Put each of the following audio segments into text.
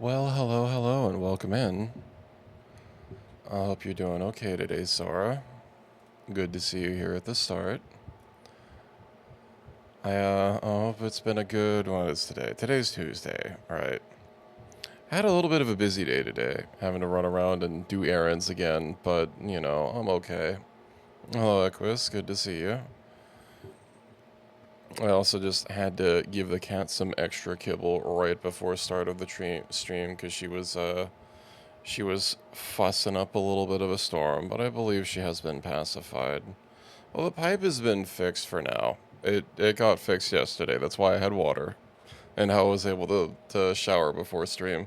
Well, hello, and welcome in. I hope you're doing okay today, Sora. Good to see you here at the start. I hope it's been a good, what is today? Today's Tuesday, alright. Had a little bit of a busy day today, having to run around and do errands again, but, I'm okay. Hello, Equus, good to see you. I also just had to give the cat some extra kibble right before start of the stream, because she was fussing up a little bit of a storm, but I believe she has been pacified. Well, the pipe has been fixed for now. It got fixed yesterday. That's why I had water. And how I was able to shower before stream.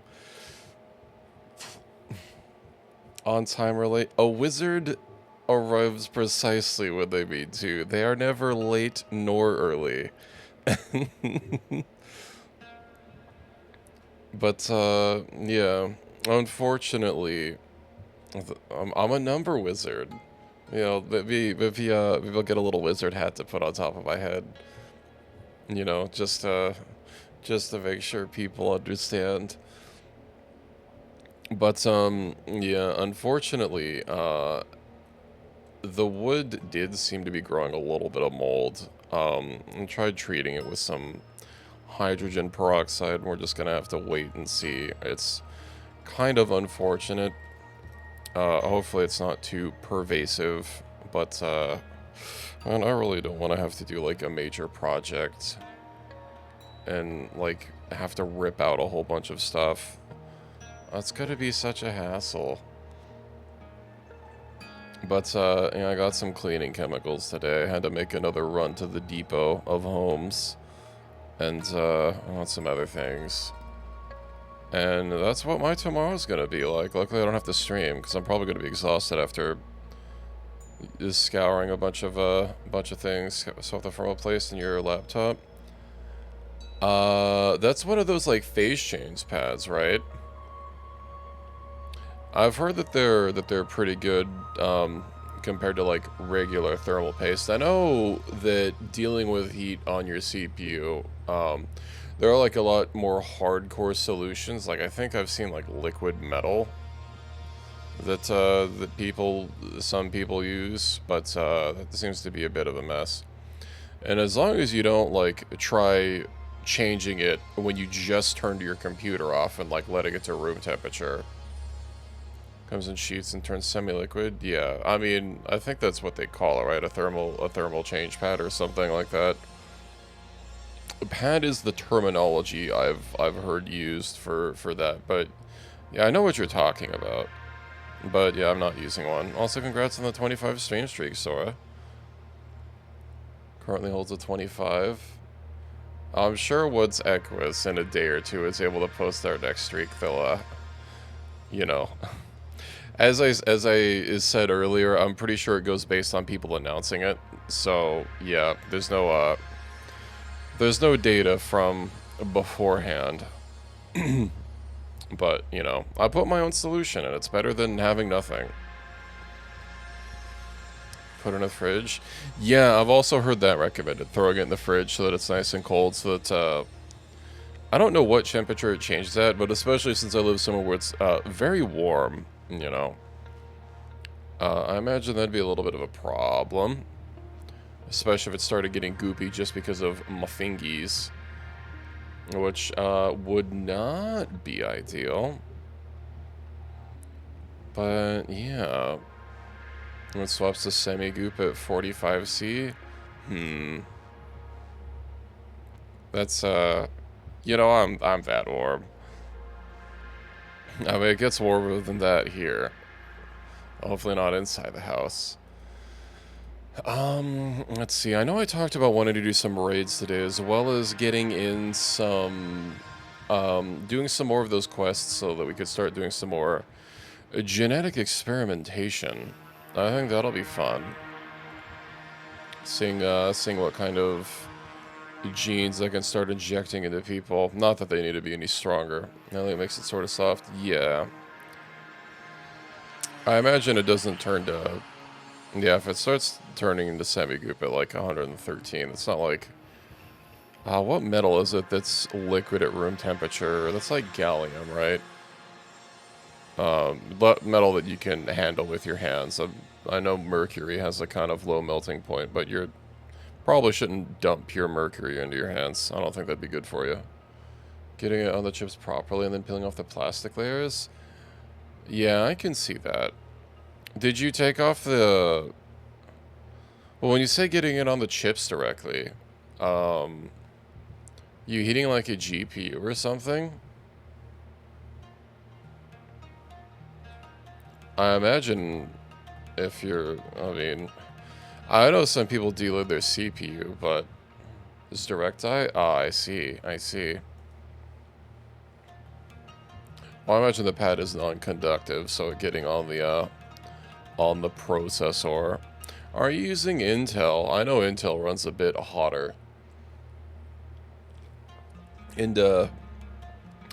On time or late? A wizard arrives precisely when they mean to. They are never late nor early. But, yeah. Unfortunately, I'm a number wizard. Maybe I'll get a little wizard hat to put on top of my head. Just to make sure people understand. But, yeah, unfortunately, the wood did seem to be growing a little bit of mold. I tried treating it with some hydrogen peroxide. We're just gonna have to wait and see. It's kind of unfortunate. Hopefully it's not too pervasive, but, man, I really don't want to have to do, like, a major project and, like, have to rip out a whole bunch of stuff. That's gonna be such a hassle. But, I got some cleaning chemicals today. I had to make another run to the depot of homes. And, I want some other things. And that's what my tomorrow's gonna be like. Luckily I don't have to stream, because I'm probably gonna be exhausted after just scouring a bunch of things. Something from a place in your laptop. That's one of those, like, phase change pads, right? I've heard that they're pretty good, compared to, like, regular thermal paste. I know that dealing with heat on your CPU, there are, like, a lot more hardcore solutions. Like, I think I've seen, like, liquid metal that some people use, but that seems to be a bit of a mess. And as long as you don't, like, try changing it when you just turned your computer off and, like, letting it to room temperature. Comes in sheets and turns semi-liquid. Yeah, I mean, I think that's what they call it, right? A thermal change pad or something like that. Pad is the terminology I've heard used for that, but yeah, I know what you're talking about. But yeah, I'm not using one. Also, congrats on the 25 stream streak, Sora. Currently holds a 25. I'm sure once Equus in a day or two is able to post their next streak, they'll, you know. As I said earlier, I'm pretty sure it goes based on people announcing it. So yeah, there's no data from beforehand. But I put my own solution, and it's better than having nothing. Put it in the fridge. Yeah, I've also heard that recommended. Throwing it in the fridge so that it's nice and cold, so that I don't know what temperature it changes at, but especially since I live somewhere where it's very warm. I imagine that'd be a little bit of a problem. Especially if it started getting goopy just because of my fingies. Which would not be ideal. But, yeah. It swaps to semi-goop at 45C. That's, I'm that warm. I mean, it gets warmer than that here. Hopefully not inside the house. Let's see. I know I talked about wanting to do some raids today, as well as getting in some, doing some more of those quests so that we could start doing some more genetic experimentation. I think that'll be fun. Seeing what kind of genes I can start injecting into people. Not that they need to be any stronger. I think it makes it sort of soft. Yeah. I imagine it doesn't turn to... Yeah, if it starts turning into semi-goop at like 113, it's not like What metal is it that's liquid at room temperature? That's like gallium, right? Metal that you can handle with your hands. I know mercury has a kind of low melting point, but you probably shouldn't dump pure mercury into your hands. I don't think that'd be good for you. Getting it on the chips properly and then peeling off the plastic layers? Yeah, I can see that. Did you take off the... Well, when you say getting it on the chips directly, you heating like a GPU or something? I imagine if you're... I mean... I know some people deload their CPU, but... Is direct eye? Ah, I see. I see. Well, I imagine the pad is non-conductive, so getting on the processor. Are you using Intel? I know Intel runs a bit hotter. And,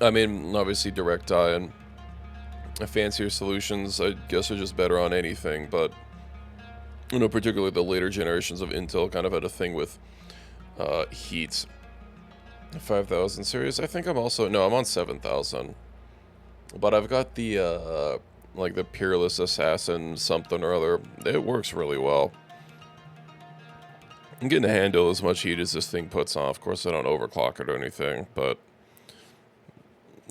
I mean, obviously DirectEye and fancier solutions, I guess, are just better on anything, but, you know, particularly the later generations of Intel kind of had a thing with heat. 5000 series, I think I'm also... No, I'm on 7000. But I've got the, like the Peerless Assassin something or other. It works really well. I'm getting to handle as much heat as this thing puts on. Of course, I don't overclock it or anything, but...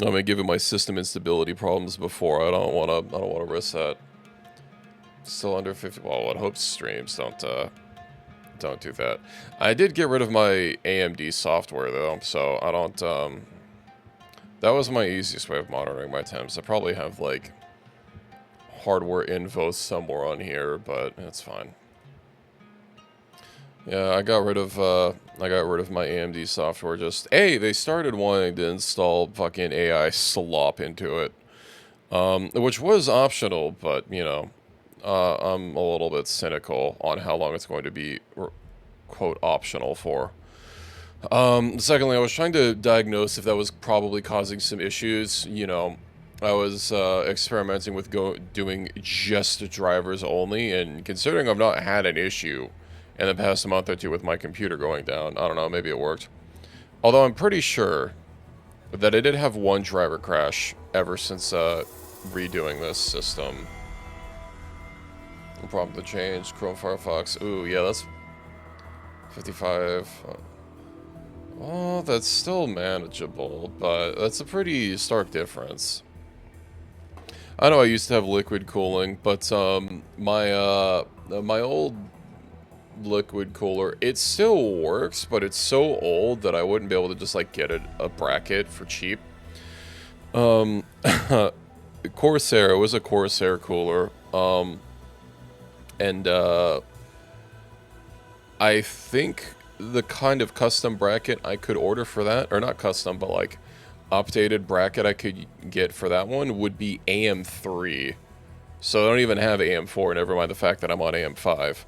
I mean, given my system instability problems before, I don't want to risk that. Still under 50... Well, I hope streams don't do that. I did get rid of my AMD software, though, so I don't, that was my easiest way of monitoring my temps. I probably have, like, hardware info somewhere on here, but it's fine. Yeah, I got rid of my AMD software. Just, hey, they started wanting to install fucking AI slop into it, which was optional, but, you know, I'm a little bit cynical on how long it's going to be, quote, optional for. Secondly, I was trying to diagnose if that was probably causing some issues. You know, I was experimenting with doing just drivers only, and considering I've not had an issue in the past month or two with my computer going down, I don't know, maybe it worked. Although I'm pretty sure that I did have one driver crash ever since redoing this system. Prompt to change, Chrome Firefox. Ooh, yeah, that's 55. Oh, that's still manageable, but that's a pretty stark difference. I know I used to have liquid cooling, but my old liquid cooler, it still works, but it's so old that I wouldn't be able to just like get a bracket for cheap. Corsair, it was a Corsair cooler, and I think the kind of custom bracket I could order for that, or not custom, but like updated bracket I could get for that one would be AM3. So I don't even have AM4, never mind the fact that I'm on AM5.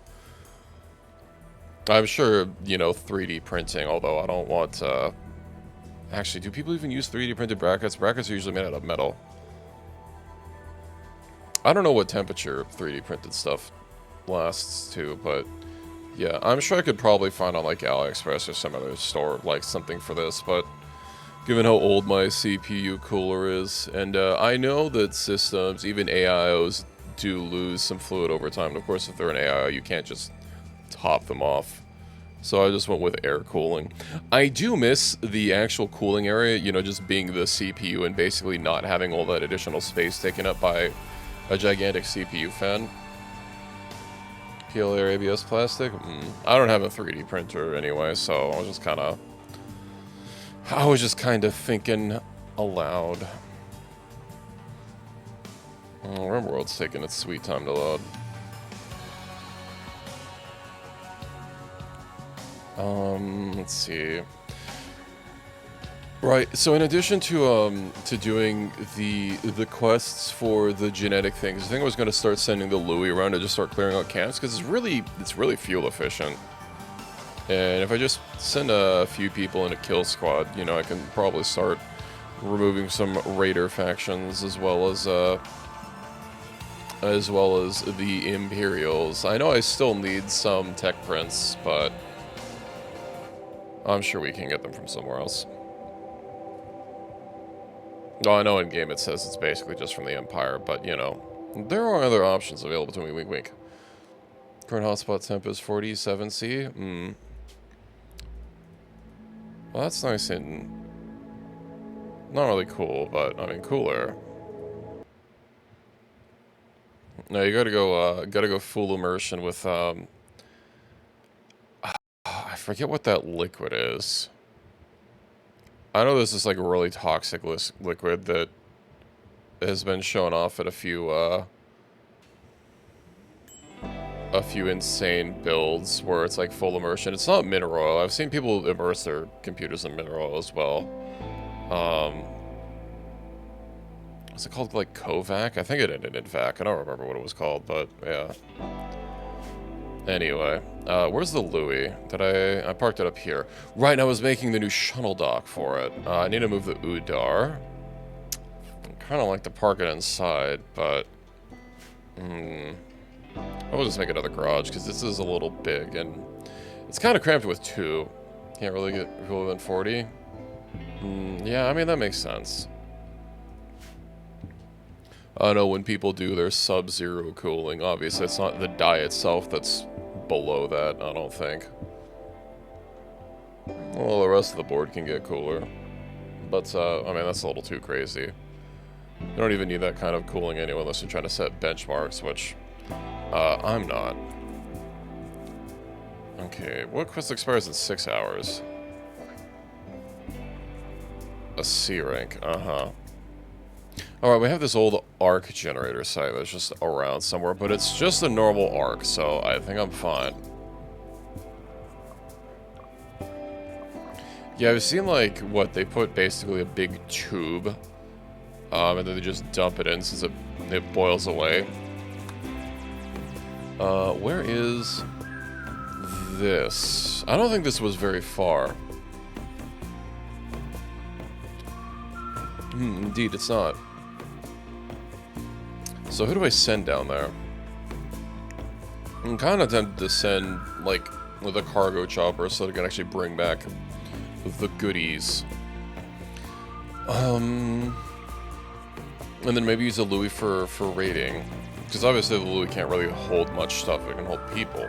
I'm sure, you know, 3D printing, although I don't want, actually, do people even use 3D printed brackets? Brackets are usually made out of metal. I don't know what temperature 3D printed stuff lasts to, but yeah, I'm sure I could probably find on like AliExpress or some other store like something for this, but given how old my CPU cooler is, and I know that systems, even AIOs, do lose some fluid over time, and of course if they're an AIO you can't just top them off. So I just went with air cooling. I do miss the actual cooling area, you know, just being the CPU and basically not having all that additional space taken up by a gigantic CPU fan. PLA or ABS plastic? I don't have a 3D printer anyway, so I was just kind of thinking aloud. RimWorld's taking its sweet time to load. Let's see. Right, so in addition to doing the quests for the genetic things, I think I was going to start sending the Louis around to just start clearing out camps, because it's really fuel efficient. And if I just send a few people in a kill squad, you know, I can probably start removing some raider factions as well as the Imperials. I know I still need some tech prints, but I'm sure we can get them from somewhere else. Well, I know in game it says it's basically just from the Empire, but you know, there are other options available to me. Wink, wink. Current hotspot temp is 47C. Well, that's nice and not really cool, but I mean cooler. No, you gotta go full immersion with I forget what that liquid is. I know this is like a really toxic liquid that has been shown off at a few insane builds where it's like full immersion. It's not mineral oil. I've seen people immerse their computers in mineral oil as well. What's it called? Like Kovac? I think it ended in Vac. I don't remember what it was called, but yeah. Anyway, where's the Louis? I parked it up here. Right, I was making the new shuttle dock for it. I need to move the Udar. I kind of like to park it inside, but I'll just make another garage because this is a little big and it's kind of cramped with 2. Can't really get cooler than 40. Yeah, I mean that makes sense. I know when people do their sub-zero cooling, obviously it's not the die itself that's below that, I don't think. Well, the rest of the board can get cooler. But, I mean, that's a little too crazy. You don't even need that kind of cooling anyway unless you're trying to set benchmarks, which, I'm not. Okay, what quest expires in 6 hours? A C rank, Alright, we have this old arc generator site that's just around somewhere, but it's just a normal arc, so I think I'm fine. Yeah, I've seen, like, what, they put basically a big tube, and then they just dump it in since it boils away. Where is this? I don't think this was very far. Indeed, it's not. So who do I send down there? I'm kind of tempted to send, like, with a cargo chopper so they can actually bring back the goodies. And then maybe use a Louis for raiding. Because obviously the Louis can't really hold much stuff, it can hold people.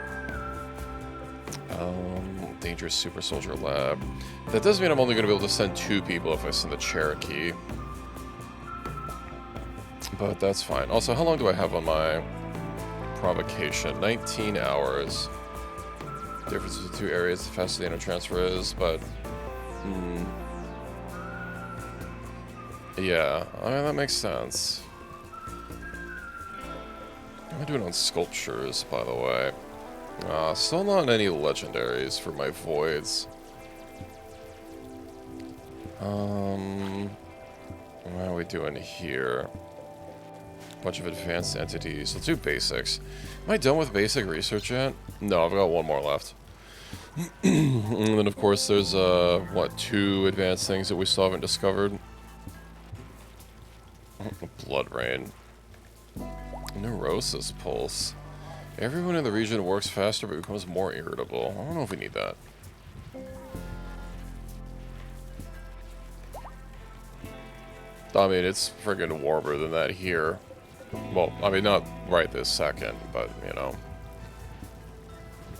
Dangerous Super Soldier Lab. That does mean I'm only going to be able to send 2 people if I send the Cherokee. But that's fine. Also, how long do I have on my provocation? 19 hours. Difference between 2 areas, the faster the transfer is, but... yeah, I mean, that makes sense. What am I doing on sculptures, by the way? Still not any legendaries for my voids. What are we doing here? Bunch of advanced entities. Let's do basics. Am I done with basic research yet? No, I've got 1 more left. And then, of course, there's, what, 2 advanced things that we still haven't discovered? Blood Rain. Neurosis Pulse. Everyone in the region works faster but becomes more irritable. I don't know if we need that. I mean, it's friggin' warmer than that here. Well, I mean, not right this second, but, you know.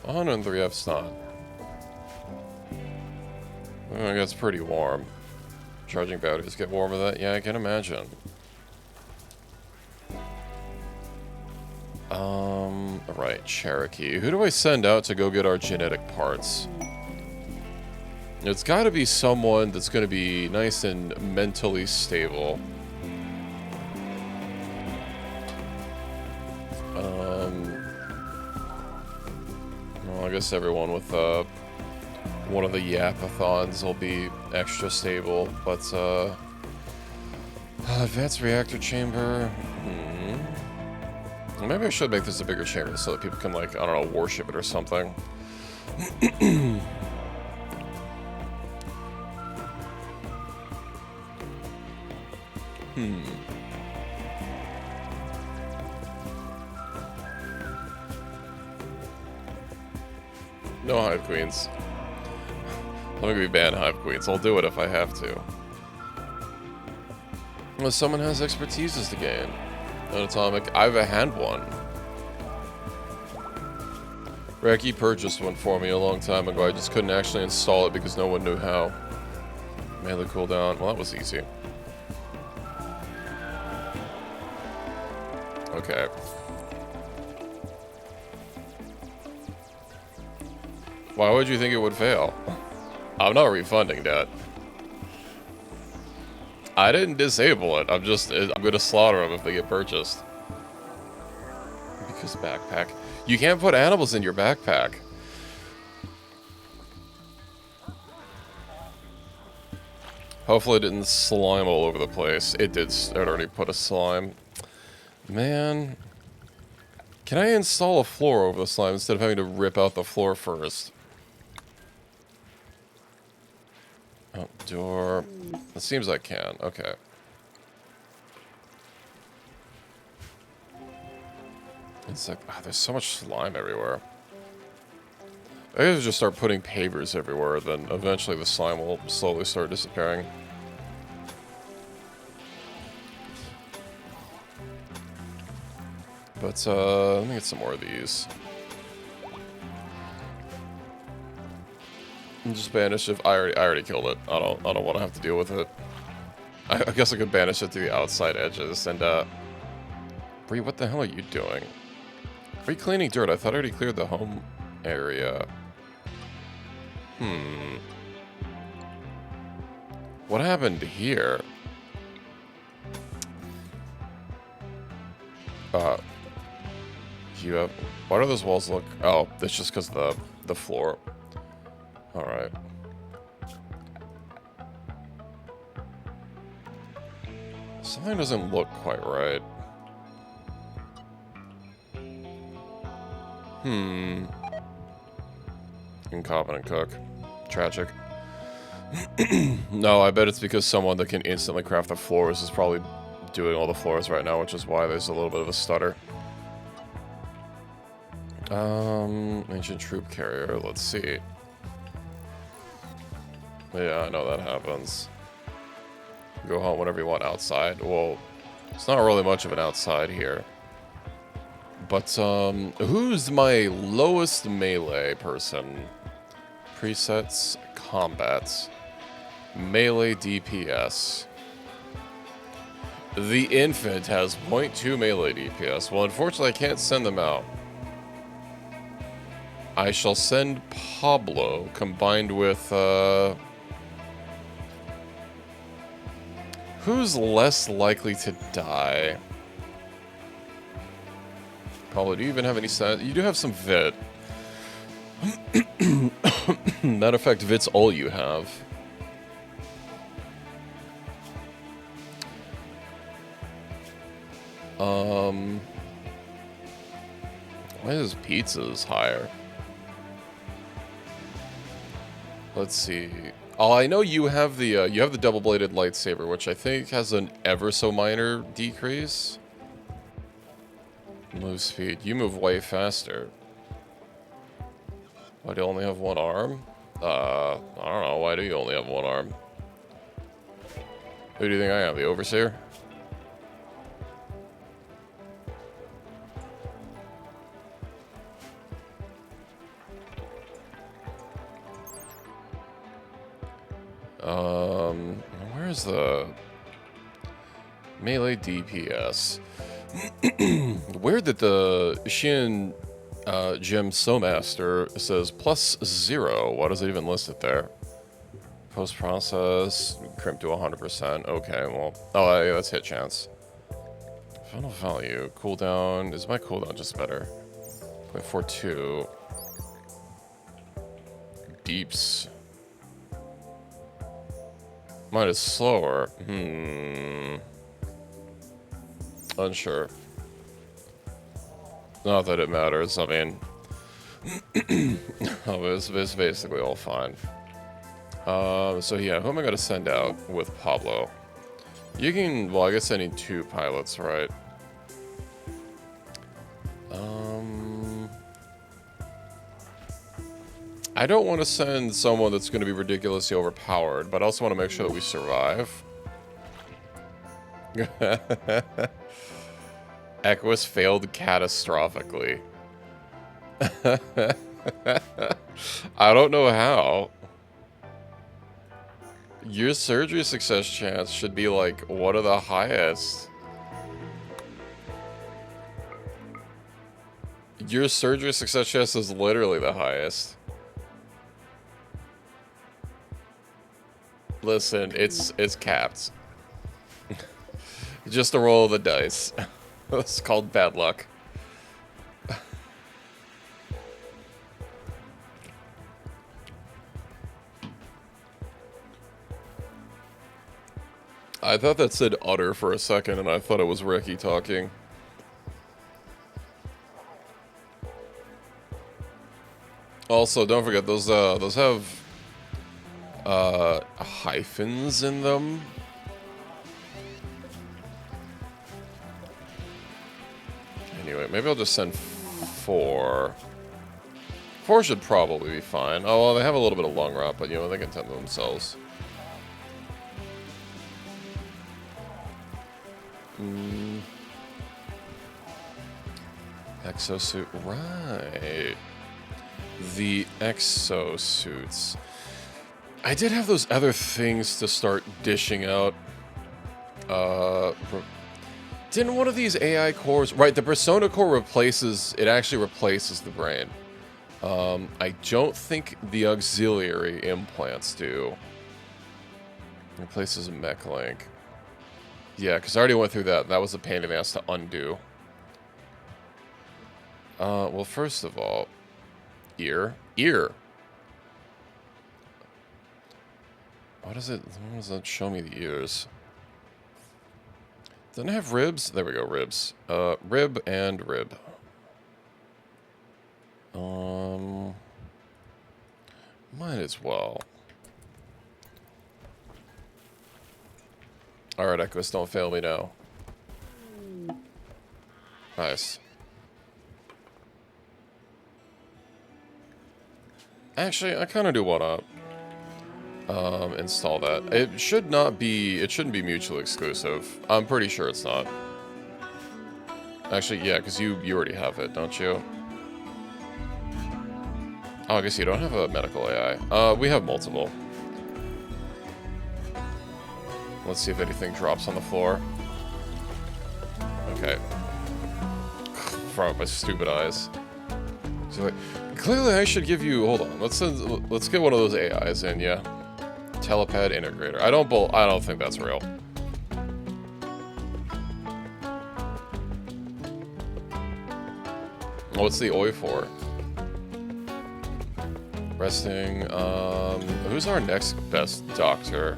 103F's not. I guess it's pretty warm. Charging batteries get warm with that? Yeah, I can imagine. Right, Cherokee. Who do I send out to go get our genetic parts? It's gotta be someone that's gonna be nice and mentally stable. Well, I guess everyone with, one of the Yapathons will be extra stable, but, advanced reactor chamber... Maybe I should make this a bigger chamber so that people can, like, I don't know, worship it or something. No Hive Queens. Let me be ban Hive Queens. I'll do it if I have to. Well, someone has expertise to gain. Anatomic. I have a hand one. Reki purchased one for me a long time ago. I just couldn't actually install it because no one knew how. Melee cooldown. Well, that was easy. Okay. Why would you think it would fail? I'm not refunding that. I didn't disable it. I'm gonna slaughter them if they get purchased. Because backpack. You can't put animals in your backpack. Hopefully it didn't slime all over the place. It did. It already put a slime. Man. Can I install a floor over the slime instead of having to rip out the floor first? Outdoor. It seems I can. Okay. It's like, there's so much slime everywhere. I guess just start putting pavers everywhere, then eventually the slime will slowly start disappearing. But, let me get some more of these. And just banish if I already killed it. I don't want to have to deal with it. I guess I could banish it to the outside edges and Bree, what the hell are you doing? Are you cleaning dirt? I thought I already cleared the home area. What happened here? You have, why do those walls look, oh, that's just because of the floor. Alright. Something doesn't look quite right. Incompetent cook. Tragic. No, I bet it's because someone that can instantly craft the floors is probably doing all the floors right now, which is why there's a little bit of a stutter. Ancient troop carrier, let's see. Yeah, I know that happens. Go home whenever you want outside. Well, it's not really much of an outside here. But, who's my lowest melee person? Presets, combat. Melee DPS. The infant has 0.2 melee DPS. Well, unfortunately, I can't send them out. I shall send Pablo combined with, who's less likely to die? Pablo, do you even have any sense? You do have some Vit. That effect, Vit's all you have. Why is pizza's higher? Let's see. Oh, I know you have the double-bladed lightsaber, which I think has an ever so minor decrease. Move speed. You move way faster. Why do you only have one arm? I don't know. Why do you only have one arm? Who do you think I am? The Overseer? Where's the melee DPS? Weird that the Shin Gem Somaster says +0. Why does it even list it there? Post-process, crimp to 100%. Okay, well, oh, yeah, that's hit chance. Final value, cooldown. Is my cooldown just better? 0.42. Deeps. Mine is slower. Unsure. Not that it matters. I mean, it's basically all fine. So yeah, who am I gonna send out with Pablo? You can. Well, I guess I need 2 pilots, right? I don't want to send someone that's going to be ridiculously overpowered, but I also want to make sure that we survive. Equus failed catastrophically. I don't know how. Your surgery success chance should be like one of the highest. Your surgery success chance is literally the highest. Listen, it's capped. Just a roll of the dice. It's called bad luck. I thought that said utter for a second, and I thought it was Ricky talking. Also, don't forget those have hyphens in them. Anyway, maybe I'll just send 4. 4 should probably be fine. Oh, well, they have a little bit of lung rot, but, you know, they can tend to themselves. Exosuit, right. The exosuits. I did have those other things to start dishing out. Didn't one of these AI cores... Right, the Persona core replaces... It actually replaces the brain. I don't think the auxiliary implants do. Replaces a mech link. Yeah, because I already went through that. That was a pain in the ass to undo. Well, first of all... Ear. Why does it show me the ears? Doesn't it have ribs? There we go, ribs. Rib and rib. Might as well. Alright, Equus, don't fail me now. Nice. Actually, I kind of do want to install that. It shouldn't be mutually exclusive. I'm pretty sure it's not. Actually, yeah, because you already have it, don't you? Oh, I guess you don't have a medical AI. We have multiple. Let's see if anything drops on the floor. Okay. From my stupid eyes. So, like, clearly I should give you... Hold on. Let's get one of those AIs in, yeah. Telepad integrator. I don't think that's real. What's the OI for? Resting. Who's our next best doctor?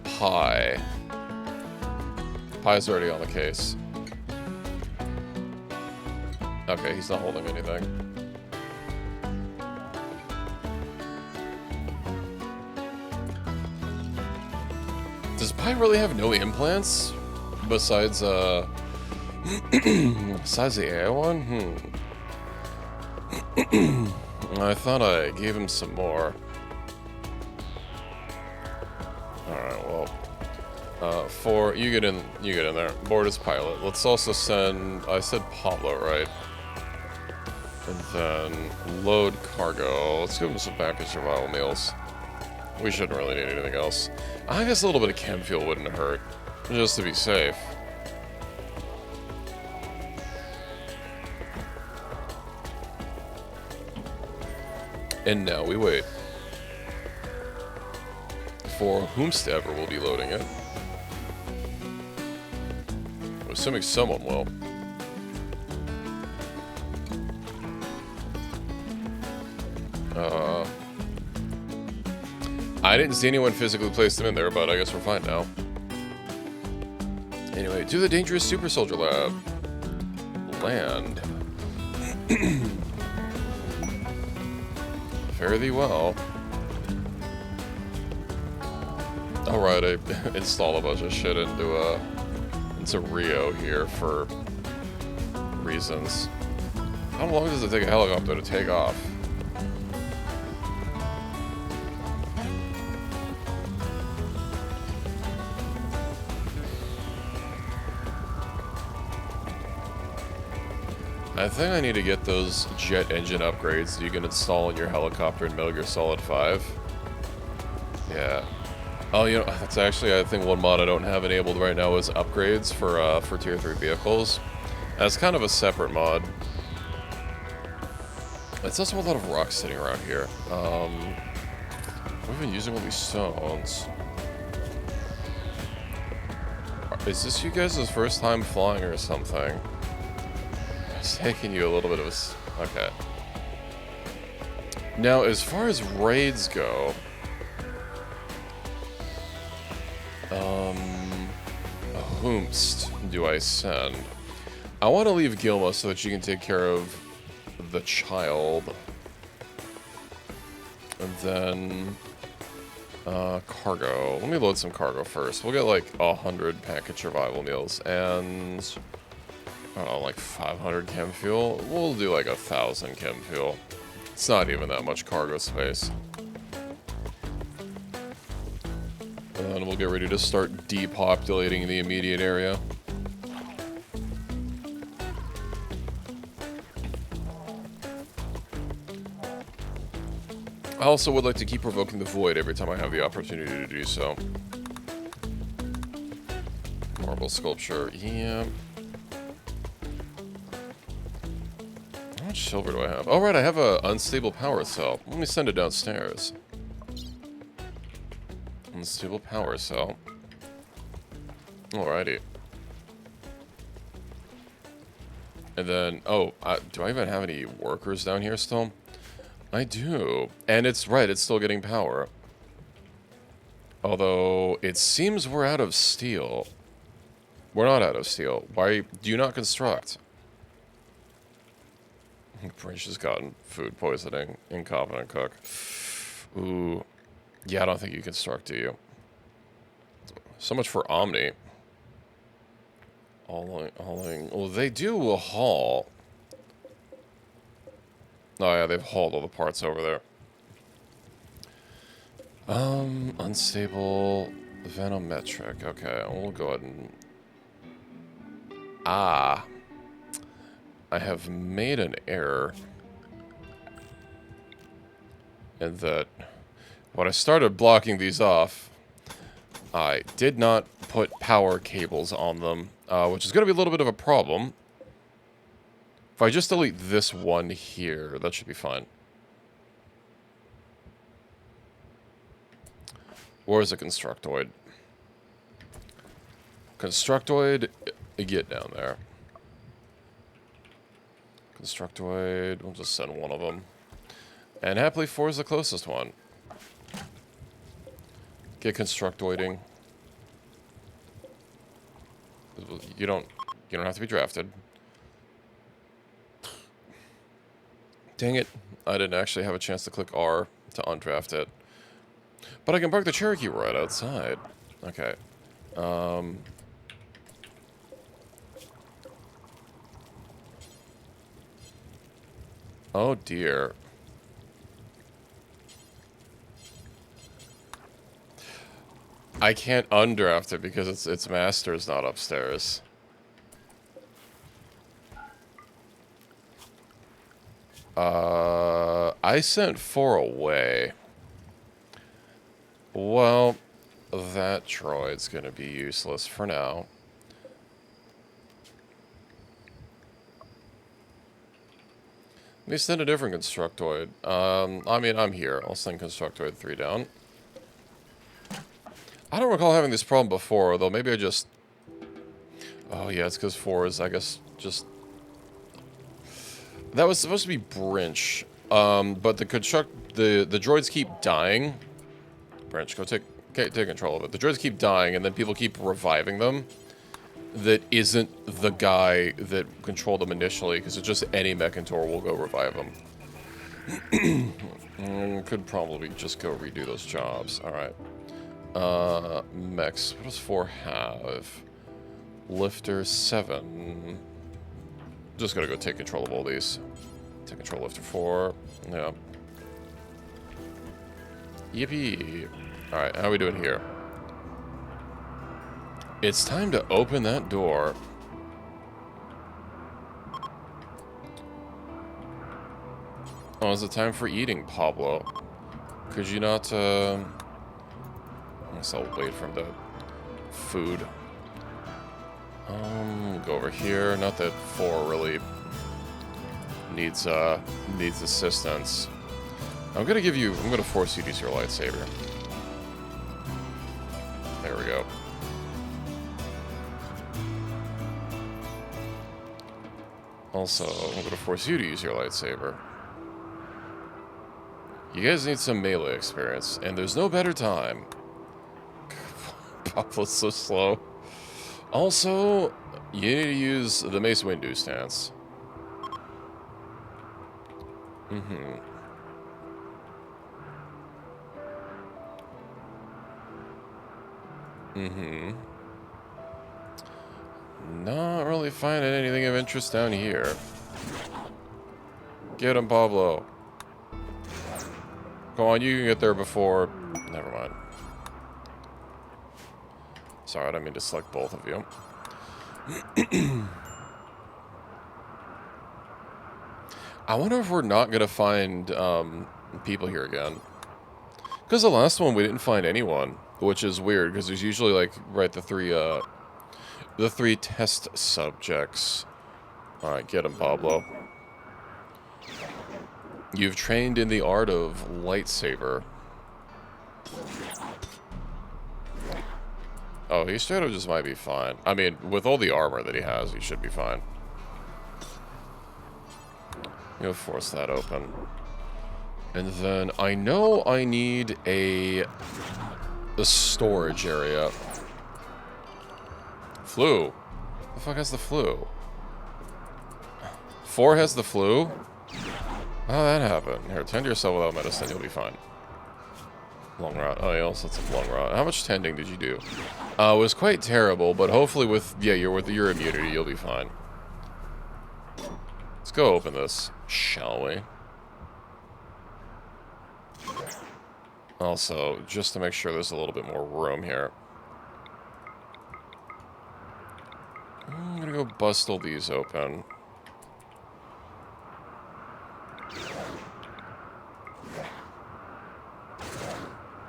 Pi. Pi's already on the case. Okay, he's not holding anything. Does Pi really have no implants? Besides, besides the AI one? I thought I gave him some more. Alright, well. You get in there. Board as pilot. Let's also send, I said Pablo, right? And then load cargo. Let's give him some packaged survival meals. We shouldn't really need anything else. I guess a little bit of chem fuel wouldn't hurt, just to be safe. And now we wait for whomsoever will be loading it. I'm assuming someone will. I didn't see anyone physically place them in there, but I guess we're fine now. Anyway, to the dangerous super soldier lab. Land. Fare thee well. Alright, I install a bunch of shit into Rio here for reasons. How long does it take a helicopter to take off? I think I need to get those jet engine upgrades you can install in your helicopter in Metal Gear Solid 5. Yeah. Oh, you know, that's actually, I think one mod I don't have enabled right now is upgrades for Tier 3 vehicles. That's kind of a separate mod. It's also a lot of rocks sitting around here. We've been using all these stones. Is this you guys' first time flying or something? It's taking you a little bit of a... Okay. Now, as far as raids go... whomst do I send? I want to leave Gilma so that she can take care of the child. And then... cargo. Let me load some cargo first. We'll get like 100 package survival meals and... I don't know, like 500 chem fuel. We'll do like 1,000 chem fuel. It's not even that much cargo space. And then we'll get ready to start depopulating the immediate area. I also would like to keep provoking the void every time I have the opportunity to do so. Marble sculpture, yeah. How much silver do I have? Oh, right, I have an unstable power cell. Let me send it downstairs. Unstable power cell. Alrighty. And then, oh, do I even have any workers down here still? I do. And it's right, it's still getting power. Although, it seems we're out of steel. We're not out of steel. Why do you not construct? Bridge has gotten food poisoning. Incompetent cook. Ooh. Yeah, I don't think you construct, do you? So much for Omni. Hauling. Well, they do haul. Oh, yeah, they've hauled all the parts over there. Unstable. Venometric. Okay, we'll go ahead and... I have made an error. In that... When I started blocking these off, I did not put power cables on them, which is going to be a little bit of a problem. If I just delete this one here, that should be fine. Or is it Constructoid? Constructoid, get down there. Constructoid, we'll just send one of them. And happily 4 is the closest one. Get Constructoiding. You don't have to be drafted. Dang it. I didn't actually have a chance to click R to undraft it. But I can park the Cherokee right outside. Okay. Oh dear. I can't undraft it because its master's not upstairs. I sent 4 away. Well, that droid's gonna be useless for now. Let me send a different Constructoid. I mean, I'm here. I'll send Constructoid 3 down. I don't recall having this problem before, though maybe I just... Oh, yeah, it's because 4 is, I guess, just... That was supposed to be Brinch. But the droids keep dying. Brinch, go take control of it. The droids keep dying, and then people keep reviving them. That isn't the guy that controlled them initially, because it's just any Mechantor will go revive them. Could probably just go redo those jobs. Alright. Mechs. What does 4 have? Lifter 7. Just gotta go take control of all these. Take control after 4. Yeah. Yippee. Alright, how are we doing here? It's time to open that door. Oh, is it time for eating, Pablo? Could you not, I guess I'll wait for the food. Go over here. Not that 4 really needs assistance. I'm gonna force you to use your lightsaber. There we go. Also, I'm gonna force you to use your lightsaber. You guys need some melee experience, and there's no better time. Pablo's so slow. Also, you need to use the Mace Windu stance. Not really finding anything of interest down here. Get him, Pablo. Come on, you can get there before... Never mind. Sorry, I didn't mean to select both of you. I wonder if we're not going to find people here again. Because the last one we didn't find anyone, which is weird, because there's usually, like, right, the three test subjects. Alright, get him, Pablo. You've trained in the art of lightsaber. Oh, he straight up just might be fine. I mean, with all the armor that he has, he should be fine. I'm gonna force that open. And then I know I need a storage area. Flu. The fuck has the flu? 4 has the flu? How did that happen? Here, tend to yourself without medicine, you'll be fine. Long route. Oh, you also had some long route. How much tending did you do? It was quite terrible, but hopefully with your immunity, you'll be fine. Let's go open this, shall we? Also, just to make sure there's a little bit more room here. I'm gonna go bust all these open.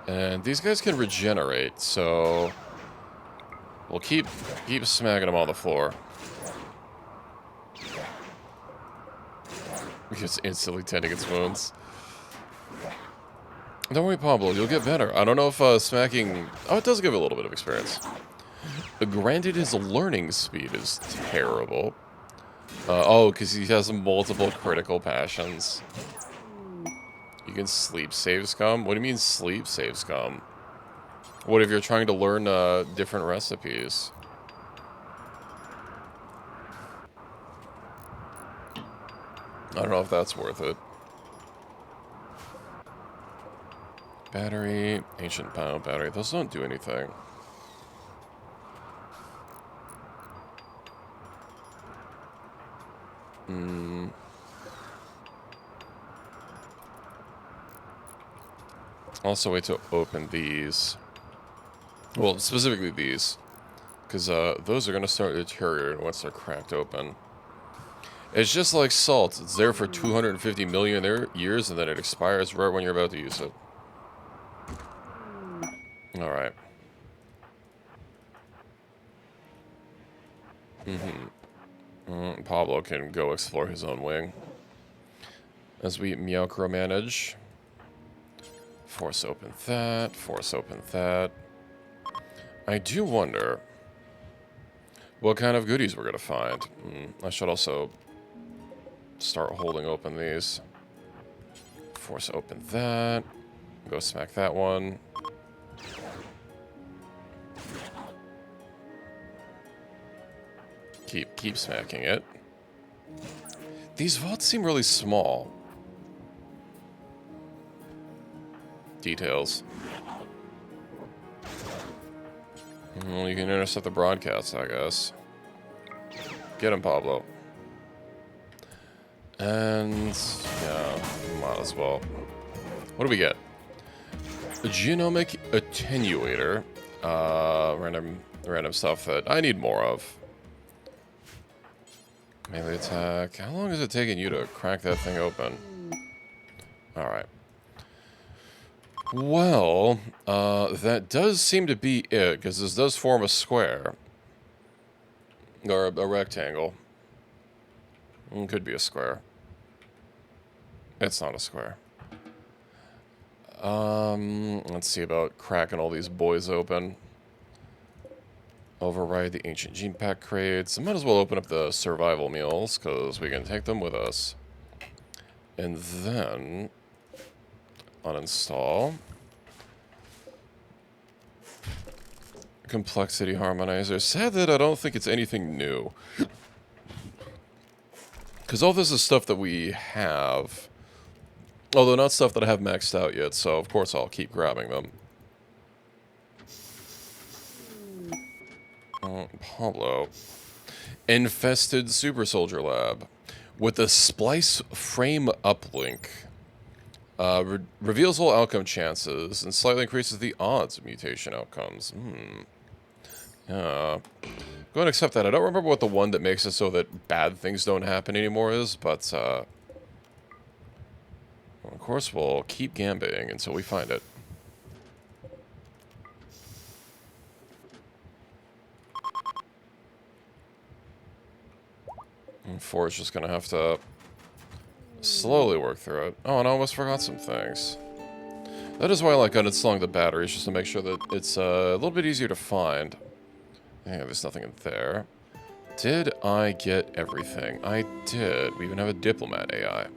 And these guys can regenerate, so we'll keep smacking them on the floor. Just instantly tending its wounds. Don't worry, Pablo, you'll get better. I don't know if smacking... Oh, it does give a little bit of experience. Granted, his learning speed is terrible. Oh, because he has multiple critical passions. You can sleep save scum? What do you mean sleep save scum? What if you're trying to learn different recipes? I don't know if that's worth it. Battery, ancient power battery. Those don't do anything. Also, wait to open these. Well, specifically these. Because those are going to start deteriorating once they're cracked open. It's just like salt. It's there for 250 million years, and then it expires right when you're about to use it. Alright. Pablo can go explore his own wing. As we micromanage. Force open that. Force open that. I do wonder what kind of goodies we're going to find. I should also start holding open these. Force open that. Go smack that one. Keep smacking it. These vaults seem really small. Details. Well, you can intercept the broadcast, I guess. Get him, Pablo. And, yeah, might as well. What do we get? A genomic attenuator. Random stuff that I need more of. Melee attack. How long is it taking you to crack that thing open? Alright. Well, that does seem to be it, because this does form a square. Or a rectangle. It could be a square. It's not a square. Let's see about cracking all these boys open. Override the ancient gene pack crates. I might as well open up the survival meals, because we can take them with us. And then uninstall. Complexity harmonizer. Sad that I don't think it's anything new. Because all this is stuff that we have. Although not stuff that I have maxed out yet, so of course I'll keep grabbing them. Pablo. Infested Super Soldier Lab. With a splice frame uplink. Reveals all outcome chances and slightly increases the odds of mutation outcomes. Yeah. Go and accept that. I don't remember what the one that makes it so that bad things don't happen anymore is, but of course we'll keep gambling until we find it. And 4 is just gonna have to slowly work through it. Oh, and I almost forgot some things. That is why I like uninstalling the batteries, just to make sure that it's a little bit easier to find. Yeah, there's nothing in there. Did I get everything? I did. We even have a diplomat AI.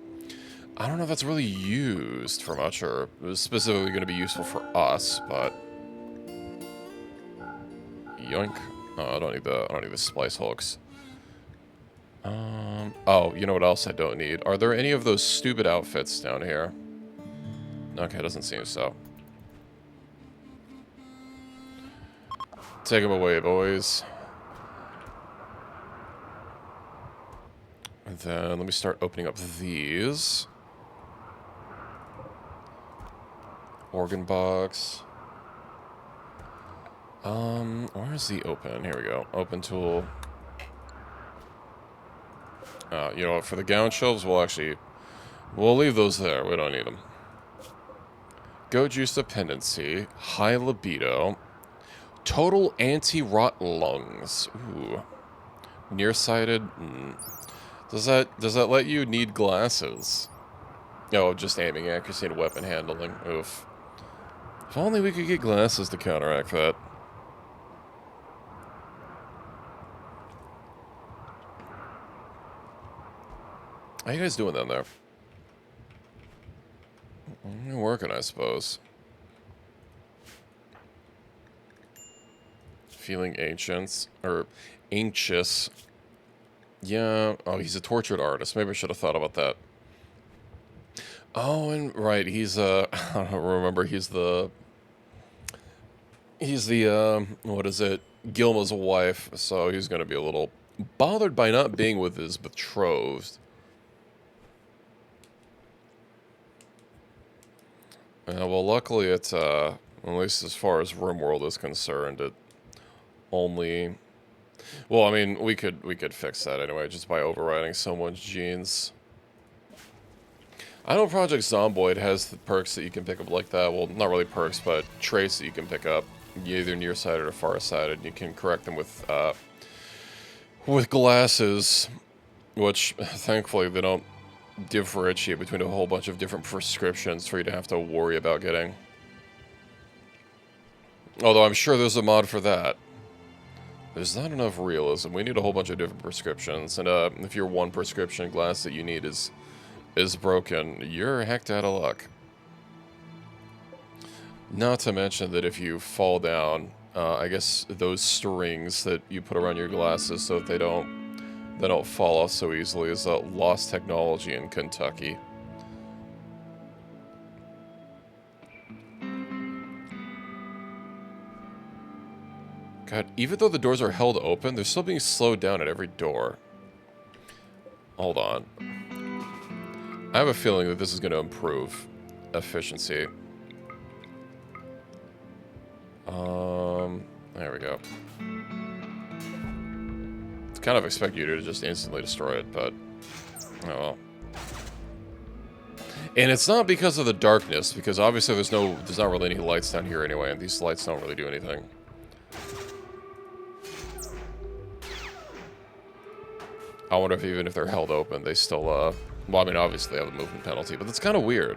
I don't know if that's really used for much, or it was specifically going to be useful for us, but yoink. Oh, I don't need the splice hooks. Oh, you know what else I don't need? Are there any of those stupid outfits down here? Okay, doesn't seem so. Take them away, boys. And then let me start opening up these. Organ box. Where's the open? Here we go. Open tool. You know what? For the gown shelves, we'll leave those there. We don't need them. Go juice dependency. High libido. Total anti-rot lungs. Ooh. Nearsighted. Does that let you need glasses? Oh, just aiming accuracy and weapon handling. Oof. If only we could get glasses to counteract that. How you guys doing down there? You're working, I suppose. Feeling anxious. Yeah. Oh, he's a tortured artist. Maybe I should have thought about that. Oh, and right, he's I don't remember. He's the what is it? Gilma's wife. So he's gonna be a little bothered by not being with his betrothed. Well, luckily it's at least as far as RimWorld is concerned, it only. Well, I mean, we could fix that anyway, just by overriding someone's genes. I know Project Zomboid has the perks that you can pick up like that. Well, not really perks, but traits that you can pick up, either nearsighted or farsighted. You can correct them with glasses, which thankfully they don't differentiate between a whole bunch of different prescriptions for you to have to worry about getting. Although I'm sure there's a mod for that. There's not enough realism. We need a whole bunch of different prescriptions, and if your one prescription glass that you need is broken, you're hecked out of luck. Not to mention that if you fall down, I guess those strings that you put around your glasses so that they don't fall off so easily is a lost technology in Kentucky. God, even though the doors are held open, they're still being slowed down at every door. Hold on. I have a feeling that this is going to improve efficiency. There we go. I kind of expect you to just instantly destroy it, but oh well. And it's not because of the darkness, because obviously there's not really any lights down here anyway, and these lights don't really do anything. I wonder if even if they're held open, they still, well, I mean, obviously they have a movement penalty, but that's kind of weird.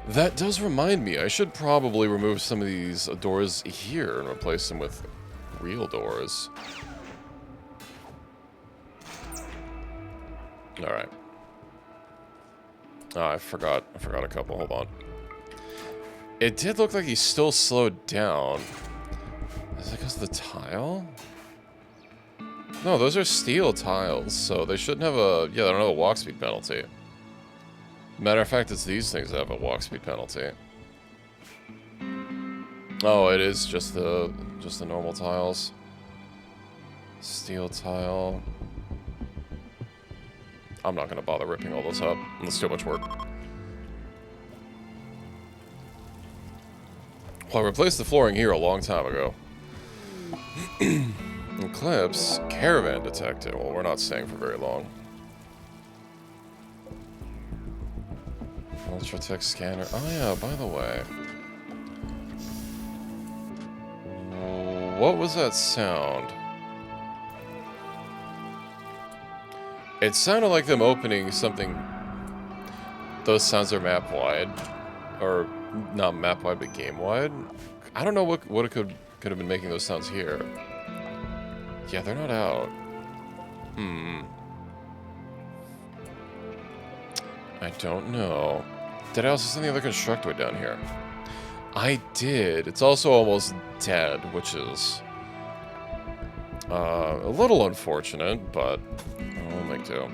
That does remind me, I should probably remove some of these doors here and replace them with real doors. Alright. Oh, I forgot a couple, hold on. It did look like he still slowed down. Is it because of the tile? No, those are steel tiles, so they shouldn't have a... Yeah, they don't have a walk speed penalty. Matter of fact, it's these things that have a walk speed penalty. Oh, it is just the normal tiles. Steel tile. I'm not gonna bother ripping all those up. That's too much work. Well, I replaced the flooring here a long time ago. Eclipse, caravan detected. Well, we're not staying for very long. Ultratech scanner. Oh yeah, by the way. What was that sound? It sounded like them opening something. Those sounds are map-wide. Or, not map-wide, but game-wide. I don't know what it could have been making those sounds here. Yeah, they're not out. I don't know. Did I also see the other constructoid down here? I did. It's also almost dead, which is a little unfortunate, but I'll make do.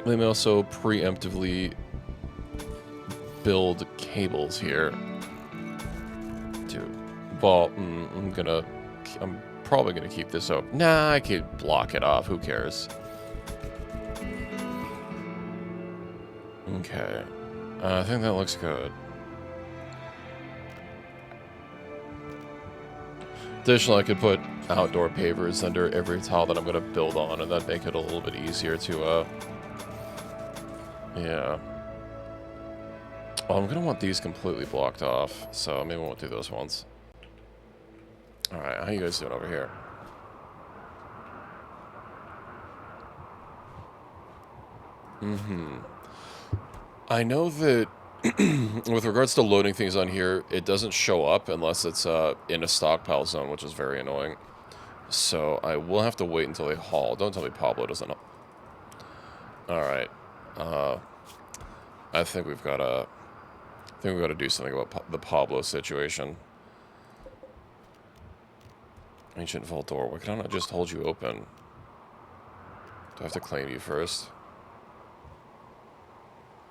Let me also preemptively build cables here. Dude. Well, I'm probably gonna keep this open. Nah, I could block it off. Who cares? Okay. I think that looks good. Additionally, I could put outdoor pavers under every tile that I'm going to build on, and that'd make it a little bit easier to, yeah. Well, I'm going to want these completely blocked off, so maybe we won't do those ones. Alright, how you guys doing over here? I know that with regards to loading things on here, it doesn't show up unless it's in a stockpile zone, which is very annoying. So I will have to wait until they haul. Don't tell me Pablo doesn't. Alright. I think we've got to do something about the Pablo situation. Ancient vault door. Why can't I just hold you open? Do I have to claim you first?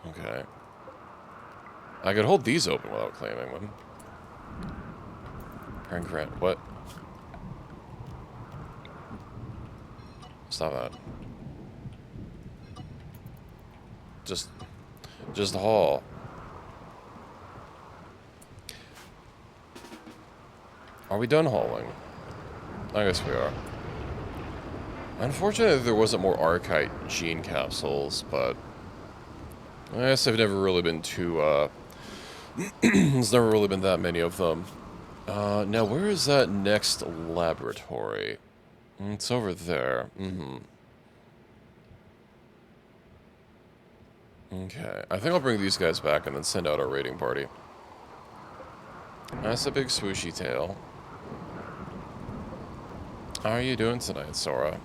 Okay. I could hold these open without claiming them. Parent grant. What? Stop that. Just haul. Are we done hauling? I guess we are. Unfortunately, there wasn't more Archite gene capsules, but I guess I've never really been too, there's never really been that many of them. Now, where is that next laboratory? It's over there. Okay, I think I'll bring these guys back and then send out our raiding party. That's a big swooshy tail. How are you doing tonight, Sora?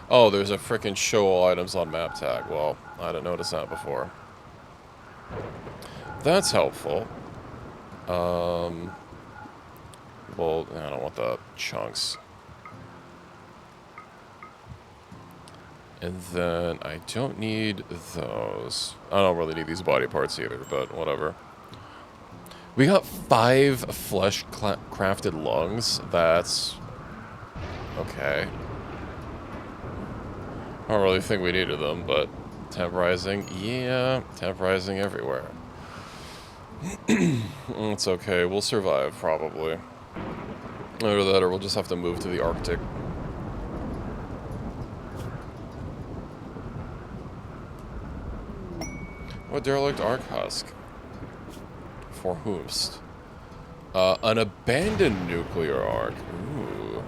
Oh, there's a frickin' show all items on map tag. Well, I didn't notice that before. That's helpful. Well, I don't want the chunks. And then I don't need those. I don't really need these body parts either, but whatever. We got 5 flesh crafted lungs. That's okay. I don't really think we needed them, but temporizing, yeah, temporizing everywhere. It's okay, we'll survive, probably. Either that, or we'll just have to move to the Arctic. What derelict arc husk? For whomst? An abandoned nuclear arc. Ooh.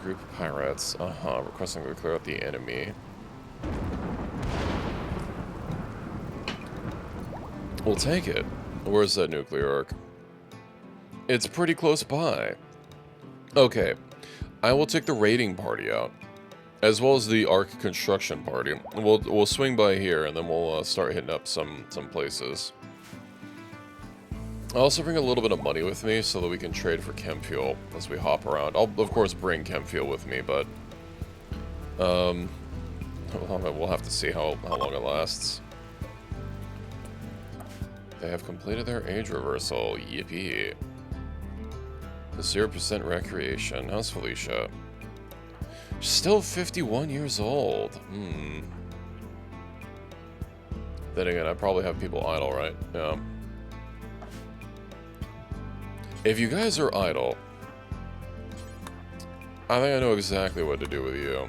Group of pirates. Requesting to clear out the enemy. We'll take it. Where's that nuclear arc? It's pretty close by. Okay. I will take the raiding party out, as well as the arc construction party. We'll swing by here, and then we'll start hitting up some places. I'll also bring a little bit of money with me so that we can trade for chem fuel as we hop around. I'll, of course, bring chem fuel with me, but we'll have to see how long it lasts. They have completed their age reversal. Yippee. 0% recreation. How's Felicia? She's still 51 years old. Then again, I probably have people idle, right? Yeah. If you guys are idle, I think I know exactly what to do with you.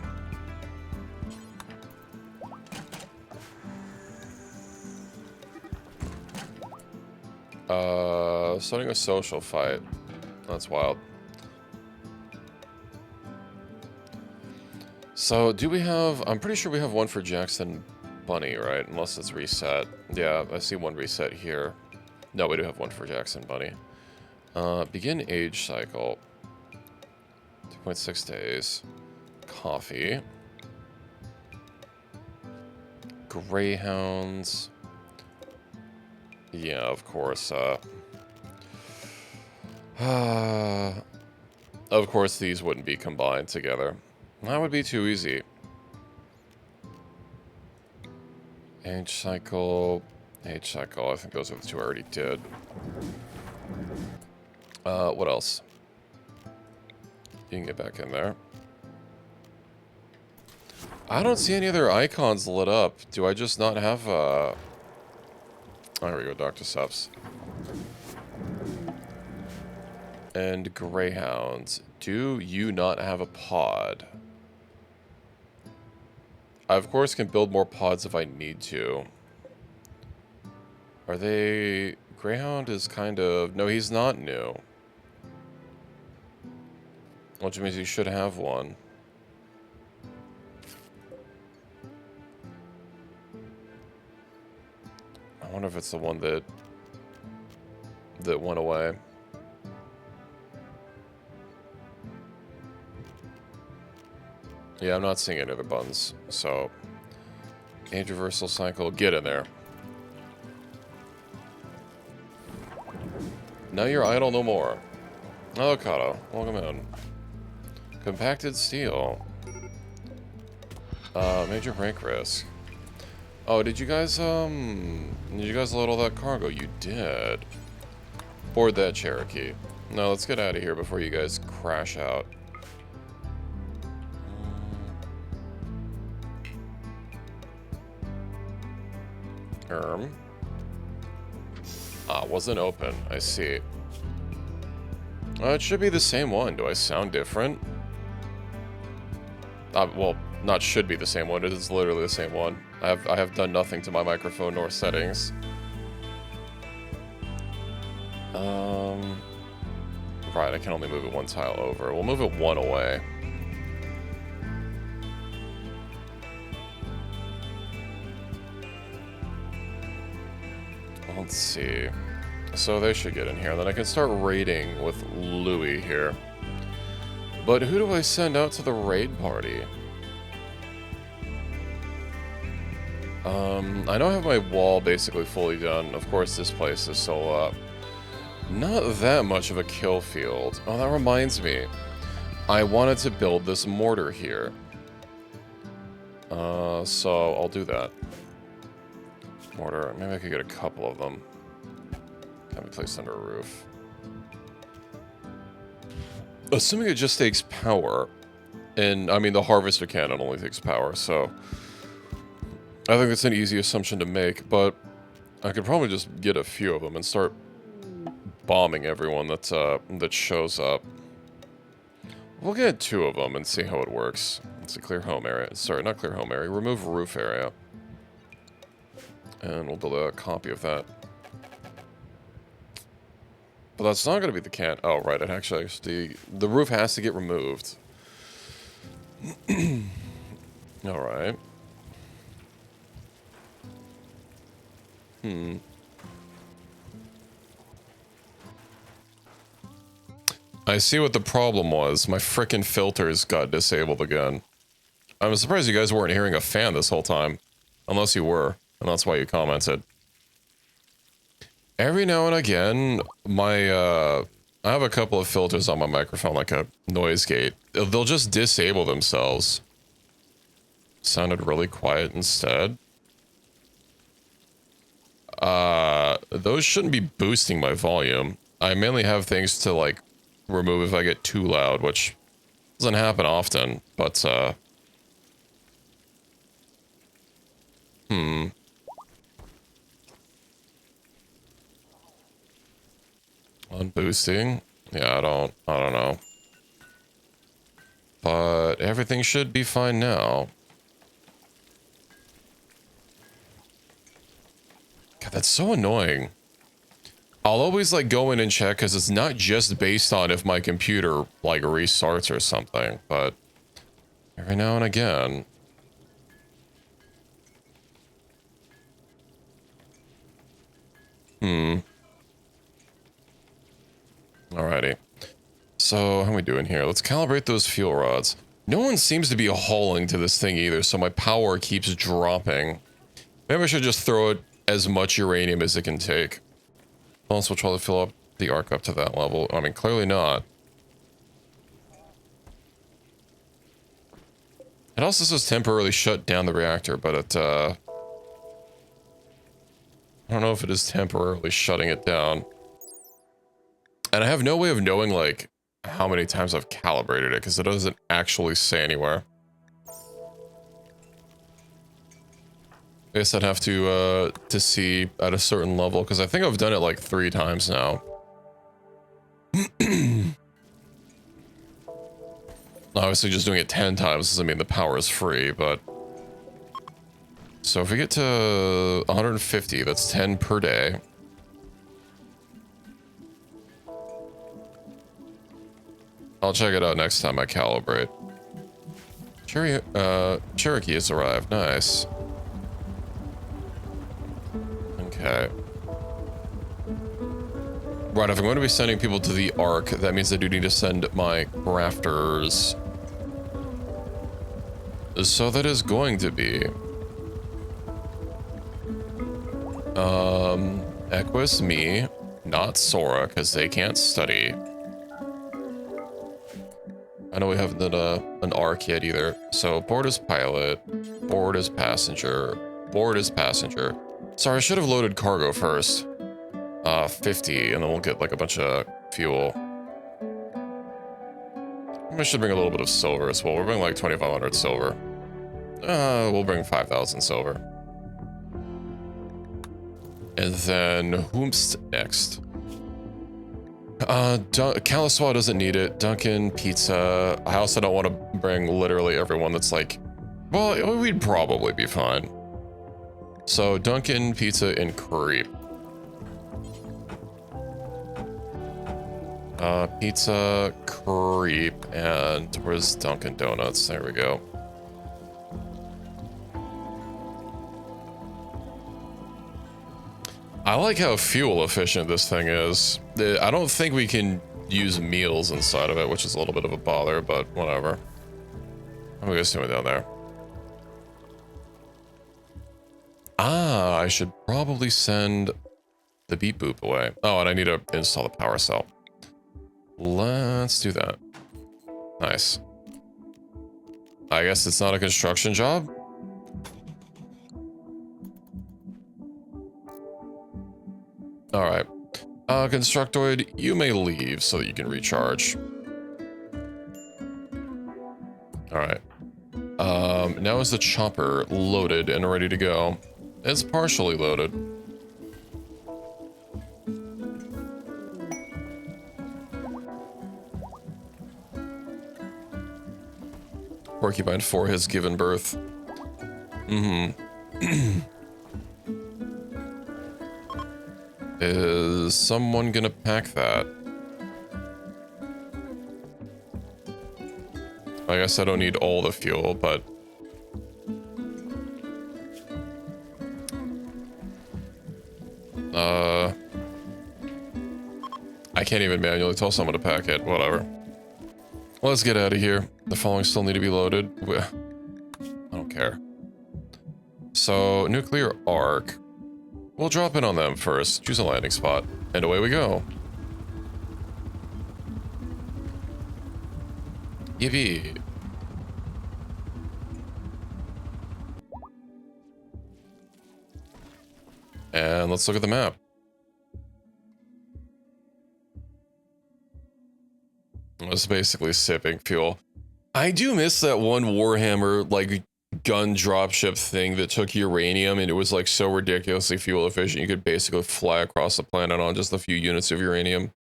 Starting a social fight. That's wild. So, do we have... I'm pretty sure we have one for Jackson Bunny, right? Unless it's reset. Yeah, I see one reset here. No, we do have one for Jackson Bunny. Begin age cycle. 2.6 days. Coffee. Greyhounds. Yeah, of course. Of course, these wouldn't be combined together. That would be too easy. Age cycle. Age cycle. I think those are the two I already did. What else? You can get back in there. I don't see any other icons lit up. Do I just not have, Oh, here we go, Dr. Subs. And Greyhounds. Do you not have a pod? I, of course, can build more pods if I need to. Are they... Greyhound is kind of... No, he's not new. Which means you should have one. I wonder if it's the one that went away. Yeah, I'm not seeing any other buttons, so... Age reversal cycle, get in there. Now you're idle no more. Avocado, welcome in. Compacted steel. Major break risk. Oh, did you guys load all that cargo? You did. Board that Cherokee. No, let's get out of here before you guys crash out. Wasn't open. I see. It should be the same one. Do I sound different? Well, not should be the same one. It is literally the same one. I have done nothing to my microphone nor settings. Right, I can only move it one tile over. We'll move it one away. Let's see. So they should get in here. Then I can start raiding with Louis here. But who do I send out to the raid party? I know I have my wall basically fully done. Of course, this place is so, not that much of a kill field. Oh, that reminds me. I wanted to build this mortar here. So I'll do that. Mortar. Maybe I could get a couple of them. Can be placed under a roof. Assuming it just takes power And, I mean, the harvester cannon only takes power, so... I think it's an easy assumption to make, but... I could probably just get a few of them and start bombing everyone that shows up. We'll get 2 of them and see how it works. It's a clear home area. Sorry, not clear home area. Remove roof area. And we'll build a copy of that. But that's not going to be the can. Oh, right. It actually the roof has to get removed. All right. I see what the problem was. My frickin' filters got disabled again. I'm surprised you guys weren't hearing a fan this whole time. Unless you were, and that's why you commented. Every now and again, I have a couple of filters on my microphone, like a noise gate. They'll just disable themselves. Sounded really quiet instead. Those shouldn't be boosting my volume. I mainly have things to, like, remove if I get too loud, which doesn't happen often, but, On boosting? Yeah, I don't know. But everything should be fine now. God, that's so annoying. I'll always, like, go in and check, because it's not just based on if my computer, like, restarts or something, but every now and again. Alrighty. So, how are we doing here? Let's calibrate those fuel rods. No one seems to be hauling to this thing either, so my power keeps dropping. Maybe I should just throw it as much uranium as it can take. Also, we'll try to fill up the arc up to that level. I mean, clearly not. It also says temporarily shut down the reactor, but it, I don't know if it is temporarily shutting it down. And I have no way of knowing, like, how many times I've calibrated it, because it doesn't actually say anywhere. I guess I'd have to see at a certain level, because I think I've done it like 3 times now. Obviously, just doing it 10 times doesn't mean the power is free, but... So if we get to 150, that's 10 per day. I'll check it out next time I calibrate. Cherokee has arrived. Nice. Okay. Right, if I'm going to be sending people to the Ark, that means I do need to send my crafters. So that is going to be... Equus, me, not Sora, because they can't study. I know we haven't done an Ark yet either. So, board as pilot, board as passenger, board as passenger. Sorry, I should have loaded cargo first. 50, and then we'll get like a bunch of fuel. I should bring a little bit of silver as well. We're bringing like 2,500 silver. We'll bring 5,000 silver. And then, whom's next? Kalaswa doesn't need it. Dunkin', pizza. I also don't want to bring literally everyone that's like... Well, we'd probably be fine. So, Dunkin', pizza, and creep. Pizza, creep, and where's Dunkin' Donuts? There we go. I like how fuel efficient this thing is. I don't think we can use meals inside of it, which is a little bit of a bother, but whatever. What are we guys doing down there? Ah, I should probably send the beep boop away. Oh, and I need to install the power cell. Let's do that. Nice. I guess it's not a construction job? Alright. Constructoid, you may leave so that you can recharge. Alright. Now is the chopper loaded and ready to go? It's partially loaded. Porcupine 4 has given birth. Is someone gonna pack that? I guess I don't need all the fuel, but... I can't even manually tell someone to pack it, whatever. Let's get out of here. The following still need to be loaded. I don't care. So, nuclear arc. We'll drop in on them first. Choose a landing spot. And away we go. Yippee. And let's look at the map. It's basically sipping fuel. I do miss that one Warhammer, like, gun dropship thing that took uranium, and it was, like, so ridiculously fuel efficient. You could basically fly across the planet on just a few units of uranium.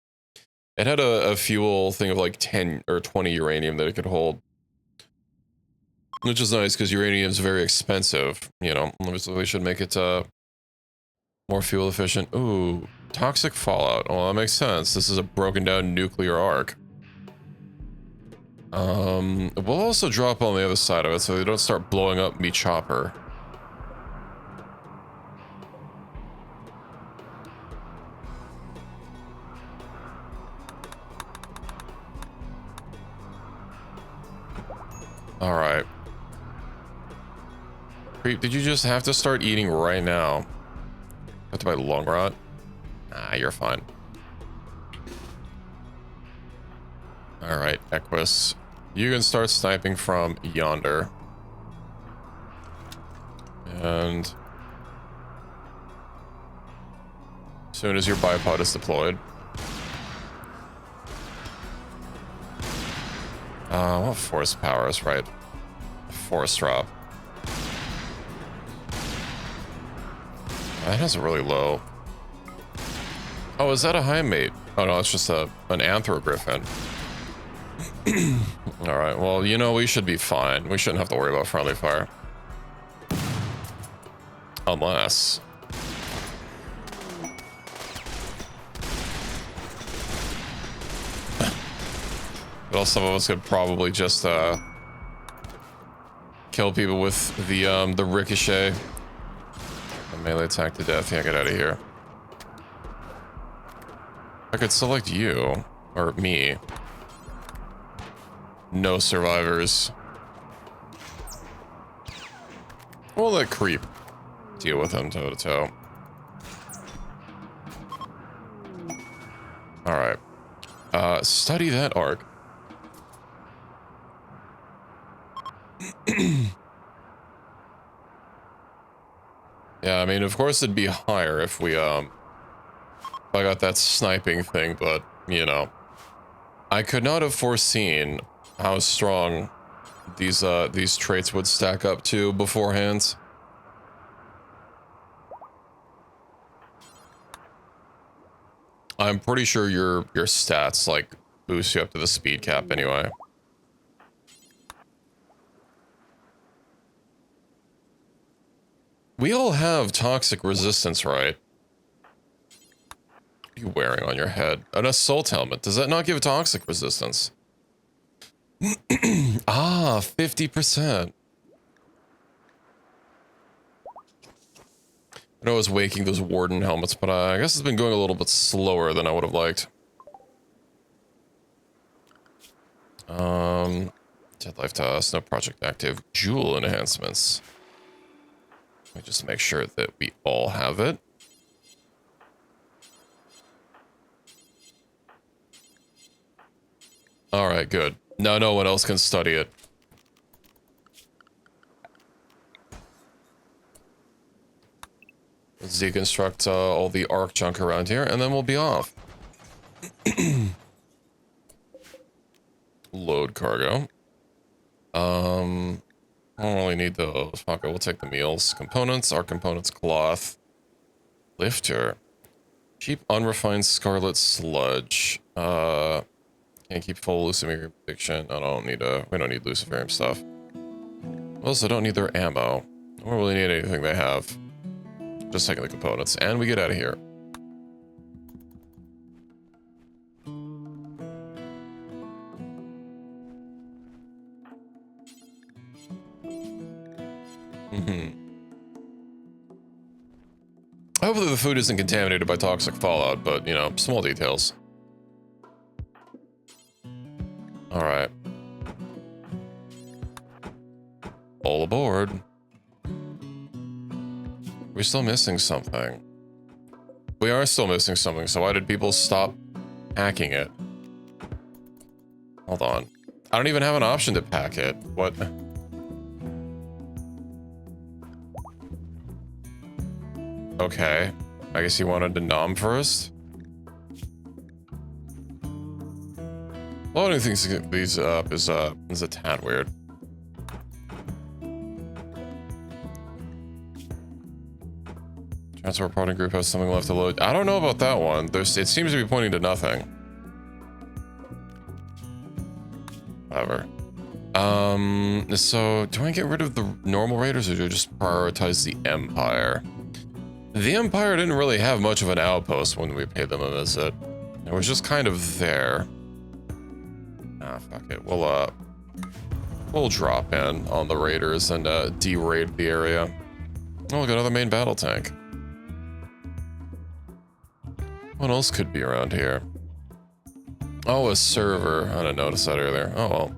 It had a fuel thing of, like, 10 or 20 uranium that it could hold. Which is nice, because uranium is very expensive, you know. Obviously, we should make it, more fuel efficient. Ooh, toxic fallout. Well, that makes sense. This is a broken down nuclear arc. We'll also drop on the other side of it so they don't start blowing up me chopper. Alright. Creep, did you just have to start eating right now? Have to buy long rod? Ah, you're fine. Alright, Equus. You can start sniping from yonder. And... as soon as your bipod is deployed. What force power is right? Force drop. That has a really low. Oh, is that a high mate? Oh no, it's just an anthrogriffin. Alright, well, you know, we should be fine. We shouldn't have to worry about friendly fire. Unless... well, some of us could probably just, kill people with the ricochet. A melee attack to death. Yeah, get out of here. I could select you. Or me. No survivors. We'll let creep deal with him toe to toe. Alright. Study that arc. Yeah, I mean, of course it'd be higher if we, if I got that sniping thing, but, you know. I could not have foreseen how strong these traits would stack up to beforehand. I'm pretty sure your stats, like, boost you up to the speed cap anyway. We all have toxic resistance, right? What are you wearing on your head? An assault helmet. Does that not give toxic resistance? Ah, 50%. I know I was waking those warden helmets, but I guess it's been going a little bit slower than I would have liked. Dead life task, no project active. Jewel enhancements. Let me just make sure that we all have it. Alright, good. Now no one else can study it. Let's deconstruct all the arc junk around here, and then we'll be off. Load cargo. I don't really need those. Fuck it, we'll take the meals. Components, our components, cloth. Lifter. Cheap unrefined scarlet sludge. Can't keep full luciferium prediction. I don't need we don't need luciferium stuff. Also don't need their ammo. I don't really need anything they have. Just taking the components. And we get out of here. Hopefully the food isn't contaminated by toxic fallout, but, you know, small details. Alright. All aboard. We're still missing something. We are still missing something, so why did people stop hacking it? Hold on. I don't even have an option to pack it. What? Okay. I guess he wanted to nom first? Loading these up is a tad weird. Transport parting group has something left to load. I don't know about that one. It seems to be pointing to nothing. Whatever. So do I get rid of the normal raiders or do I just prioritize the Empire? The Empire didn't really have much of an outpost when we paid them a visit. It was just kind of there. Ah, fuck it. We'll drop in on the raiders and de-raid the area. Oh, look, another main battle tank. What else could be around here? Oh, a server. I didn't notice that earlier. Oh, well.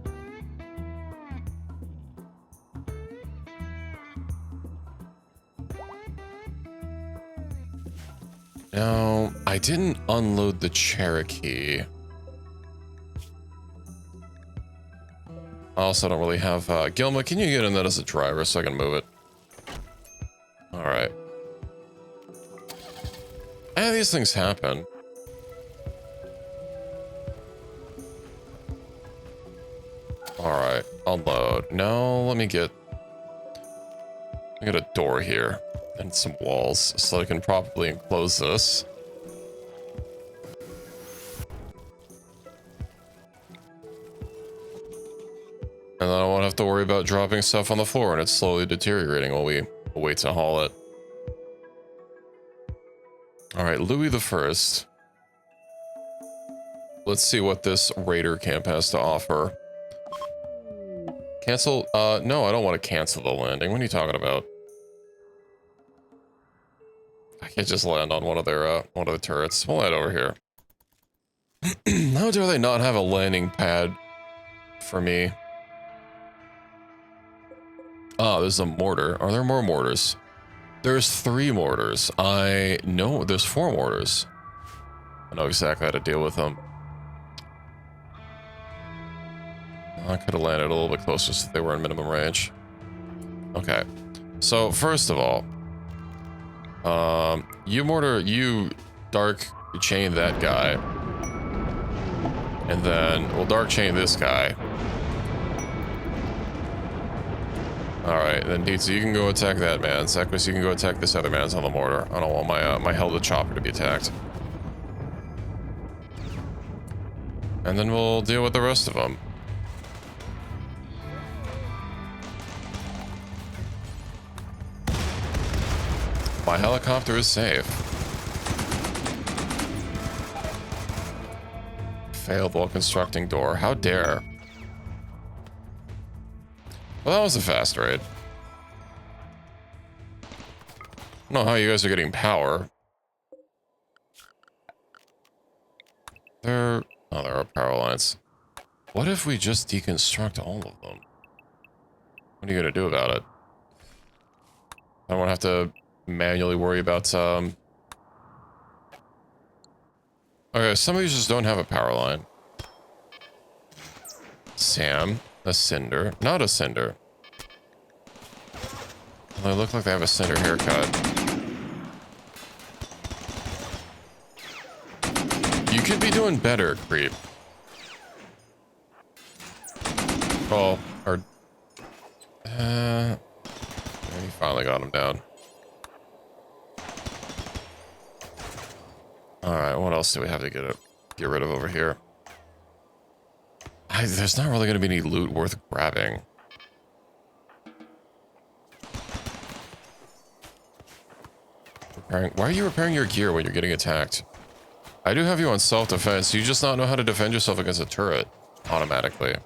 No, I didn't unload the Cherokee. I also don't really have... Gilma, can you get in that as a driver so I can move it? Alright. And these things happen. Alright, unload. No, let me get a door here. And some walls, so I can properly enclose this. And then I won't have to worry about dropping stuff on the floor and it's slowly deteriorating while we wait to haul it. Alright, Louis the First. Let's see what this raider camp has to offer. Cancel? No, I don't want to cancel the landing. What are you talking about? I can't just land on one of their turrets. We'll head over here. How do they not have a landing pad for me? Oh, there's a mortar. Are there more mortars? There's 3 mortars. No, there's 4 mortars. I know exactly how to deal with them. I could have landed a little bit closer so they were in minimum range. Okay. So, first of all, you mortar, you dark chain that guy. And then we'll dark chain this guy. Alright, then Pizza, you can go attack that man. Sekvis, you can go attack this other man's on the mortar. I don't want my Helda chopper to be attacked. And then we'll deal with the rest of them. My helicopter is safe. Failed while constructing door. How dare. Well, that was a fast raid. I don't know how you guys are getting power. There are power lines. What if we just deconstruct all of them? What are you gonna do about it? I don't have to manually worry about, Okay, some of these just don't have a power line. Sam, a cinder. Not a cinder. Well, they look like they have a cinder haircut. You could be doing better, creep. Oh, or He finally got him down. Alright, what else do we have to get rid of over here? There's not really going to be any loot worth grabbing. Why are you repairing your gear when you're getting attacked? I do have you on self-defense. You just not know how to defend yourself against a turret automatically.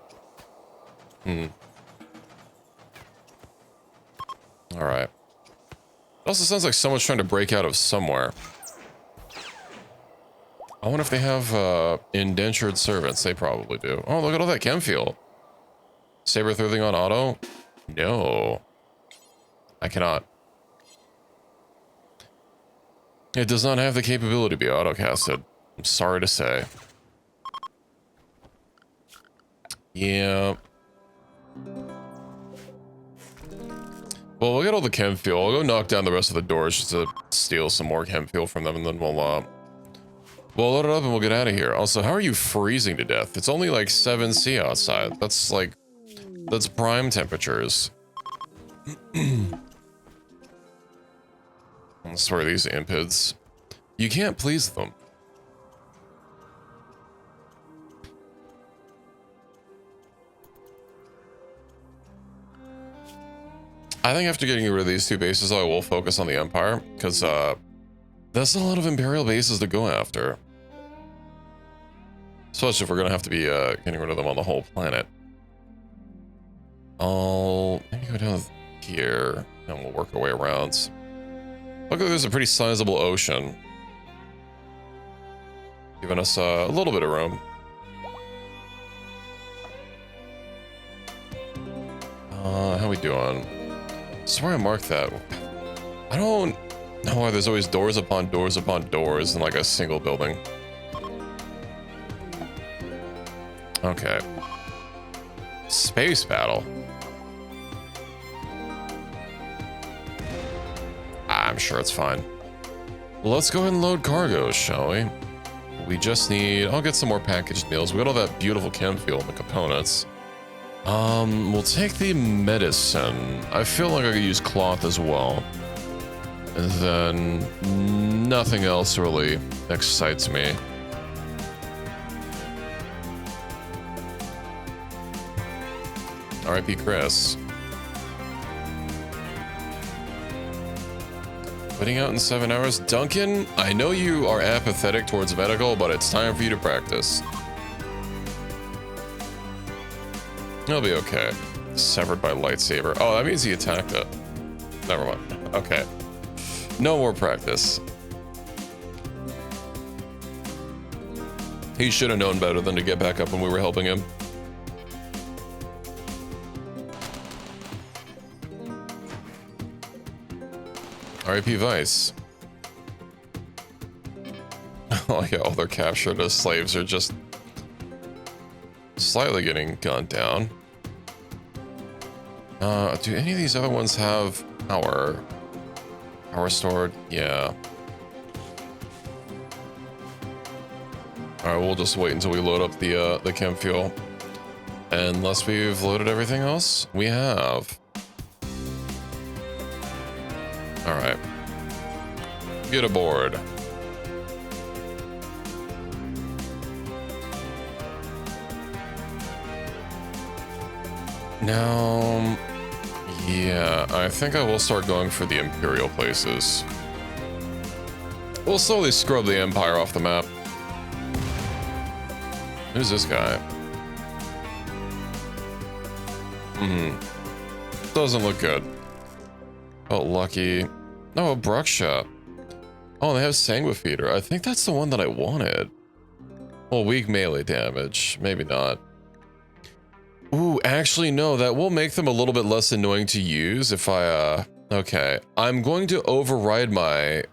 Alright. It also sounds like someone's trying to break out of somewhere. I wonder if they have indentured servants. They probably do. Oh, look at all that chem fuel. Saber throwing on auto? No. I cannot. It does not have the capability to be auto-casted. I'm sorry to say. Yeah. Well, we'll get all the chem fuel. I'll go knock down the rest of the doors just to steal some more chem fuel from them, and then we'll load it up and we'll get out of here. Also, how are you freezing to death? It's only like 7C outside. That's prime temperatures. I swear these impids. You can't please them. I think after getting rid of these two bases, I will focus on the Empire, because that's a lot of Imperial bases to go after. Especially if we're going to have to be getting rid of them on the whole planet. I'll maybe go down here, and we'll work our way around. Look, there's a pretty sizable ocean. Giving us a little bit of room. How we doing? I swear I marked that. I don't know why there's always doors upon doors upon doors in like a single building. Okay. Space battle. I'm sure it's fine. Let's go ahead and load cargoes, shall we? We just need... I'll get some more packaged meals. We got all that beautiful chem fuel and the components. We'll take the medicine. I feel like I could use cloth as well. And then... nothing else really excites me. R.I.P. Chris. Putting out in 7 hours. Duncan, I know you are apathetic towards medical, but it's time for you to practice. It'll be okay. Severed by lightsaber. Oh, that means he attacked it. Never mind. Okay. No more practice. He should have known better than to get back up when we were helping him. R.I.P. Vice. Oh yeah, all their captured as slaves are just slightly getting gunned down. Do any of these other ones have power stored? Yeah. Alright, we'll just wait until we load up the chem fuel. Unless we've loaded everything else? We have. Alright. Get aboard. Now, yeah, I think I will start going for the Imperial places. We'll slowly scrub the Empire off the map. Who's this guy? Doesn't look good. Oh, lucky. No, a Bruckshot. Oh, they have Sanguifeeder. I think that's the one that I wanted. Well, weak melee damage. Maybe not. Ooh, actually, no. That will make them a little bit less annoying to use if I, Okay. I'm going to override my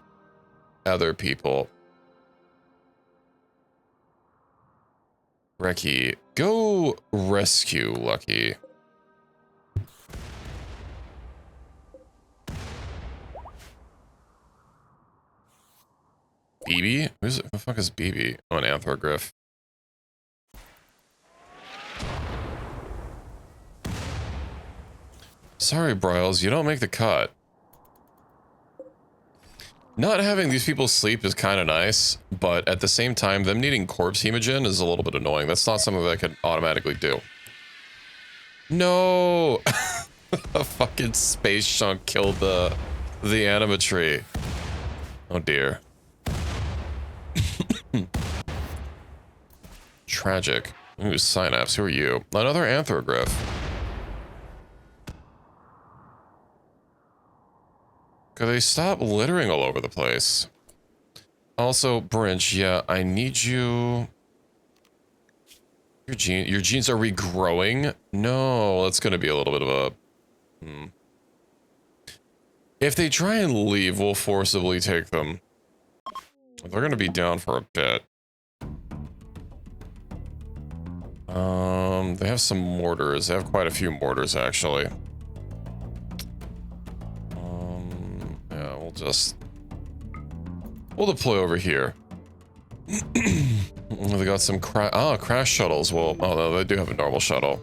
other people. Reki, go rescue Lucky. BB? Who the fuck is BB? Oh, an Anthrogryph. Sorry, Bryles, you don't make the cut. Not having these people sleep is kind of nice, but at the same time, them needing corpse hemogen is a little bit annoying. That's not something that I could automatically do. No! A fucking space chunk killed the animatree. Oh dear. Tragic. Ooh, Synapse, who are you? Another anthrogryph. Could they stop littering all over the place? Also, Brinch, yeah, I need you... Your genes are regrowing? No, that's gonna be a little bit of a... If they try and leave, we'll forcibly take them. They're gonna be down for a bit. They have some mortars. They have quite a few mortars, actually. Yeah, we'll deploy over here. They got some crash shuttles. Well, oh no, they do have a normal shuttle.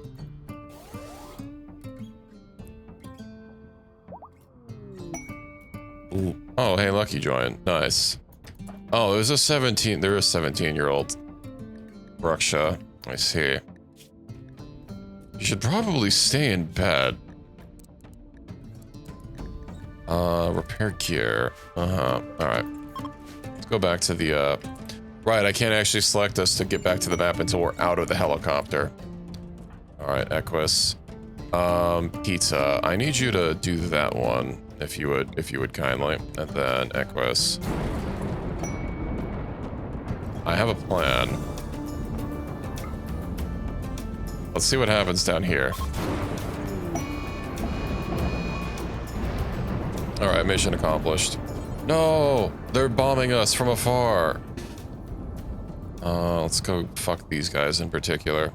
Ooh. Oh, hey, Lucky joined. Nice. Oh, there's a 17-year-old Bruksha. I see. You should probably stay in bed. Repair gear. Alright. Let's go back to the, Right, I can't actually select us to get back to the map until we're out of the helicopter. Alright, Equus. Pizza. I need you to do that one, if you would kindly. And then Equus. I have a plan. Let's see what happens down here. Alright, mission accomplished. No! They're bombing us from afar! Let's go fuck these guys in particular.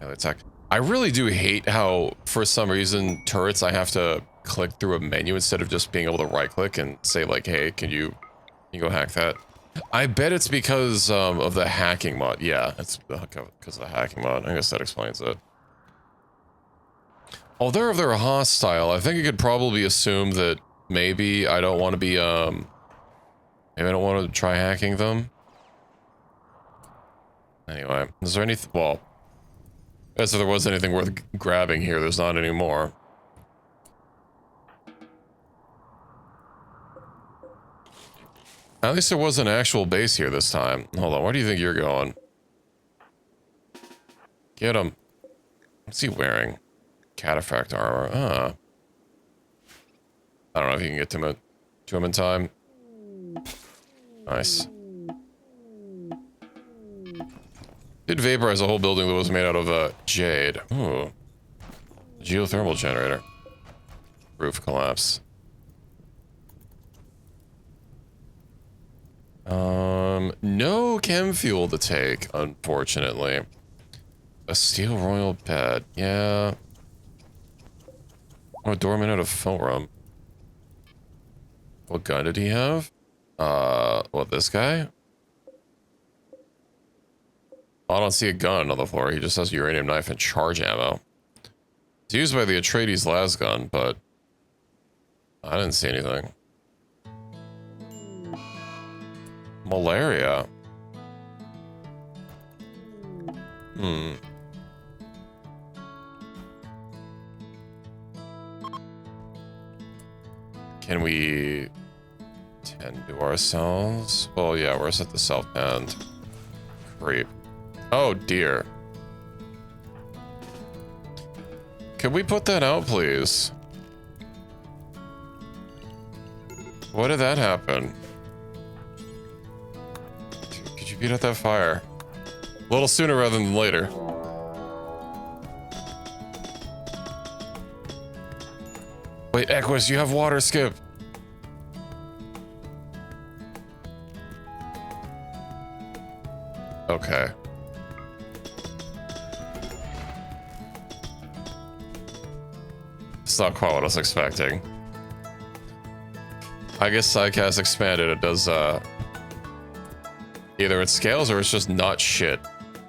Attack. I really do hate how, for some reason, turrets I have to click through a menu instead of just being able to right-click and say, like, hey, can you go hack that? I bet it's because of the hacking mod. Yeah, it's because of the hacking mod. I guess that explains it. Although if they're hostile, I think you could probably assume that maybe I don't want to be, maybe I don't want to try hacking them. Anyway, is there anything, well, as if there was anything worth grabbing here, there's not anymore. At least there was an actual base here this time. Hold on, where do you think you're going? Get him. What's he wearing? Cataphract armor. I don't know if you can get to him in time. Nice. Did vaporize a whole building that was made out of jade. Ooh. Geothermal generator. Roof collapse. No chem fuel to take, unfortunately. A steel royal bed, yeah. Oh, a doorman out of forum. What gun did he have? What, this guy? I don't see a gun on the floor. He just has a uranium knife and charge ammo. It's used by the Atreides las gun, but I didn't see anything. Malaria. Can we tend to ourselves? Oh yeah, where's at the self-hand? Creep. Oh dear. Can we put that out, please? Why did that happen? Could you beat out that fire? A little sooner rather than later. Wait, Equus, you have water skip. Okay. It's not quite what I was expecting. I guess Sidecast expanded. It does, either it scales or it's just not shit.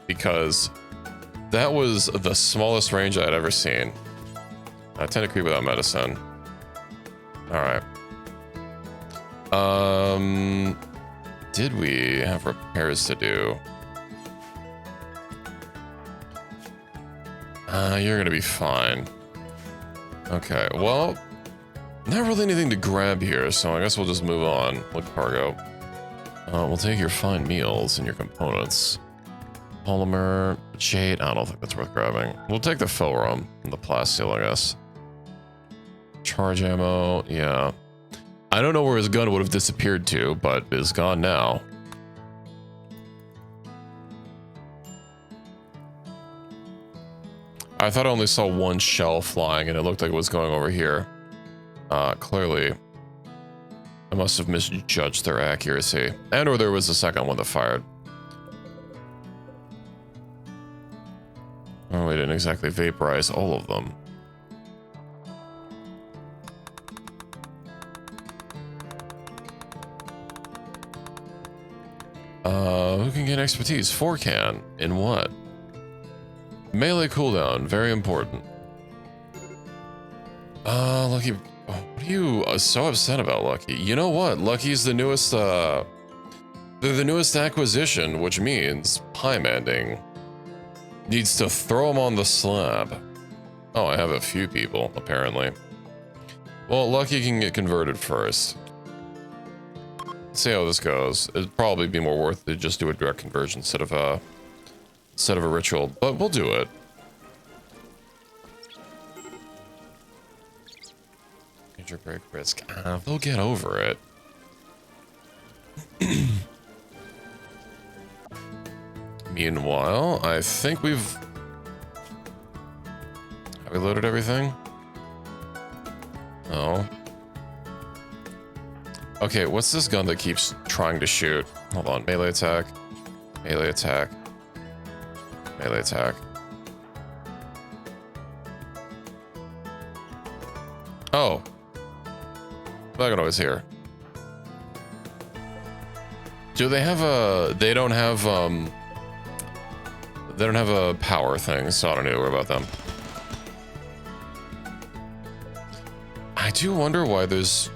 Because that was the smallest range I'd ever seen. I tend to creep without medicine. Alright. Did we have repairs to do? You're gonna be fine. Okay, well, not really anything to grab here, so I guess we'll just move on. Look, cargo. We'll take your fine meals and your components. Polymer, jade, I don't think that's worth grabbing. We'll take the Philrum and the plasteel, I guess. Charge ammo, yeah. I don't know where his gun would have disappeared to, but it's gone now. I thought I only saw one shell flying and it looked like it was going over here. Clearly, I must have misjudged their accuracy. And or there was a second one that fired. Oh, we didn't exactly vaporize all of them. Who can get expertise? 4 can. In what? Melee cooldown, very important. Lucky. What are you so upset about, Lucky? You know what? Lucky's the newest, they're the newest acquisition, which means Pie Manding needs to throw him on the slab. Oh, I have a few people, apparently. Well, Lucky can get converted first. Let's see how this goes. It'd probably be more worth it to just do a direct conversion instead of a ritual, but we'll do it. Major break risk. They'll get over it. Meanwhile, I think have we loaded everything? Oh. Okay, what's this gun that keeps trying to shoot? Hold on, melee attack, melee attack, melee attack. Oh. Wagon was here. Do they have a... They don't have a power thing, so I don't need to worry about them. I do wonder why there's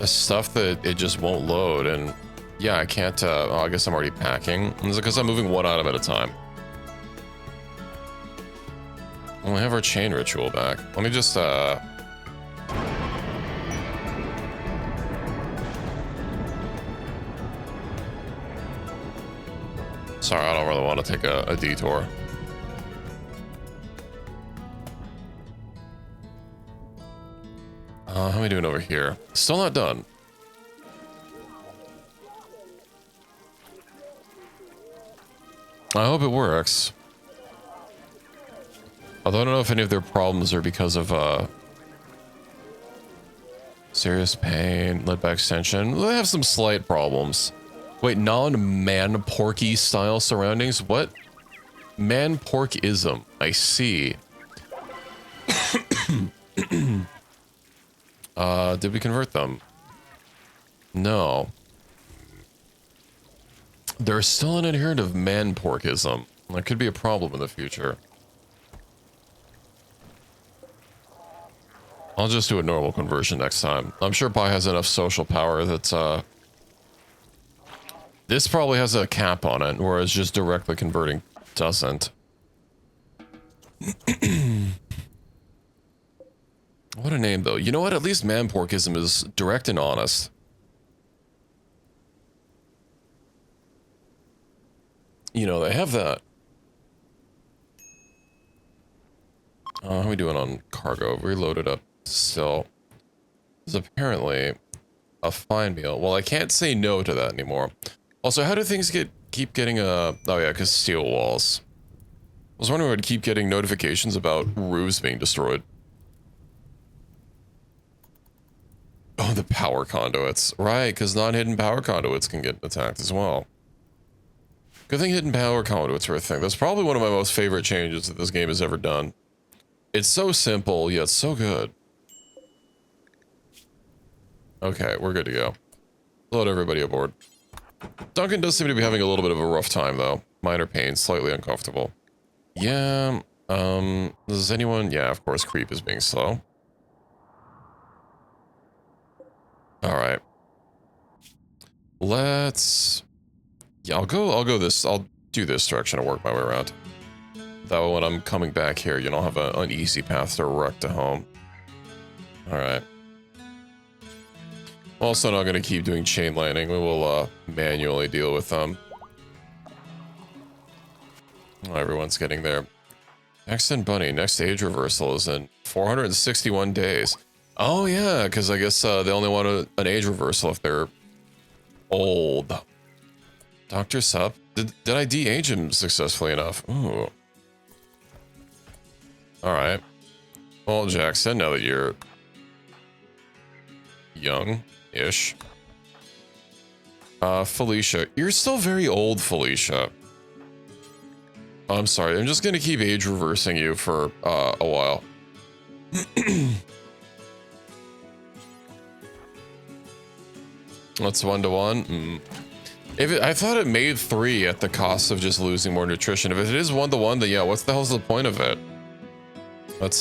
stuff that it just won't load, and yeah, I can't, oh, I guess I'm already packing. Is it because I'm moving one item at a time? Well, we have our chain ritual back. Let me just, sorry, I don't really want to take a detour. How are we doing over here? Still not done. I hope it works. Although I don't know if any of their problems are because of, serious pain, led by extension. They have some slight problems. Wait, non-man-porky style surroundings? What? Man-porkism. I see. Did we convert them? No. They're still an adherent of man-porkism. That could be a problem in the future. I'll just do a normal conversion next time. I'm sure Pi has enough social power that, this probably has a cap on it, whereas just directly converting doesn't. What a name, though. You know what? At least man-porkism is direct and honest. You know, they have that. How are we doing on cargo? We loaded up still. There's apparently a fine meal. Well, I can't say no to that anymore. Also, how do things keep getting oh yeah, because steel walls. I was wondering if I'd keep getting notifications about roofs being destroyed. Oh, the power conduits. Right, because non-hidden power conduits can get attacked as well. Good thing hidden power conduits are a thing. That's probably one of my most favorite changes that this game has ever done. It's so simple, yet so good. Okay, we're good to go. Load everybody aboard. Duncan does seem to be having a little bit of a rough time, though. Minor pain, slightly uncomfortable. Yeah, does anyone... Yeah, of course, Creep is being slow. All right. Let's... Yeah, I'll go this... I'll do this direction and work my way around. That way when I'm coming back here, you don't have an easy path direct to home. All right. Also not going to keep doing chain lightning. We will manually deal with them. Oh, everyone's getting there. Next bunny, next age reversal is in 461 days. Oh yeah, because I guess they only want an age reversal if they're old. Dr. Sup, did I de-age him successfully enough? Ooh. Alright. Well, Jackson, now that you're young-ish. Felicia, you're still very old, Felicia. I'm sorry, I'm just gonna keep age reversing you for a while. That's 1-to-1. I thought it made 3 at the cost of just losing more nutrition. If it is 1-to-1, then yeah, what's the hell's the point of it? Let's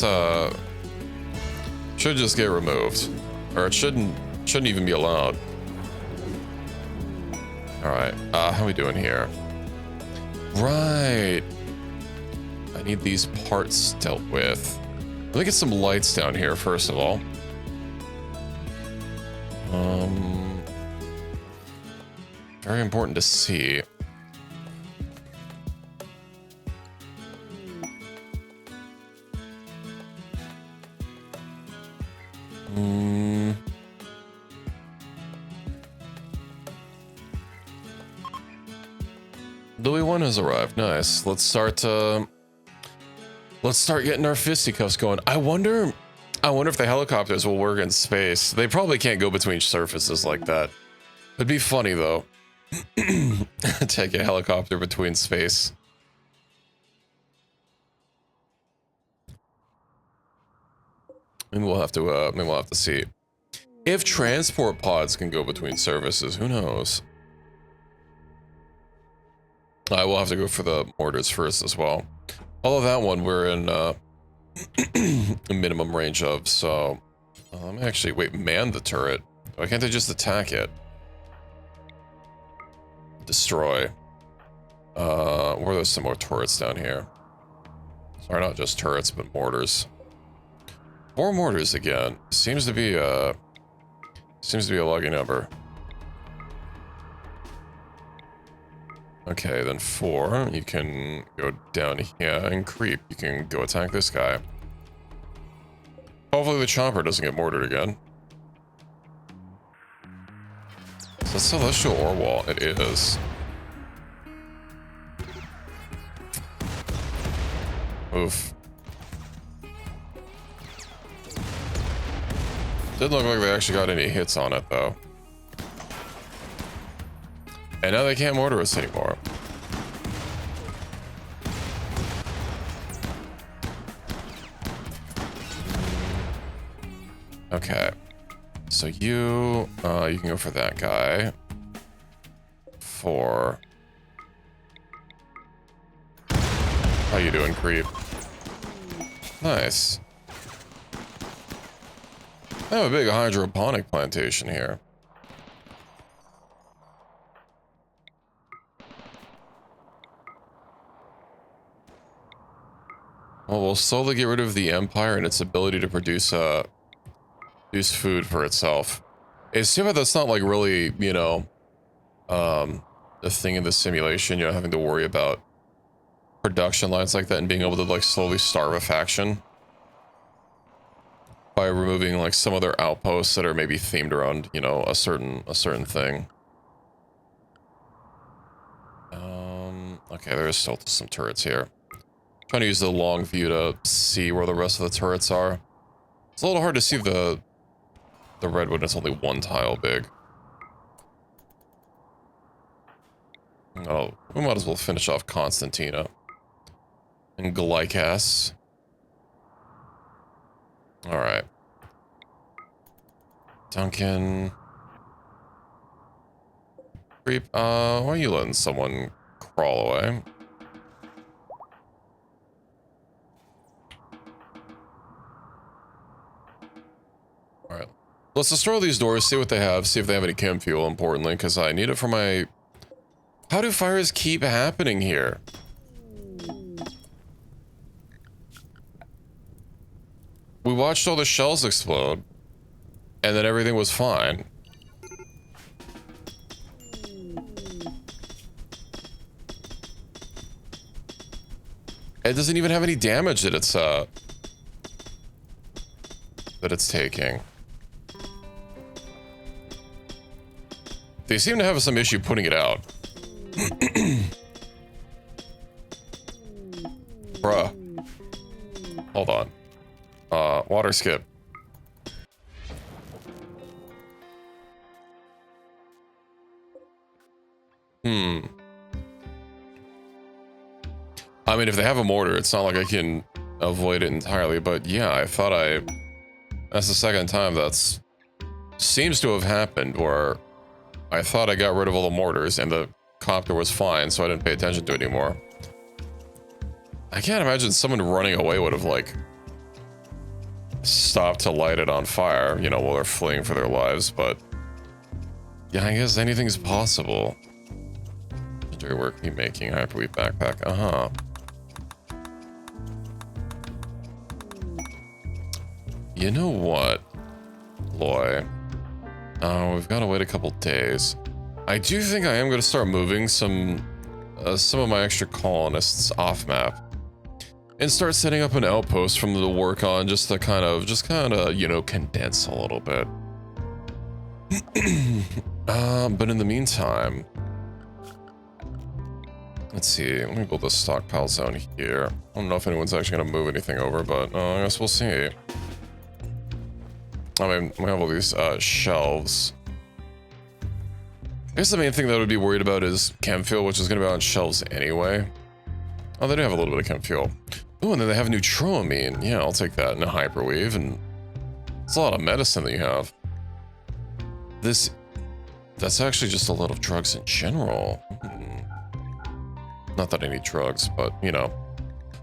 should just get removed, or it shouldn't even be allowed. All right, how we doing here? Right. I need these parts dealt with. Let me get some lights down here first of all. Very important to see. Louis 1 has arrived. Nice. Let's start getting our fisticuffs going. I wonder if the helicopters will work in space. They probably can't go between surfaces like that. It'd be funny though. Take a helicopter between space. Maybe we'll have to see. If transport pods can go between surfaces, who knows? I will have to go for the mortars first as well. Although that one we're in a minimum range of, so let me actually man the turret. Why can't I just attack it? Destroy. Where there's some more turrets down here. Sorry, not just turrets, but mortars. 4 mortars again. Seems to be a lucky number. Okay, then 4. You can go down here and creep. You can go attack this guy. Hopefully the chopper doesn't get mortared again. Is that celestial ore wall? It is. Oof. Didn't look like they actually got any hits on it, though. And now they can't mortar us anymore. Okay. So you can go for that guy. 4. How you doing, creep? Nice. I have a big hydroponic plantation here. Well, we'll slowly get rid of the Empire and its ability to produce food for itself. It's too bad that's not like really, you know, a thing in the simulation. You know, having to worry about production lines like that and being able to like slowly starve a faction by removing like some of their outposts that are maybe themed around, you know, a certain thing. Okay, there's still some turrets here. Trying to use the long view to see where the rest of the turrets are. It's a little hard to see the red when it's only 1 tile big. Oh, we might as well finish off Constantina. And Glycas. Alright. Duncan. Creep, why are you letting someone crawl away? Alright. Let's destroy these doors, see what they have, see if they have any chem fuel, importantly, because I need it for my... How do fires keep happening here? We watched all the shells explode, and then everything was fine. It doesn't even have any damage that it's taking. They seem to have some issue putting it out. Bruh. Hold on. Water skip. I mean, if they have a mortar, it's not like I can avoid it entirely, but yeah, I thought that's the second time that's seems to have happened where I thought I got rid of all the mortars and the copter was fine, so I didn't pay attention to it anymore. I can't imagine someone running away would have, like, stopped to light it on fire, you know, while they're fleeing for their lives, but yeah, I guess anything's possible. Legendary work keep making hyperweave backpack. You know what, Loy? We've got to wait a couple days. I do think I am going to start moving some of my extra colonists off map and start setting up an outpost from the work on, just to kind of, you know, condense a little bit. But in the meantime, let's see. Let me build a stockpile zone here. I don't know if anyone's actually going to move anything over, but I guess we'll see. I mean, we have all these shelves. I guess the main thing that I would be worried about is chem fuel, which is going to be on shelves anyway. Oh, they do have a little bit of chem fuel. Oh, and then they have neutroamine. Yeah, I'll take that in a hyperweave, and it's a lot of medicine that you have. That's actually just a lot of drugs in general. Not that I need drugs, but, you know.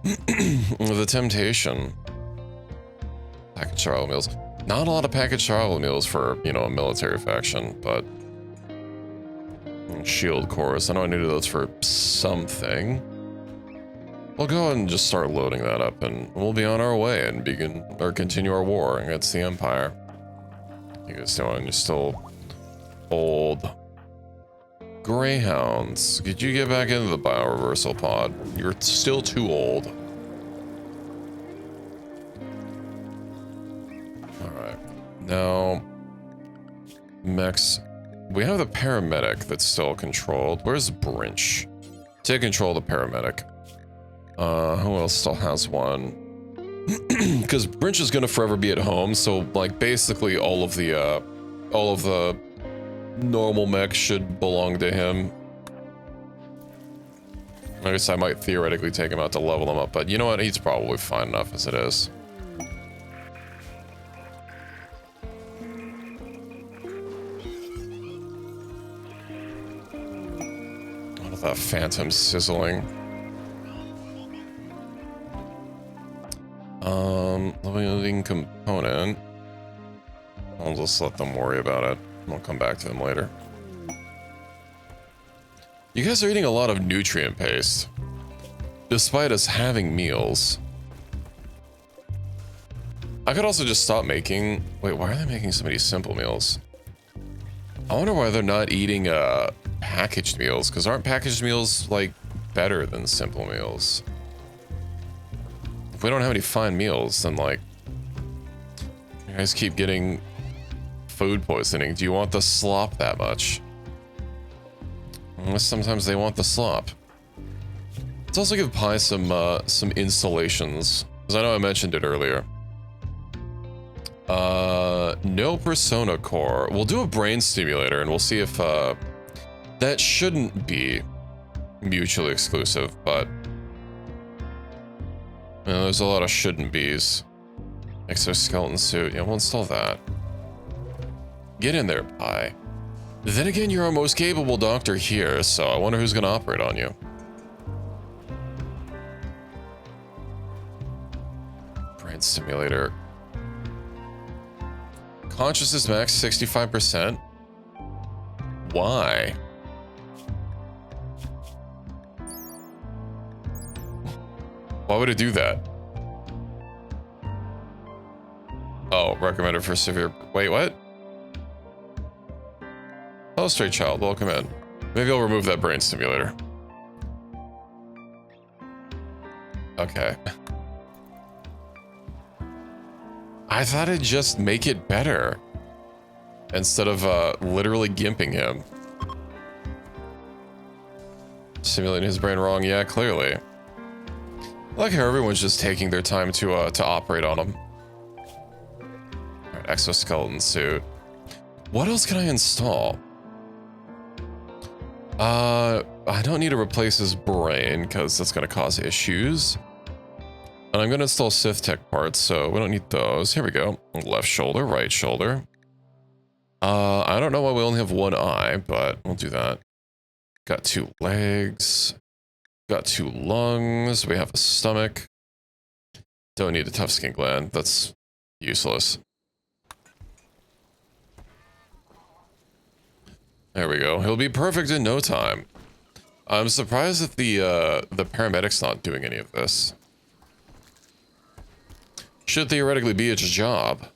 The temptation. Packaged survival meals. Not a lot of packaged survival meals for, you know, a military faction, but... Shield cores. I know I needed those for something. We'll go ahead and just start loading that up, and we'll be on our way and continue our war against the Empire. You guys doing? You're still old. Greyhounds. Could you get back into the bioreversal pod? You're still too old. Alright. Now, mechs. We have the paramedic that's still controlled. Where's Brinch? Take control of the paramedic. Who else still has one? Because Brinch is gonna forever be at home, so like basically all of the normal mechs should belong to him. I guess I might theoretically take him out to level him up, but you know what? He's probably fine enough as it is. What is that phantom sizzling? Living component. I'll just let them worry about it. I'll come back to them later. You guys are eating a lot of nutrient paste, despite us having meals. I could also just stop making... Wait, why are they making so many simple meals? I wonder why they're not eating packaged meals, because aren't packaged meals, like, better than simple meals? If we don't have any fine meals, then, like... You guys keep getting food poisoning. Do you want the slop that much? Unless sometimes they want the slop. Let's also give Pi some installations, because I know I mentioned it earlier. No persona core. We'll do a brain stimulator, and we'll see if that shouldn't be mutually exclusive, but you know, there's a lot of shouldn't be's. Exoskeleton suit. Yeah, we'll install that. Get in there, Pi. Then again, you're our most capable doctor here, so I wonder who's gonna operate on you. Brain stimulator. Consciousness max 65%? Why? Why would it do that? Oh, recommended for severe... Wait, what? Hello, stray child. Welcome in. Maybe I'll remove that brain stimulator. Okay. I thought it'd just make it better. Instead of literally gimping him. Simulating his brain wrong, yeah, clearly. I like how everyone's just taking their time to operate on him. Alright, exoskeleton suit. What else can I install? I don't need to replace his brain because that's going to cause issues. And I'm going to install Sith Tech parts, so we don't need those. Here we go. Left shoulder, right shoulder. I don't know why we only have one eye, but we'll do that. Got 2 legs. Got 2 lungs. We have a stomach. Don't need a tough skin gland. That's useless. There we go. He'll be perfect in no time. I'm surprised that the paramedic's not doing any of this. Should theoretically be its job.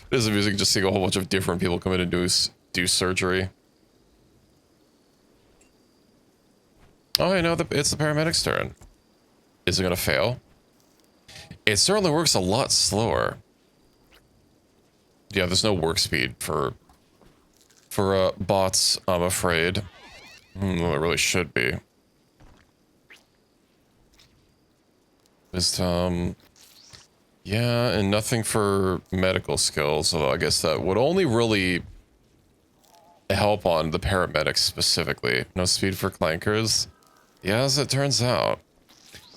It is amusing just seeing a whole bunch of different people come in and do surgery. Oh, I know, it's the paramedic's turn. Is it gonna fail? It certainly works a lot slower. Yeah, there's no work speed for bots, I'm afraid. Well, it really should be. Wisdom. Yeah, and nothing for medical skills, although I guess that would only really help on the paramedics specifically. No speed for clankers. Yeah, as it turns out.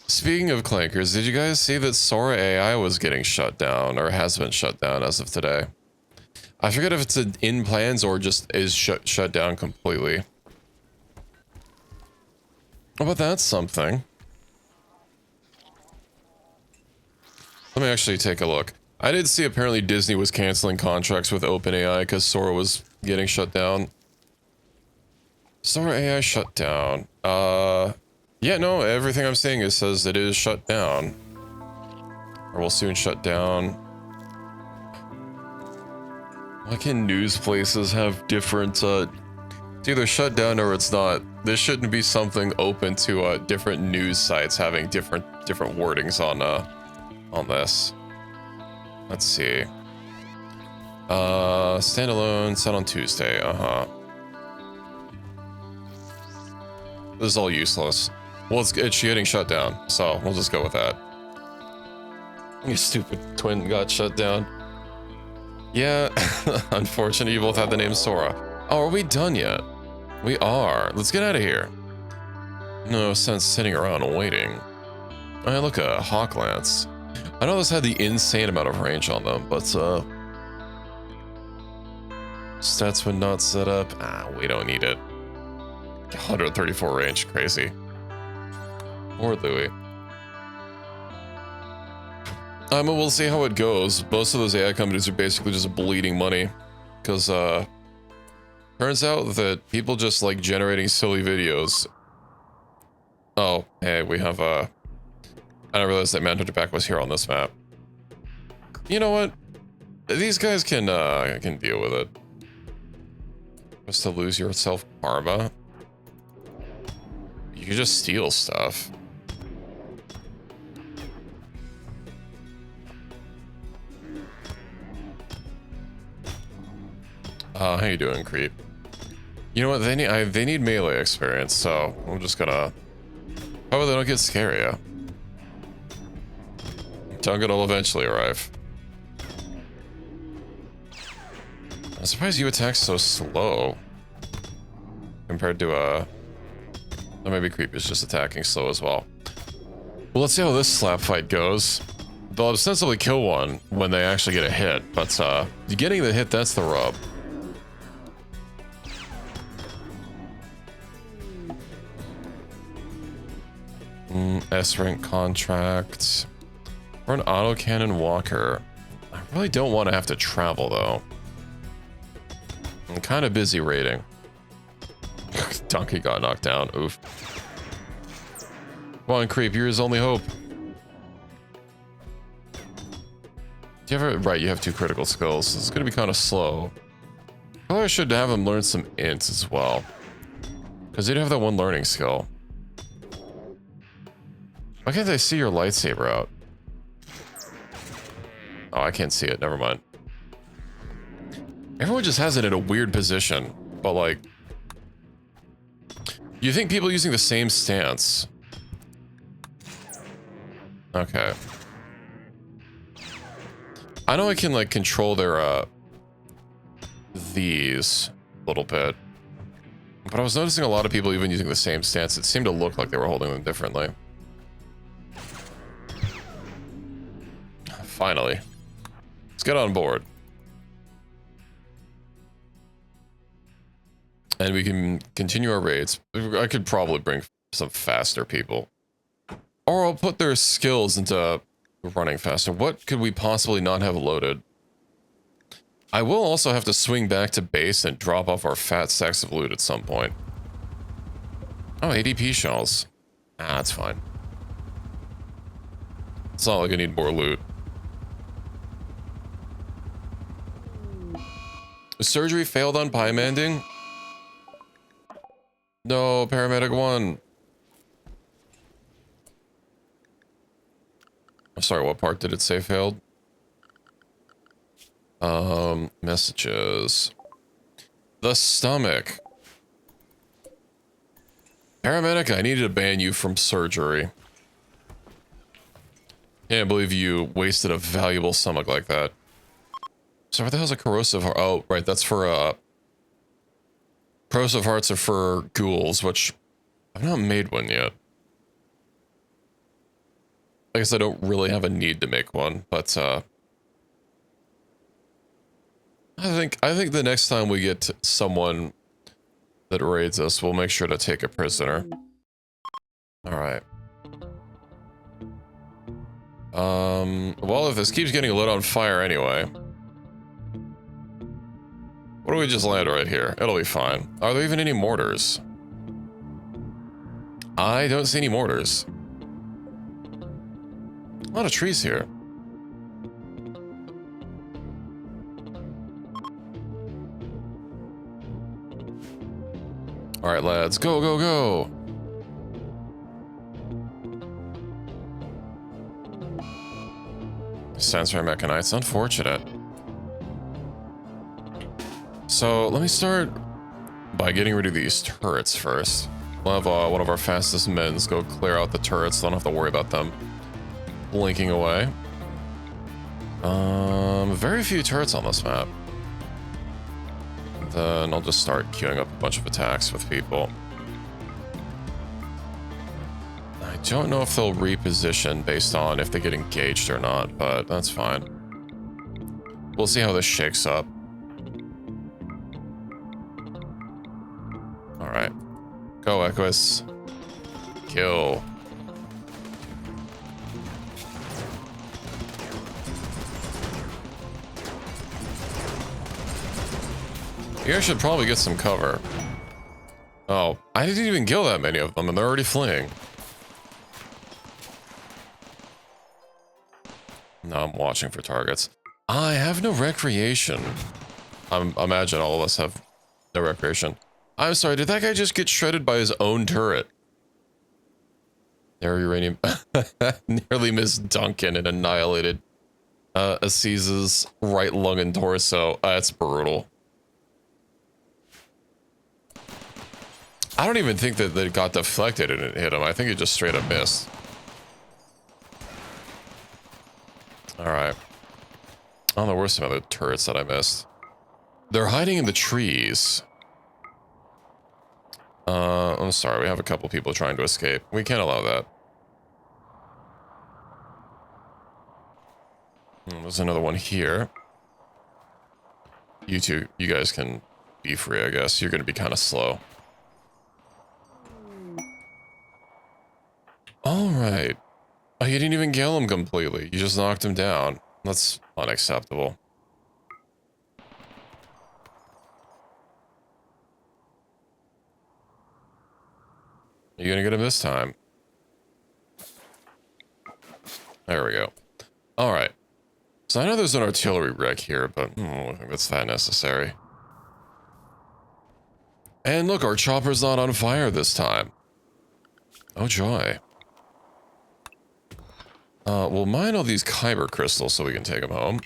Speaking of clankers, did you guys see that Sora AI was getting shut down, or has been shut down as of today? I forget if it's in plans or just is shut down completely. Oh, but that's something. Let me actually take a look. I did see apparently Disney was canceling contracts with OpenAI because Sora was getting shut down. Sora AI shut down. Yeah, no, everything I'm seeing says it is shut down. Or will soon shut down. Why can news places have different, it's either shut down or it's not. This shouldn't be something open to, different news sites having different wordings on this. Let's see. Standalone, set on Tuesday, This is all useless. Well, it's getting shut down, so we'll just go with that. Your stupid twin got shut down. Yeah, unfortunately, you both have the name Sora. Oh, are we done yet? We are. Let's get out of here. No sense sitting around and waiting. I look at Hawklance. I know this had the insane amount of range on them, but stats would not set up. We don't need it. 134 range, crazy. Or Louis. We'll see how it goes. Most of those AI companies are basically just bleeding money. Because, turns out that people just like generating silly videos. Oh, hey, we have, I didn't realize that Manhunter Back was here on this map. You know what? These guys can deal with it. Just to lose yourself karma. You can just steal stuff. How you doing, creep? You know what? They need melee experience, so I'm just gonna. However, they don't get scarier. Duncan will eventually arrive. I'm surprised you attack so slow compared to or maybe creep is just attacking slow as well. Well, let's see how this slap fight goes. They'll ostensibly kill one when they actually get a hit, but getting the hit, that's the rub. S-rank contract. For an autocannon walker. I really don't want to have to travel, though. I'm kind of busy raiding. Donkey got knocked down. Oof. Come on, creep. You're his only hope. Do you ever... Right, you have 2 critical skills. It's going to be kind of slow. Probably I should have him learn some ints as well. Because he'd have that 1 learning skill. Why can't I see your lightsaber out? Oh, I can't see it. Never mind. Everyone just has it in a weird position. But, like... You think people using the same stance... Okay. I know I can, like, control their, these a little bit. But I was noticing a lot of people even using the same stance. It seemed to look like they were holding them differently. Finally. Let's get on board. And we can continue our raids. I could probably bring some faster people. Or I'll put their skills into running faster. What could we possibly not have loaded? I will also have to swing back to base and drop off our fat stacks of loot at some point. Oh, ADP shells. Ah, that's fine. It's not like I need more loot. Surgery failed on Pymanding? No, paramedic 1. I'm sorry, what part did it say failed? Messages. The stomach. Paramedic, I needed to ban you from surgery. Can't believe you wasted a valuable stomach like that. So what the hell's a corrosive heart? Oh, right, that's for, corrosive hearts are for ghouls, which I've not made one yet. I guess I don't really have a need to make one, but, I think the next time we get someone that raids us, we'll make sure to take a prisoner. Alright. Well, if this keeps getting lit on fire anyway. What do we just land right here? It'll be fine. Are there even any mortars? I don't see any mortars. A lot of trees here. Alright, lads. Go, go, go! Sensor mechanites. Unfortunate. So, let me start by getting rid of these turrets first. We'll have one of our fastest men's go clear out the turrets, so I don't have to worry about them blinking away. Very few turrets on this map. Then I'll just start queuing up a bunch of attacks with people. I don't know if they'll reposition based on if they get engaged or not, but that's fine. We'll see how this shakes up. Alright. Go, Equus. Kill. You guys should probably get some cover. Oh, I didn't even kill that many of them, and they're already fleeing. No, I'm watching for targets. I have no recreation. I imagine all of us have no recreation. I'm sorry, did that guy just get shredded by his own turret? There, uranium. Nearly missed Duncan and annihilated Assiz's right lung and torso. That's brutal. I don't even think that it got deflected and it hit him. I think it just straight up missed. Alright. Oh, there were some other turrets that I missed. They're hiding in the trees. I'm sorry, we have a couple people trying to escape. We can't allow that. There's another one here. You two, you guys can be free, I guess. You're gonna be kind of slow. Alright. Oh, you didn't even kill him completely. You just knocked him down. That's unacceptable. You're gonna get him this time. There we go. Alright. So I know there's an artillery wreck here, but I don't think that's that necessary. And look, our chopper's not on fire this time. Oh joy. We'll mine all these kyber crystals so we can take them home.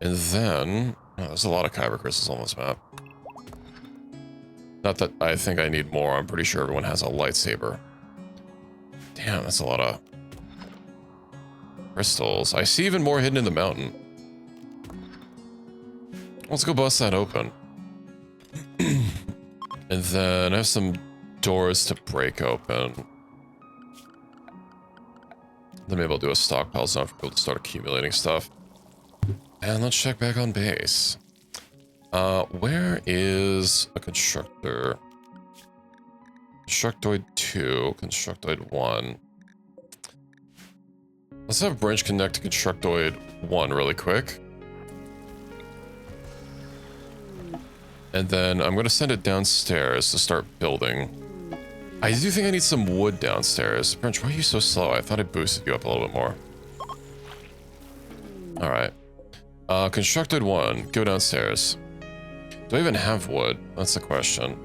And then... Oh, there's a lot of kyber crystals on this map. Not that I think I need more. I'm pretty sure everyone has a lightsaber. Damn, that's a lot of... crystals. I see even more hidden in the mountain. Let's go bust that open. And then I have some doors to break open. Then maybe I'll do a stockpile zone for people to start accumulating stuff. And let's check back on base. Where is a constructor? Constructoid 2, Constructoid 1. Let's have Branch connect to Constructoid 1 really quick. And then I'm going to send it downstairs to start building. I do think I need some wood downstairs. Branch, why are you so slow? I thought I boosted you up a little bit more. Alright. Constructed 1. Go downstairs. Do I even have wood? That's the question.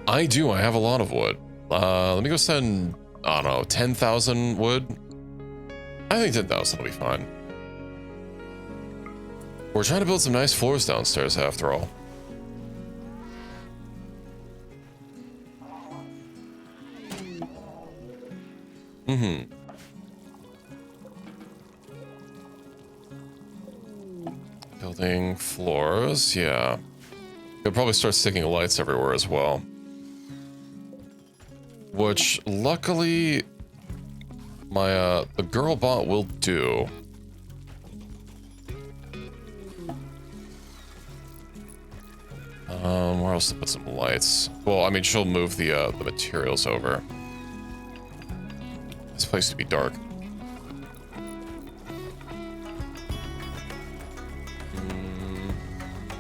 I do. I have a lot of wood. Let me go send, I don't know, 10,000 wood? I think 10,000 will be fine. We're trying to build some nice floors downstairs after all. Building floors, yeah. Could probably start sticking lights everywhere as well. Which, luckily, my, the girl bot will do. Where else to put some lights? Well, I mean, she'll move the materials over. This place to be dark.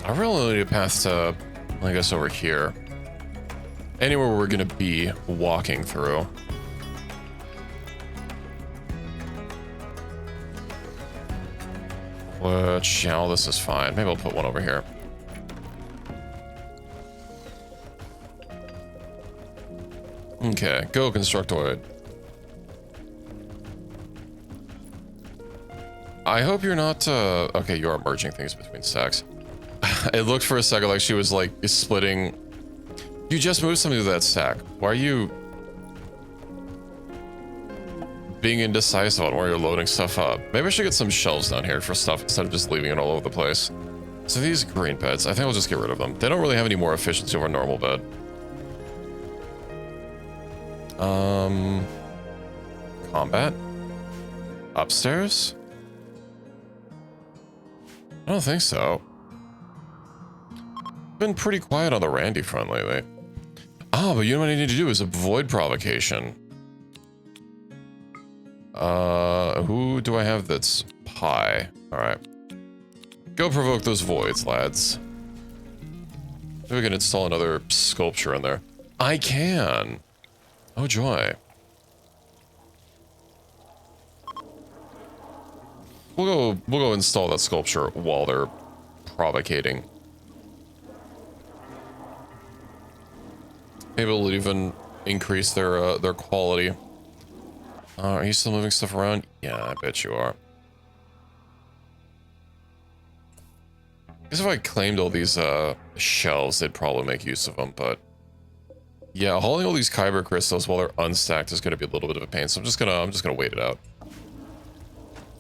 I really need a path to, I guess, over here. Anywhere we're gonna be walking through. Which, yeah, all this is fine. Maybe I'll put one over here. Okay, go Constructoid. I hope you're not, okay, you are merging things between stacks. It looked for a second like she was, like, splitting. You just moved something to that stack. Why are you being indecisive on where you're loading stuff up? Maybe I should get some shelves down here for stuff instead of just leaving it all over the place. So these green beds, I think I'll just get rid of them. They don't really have any more efficiency over a normal bed. Combat? Upstairs? I don't think so. Been pretty quiet on the Randy front lately. Oh, but you know what I need to do is avoid provocation. Who do I have that's pie? Alright. Go provoke those voids, lads. Maybe we can install another sculpture in there. I can! Oh joy. We'll go install that sculpture while they're provocating. Maybe it'll even increase their quality. Are you still moving stuff around? Yeah, I bet you are. I guess if I claimed all these shells, they'd probably make use of them, but yeah, hauling all these kyber crystals while they're unstacked is going to be a little bit of a pain, so I'm just gonna wait it out.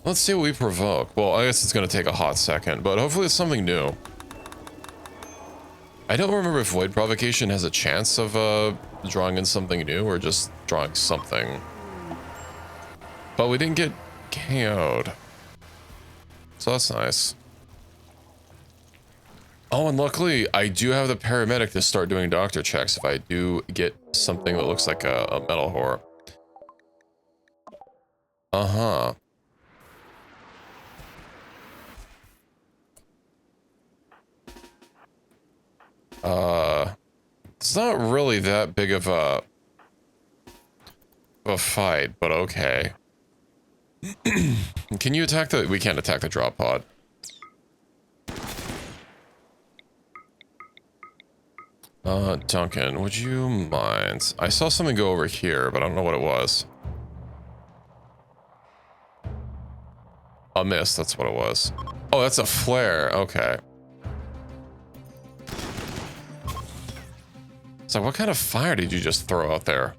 Let's see what we provoke. Well, I guess it's going to take a hot second, but hopefully it's something new. I don't remember if Void Provocation has a chance of drawing in something new or just drawing something. But we didn't get KO'd. So that's nice. Oh, and luckily, I do have the paramedic to start doing doctor checks if I do get something that looks like a metal whore. Uh-huh. It's not really that big of a fight, but okay. Can you attack the... We can't attack the drop pod. Duncan, would you mind? I saw something go over here, but I don't know what it was. A mist, that's what it was. Oh, that's a flare. Okay. So what kind of fire did you just throw out there?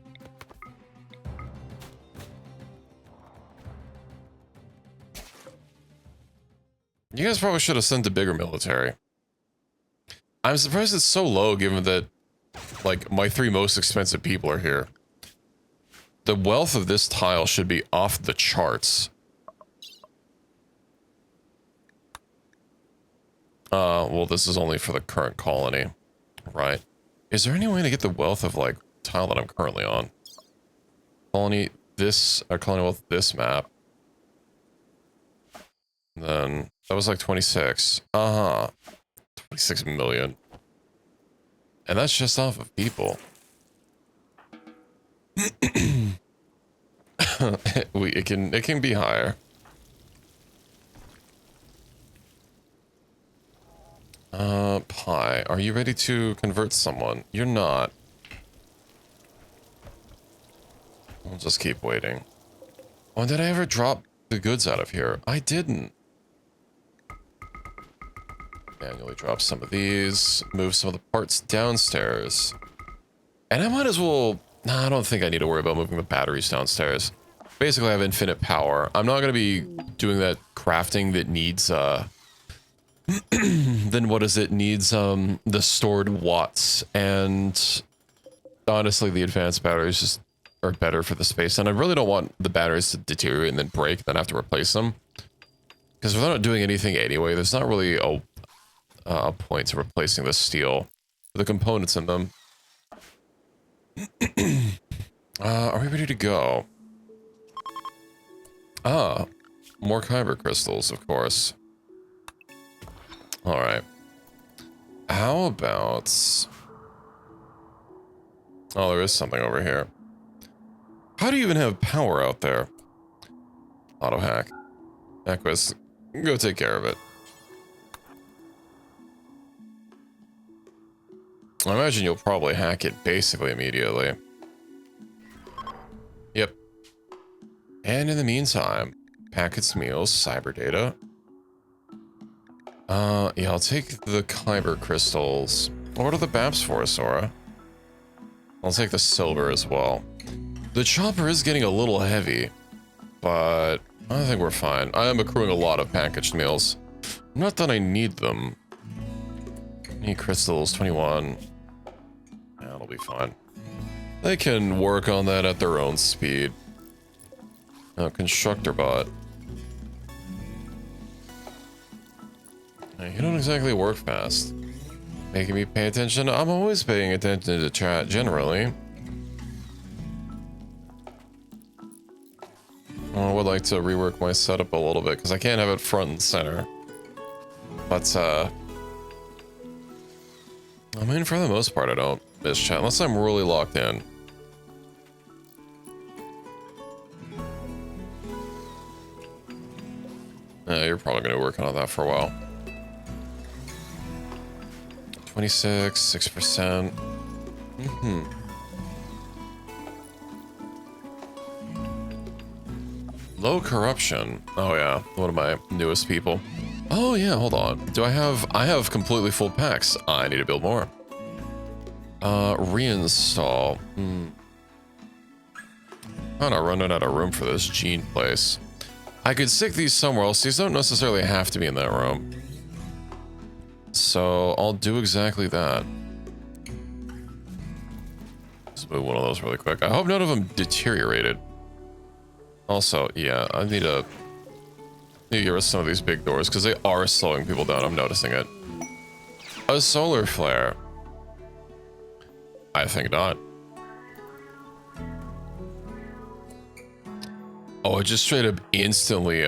You guys probably should have sent a bigger military. I'm surprised it's so low given that, like, my 3 most expensive people are here. The wealth of this tile should be off the charts. Well, this is only for the current colony. Right. Is there any way to get the wealth of, like, tile that I'm currently on? Colony, this, colony wealth, this map. And then, that was like 26. Uh-huh. 26 million. And that's just off of people. It can be higher. Pi, are you ready to convert someone? You're not. We'll just keep waiting. Oh, did I ever drop the goods out of here? I didn't. Manually drop some of these, move some of the parts downstairs. And I might as well... Nah, I don't think I need to worry about moving the batteries downstairs. Basically, I have infinite power. I'm not going to be doing that crafting that needs, then what is it? Needs, the stored watts. And honestly, the advanced batteries just are better for the space. And I really don't want the batteries to deteriorate and then break, and then have to replace them. Because if they're not doing anything anyway, there's not really a point to replacing the steel, the components in them. Are we ready to go? Ah, more kyber crystals, of course. All right. How about... Oh, there is something over here. How do you even have power out there? Auto hack. Equus, go take care of it. I imagine you'll probably hack it basically immediately. Yep. And in the meantime, packets, meals, cyber data. Yeah, I'll take the kyber crystals. What are the BAPs for, Sora? I'll take the silver as well. The chopper is getting a little heavy, but I think we're fine. I am accruing a lot of packaged meals. Not that I need them. Need crystals, 21. Yeah, that'll be fine. They can work on that at their own speed. Constructor bot. You don't exactly work fast. Making me pay attention? I'm always paying attention to chat, generally. I would like to rework my setup a little bit, because I can't have it front and center. But, I mean, for the most part, I don't miss chat, unless I'm really locked in. You're probably going to be working on that for a while. 26, 6%. Low corruption. Oh yeah, one of my newest people. Oh yeah, hold on. I have completely full packs. I need to build more. Reinstall. I'm not running out of room for this gene place. I could stick these somewhere else. These don't necessarily have to be in that room. So I'll do exactly that. Let's move one of those really quick. I hope none of them deteriorated. Also, yeah, I need to get rid of some of these big doors because they are slowing people down. I'm noticing it. A solar flare. I think not. Oh, it just straight up instantly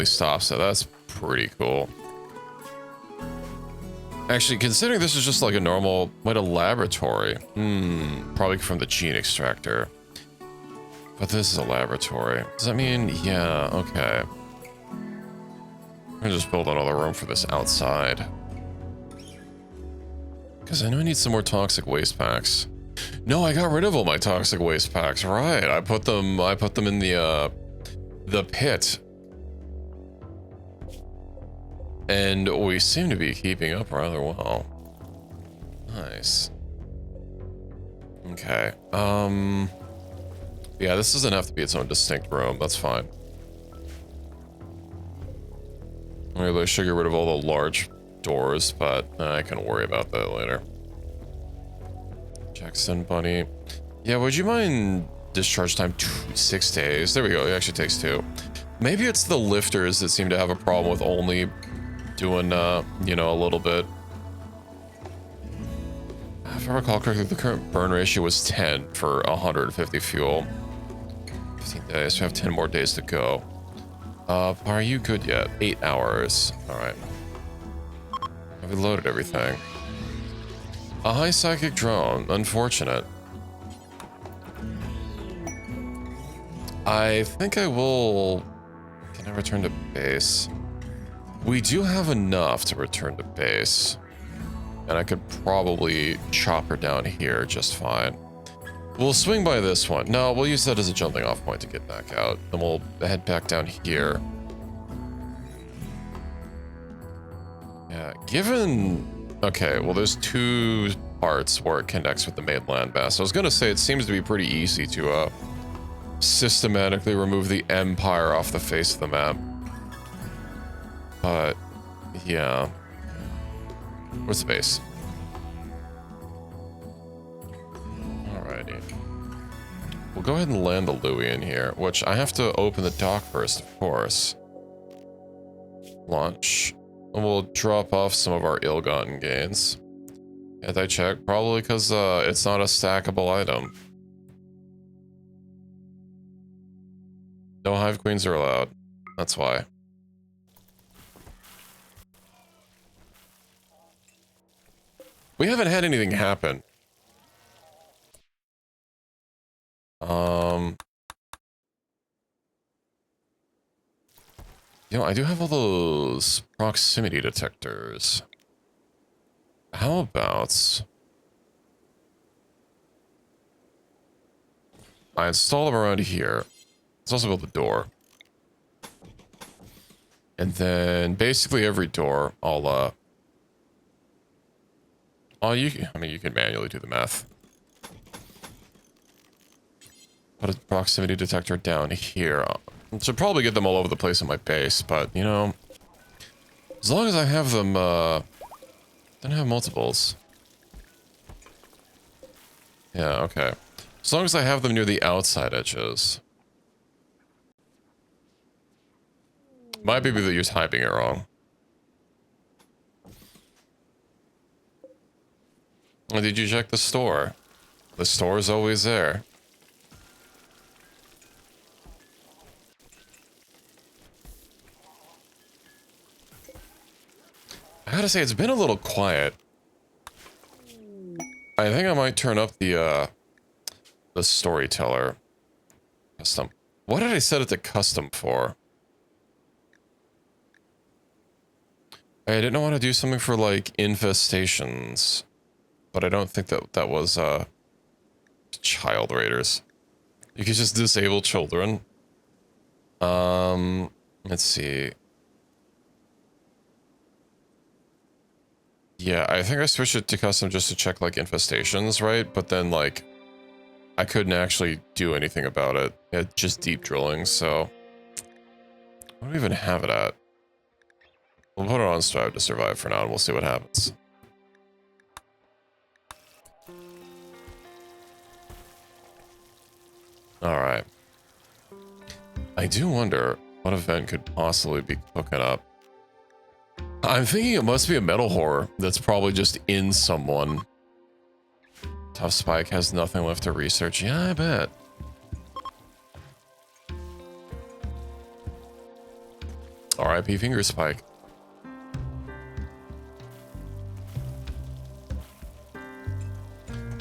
stops it. That's pretty cool. Actually, considering this is just like a normal, like a laboratory. Probably from the gene extractor. But this is a laboratory. Does that mean, yeah, okay. I'm gonna just build another room for this outside. Because I know I need some more toxic waste packs. No, I got rid of all my toxic waste packs, right. I put them in the pit. And we seem to be keeping up rather well. Nice. Okay. Yeah, this doesn't have to be its own distinct room. That's fine. Maybe I should get rid of all the large doors, but I can worry about that later. Jackson Bunny. Yeah, would you mind discharge time 6 days? There we go. It actually takes 2. Maybe it's the lifters that seem to have a problem with only doing, you know, a little bit. If I recall correctly, the current burn ratio was 10 for 150 fuel. 15 days, so we have 10 more days to go. Are you good yet? 8 hours. Alright. Have we loaded everything? A high psychic drone. Unfortunate. I think I will... Can I return to base? We do have enough to return to base. And I could probably chop her down here just fine. We'll swing by this one. No, we'll use that as a jumping off point to get back out. Then we'll head back down here. Yeah, given... Okay, well there's 2 parts where it connects with the main landmass. I was gonna say it seems to be pretty easy to systematically remove the Empire off the face of the map. But, yeah. Where's the base? Alrighty. We'll go ahead and land the Louis in here, which I have to open the dock first, of course. Launch. And we'll drop off some of our ill-gotten gains. Anti-check, probably because it's not a stackable item. No Hive Queens are allowed. That's why. We haven't had anything happen. You know, I do have all those proximity detectors. How about... I install them around here. Let's also build a door. And then basically every door, I'll, oh, I mean, you can manually do the math. Put a proximity detector down here. Should probably get them all over the place in my base, but, you know, as long as I have them, then I have multiples. Yeah, okay. As long as I have them near the outside edges. Might be that you're typing it wrong. Or did you check the store? The store is always there. I gotta say, it's been a little quiet. I think I might turn up the storyteller. Custom. What did I set it to custom for? I didn't want to do something for, like, infestations. But I don't think that was, child raiders. You could just disable children. Let's see. Yeah, I think I switched it to custom just to check, like, infestations, right? But then, like, I couldn't actually do anything about it. It's just deep drilling, so... What do we even have it at? We'll put it on Strive to Survive for now, and we'll see what happens. Alright. I do wonder what event could possibly be cooking up. I'm thinking it must be a metal horror that's probably just in someone. Tough Spike has nothing left to research. Yeah, I bet. R.I.P. Finger Spike.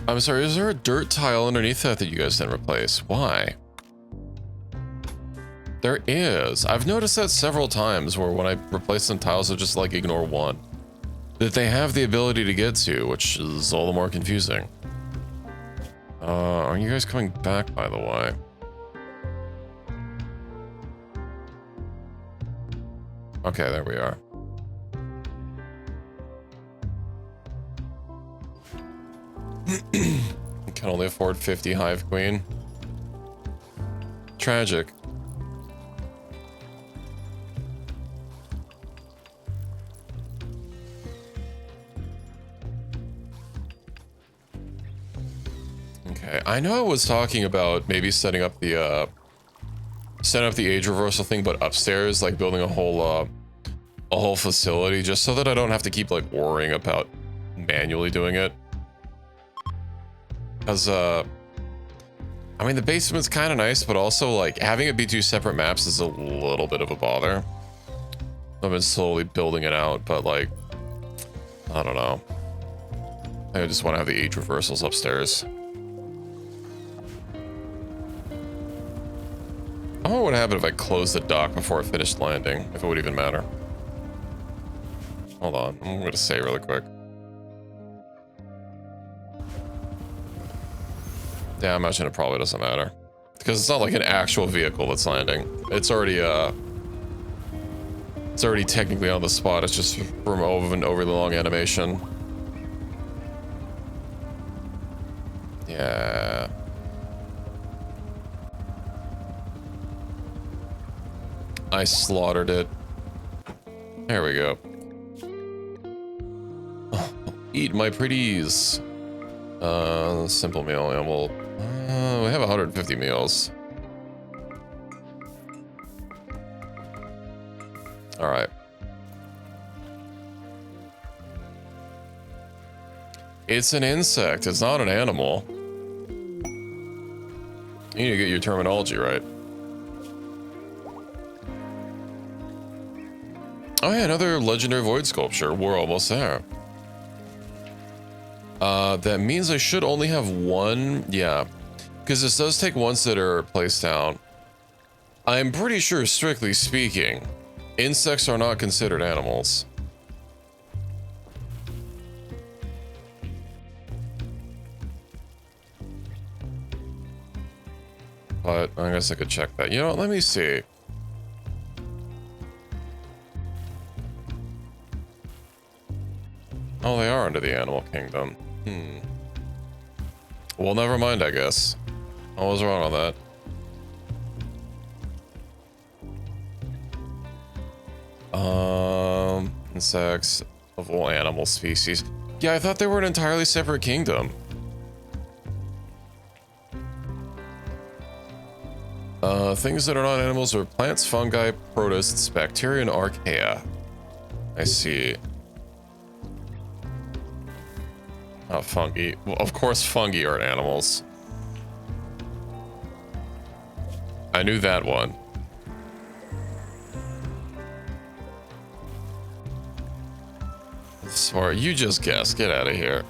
I'm sorry, is there a dirt tile underneath that you guys didn't replace? Why? There is. I've noticed that several times where when I replace some tiles, I just like ignore one that they have the ability to get to, which is all the more confusing. Are you guys coming back, by the way? Okay, there we are. Can only afford 50 Hive Queen. Tragic. Okay, I know I was talking about maybe setting up the age reversal thing, but upstairs, like building a whole facility, just so that I don't have to keep like worrying about manually doing it. Because I mean, the basement's kind of nice, but also like having it be two separate maps is a little bit of a bother. I've been slowly building it out, but like, I don't know. I just want to have the age reversals upstairs. I wonder what would happen if I closed the dock before I finished landing, if it would even matter. Hold on, I'm going to say really quick. Yeah, I imagine it probably doesn't matter. Because it's not like an actual vehicle that's landing. It's already technically on the spot. It's just from an overly long animation. Yeah. I slaughtered it. There we go. Oh, eat my pretties. Simple meal, yeah, well, we have 150 meals. All right. It's an insect, it's not an animal. You need to get your terminology right. Oh yeah, another legendary void sculpture. We're almost there. That means I should only have one. Yeah, because this does take ones that are placed down. I'm pretty sure, strictly speaking, insects are not considered animals. But I guess I could check that. You know what? Let me see. Oh, they are under the animal kingdom. Well, never mind, I guess. I was wrong on that. Insects of all animal species. Yeah, I thought they were an entirely separate kingdom. Things that are not animals are plants, fungi, protists, bacteria, and archaea. I see. Oh, fungi. Well, of course fungi aren't animals. I knew that one. Sorry, you just guessed. Get out of here.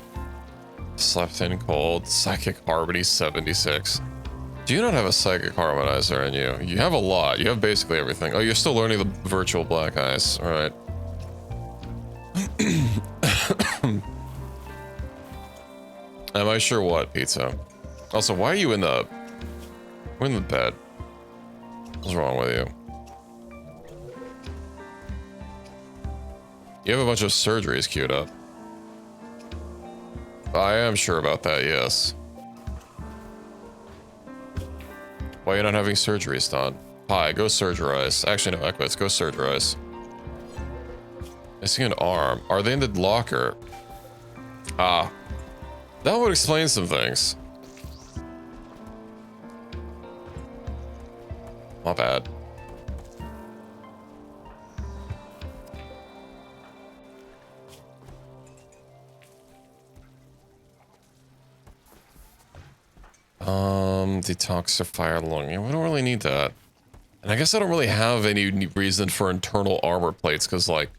Slept in cold. Psychic harmony 76. Do you not have a psychic harmonizer in you? You have a lot. You have basically everything. Oh, you're still learning the virtual black ice. All right. Am I sure what, pizza? Also, why are you in the... We're in the bed. What's wrong with you? You have a bunch of surgeries queued up. I am sure about that, yes. Why are you not having surgeries done? Hi, go surgerize. Actually, no, I quit. Go surgerize. Missing an arm. Are they in the locker? Ah. That would explain some things. Not bad. Detoxify lung. Yeah, we don't really need that. And I guess I don't really have any reason for internal armor plates, because, like,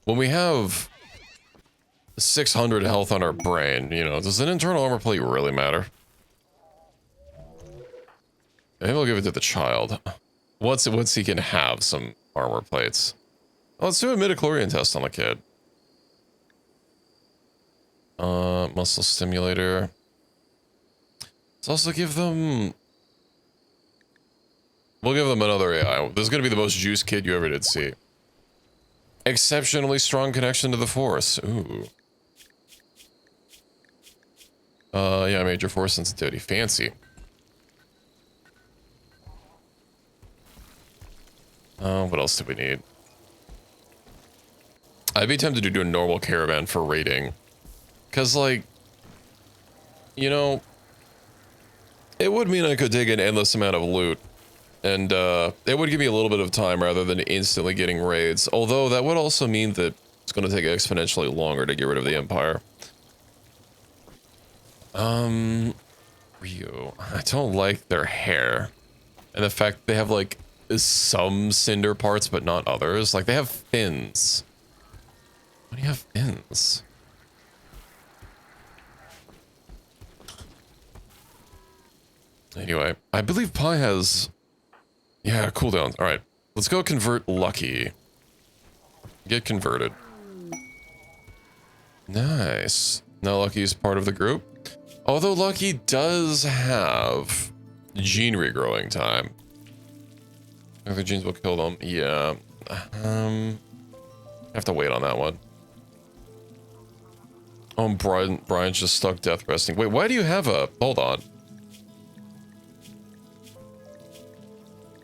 when we have 600 health on our brain, you know, does an internal armor plate really matter? Maybe I'll give it to the child. Once he can have some armor plates. Oh, let's do a midichlorian test on the kid. Muscle stimulator. Let's also give them... We'll give them another AI. This is going to be the most juice kid you ever did see. Exceptionally strong connection to the Force. Ooh. Yeah, major Force sensitivity. Fancy. What else do we need? I'd be tempted to do a normal caravan for raiding. Because, like, you know, it would mean I could take an endless amount of loot. And, it would give me a little bit of time rather than instantly getting raids. Although, that would also mean that it's going to take exponentially longer to get rid of the Empire. Rio. I don't like their hair. And the fact they have, like, some cinder parts, but not others. Like, they have fins. Why do you have fins? Anyway, I believe Pi has... Yeah, cooldowns. Alright, let's go convert Lucky. Get converted. Nice. Now Lucky is part of the group. Although Lucky does have gene regrowing time. The genes will kill them. Yeah. I have to wait on that one. Oh, Brian's just stuck death resting. Wait, why do you have a... Hold on.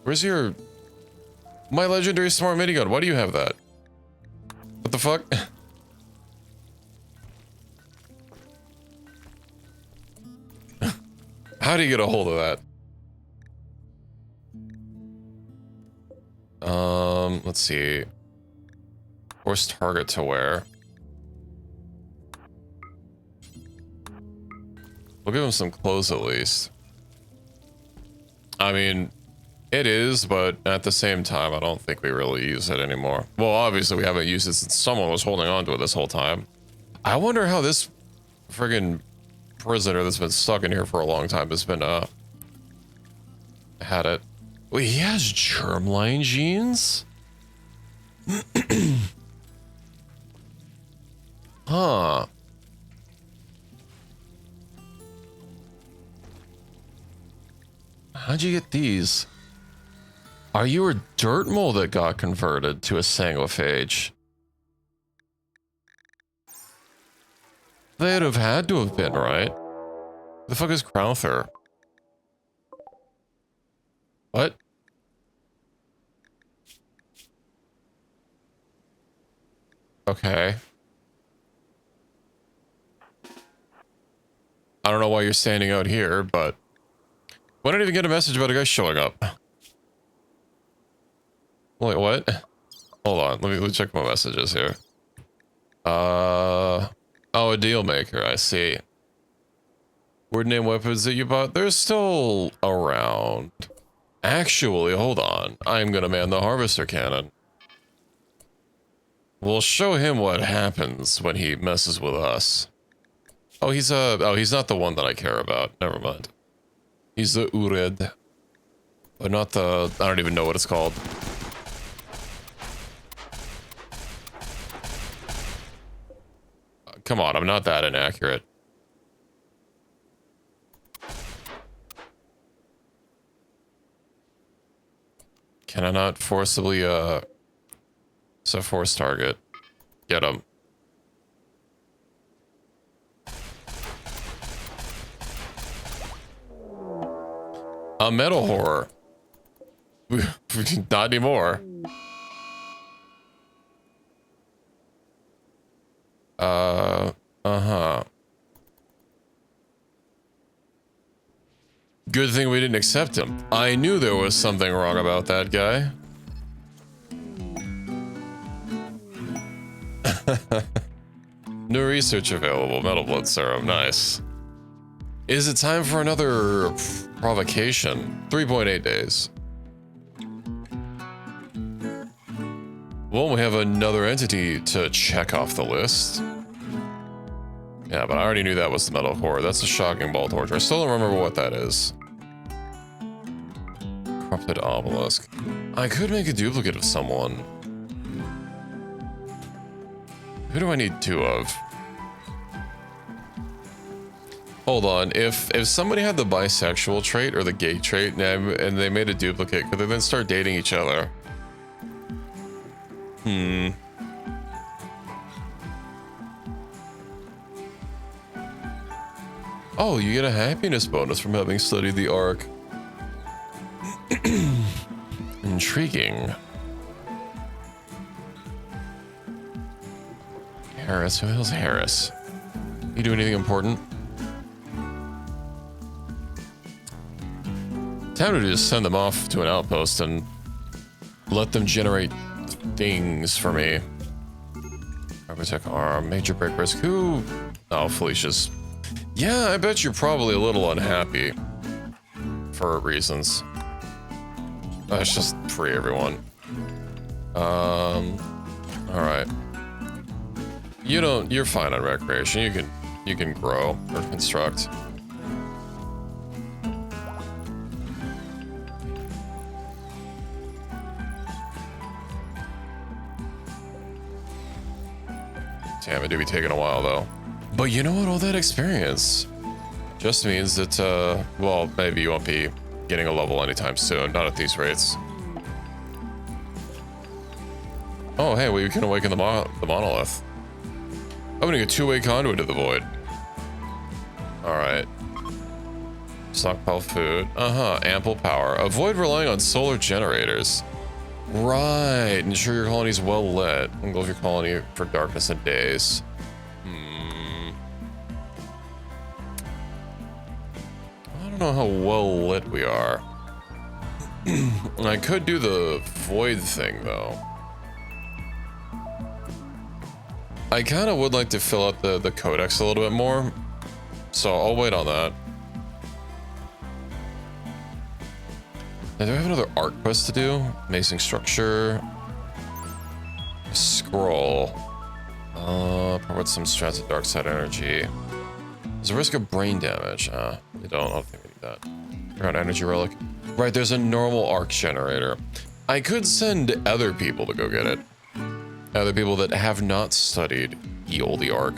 Where's your... My legendary smart minigun. Why do you have that? What the fuck? How do you get a hold of that? Let's see. Force target to where? We'll give him some clothes at least. I mean, it is, but at the same time, I don't think we really use it anymore. Well, obviously we haven't used it since someone was holding on to it this whole time. I wonder how this friggin' prisoner that's been stuck in here for a long time has been, had it. Wait, he has germline genes? Huh. How'd you get these? Are you a dirt mole that got converted to a sanguiphage? They'd have had to have been, right? The fuck is Crowther? What? Okay. I don't know why you're standing out here, but... Why did I even get a message about a guy showing up? Wait, what? Hold on, let me check my messages here. Oh, a deal maker, I see. Word name weapons that you bought, they're still around. Actually, hold on. I'm gonna man the harvester cannon. We'll show him what happens when he messes with us. Oh, he's not the one that I care about. Never mind. He's the Ured. But not the... I don't even know what it's called. Come on, I'm not that inaccurate. Can I not forcibly, it's a force target. Get him. A metal horror. Not anymore. Uh-huh. Good thing we didn't accept him. I knew there was something wrong about that guy. New research available. Metal blood serum. Nice. Is it time for another provocation? 3.8 days. Well, we have another entity to check off the list. Yeah, but I already knew that was the metal core. That's a shocking ball torture. I still don't remember what that is. Corrupted obelisk. I could make a duplicate of someone. Who do I need two of? Hold on. If somebody had the bisexual trait or the gay trait and they made a duplicate, could they then start dating each other? Oh, you get a happiness bonus from having studied the Ark. Intriguing. Harris, who the hell's Harris? You do anything important? Time to just send them off to an outpost and let them generate things for me. Protect arm, major break risk. Who? Oh, Felicia's. Yeah, I bet you're probably a little unhappy for reasons. Let's just free everyone. All right. You're fine on recreation. You can grow or construct. Damn, it do be taking a while though. But you know what? All that experience just means that, well, maybe you won't be getting a level anytime soon. Not at these rates. Oh, hey, we can awaken the monolith. Opening a two-way conduit to the void. All right. Stockpile food. Ample power. Avoid relying on solar generators. Right. Ensure your colony is well lit. Engulf your colony for darkness and days. I don't know how well lit we are. I could do the void thing though. I kind of would like to fill out the codex a little bit more, so I'll wait on that. Now, do I have another art quest to do? Amazing structure. Scroll. Provide some strats of dark side energy. There's a risk of brain damage. We don't. I don't think we need that. Ground energy relic. Right, there's a normal arc generator. I could send other people to go get it. Other people that have not studied the arc.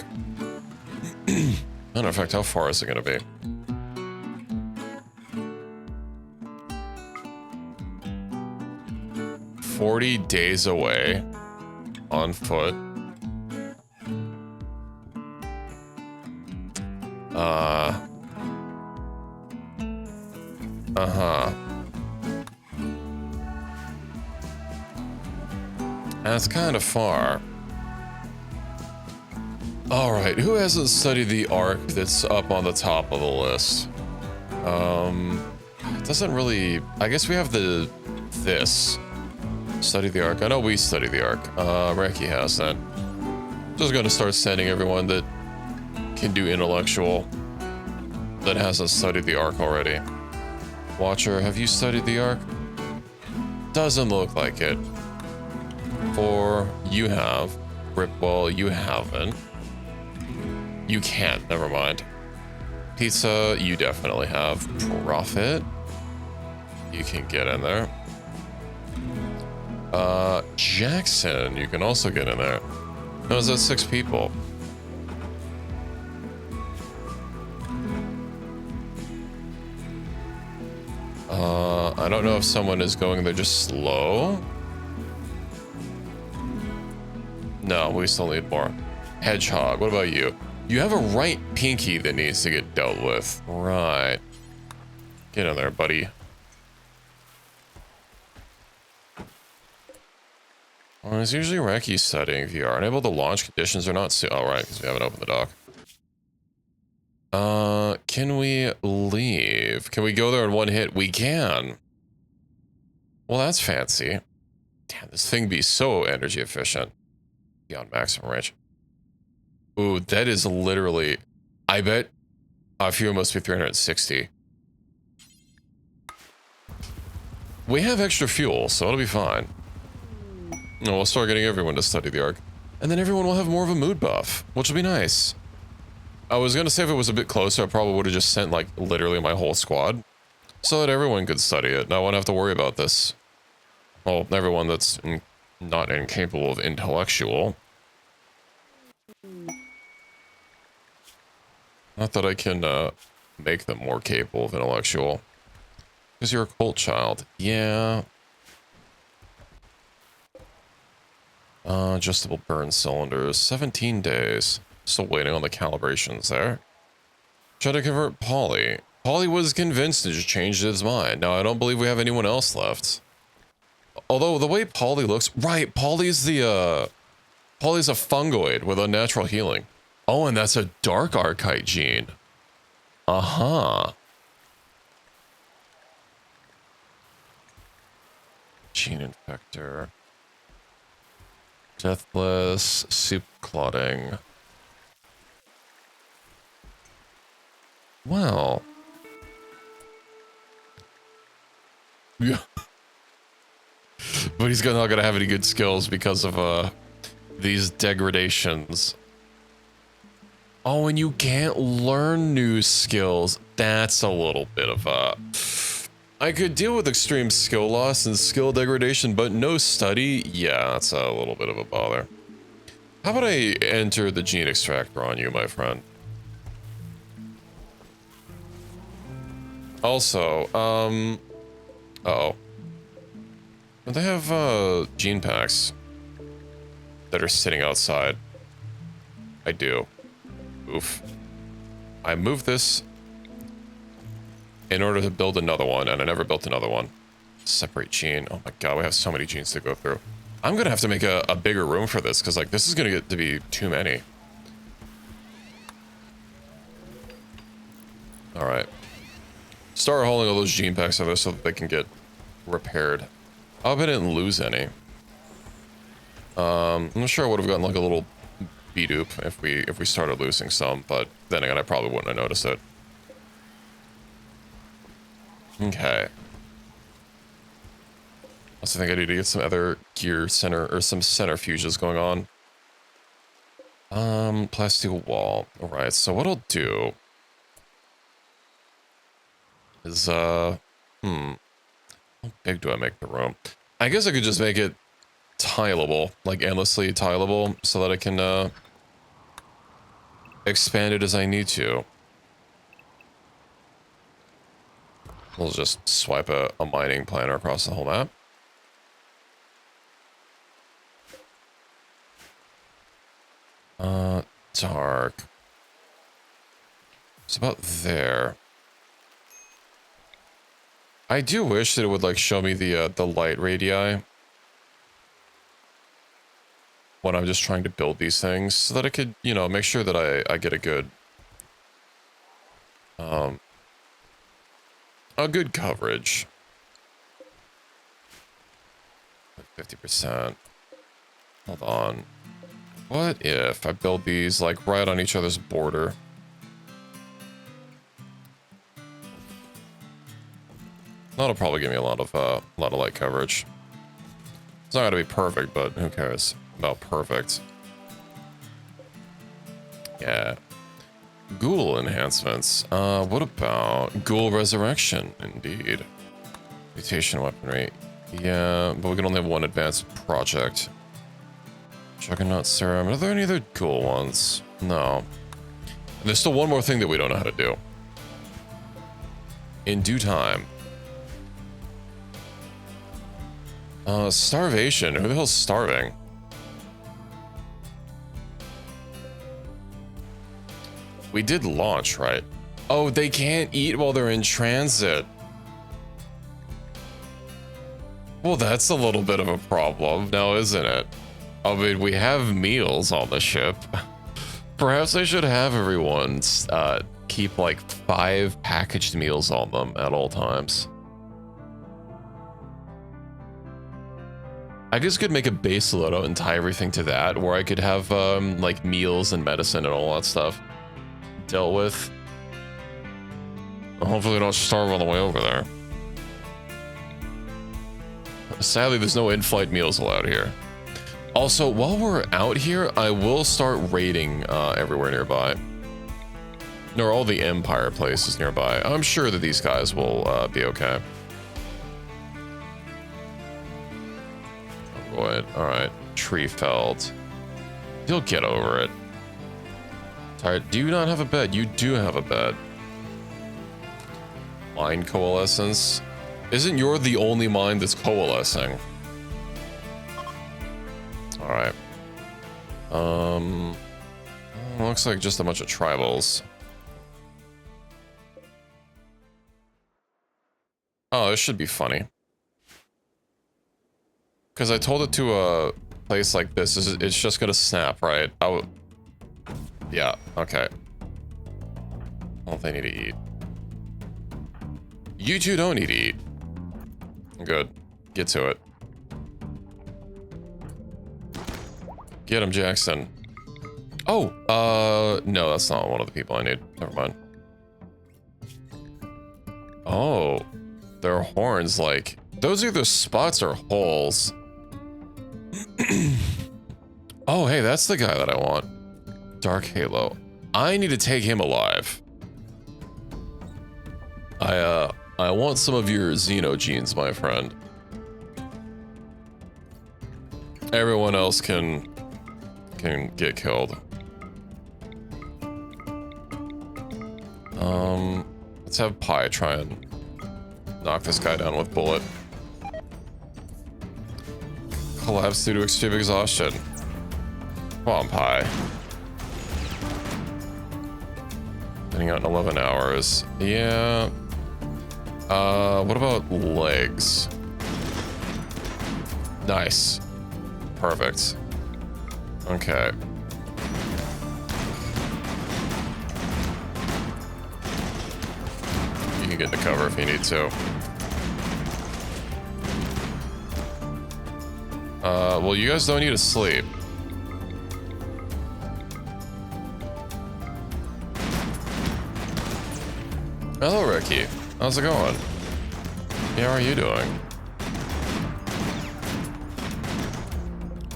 Matter of fact, how far is it going to be? $40 days away on foot. That's kind of far. All right, who hasn't studied the arc that's up on the top of the list? It doesn't really. I guess we have this. Study the arc. I know we study the arc. Reki has that. Just gonna start sending everyone that can do intellectual that hasn't studied the arc already. Watcher, have you studied the arc? Doesn't look like it. Or you have. Ripwell, you haven't. You can't, never mind. Pizza, you definitely have. Profit, you can get in there. Jackson, you can also get in there. No, is that 6 people? I don't know if someone is going there just slow. No, we still need more. Hedgehog, what about you? You have a right pinky that needs to get dealt with. Right. Get in there, buddy. Well, it's usually Reki studying VR. Unable to launch, conditions are not oh, right, because we haven't opened the dock. Can we leave? Can we go there in one hit? We can. Well, that's fancy. Damn, this thing be so energy efficient. Beyond maximum range. Ooh, that is literally... I bet fuel must be 360. We have extra fuel, so it'll be fine. And we'll start getting everyone to study the arc. And then everyone will have more of a mood buff, which will be nice. I was gonna say if it was a bit closer, I probably would have just sent, like, literally my whole squad. So that everyone could study it, and I wouldn't have to worry about this. Well, everyone that's not incapable of intellectual. Not that I can, make them more capable of intellectual. Because you're a cult child. Yeah. Adjustable burn cylinders. 17 days. Still waiting on the calibrations there. Try to convert Polly. Polly was convinced and just changed his mind. Now, I don't believe we have anyone else left. Although, the way Polly looks... Right, Polly's a fungoid with unnatural healing. Oh, and that's a dark archite gene. Uh-huh. Gene infector. Deathless. Soup clotting. Well. Yeah. But he's not gonna have any good skills because of, these degradations. Oh, and you can't learn new skills. That's a little bit of a... I could deal with extreme skill loss and skill degradation, but no study? Yeah, that's a little bit of a bother. How about I enter the gene extractor on you, my friend? Also, uh-oh. They have, gene packs that are sitting outside. I do. Oof. I moved this in order to build another one, and I never built another one. Separate gene. Oh my god, we have so many genes to go through. I'm gonna have to make a bigger room for this, because, like, this is gonna get to be too many. Alright. Start hauling all those gene packs over so that they can get repaired. I hope I didn't lose any. I'm not sure I would have gotten, like, a little B-dupe if we started losing some, but then again, I probably wouldn't have noticed it. Okay. Also think I need to get some other gear center, or some centrifuges going on. Plastic wall. Alright, so what I'll do is, how big do I make the room? I guess I could just make it tileable, like endlessly tileable, so that I can, expand it as I need to. We'll just swipe a mining planner across the whole map. Dark. It's about there. I do wish that it would, like, show me the light radii when I'm just trying to build these things, so that I could, you know, make sure that I get a good coverage. 50%. Hold on. What if I build these, like, right on each other's border? That'll probably give me a lot of light coverage. It's not gonna be perfect, but who cares about perfect? Yeah. Ghoul enhancements. What about Ghoul Resurrection? Indeed. Mutation weaponry. Yeah, but we can only have one advanced project. Juggernaut Serum. Are there any other Ghoul ones? No. And there's still one more thing that we don't know how to do. In due time. Starvation. Who the hell's starving? We did launch, right? Oh, they can't eat while they're in transit. Well, that's a little bit of a problem now, isn't it? I mean, we have meals on the ship. Perhaps I should have everyone keep, like, 5 packaged meals on them at all times. I guess I could make a base loadout and tie everything to that, where I could have, like, meals and medicine and all that stuff dealt with. Hopefully we don't starve on the way over there. Sadly, there's no in-flight meals allowed here. Also, while we're out here, I will start raiding everywhere nearby. Or all the Empire places nearby. I'm sure that these guys will be okay. Avoid. Alright. Tree felled. You'll get over it. Alright, do you not have a bed? You do have a bed. Mind coalescence. Isn't you're the only mind that's coalescing? Alright. Looks like just a bunch of tribals. Oh, this should be funny. Because I told it to a place like this, it's just gonna snap, right? Yeah, okay. Well, they need to eat. You two don't need to eat. Good. Get to it. Get him, Jackson. Oh, no, that's not one of the people I need. Never mind. Oh, their horns, like, those are either spots or holes. Oh, hey, that's the guy that I want. Dark Halo. I need to take him alive. I want some of your Xeno genes, my friend. Everyone else can get killed. Let's have Pi try and knock this guy down with bullet. Collapse due to extreme exhaustion. Come on, Pi. Getting out in 11 hours. Yeah. What about legs? Nice. Perfect. Okay. You can get into cover if you need to. Well, you guys don't need to sleep. Hello, Ricky. How's it going? Yeah, how are you doing?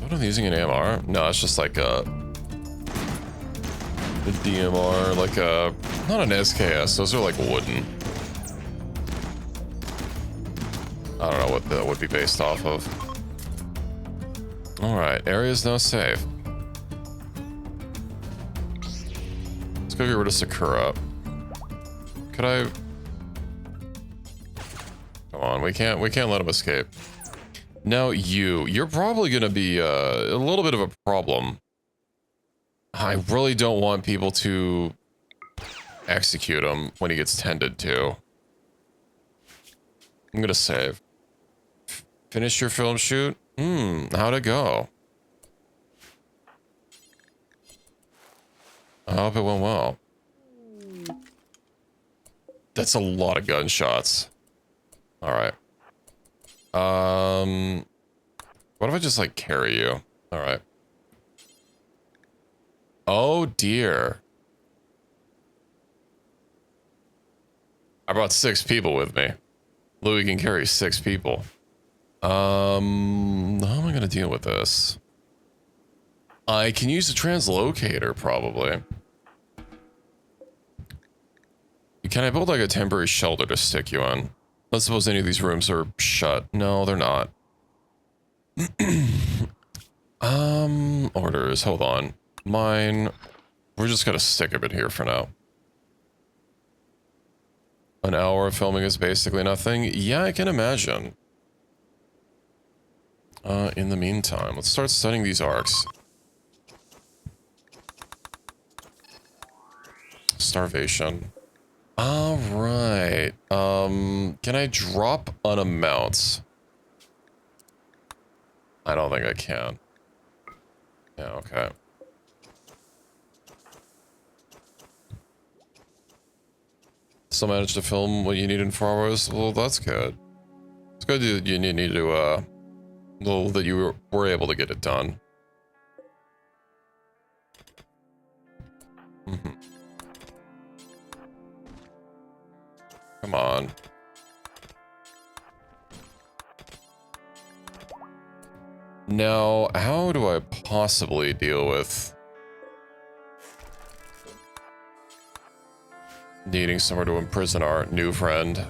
What am I using an AMR? No, it's just like a DMR, like a, not an SKS. Those are like wooden. I don't know what that would be based off of. All right, area's now safe. Let's go get rid of Sakura. Could I? Come on, we can't let him escape. Now you're probably gonna be a little bit of a problem. I really don't want people to execute him when he gets tended to. I'm gonna save. Finish your film shoot? How'd it go? I hope it went well. That's a lot of gunshots. Alright. What if I just, like, carry you? Alright. Oh, dear. I brought 6 people with me. Louis can carry 6 people. How am I gonna deal with this? I can use a translocator, probably. Can I build, like, a temporary shelter to stick you on? Let's suppose any of these rooms are shut. No, they're not. Orders, hold on. Mine. We're just gonna stick a bit here for now. An hour of filming is basically nothing. Yeah, I can imagine. In the meantime, let's start studying these arcs. Starvation. Alright. Can I drop an amount? I don't think I can. Yeah, okay. Still managed to film what you need in 4 hours? Well, that's good. It's good that you need to, well, that you were able to get it done. Come on. Now, how do I possibly deal with needing somewhere to imprison our new friend?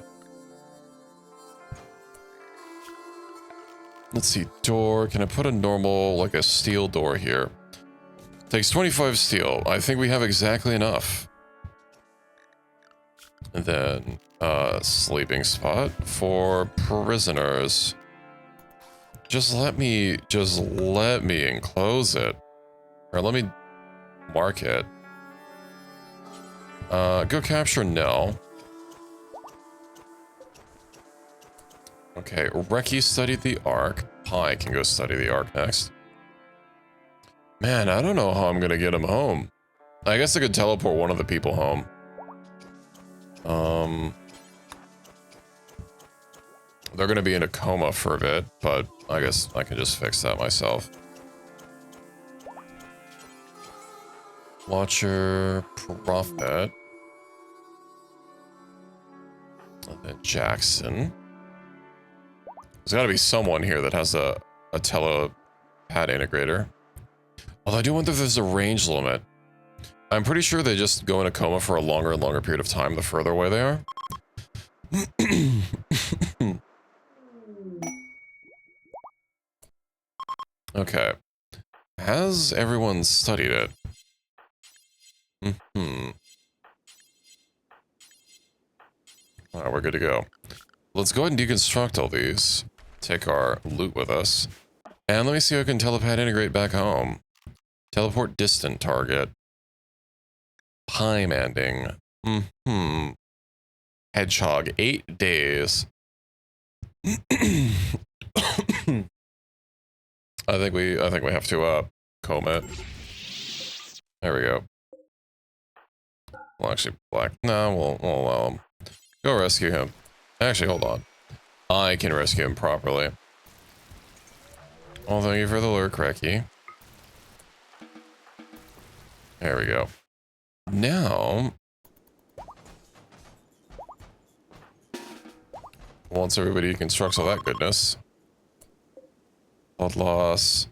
Let's see, door. Can I put a normal, like a steel door here? Takes 25 steel. I think we have exactly enough. And then, sleeping spot for prisoners. Just let me enclose it. Or let me mark it. Go capture Nell. Okay, Reki studied the Ark. Pi can go study the Ark next. Man, I don't know how I'm gonna get him home. I guess I could teleport one of the people home. They're gonna be in a coma for a bit, but I guess I can just fix that myself. Watcher, Prophet. And then Jackson. There's gotta be someone here that has a telepad integrator. Although I do wonder if there's a range limit. I'm pretty sure they just go in a coma for a longer and longer period of time the further away they are. Okay. Has everyone studied it? Alright, we're good to go. Let's go ahead and deconstruct all these. Take our loot with us. And let me see if I can telepad integrate back home. Teleport distant target. Pie-manding. Hedgehog, 8 days. I think we have to comb it. There we go. Well, actually, black. No, we'll allow him. Go rescue him. Actually, hold on. I can rescue him properly. Well, thank you for the lurk, Reki. There we go. Now, once everybody constructs all that goodness. Blood loss.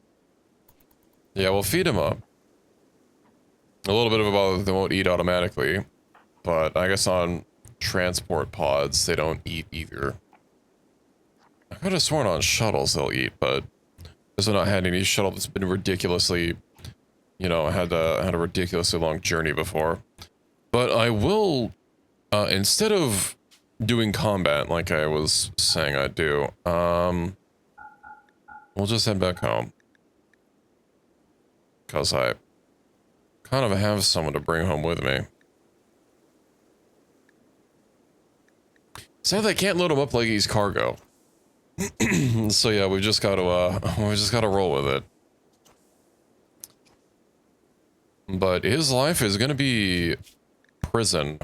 Yeah, we'll feed him up. A little bit of a bother that they won't eat automatically. But I guess on transport pods, they don't eat either. I could have sworn on shuttles they'll eat, but because I've not had any shuttle that's been ridiculously, you know, had a ridiculously long journey before. But I will, instead of doing combat like I was saying I'd do, we'll just head back home. Because I kind of have someone to bring home with me. Sadly, I can't load him up like he's cargo. So yeah, we've just got to roll with it. But his life is gonna be prison.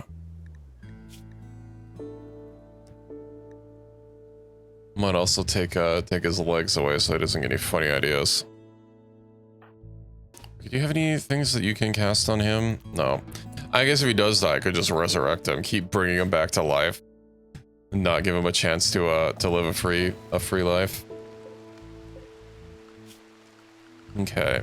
Might also take his legs away so he doesn't get any funny ideas. Do you have any things that you can cast on him? No. I guess if he does die, I could just resurrect him, keep bringing him back to life. Not give him a chance to live a free life. Okay.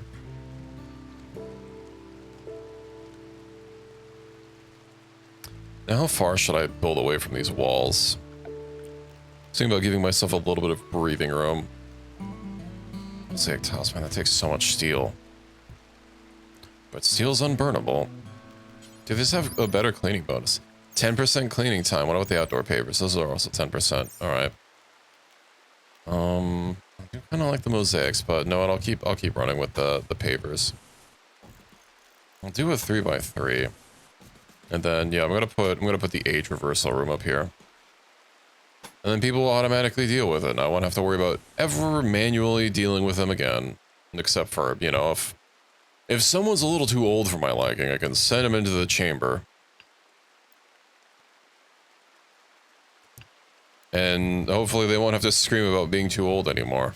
Now how far should I build away from these walls? Thinking about giving myself a little bit of breathing room. Mosaic tiles, man, that takes so much steel. But steel's unburnable. Do these have a better cleaning bonus? 10% cleaning time. What about the outdoor pavers? Those are also 10%. Alright. I do kind of like the mosaics, but no, I'll keep running with the pavers. I'll do a 3x3. And then yeah, I'm gonna put the age reversal room up here. And then people will automatically deal with it, and I won't have to worry about ever manually dealing with them again. Except for, you know, if someone's a little too old for my liking, I can send them into the chamber. And hopefully they won't have to scream about being too old anymore.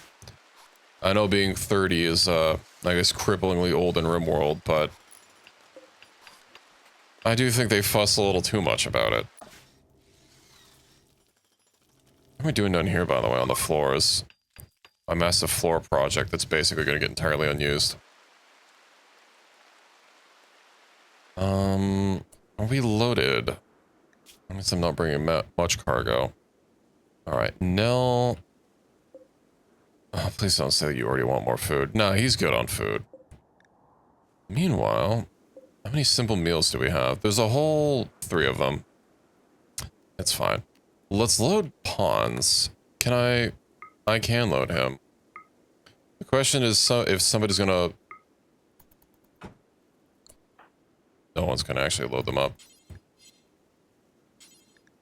I know being 30 is, I guess, cripplingly old in RimWorld, but I do think they fuss a little too much about it. What am I doing down here, by the way, on the floors? a massive floor project that's basically going to get entirely unused. Are we loaded? I guess I'm not bringing much cargo. All right, Nell. Oh, please don't say that you already want more food. Nah, he's good on food. Meanwhile, how many simple meals do we have? There's a whole 3 of them. It's fine. Let's load pawns. Can I can load him. The question is if somebody's gonna... No one's gonna actually load them up.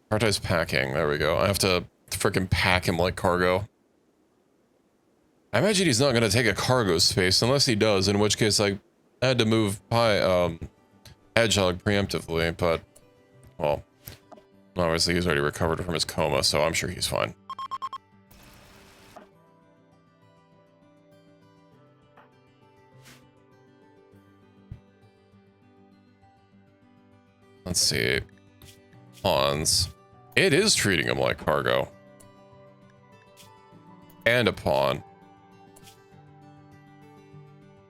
Prioritize packing. There we go. I have to freaking pack him like cargo. I imagine he's not gonna take a cargo space unless he does, in which case I had to move Hedgehog preemptively, but, well, obviously he's already recovered from his coma, so I'm sure he's fine. Let's see. Pawns. It is treating him like cargo. And a pawn.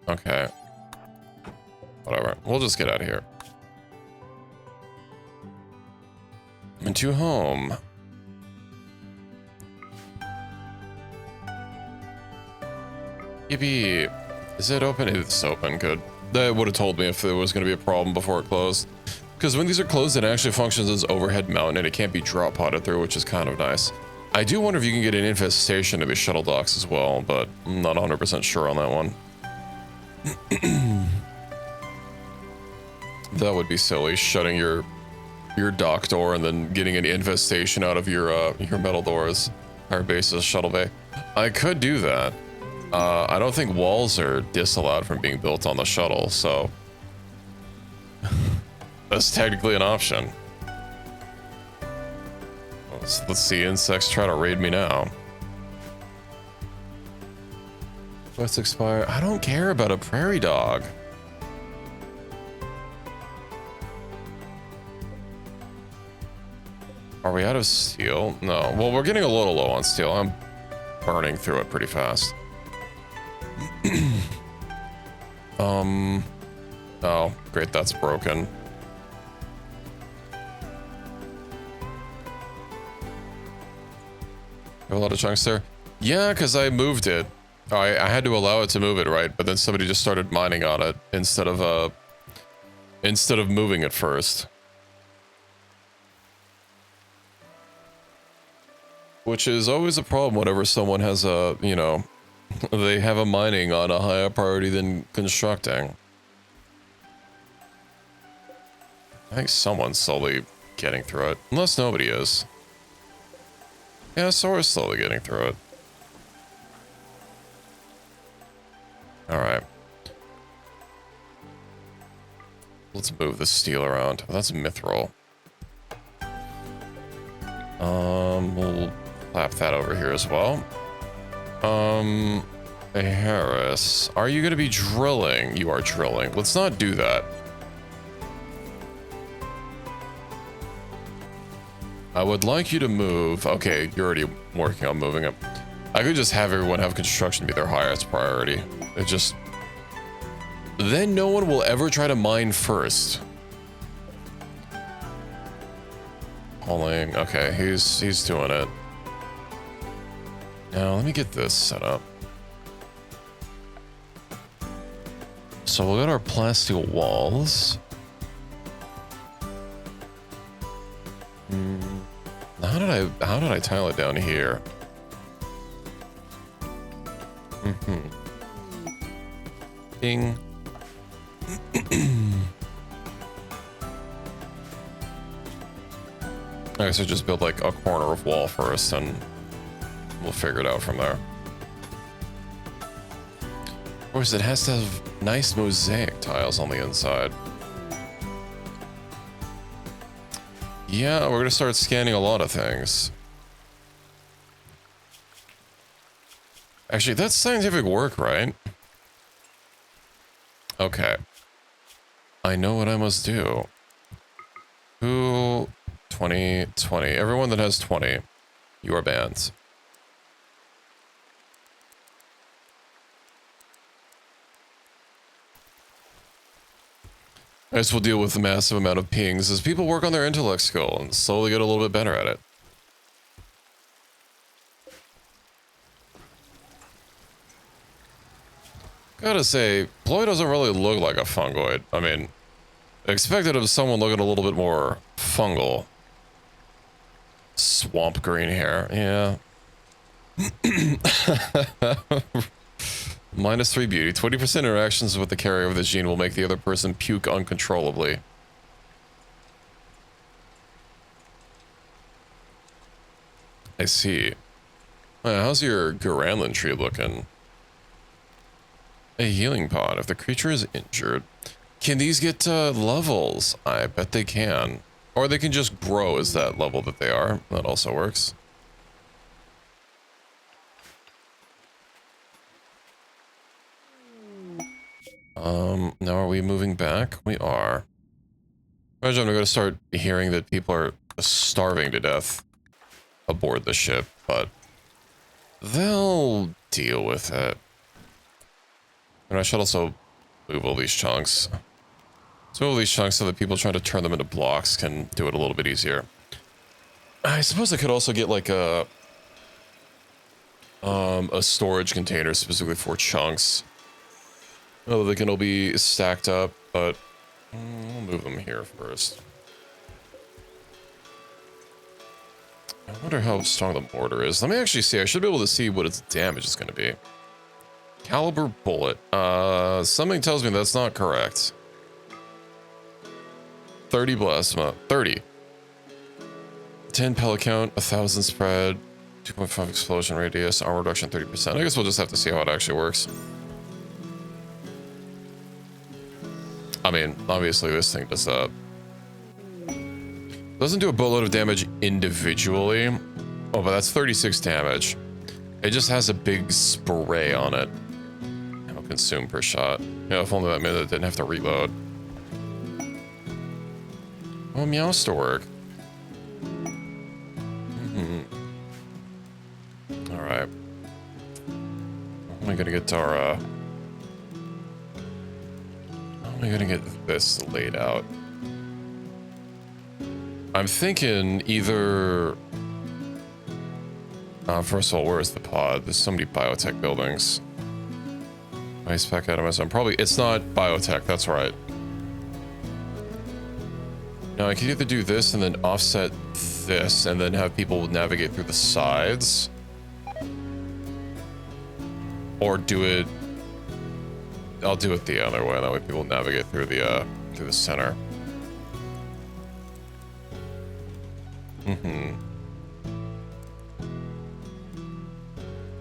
Okay. Whatever. We'll just get out of here. Into home. Yippee. Is it open? It's open. Good. That would have told me if there was going to be a problem before it closed. Because when these are closed, it actually functions as overhead mount and it can't be drop potted through, which is kind of nice. I do wonder if you can get an infestation of these shuttle docks as well, but I'm not 100% sure on that one. That would be silly, shutting your dock door and then getting an infestation out of your metal doors. Our base's shuttle bay. I could do that. I don't think walls are disallowed from being built on the shuttle, so that's technically an option. Let's see insects try to raid me now. Let's expire. I don't care about a prairie dog. Are we out of steel? No. Well, we're getting a little low on steel. I'm burning through it pretty fast. Oh, great. That's broken. A lot of chunks there. Yeah, because I moved it. I had to allow it to move it, right? But then somebody just started mining on it instead of moving it first. Which is always a problem whenever someone has a, you know, they have a mining on a higher priority than constructing. I think someone's slowly getting through it. Unless nobody is. Yeah, so we're slowly getting through it. Alright. Let's move the steel around. Oh, that's mithril. We'll clap that over here as well. Harris, are you gonna be drilling? You are drilling. Let's not do that. I would like you to move. Okay, you're already working on moving it. I could just have everyone have construction be their highest priority. It just... Then no one will ever try to mine first. Hauling. Okay, he's doing it. Now, let me get this set up. So we'll get our plasteel walls. How did I tile it down here? Ding. I guess I just build like a corner of wall first and we'll figure it out from there. Of course, it has to have nice mosaic tiles on the inside. Yeah, we're gonna start scanning a lot of things. Actually, that's scientific work, right? Okay. I know what I must do. Who... 20, 20. Everyone that has 20, you are banned. I guess we'll deal with the massive amount of pings as people work on their intellect skill and slowly get a little bit better at it. Gotta say, Ploy doesn't really look like a fungoid. I mean, expected of someone looking a little bit more fungal. Swamp green hair, yeah. -3 beauty. 20% interactions with the carrier of the gene will make the other person puke uncontrollably. I see. How's your Garanlin tree looking? A healing pod. If the creature is injured, can these get levels? I bet they can. Or they can just grow as that level that they are. That also works. Now are we moving back? We are. Imagine I'm going to start hearing that people are starving to death aboard the ship, but they'll deal with it. And I should also move all these chunks. So all these chunks so that people trying to turn them into blocks can do it a little bit easier. I suppose I could also get like a storage container specifically for chunks. Oh, they can all be stacked up, but we'll move them here first. I wonder how strong the mortar is. Let me actually see. I should be able to see what its damage is going to be. Caliber bullet. Something tells me that's not correct. 30 plasma. 30. 10 pellet count, 1,000 spread, 2.5 explosion radius, armor reduction 30%. I guess we'll just have to see how it actually works. I mean, obviously this thing does doesn't do a boatload of damage individually. Oh, but that's 36 damage. It just has a big spray on it. It'll consume per shot. Yeah, if only that meant it didn't have to reload. Oh, meows to work. Alright. How am I gonna get our, how am I gonna get this laid out? I'm thinking either... first of all, where is the pod? There's so many biotech buildings. Ice pack atomism. Probably, it's not biotech, that's right. Now, I could either do this and then offset this and then have people navigate through the sides. Or do it... I'll do it the other way, that way people navigate through the center.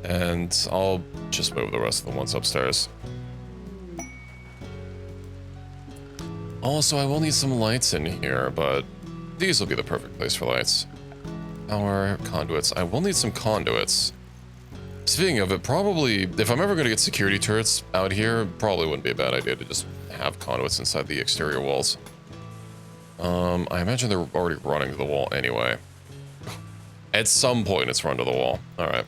And I'll just move the rest of the ones upstairs. Also, I will need some lights in here, but these will be the perfect place for lights. Power, conduits. I will need some conduits. Speaking of it, probably, if I'm ever going to get security turrets out here, probably wouldn't be a bad idea to just have conduits inside the exterior walls. I imagine they're already running to the wall anyway. At some point, it's run to the wall. All right.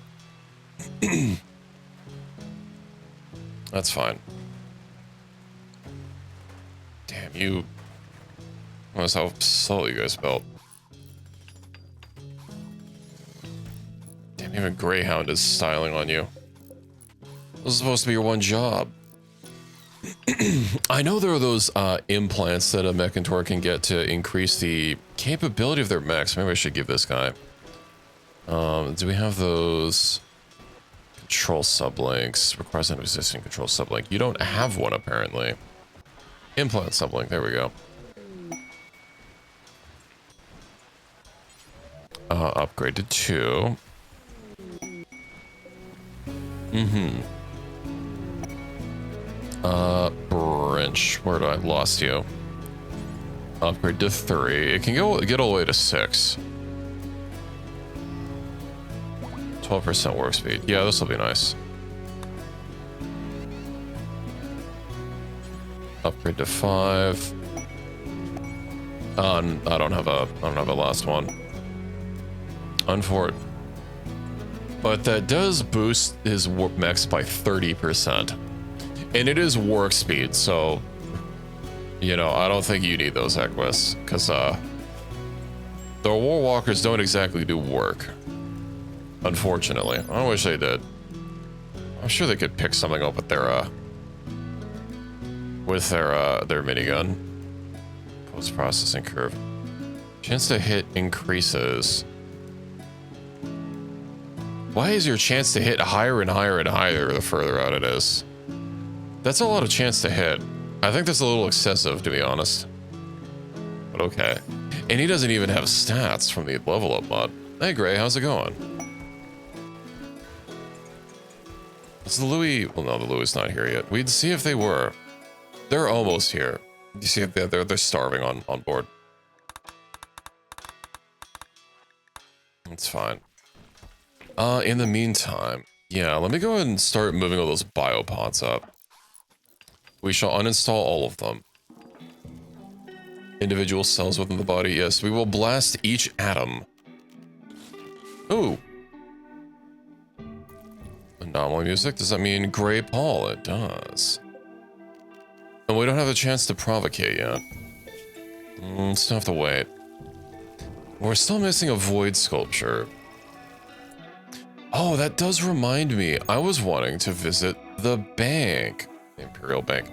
That's fine. Damn, you... Notice how slow you guys built. Damn, even Greyhound is styling on you. This is supposed to be your one job. I know there are those implants that a Mechantor can get to increase the capability of their mechs. Maybe I should give this guy. Do we have those? Control sublinks. Requires an existing control sublink. You don't have one, apparently. Implant sublink. There we go. Upgrade to 2. Branch. Where do I lost you? Upgrade to 3. It can get all the way to 6. 12% work speed. Yeah, this will be nice. Upgrade to 5. I don't have a last one. Unfort. But that does boost his warp mechs by 30%. And it is work speed, so You know, I don't think you need those Equus, because the Warwalkers don't exactly do work. Unfortunately. I wish they did. I'm sure they could pick something up with their minigun. Post-processing curve. Chance to hit increases. Why is your chance to hit higher and higher and higher the further out it is? That's a lot of chance to hit. I think that's a little excessive, to be honest. But okay. And he doesn't even have stats from the level up mod. Hey Gray, how's it going? Is the Louis... Well, no, the Louis is not here yet. We'd see if they were. They're almost here. You see if they're starving on board. It's fine. In the meantime, yeah, let me go ahead and start moving all those biopods up. We shall uninstall all of them. Individual cells within the body, yes. We will blast each atom. Ooh. Anomaly music, does that mean Gray Paul? It does. And we don't have a chance to provocate yet. Still have to wait. We're still missing a void sculpture. Oh, that does remind me. I was wanting to visit the bank. The Imperial Bank.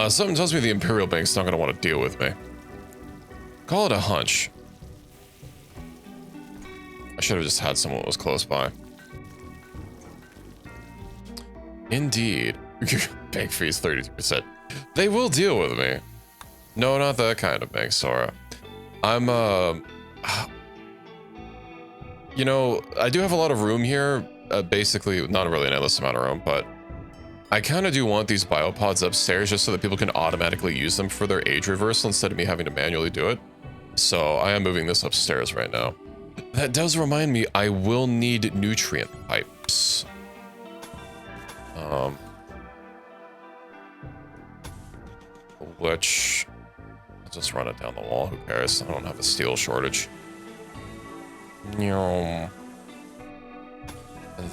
Something tells me the Imperial Bank's not going to want to deal with me. Call it a hunch. I should have just had someone that was close by. Indeed. Bank fees 32%. They will deal with me. No, not that kind of bank, Sora. I'm, you know, I do have a lot of room here. Basically, not really an endless amount of room, but I kind of do want these biopods upstairs just so that people can automatically use them for their age reversal instead of me having to manually do it. So I am moving this upstairs right now. That does remind me, I will need nutrient pipes. Which, I'll just run it down the wall, who cares? I don't have a steel shortage. And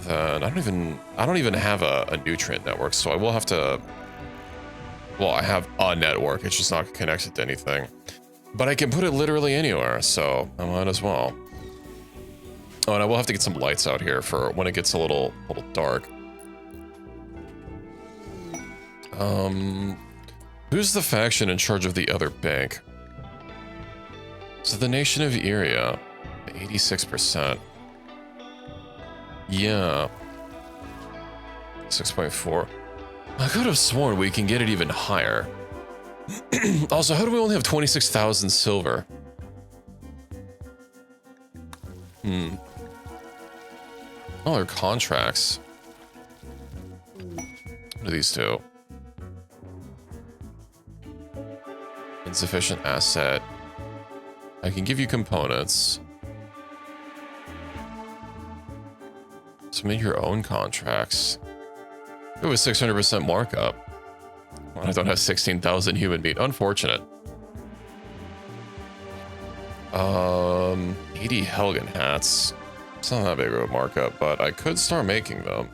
then I don't even have a nutrient network, so I will have to, well, I have a network, it's just not connected to anything. But I can put it literally anywhere, so I might as well. Oh, and I will have to get some lights out here for when it gets a little dark. Who's the faction in charge of the other bank? So the Nation of Iria, 86%. Yeah. 6.4. I could have sworn we can get it even higher. Also, how do we only have 26,000 silver? Oh, they're contracts. What are these two? Insufficient asset. I can give you components. Submit your own contracts. It was 600% markup. Well, I don't have 16,000 human meat. Unfortunate. 80 Helgen hats. It's not that big of a markup, but I could start making them.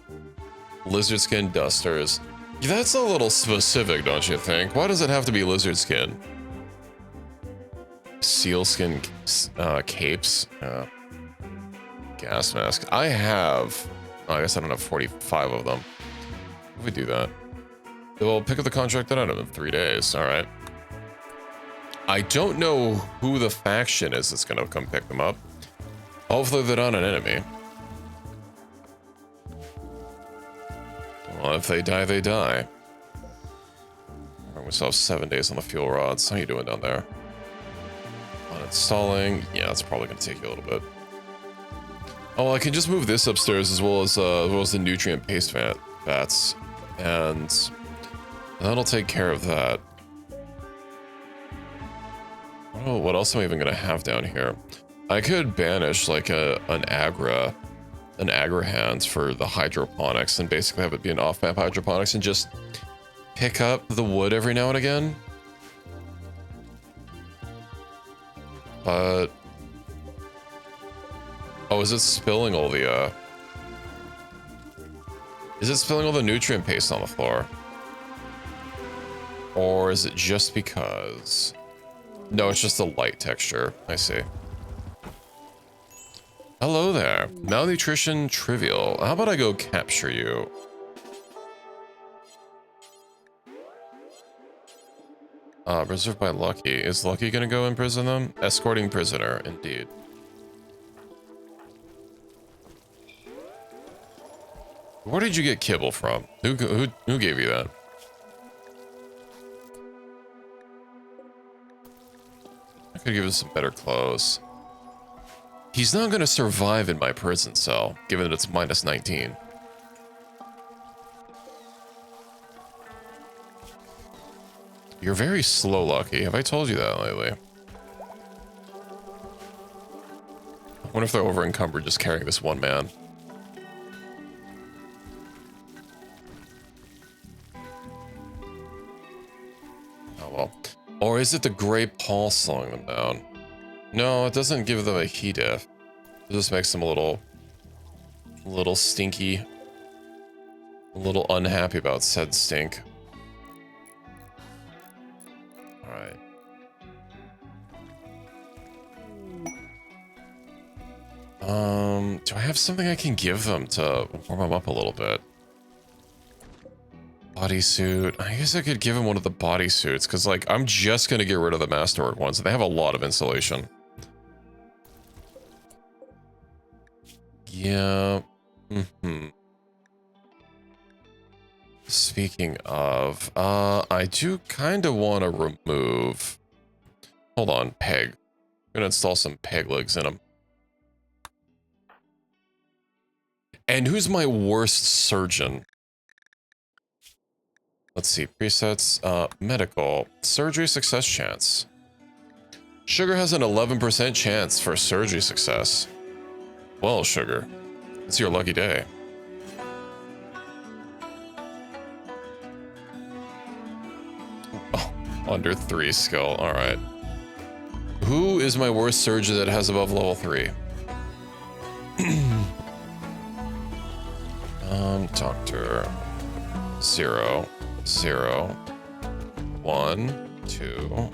Lizard skin dusters. That's a little specific, don't you think? Why does it have to be lizard skin? Seal skin capes. Gas mask. I have... Oh, I guess I don't have 45 of them. If we do that. We'll pick up the contracted item in 3 days. Alright. I don't know who the faction is that's going to come pick them up. Hopefully they're not an enemy. Well, if they die, they die. We still have 7 days on the fuel rods. How you doing down there? Uninstalling. Yeah, that's probably going to take you a little bit. Oh, I can just move this upstairs as well as the nutrient paste vats. And that'll take care of that. Oh, what else am I even going to have down here? I could banish like an agra hands for the hydroponics and basically have it be an off-map hydroponics and just pick up the wood every now and again. But oh, is it spilling all the is it spilling all the nutrient paste on the floor? Or is it just because? No, it's just a light texture. I see. Hello there. Malnutrition trivial. How about I go capture you? Reserved by Lucky. Is Lucky gonna go imprison them? Escorting prisoner, indeed. Where did you get kibble from? Who gave you that? I could give him some better clothes. He's not gonna survive in my prison cell, given that it's minus 19. You're very slow, Lucky. Have I told you that lately? I wonder if they're over encumbered just carrying this one man. Oh well. Or is it the Grey Paul slowing them down? No, it doesn't give them a heat diff. It just makes them a little stinky. A little unhappy about said stink. Alright. Do I have something I can give them to warm them up a little bit? Bodysuit. I guess I could give him one of the bodysuits, because, like, I'm just going to get rid of the Masterwork ones. They have a lot of insulation. Yeah. Speaking of, I do kind of want to remove... Hold on, peg. I'm going to install some peg legs in them. And who's my worst surgeon? Let's see, presets, medical, surgery success chance. Sugar has an 11% chance for surgery success. Well, Sugar, it's your lucky day. Oh, under 3 skill, all right. Who is my worst surgeon that has above level 3? Doctor. 0, 0, 1, 2,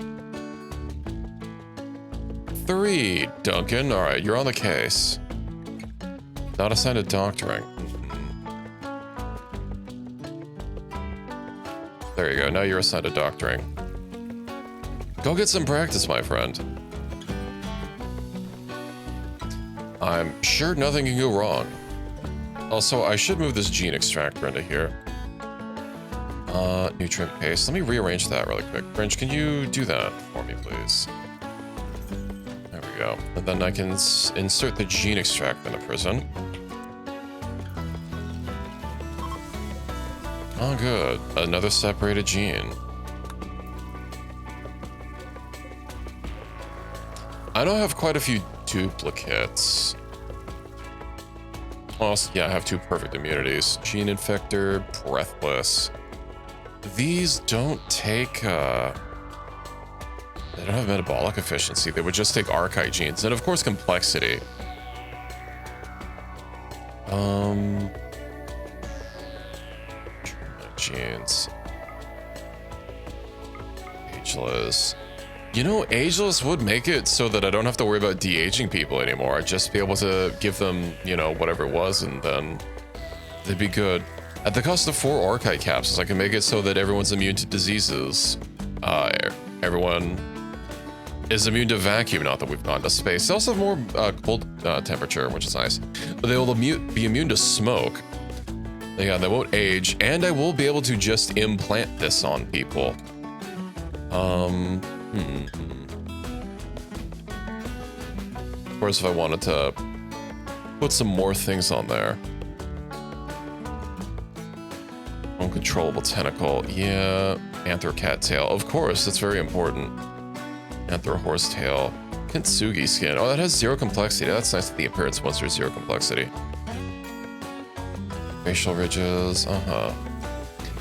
3. Duncan, all right, you're on the case. Not assigned to doctoring. There you go, now you're assigned to doctoring. Go get some practice, my friend. I'm sure nothing can go wrong. Also, I should move this gene extractor into here. Nutrient paste. Let me rearrange that really quick. Fringe, can you do that for me, please? There we go. And then I can insert the gene extractor in the prison. Oh, good. Another separated gene. I know I have quite a few duplicates. Also, yeah, I have 2 perfect immunities. Gene Infector, Breathless. These don't take, they don't have metabolic efficiency. They would just take archite genes. And of course, complexity. Genes. Ageless. You know, Ageless would make it so that I don't have to worry about de-aging people anymore. I'd just be able to give them, you know, whatever it was, and then they'd be good. At the cost of 4 archite capsules, I can make it so that everyone's immune to diseases. Everyone is immune to vacuum, not that we've gone to space. They also have more cold temperature, which is nice. But they will be immune to smoke. Yeah, they won't age, and I will be able to just implant this on people. Of course, if I wanted to put some more things on there. Uncontrollable tentacle. Yeah. Anther cat tail. Of course, that's very important. Anther horse tail. Kintsugi skin. Oh, that has 0 complexity. That's nice that the appearance monster is 0 complexity. Facial ridges.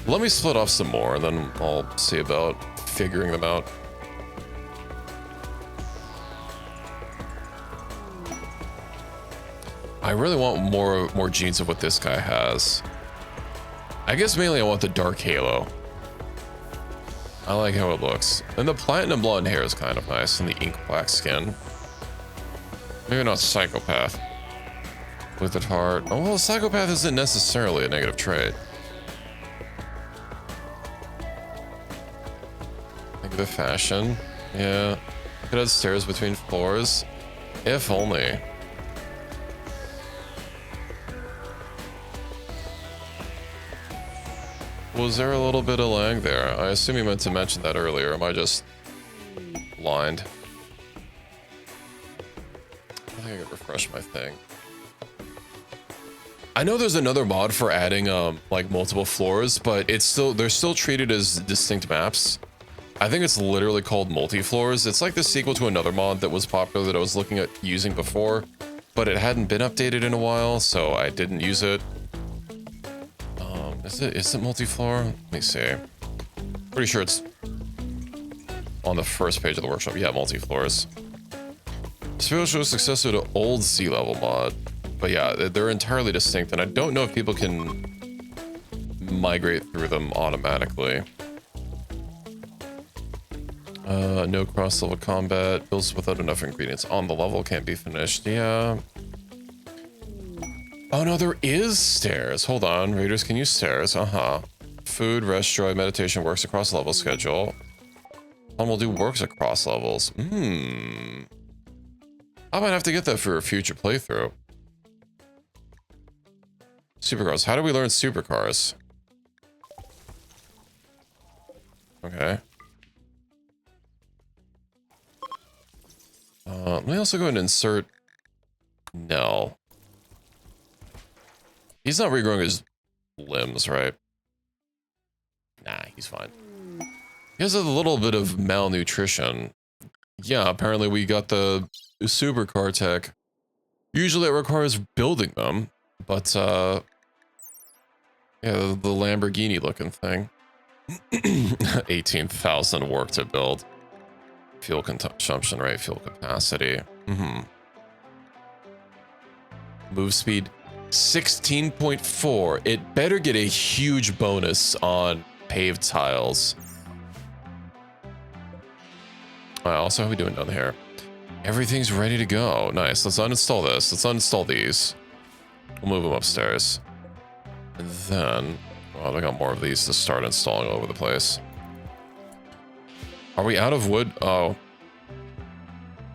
Let me split off some more, and then I'll see about figuring them out. I really want more genes of what this guy has. I guess mainly I want the Dark Halo. I like how it looks. And the platinum blonde hair is kind of nice, and the ink black skin. Maybe not psychopath. With it heart. Oh, well, psychopath isn't necessarily a negative trait. Negative fashion. Yeah. Could have stairs between floors. If only. Was there a little bit of lag there? I assume you meant to mention that earlier. Am I just blind? I think I could refresh my thing. I know there's another mod for adding like multiple floors, but they're still treated as distinct maps. I think it's literally called multi-floors. It's like the sequel to another mod that was popular that I was looking at using before, but it hadn't been updated in a while, so I didn't use it. Is it multi-floor? Let me see. Pretty sure it's on the first page of the workshop. Yeah, multi-floors. Spiritual successor to old sea level mod. But yeah, they're entirely distinct, and I don't know if people can migrate through them automatically. No cross-level combat. Builds without enough ingredients on the level. Can't be finished. Yeah. Oh no, there is stairs. Hold on. Raiders can use stairs. Food, rest, joy, meditation works across level schedule. Will do works across levels. I might have to get that for a future playthrough. Supercars. How do we learn supercars? Okay. Let me also go and insert Nell. He's not regrowing his limbs, right? Nah, he's fine. He has a little bit of malnutrition. Yeah, apparently we got the supercar tech. Usually it requires building them, but yeah, the Lamborghini looking thing. 18,000 work to build. Fuel consumption rate, fuel capacity. Move speed 16.4. It better get a huge bonus on paved tiles. Also, how are we doing down here? Everything's ready to go. Nice. Let's uninstall this. Let's uninstall these. We'll move them upstairs. And then, oh, I got more of these to start installing all over the place. Are we out of wood? Oh.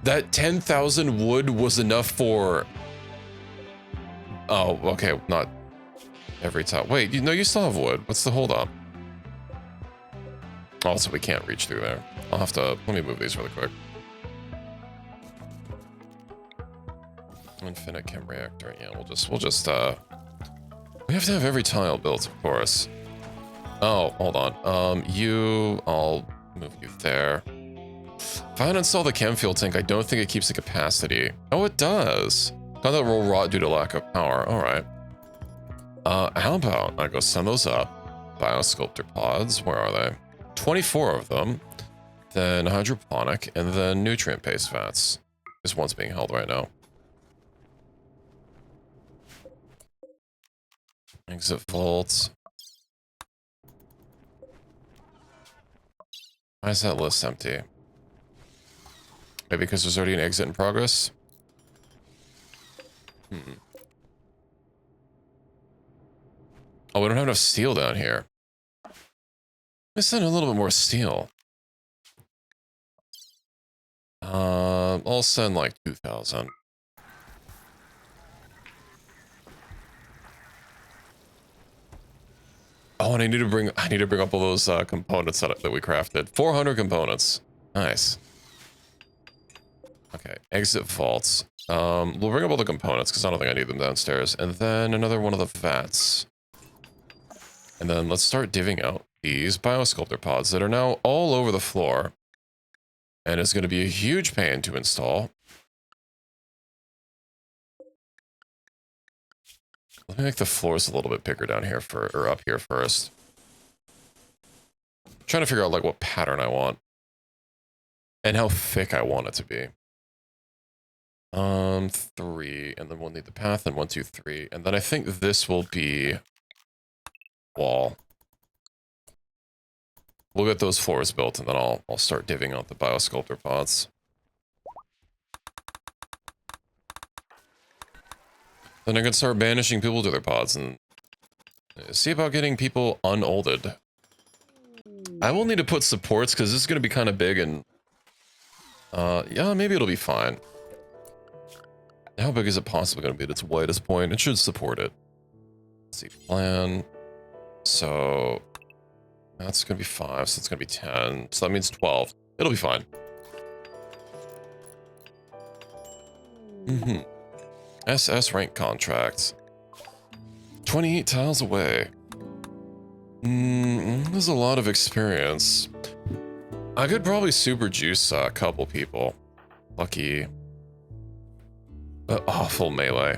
That 10,000 wood was enough for... Oh, okay, not every time. Wait, you still have wood. What's the hold up? Also, we can't reach through there. I'll have to... Let me move these really quick. Infinite chem reactor. Yeah, we'll just we have to have every tile built, of course. Oh, hold on. I'll move you there. If I uninstall the chem fuel tank, I don't think it keeps the capacity. Oh, it does. Thought that will rot due to lack of power. All right. How about I go send those up? Biosculptor pods. Where are they? 24 of them. Then hydroponic, and then nutrient paste vats. This one's being held right now. Exit vaults. Why is that list empty? Maybe because there's already an exit in progress? Oh, we don't have enough steel down here. Let's send a little bit more steel. I'll send like 2,000. Oh, and I need to bring up all those components that we crafted. 400 components. Nice. Okay, exit vaults. We'll bring up all the components because I don't think I need them downstairs. And then another one of the vats. And then let's start divvying out these biosculptor pods that are now all over the floor. And it's going to be a huge pain to install. Let me make the floors a little bit bigger down here or up here first. I'm trying to figure out like what pattern I want. And how thick I want it to be. 3, and then we'll need the path, and 1, 2, 3. And then I think this will be wall. we'll get those floors built, and then I'll start divvying out the biosculptor pods. Then I can start banishing people to their pods and see about getting people unolded. I will need to put supports because this is going to be kind of big, and yeah, maybe it'll be fine. How big is it possibly going to be at its widest point? It should support it. Let's see, plan. So that's going to be 5, so it's going to be 10. So that means 12. It'll be fine. SS rank contract. 28 tiles away. There's a lot of experience. I could probably super juice a couple people. Lucky. Awful melee.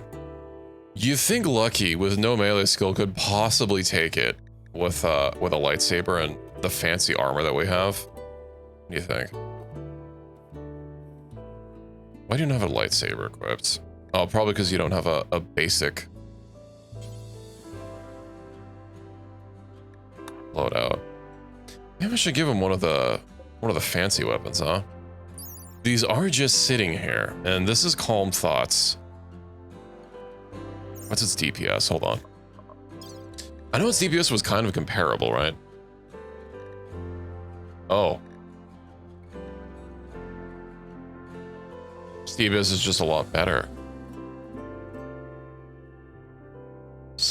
You think Lucky with no melee skill could possibly take it with a lightsaber and the fancy armor that we have? What do you think? Why do you not have a lightsaber equipped? Oh, probably because you don't have a basic loadout. Maybe I should give him one of the fancy weapons, huh? These are just sitting here, and this is Calm Thoughts. What's its DPS? Hold on. I know its DPS was kind of comparable, right? Oh. Its DPS is just a lot better.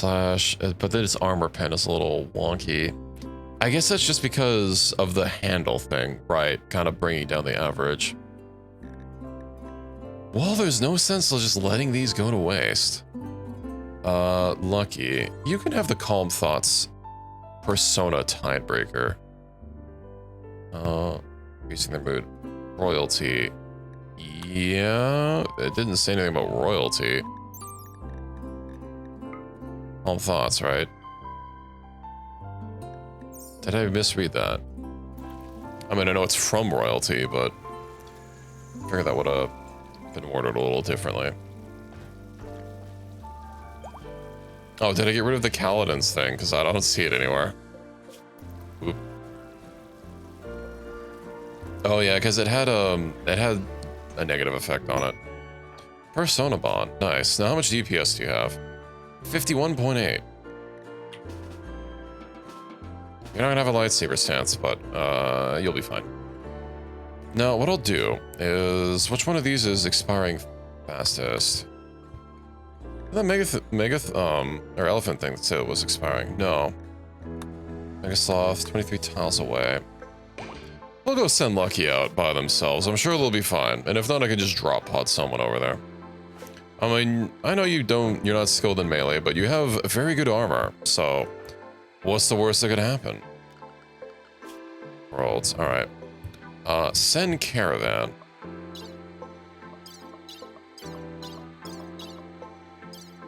But then its armor pen is a little wonky. I guess that's just because of the handle thing, right? Kind of bringing down the average. Well, there's no sense of just letting these go to waste. Lucky. You can have the Calm Thoughts Persona Tidebreaker. Increasing their mood. Royalty. Yeah, it didn't say anything about royalty. Calm Thoughts, right? Did I misread that? I mean, I know it's from royalty, but I figured that would have been worded a little differently. Oh, did I get rid of the Kaladin's thing? Because I don't see it anywhere. Oop. Oh yeah, because it had a negative effect on it. Persona Bond, nice. Now how much DPS do you have? 51.8. You're not gonna have a lightsaber stance, but you'll be fine. Now, what I'll do is, which one of these is expiring fastest? The or elephant thing that said it was expiring. No. Megasloth, 23 tiles away. We'll go send Lucky out by themselves. I'm sure they'll be fine. And if not, I can just drop pod someone over there. I mean, I know you're not skilled in melee, but you have very good armor. So, what's the worst that could happen? Worlds, alright. Send Caravan.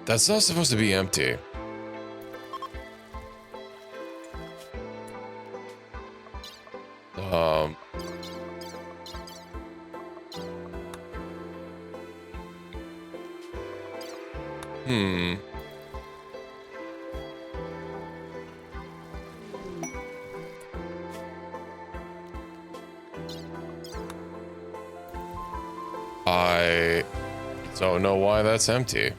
That's not supposed to be empty. I don't know why that's empty.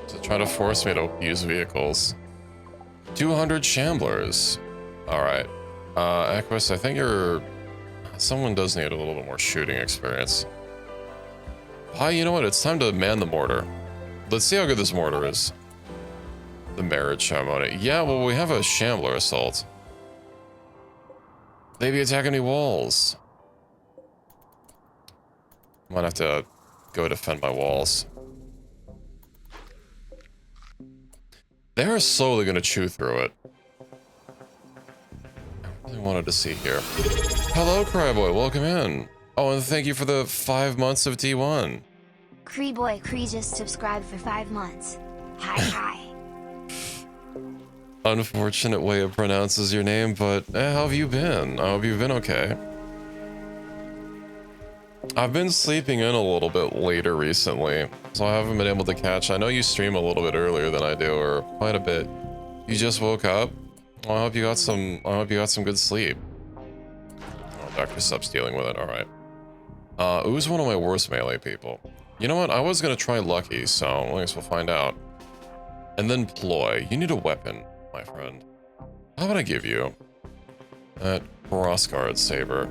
So try to force me to use vehicles. 200 Shamblers. Alright. Equus, I think someone does need a little bit more shooting experience. Hi, you know what? It's time to man the mortar. Let's see how good this mortar is. The marriage ceremony. Yeah, well, we have a Shambler assault. They be attacking any walls. Might have to go defend my walls. They are slowly going to chew through it. I really wanted to see here. Hello, Cryboy. Welcome in. Oh, and thank you for the 5 months of D1. Cree just subscribed for 5 months. Hi. Unfortunate way it pronounces your name, but how have you been? I hope you've been okay. I've been sleeping in a little bit later recently, so I haven't been able to catch. I know you stream a little bit earlier than I do, or quite a bit. You just woke up? Well, I hope you got some. I hope you got some good sleep. Oh, Dr. Sup's dealing with it. All right. Who's one of my worst melee people? You know what? I was gonna try Lucky, so I guess we'll find out. And then Ploy. You need a weapon, my friend. How about I give you that crossguard saber?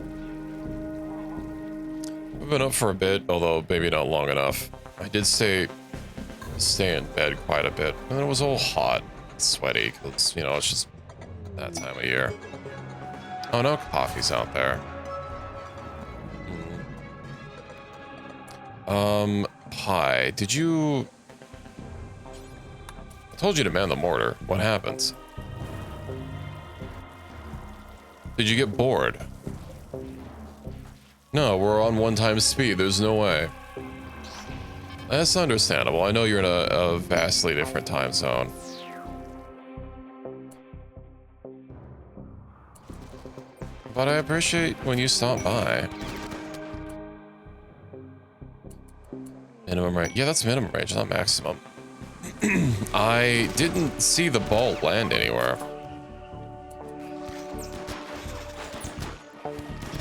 We've been up for a bit, although maybe not long enough. I did stay in bed quite a bit, and it was all hot, sweaty, because, you know, it's just that time of year. Oh, no coffee's out there. Pie, did you... I told you to man the mortar. What happens? Did you get bored? No, we're on 1 times speed. There's no way. That's understandable. I know you're in a vastly different time zone. But I appreciate when you stop by. Minimum range. Yeah, that's minimum range, not maximum. I didn't see the ball land anywhere.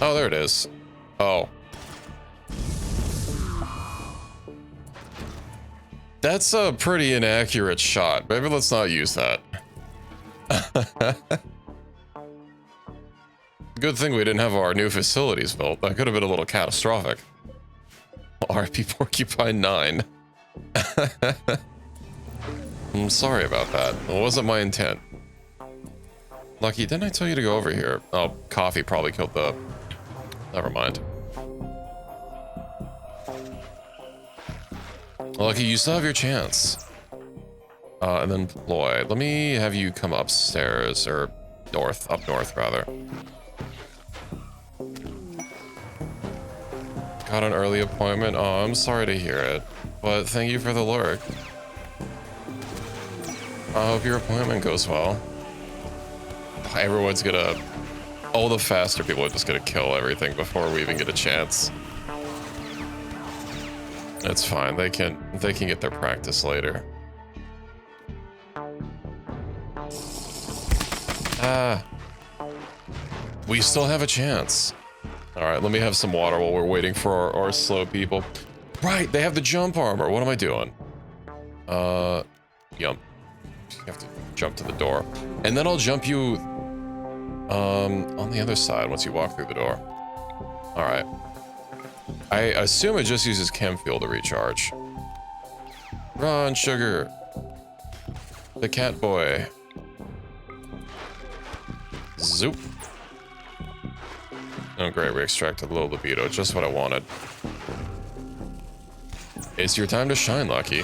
Oh, there it is. Oh. That's a pretty inaccurate shot. Maybe let's not use that. Good thing we didn't have our new facilities built. That could have been a little catastrophic. RP Porcupine 9. I'm sorry about that. It wasn't my intent. Lucky, didn't I tell you to go over here? Oh, coffee probably killed the... Never mind. Lucky, you still have your chance. And then Ploy. Let me have you come upstairs, or north, up north rather. Got an early appointment? Oh, I'm sorry to hear it, but thank you for the lurk. I hope your appointment goes well. Everyone's gonna... All the faster people are just gonna kill everything before we even get a chance. It's fine, they can get their practice later. We still have a chance. Alright, let me have some water while we're waiting for our slow people. Right, they have the jump armor. What am I doing? Yump. You have to jump to the door. And then I'll jump you on the other side once you walk through the door. Alright. I assume it just uses chem fuel to recharge. Run, sugar. The cat boy. Zoop. Oh great, we extracted low libido, just what I wanted. It's your time to shine, Lucky.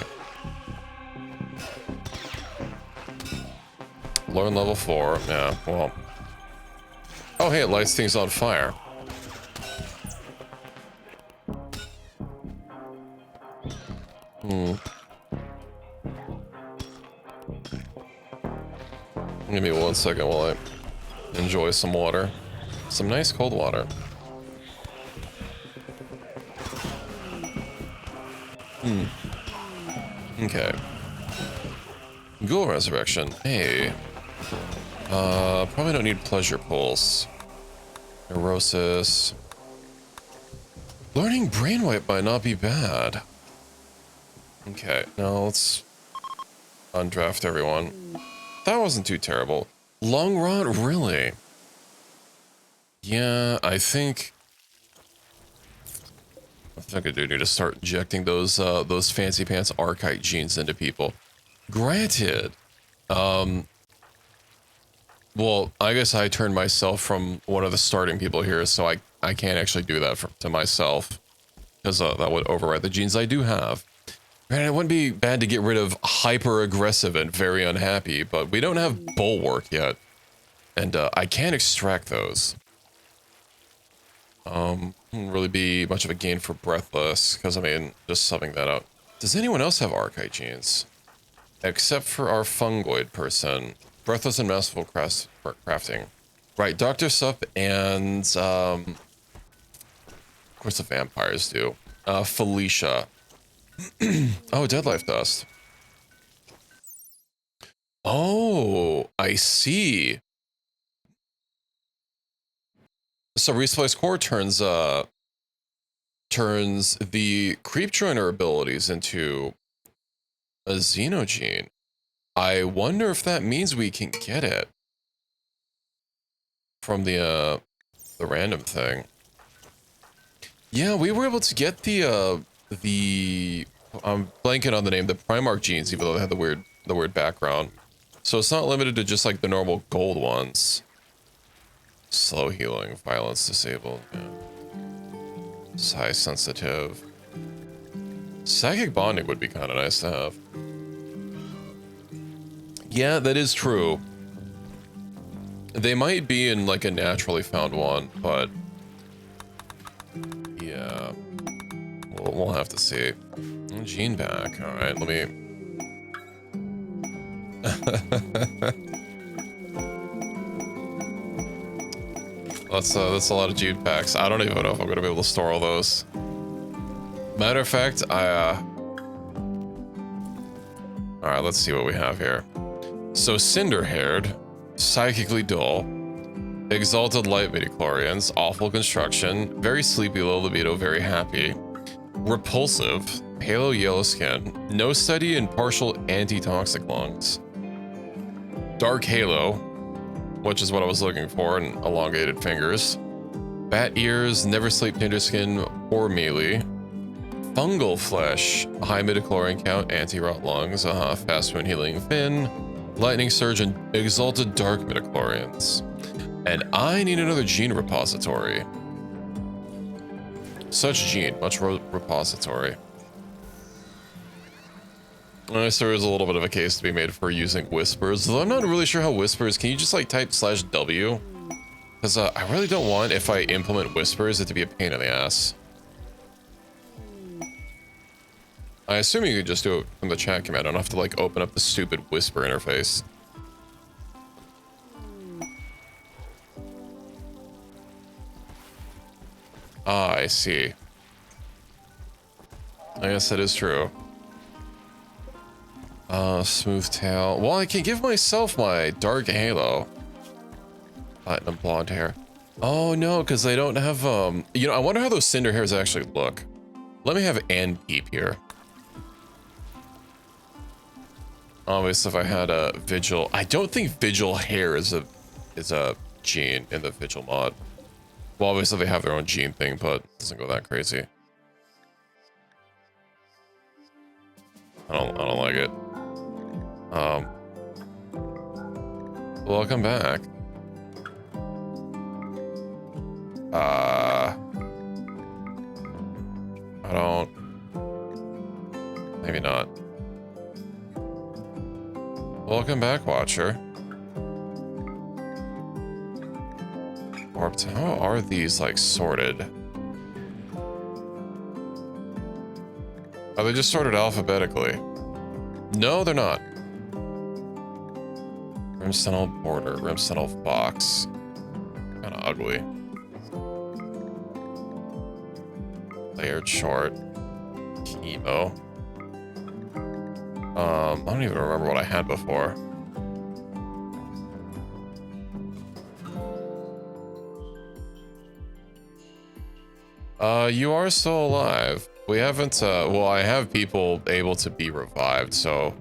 Learn level 4, yeah, well. Oh hey, it lights things on fire. Give me 1 second while I enjoy some water. Some nice cold water. Okay. Ghoul resurrection. Hey. Probably don't need pleasure pulse. Neurosis. Learning brainwipe might not be bad. Okay, now let's undraft everyone. That wasn't too terrible. Long rod, really? Yeah, I think I do need to start injecting those fancy pants archite genes into people. Granted, well, I guess I turned myself from one of the starting people here, so I can't actually do that to myself, because that would override the genes I do have. Granted, it wouldn't be bad to get rid of hyper aggressive and very unhappy, but we don't have bulwark yet, and I can't extract those. Wouldn't really be much of a gain for Breathless, because, I mean, just subbing that out. Does anyone else have archite genes? Except for our fungoid person. Breathless and Masterful Crafting. Right, Dr. Sup and, of course the vampires do. Felicia. Oh, Deadlife Dust. Oh, I see. So resplice core turns the creep joiner abilities into a xenogene. I wonder if that means we can get it from the random thing. Yeah, we were able to get the I'm blanking on the name, the Primarch genes, even though they had the weird background. So it's not limited to just like the normal gold ones. Slow healing, violence disabled, yeah. Psi sensitive. Psychic bonding would be kind of nice to have. Yeah, that is true. They might be in like a naturally found one, but yeah, we'll have to see. Gene back. All right, let me. That's a lot of gene packs. I don't even know if I'm gonna be able to store all those. Matter of fact, all right, let's see what we have here. So cinder-haired, psychically dull, exalted light midichlorians, awful construction, very sleepy, low libido, very happy, repulsive, pale yellow skin, no steady and partial anti-toxic lungs, dark halo, which is what I was looking for, and elongated fingers, bat ears, never sleep tender skin, or melee, fungal flesh, high midichlorian count, anti-rot lungs, fast wound healing fin, lightning surge, and exalted dark midichlorians. And I need another gene repository. Such gene, much repository. I guess there is a little bit of a case to be made for using whispers, though I'm not really sure how whispers, can you just like type /W? Because I really don't want, if I implement whispers, it to be a pain in the ass. I assume you could just do it from the chat command. I don't have to like open up the stupid whisper interface. Ah, I see. I guess that is true. Smooth tail. Well, I can give myself my dark halo. Platinum blonde hair. Oh no, because they don't have, you know, I wonder how those cinder hairs actually look. Let me have Ann peep here. Obviously, if I had a Vigil, I don't think Vigil hair is a gene in the Vigil mod. Well, obviously they have their own gene thing, but it doesn't go that crazy. I don't like it. Welcome back. I don't. Maybe not. Welcome back, Watcher. Warped. How are these like sorted? Are they just sorted alphabetically? No, they're not. Rim Sentinel border, Rim Sentinel fox. Kind of ugly. Layered short. Chemo. I don't even remember what I had before. You are still alive. We haven't, well, I have people able to be revived, so...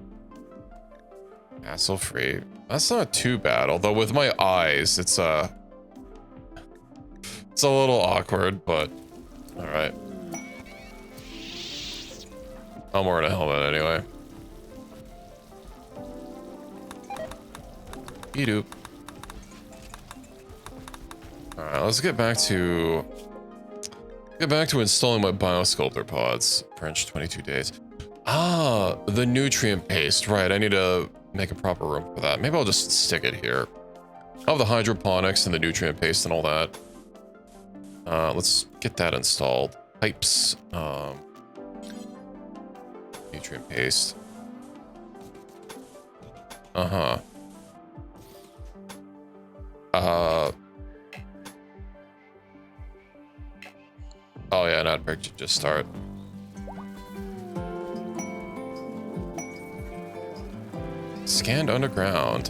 Hassle-free. That's not too bad, although with my eyes, it's a little awkward, but... Alright. I'm wearing a helmet anyway. Edoop. Alright, let's get back to installing my biosculptor pods. French 22 days. Ah, the nutrient paste. Right, I need to make a proper room for that. Maybe I'll just stick it here. Oh, the hydroponics and the nutrient paste and all that. Let's get that installed. Pipes. Nutrient paste. Oh yeah, not brick to just start. Scanned underground.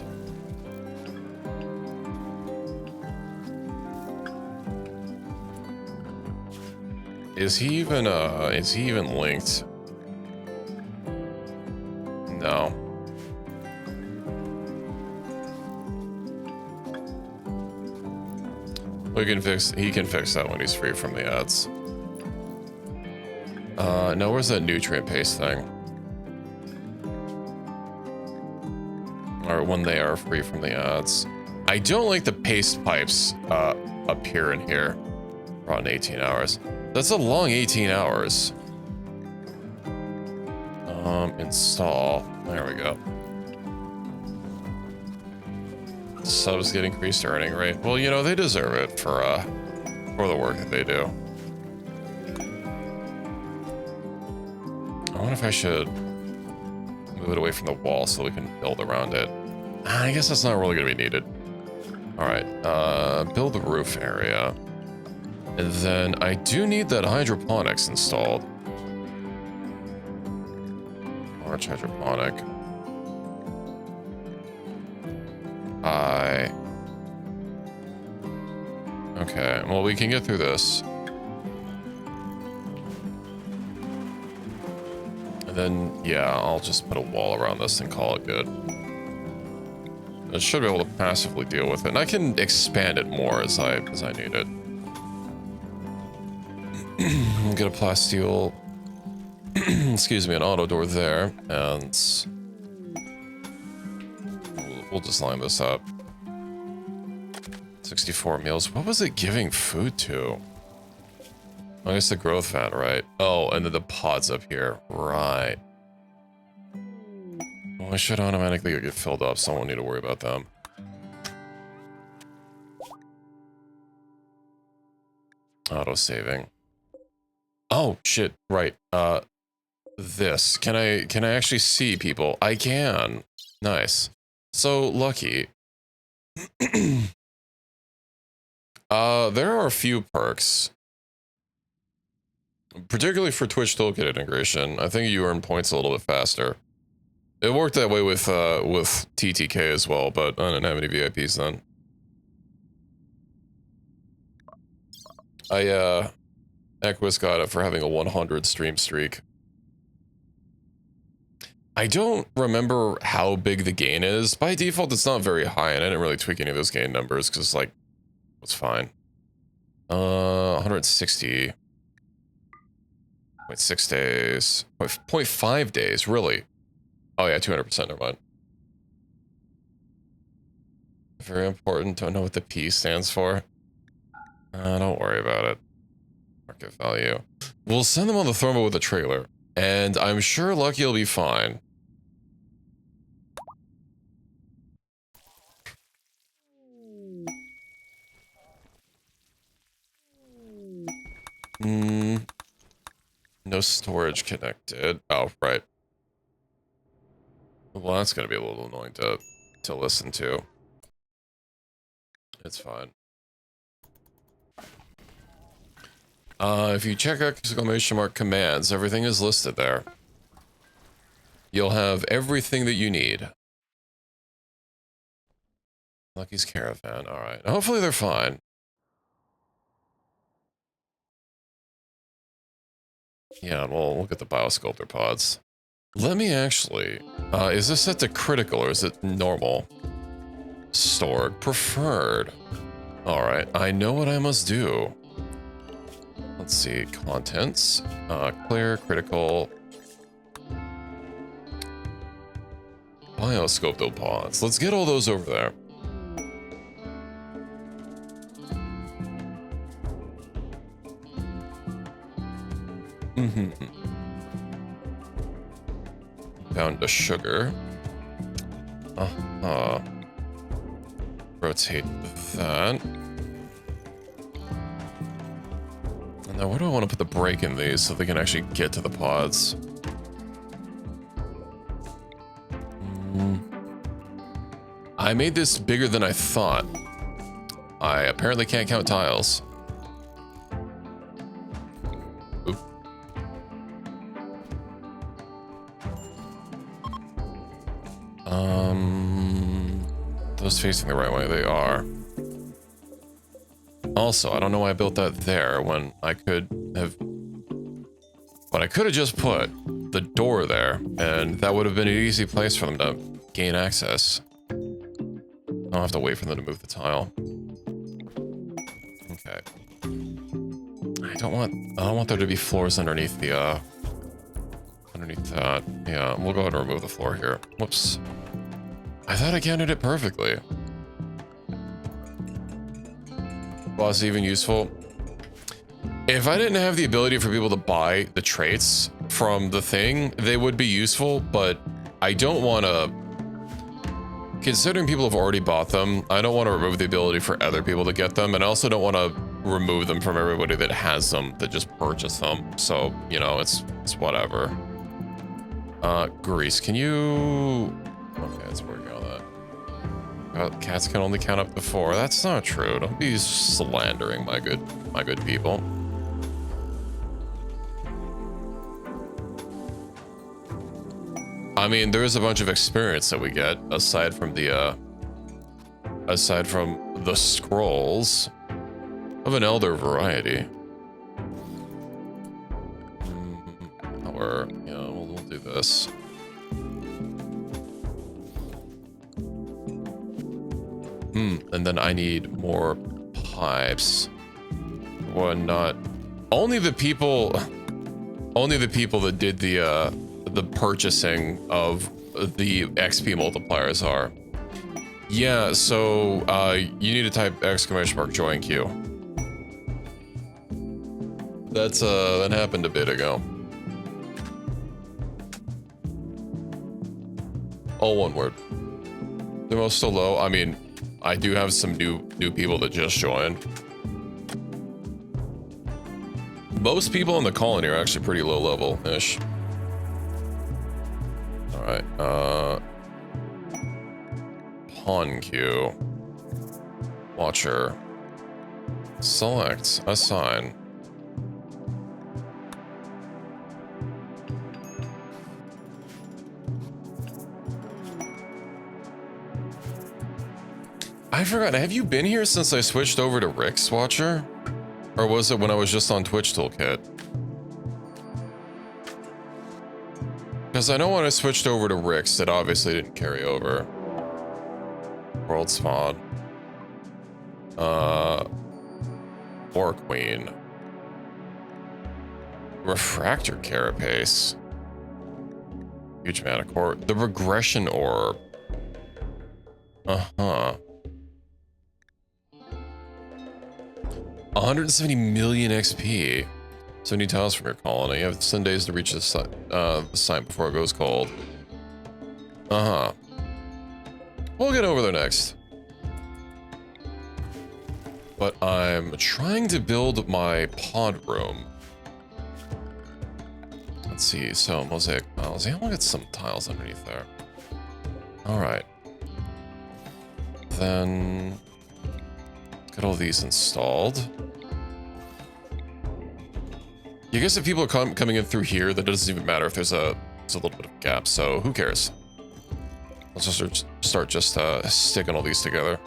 Is he even linked? No. He can fix that when he's free from the ads. No, where's that nutrient paste thing? Or when they are free from the ads. I don't like the paste pipes appear in here. Around 18 hours. That's a long 18 hours. Install. There we go. Subs get increased earning rate. Well, you know, they deserve it for the work that they do. I wonder if I should move it away from the wall so we can build around it. I guess that's not really going to be needed. All right, build the roof area. And then I do need that hydroponics installed. Large hydroponic. Okay, well, we can get through this. And then, yeah, I'll just put a wall around this and call it good. I should be able to passively deal with it. And I can expand it more as I need it. Get a plasteel, excuse me, an auto door there, and we'll just line this up. 64 meals. What was it giving food to? I guess the growth fat, right? Oh, and then the pods up here. Right. Well, I should automatically get filled up, so I won't need to worry about them. Auto saving. Oh shit, right. This. Can I actually see people? I can. Nice. So lucky. There are a few perks. Particularly for Twitch toolkit integration. I think you earn points a little bit faster. It worked that way with TTK as well, but I didn't have any VIPs then. Equus got it for having a 100 stream streak. I don't remember how big the gain is. By default, it's not very high, and I didn't really tweak any of those gain numbers, because, like, it's fine. 160. 0.6 days. 0.5 days, really? Oh yeah, 200%, never mind. Very important, don't know what the P stands for. Don't worry about it. Market value. We'll send them on the thermal with a trailer, and I'm sure Lucky will be fine. No storage connected. Oh, right. Well, that's gonna be a little annoying to listen to. It's fine. If you check exclamation mark commands, everything is listed there. You'll have everything that you need. Lucky's caravan, alright. Hopefully they're fine. Yeah, we'll get the biosculptor pods. Let me actually... is this set to critical or is it normal? Stored. Preferred. Alright, I know what I must do. Let's see, contents. Clear, critical. Biosculptor pods. Let's get all those over there. Found a sugar. Rotate that. And now where do I want to put the break in these so they can actually get to the pods? I made this bigger than I thought. I apparently can't count tiles. Oop. Those facing the right way, they are. Also, I don't know why I built that there when I could have But I could have just put the door there, and that would have been an easy place for them to gain access. I'll have to wait for them to move the tile. Okay. I don't want there to be floors underneath the underneath that. Yeah, we'll go ahead and remove the floor here. Whoops. I thought I counted it perfectly. Was even useful? If I didn't have the ability for people to buy the traits from the thing, they would be useful, but I don't want to... Considering people have already bought them, I don't want to remove the ability for other people to get them, and I also don't want to remove them from everybody that has them, that just purchase them. So, you know, it's whatever. Grease, can you... Okay, it's working on that. Cats can only count up to 4. That's not true. Don't be slandering my good people. I mean, there is a bunch of experience that we get aside from the scrolls of an elder variety. Or, you know, we'll do this. And then I need more pipes. Well, not only the people that did the purchasing of the XP multipliers are. Yeah, so you need to type ! join queue. That's that happened a bit ago. All one word. They're most still low. I mean, I do have some new people that just joined. Most people in the colony are actually pretty low level-ish. All right, pawn queue, watcher, select, assign. I forgot, have you been here since I switched over to Rick's watcher? Or was it when I was just on Twitch Toolkit? Because I know when I switched over to Rick's, it obviously didn't carry over. World spawn. Or Queen. Refractor carapace. Huge amount of core. The regression orb. Uh-huh. 170 million XP. 70 tiles from your colony. You have 10 days to reach the site before it goes cold. Uh-huh. We'll get over there next. But I'm trying to build my pod room. Let's see, so mosaic tiles. Yeah, I'll get some tiles underneath there. Alright. Then get all these installed. I guess if people are coming in through here, that doesn't even matter if there's a little bit of gap, so who cares? Let's just start sticking all these together.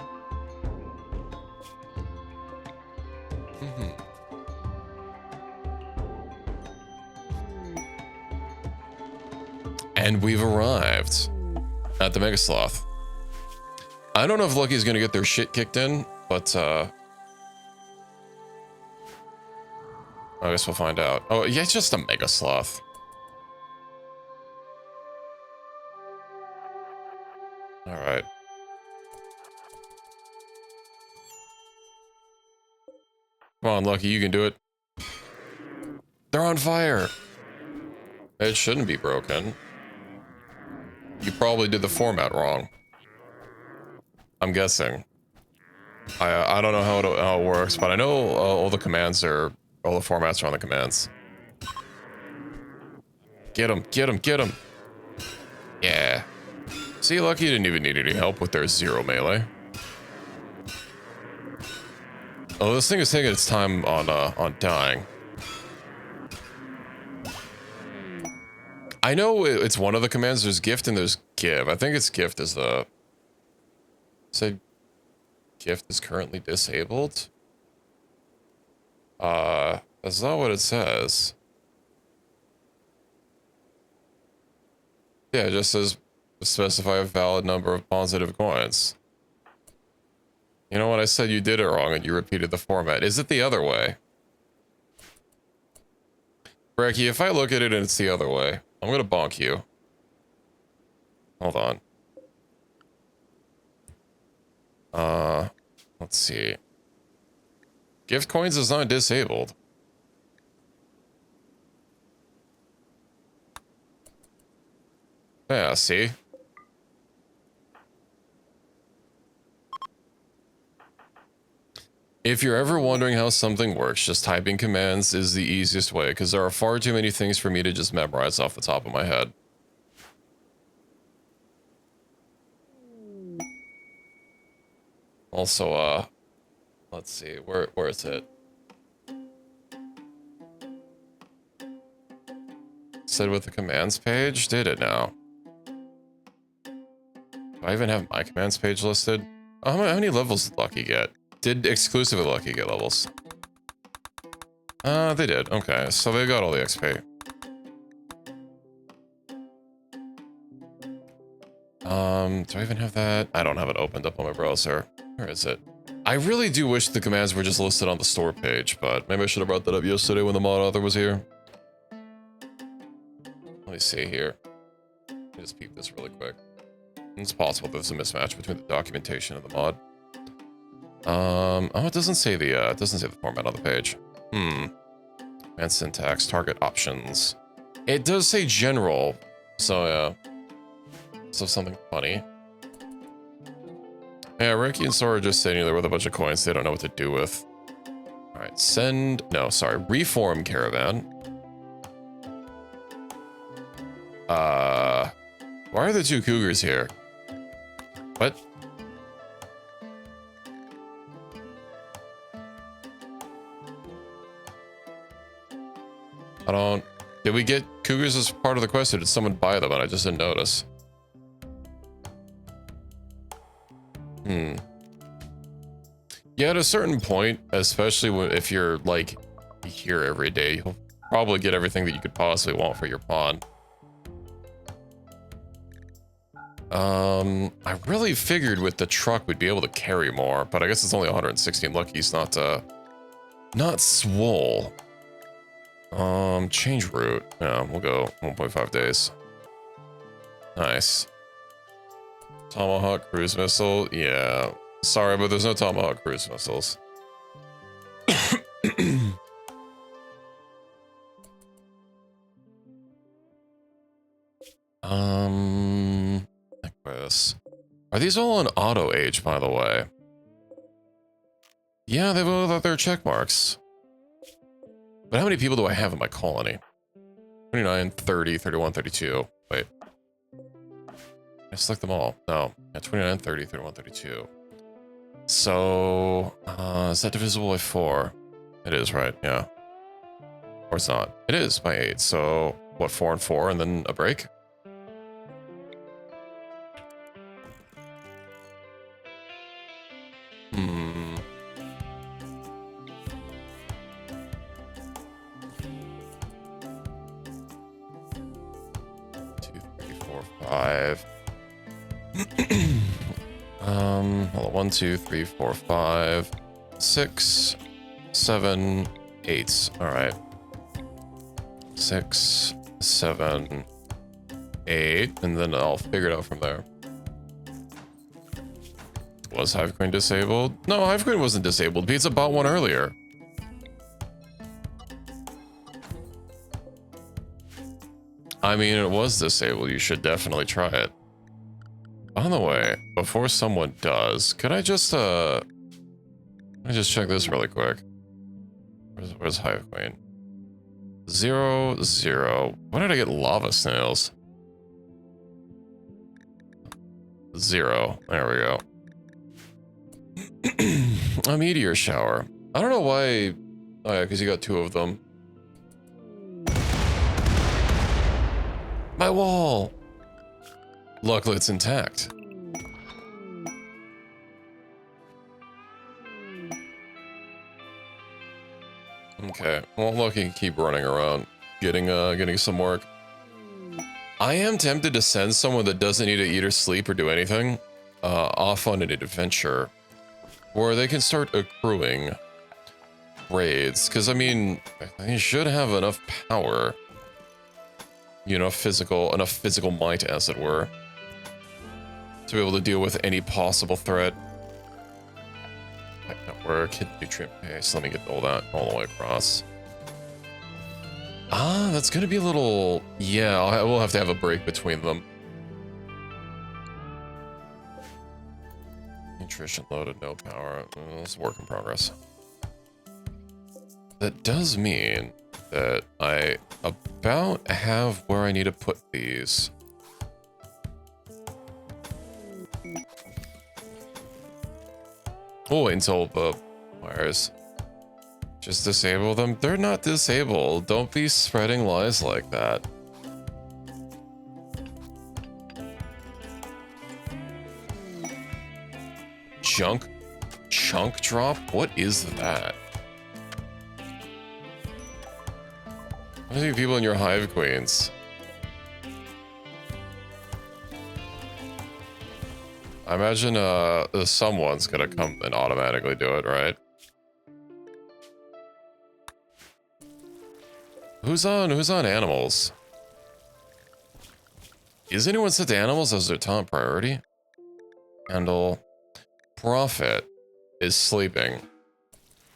And we've arrived at the Mega Sloth. I don't know if Lucky's gonna get their shit kicked in, but I guess we'll find out. Oh, yeah, it's just a Mega Sloth. All right. Come on, Lucky, you can do it. They're on fire. It shouldn't be broken. You probably did the format wrong. I'm guessing. I don't know how it works, but I know all the commands are, all the formats are on the commands. Get him, get him, get him. Yeah. See, Lucky didn't even need any help with their 0 melee. Oh, this thing is taking its time on dying. I know it's one of the commands. There's gift and there's give. I think it's gift is the... Say gift is currently disabled? That's not what it says. Yeah, it just says specify a valid number of positive coins. You know what? I said you did it wrong and you repeated the format. Is it the other way? Brecky, if I look at it and it's the other way, I'm gonna bonk you. Hold on. Let's see. Gift coins is not disabled. Yeah, see? If you're ever wondering how something works, just typing commands is the easiest way, because there are far too many things for me to just memorize off the top of my head. Also, let's see, where is it? Said with the commands page? Did it now? Do I even have my commands page listed? Oh, how many levels did Lucky get? Did exclusively Lucky get levels? They did. Okay, so they got all the XP. Do I even have that? I don't have it opened up on my browser. Where is it? I really do wish the commands were just listed on the store page, but maybe I should have brought that up yesterday when the mod author was here. Let me see here. Let me just peep this really quick. It's possible there's a mismatch between the documentation and the mod. Oh, it doesn't say the format on the page. And syntax, target options. It does say general, so yeah. So something funny. Yeah, Ricky and Sora are just sitting there with a bunch of coins they don't know what to do with. Alright, reform caravan. Why are the two cougars here? What? Did we get cougars as part of the quest, or did someone buy them and I just didn't notice? Yeah, at a certain point, especially if you're, like, here every day, you'll probably get everything that you could possibly want for your pawn. I really figured with the truck we'd be able to carry more, but I guess it's only 116 luckies, not swole. Change route. Yeah, we'll go 1.5 days. Nice. Tomahawk cruise missile. Yeah. Sorry, but there's no Tomahawk cruise missiles. Necklace. Are these all on auto age, by the way? Yeah, they've all got their check marks. But how many people do I have in my colony? 29, 30, 31, 32. Wait. I select them all. No. Yeah, 29, 30, 31, 32. So, is that divisible by 4? It is, right? Yeah. Or it's not. It is by 8. So, what, 4 and 4 and then a break? Hmm. 2, 3, 4, 5. Hold on. 1, 2, 3, 4, 5, 6, 7, 8. All right. 6, 7, 8, and then I'll figure it out from there. Was Hive Queen disabled? No, Hive Queen wasn't disabled. Pizza bought one earlier. I mean, it was disabled. You should definitely try it. By the way, before someone does, could I just, let me just check this really quick. Where's Hive Queen? 0, 0. When did I get lava snails? 0. There we go. A meteor shower. I don't know why. Oh yeah, because you got 2 of them. My wall! Luckily it's intact. Okay, well, Lucky can keep running around, getting some work. I am tempted to send someone that doesn't need to eat or sleep or do anything off on an adventure where they can start accruing raids. Because, I mean, they should have enough power, you know, enough physical might, as it were, to be able to deal with any possible threat. Network, hit nutrient base. Let me get all that all the way across. Ah, that's gonna be a little... Yeah, we'll have to have a break between them. Nutrition loaded, no power. It's a work in progress. That does mean that I about have where I need to put these. We'll wait until the wires. Just disable them? They're not disabled. Don't be spreading lies like that. Chunk drop? What is that? I see people in your hive queens. I imagine someone's gonna come and automatically do it, right? Who's on animals? Is anyone set to animals as their top priority? Handle. Prophet is sleeping.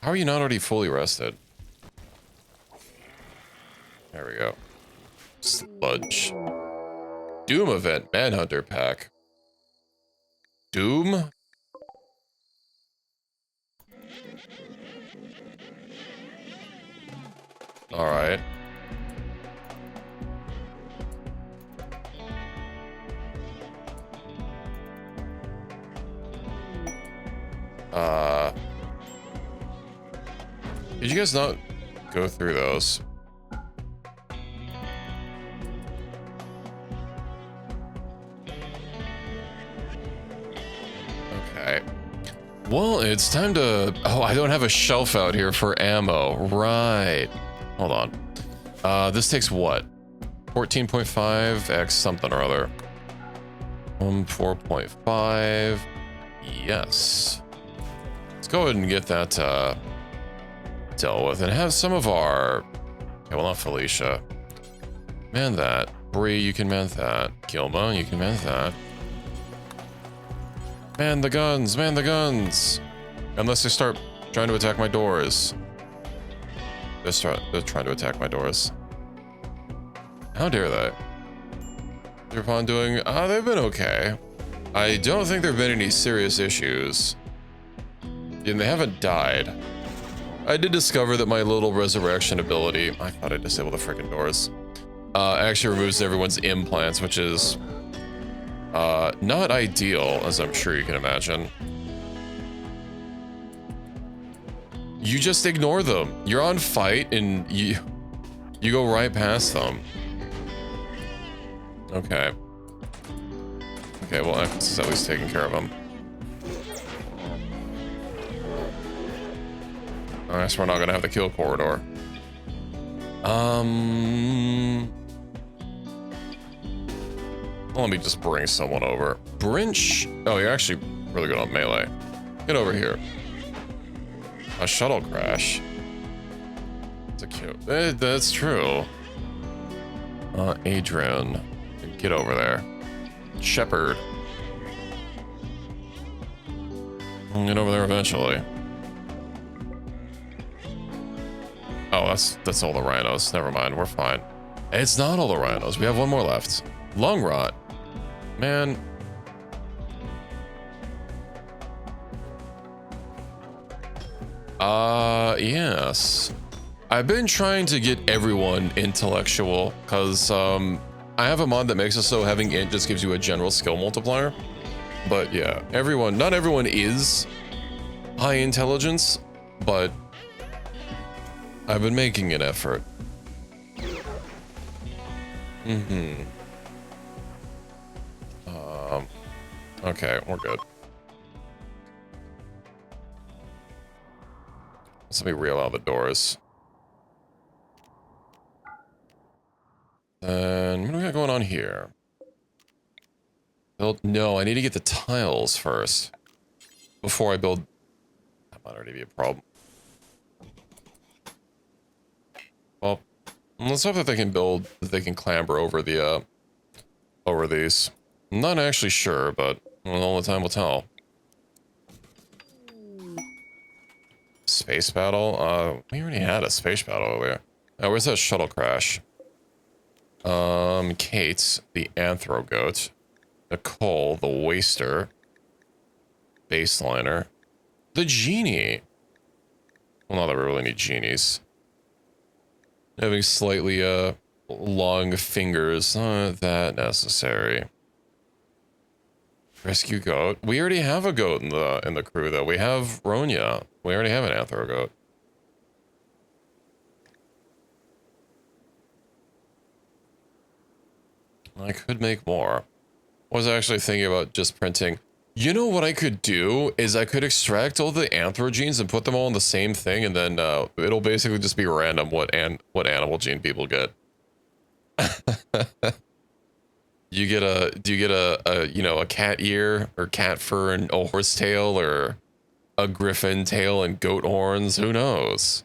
How are you not already fully rested? There we go. Sludge. Doom event, Manhunter pack. Doom? Alright. Did you guys not go through those? Okay. Well, it's time to... Oh, I don't have a shelf out here for ammo. Right. Hold on. This takes what? 14.5 x something or other. 4.5. Yes. Let's go ahead and get that dealt with and have some of our... Okay, well, not Felicia. Man that. Bree, you can man that. Gilma, you can man that. Man the guns, man the guns. Unless they start trying to attack my doors. They're trying to attack my doors. How dare they? They're upon doing... they've been okay. I don't think there have been any serious issues. And they haven't died. I did discover that my little resurrection ability... I thought I disabled the freaking doors. Actually removes everyone's implants, which is... not ideal, as I'm sure you can imagine. You just ignore them. You're on fight, and you go right past them. Okay. Okay, well, X is at least taking care of them. I guess we're not gonna have the kill corridor. Let me just bring someone over. Brinch. Oh, you're actually really good on melee. Get over here. A shuttle crash. It's a cute. That's true. Adrian. Get over there. Shepherd. I'll get over there eventually. Oh, that's all the rhinos. Never mind, we're fine. It's not all the rhinos. We have one more left. Long rot. Man. Yes. I've been trying to get everyone intellectual, because, I have a mod that makes it so having int just gives you a general skill multiplier. But yeah, not everyone is high intelligence, but I've been making an effort. Okay, we're good. Let me reel out the doors. Then what do we got going on here? Build. No, I need to get the tiles first before I build. That might already be a problem. Well, let's hope that they can build. That they can clamber over the over these. I'm not actually sure, but all the time will tell. Space battle? We already had a space battle earlier. Oh, where's that shuttle crash? Kate, the anthro goat. Nicole, the waster. Baseliner. The genie. Well, not that we really need genies. Having slightly, long fingers. Not that necessary. Rescue goat. We already have a goat in the crew, though. We have Ronya. We already have an anthro goat. I could make more. I was actually thinking about just printing. You know what I could do is I could extract all the anthro genes and put them all in the same thing, and then it'll basically just be random what animal gene people get. Do you get a you know, a cat ear or cat fur and a horse tail, or a griffin tail and goat horns? Who knows?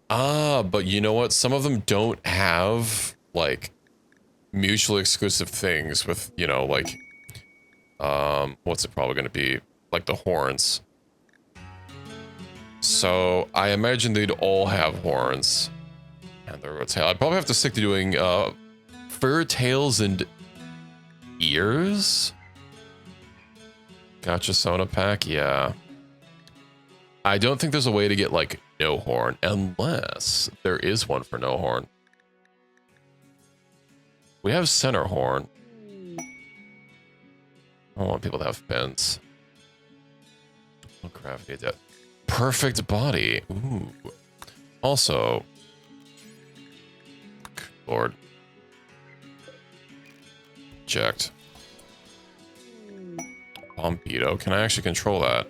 Ah, but you know what? Some of them don't have like mutually exclusive things with, you know, like what's it probably going to be, like the horns. So I imagine they'd all have horns. And they're a tail. I'd probably have to stick to doing fur, tails, and ears. Gotcha, Sona pack. Yeah. I don't think there's a way to get like no horn, unless there is one for no horn. We have center horn. I don't want people to have pins. Oh, gravity debt. Perfect body. Ooh. Also, Lord. Checked. Bombedo. Can I actually control that?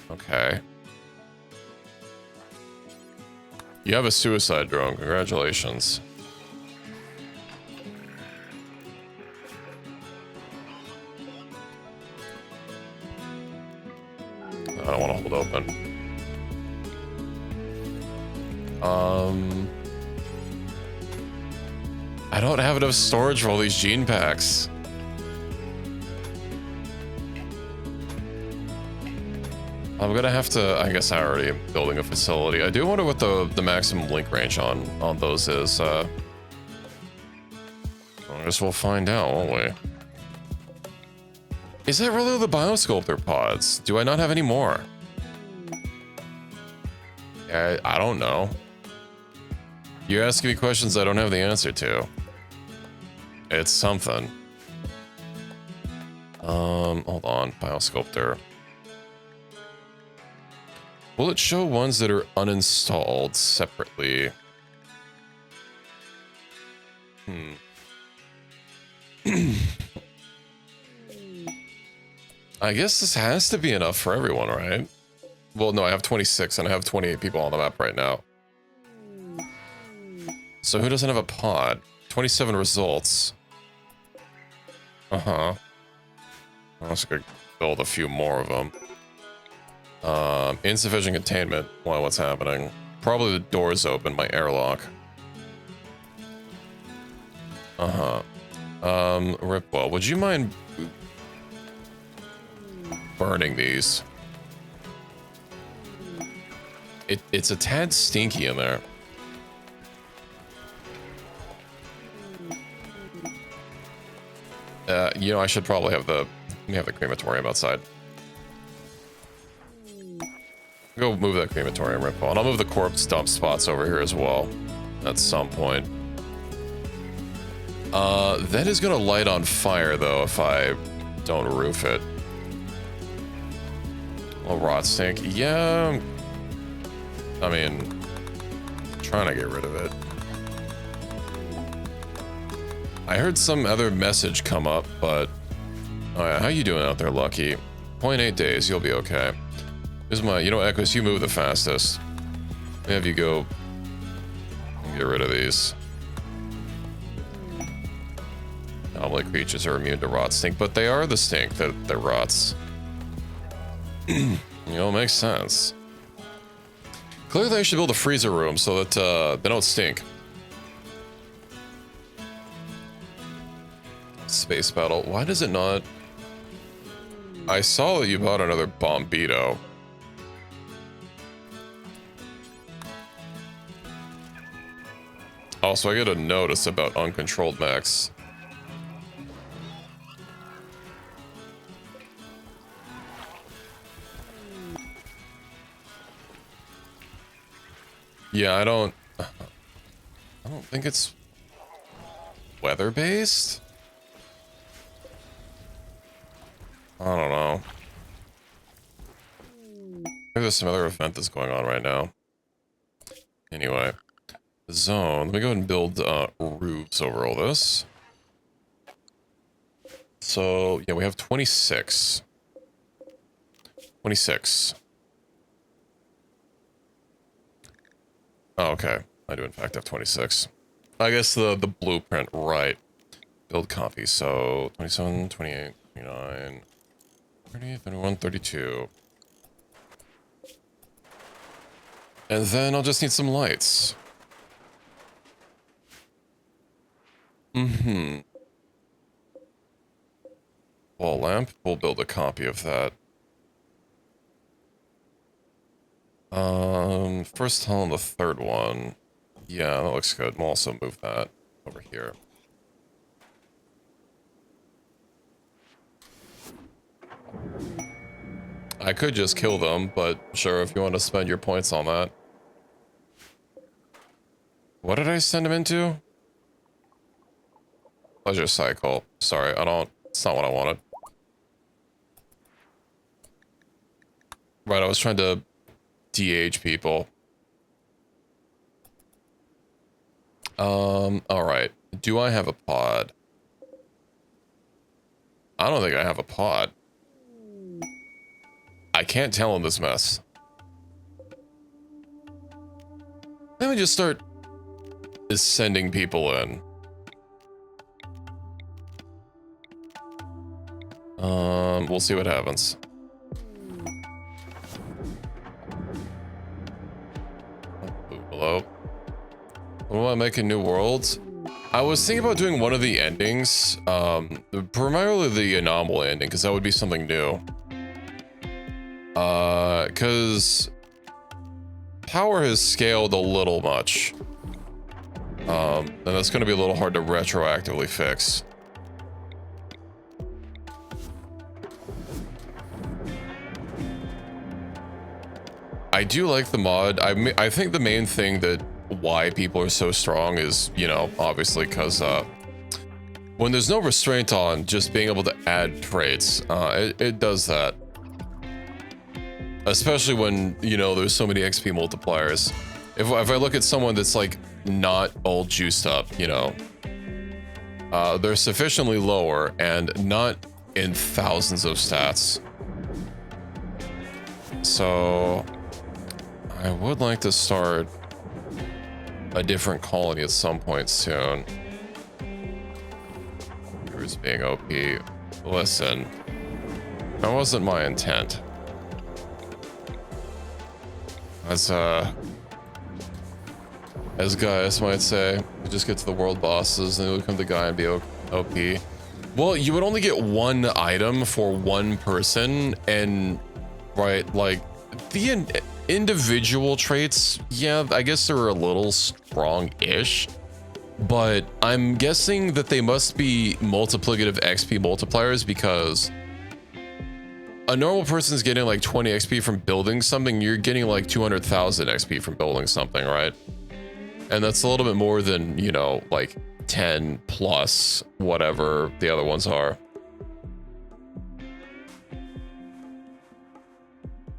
Okay. You have a suicide drone. Congratulations. I don't want to hold open. I don't have enough storage for all these gene packs. I'm gonna have to, I guess I already am building a facility. I do wonder what the maximum link range on those is. I guess we'll find out, won't we? Is that really the biosculptor pods? Do I not have any more? I don't know. You're asking me questions I don't have the answer to. It's something. Hold on, biosculptor. Will it show ones that are uninstalled separately? I guess this has to be enough for everyone, right? Well, no, I have 26 and I have 28 people on the map right now. So who doesn't have a pod? 27 results. Uh-huh. I'm just gonna build a few more of them. Insufficient containment. Why, what's happening? Probably the door's open, my airlock. Uh-huh. Ripwell, would you mind burning these? It's a tad stinky in there. You know, I should probably have the crematorium outside. Go move that crematorium, Ripwell, and I'll move the corpse dump spots over here as well at some point. That is gonna light on fire though if I don't roof it. A rot stink. Yeah. I mean, trying to get rid of it. I heard some other message come up, but oh yeah, how you doing out there, Lucky? 0.8 days, you'll be okay. This is my, you know, Echoes, you move the fastest. Have you go get rid of these. Anomaly creatures are immune to rot stink, but they are the stink that rots. You know, makes sense. Clearly I should build a freezer room so that they don't stink. Space battle. Why does it not? I saw that you bought another Bombito. Also, I get a notice about uncontrolled mechs. Yeah, I don't think it's weather-based. I don't know. Maybe there's some other event that's going on right now. Anyway, zone. Let me go ahead and build roofs over all this. So, yeah, we have 26. 26. Oh, okay. I do in fact have 26. I guess the blueprint, right. Build copy, so 27, 28, 29, 30, 31, 32. And then I'll just need some lights. Wall lamp, we'll build a copy of that. First hull and the third one. Yeah, that looks good. We'll also move that over here. I could just kill them, but sure, if you want to spend your points on that. What did I send him into? Pleasure cycle. Sorry, it's not what I wanted. Right, I was trying to de-age people. Alright. Do I have a pod? I don't think I have a pod. I can't tell in this mess. Let me just start sending people in. We'll see what happens. Hello. What am I making new worlds? I was thinking about doing one of the endings, primarily the anomaly ending, because that would be something new. Because power has scaled a little much. And that's going to be a little hard to retroactively fix. I do like the mod. I think the main thing that why people are so strong is, you know, obviously because when there's no restraint on just being able to add traits, it does that. Especially when, you know, there's so many XP multipliers. If I look at someone that's like not all juiced up, you know, they're sufficiently lower and not in thousands of stats. So I would like to start a different colony at some point soon. Here's being OP. Listen, that wasn't my intent. As Gaius might say, we just get to the world bosses and then we come to Gaia and be OP. Well, you would only get one item for one person, and right, like the individual traits, yeah, I guess they're a little strong-ish, but I'm guessing that they must be multiplicative XP multipliers, because a normal person's getting like 20 XP from building something, you're getting like 200,000 XP from building something, right? And that's a little bit more than, you know, like 10 plus whatever the other ones are.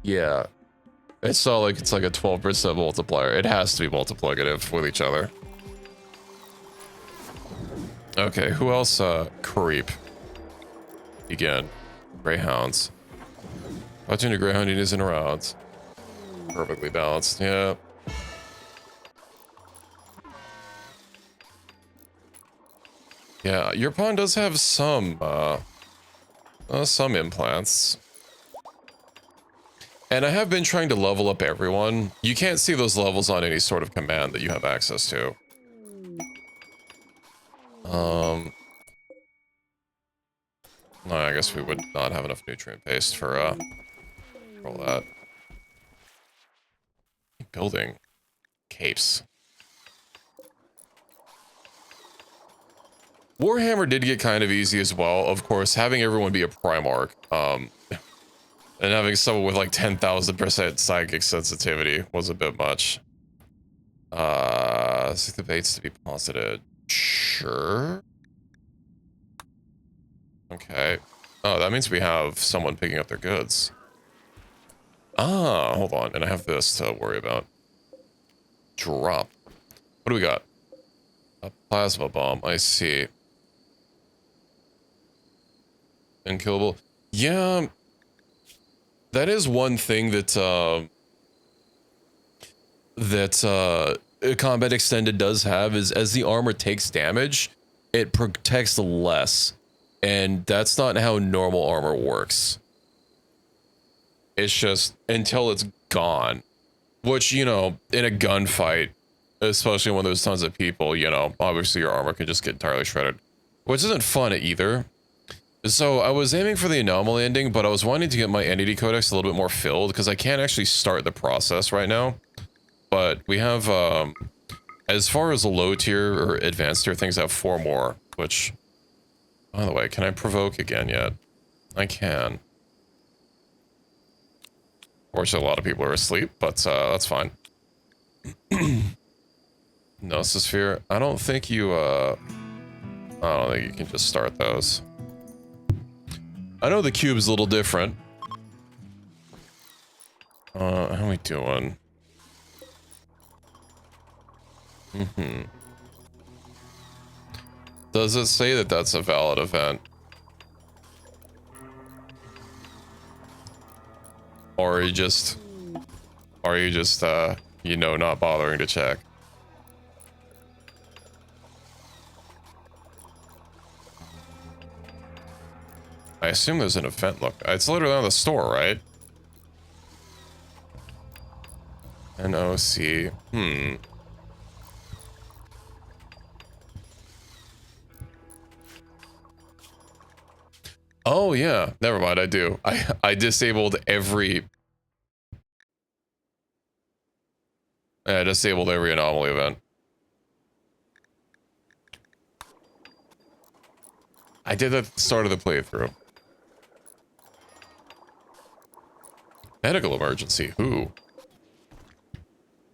Yeah. It's not like it's like a 12% multiplier. It has to be multiplicative with each other. Okay, who else? Creep. Again. Greyhounds. Watching the Greyhound is in around. Perfectly balanced, yeah. Yeah, your pawn does have some implants. And I have been trying to level up everyone. You can't see those levels on any sort of command that you have access to. No, I guess we would not have enough nutrient paste for all that. Building capes. Warhammer did get kind of easy as well. Of course, having everyone be a Primarch, and having someone with like 10,000% psychic sensitivity was a bit much. So the baits to be posited. Sure. Okay. Oh, that means we have someone picking up their goods. Ah, hold on. And I have this to worry about. Drop. What do we got? A plasma bomb. I see. Unkillable. Yeah. That is one thing that, Combat Extended does have, is as the armor takes damage, it protects less. And that's not how normal armor works. It's just until it's gone. Which, you know, in a gunfight, especially when there's tons of people, you know, obviously your armor can just get entirely shredded. Which isn't fun either. So I was aiming for the anomaly ending, but I was wanting to get my entity codex a little bit more filled, because I can't actually start the process right now. But we have, as far as the low tier or advanced tier things, I have 4 more, which, by the way, can I provoke again yet? I can. Fortunately, a lot of people are asleep, but that's fine. Nososphere, I don't think you can just start those. I know the cube's a little different. How are we doing? Does it say that that's a valid event? Or are you just, you know, not bothering to check? I assume there's an event. Look, it's literally on the store, right? NOC. Oh yeah, never mind. I do. I disabled every. I disabled every anomaly event. I did that at the start of the playthrough. Medical emergency. Who?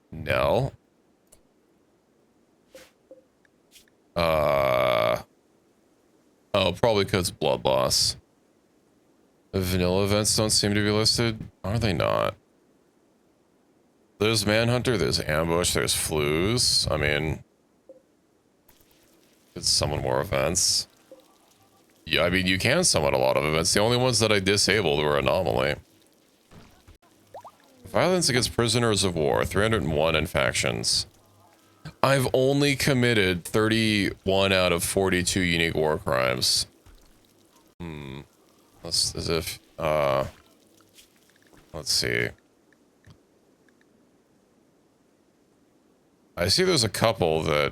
Nell. Oh, probably because blood loss. The vanilla events don't seem to be listed. Are they not? There's Manhunter, there's Ambush, there's Flues. I mean, it's summon more events. Yeah, I mean, you can summon a lot of events. The only ones that I disabled were Anomaly. Violence against prisoners of war, 301 infractions. I've only committed 31 out of 42 unique war crimes. That's as if, let's see. I see there's a couple that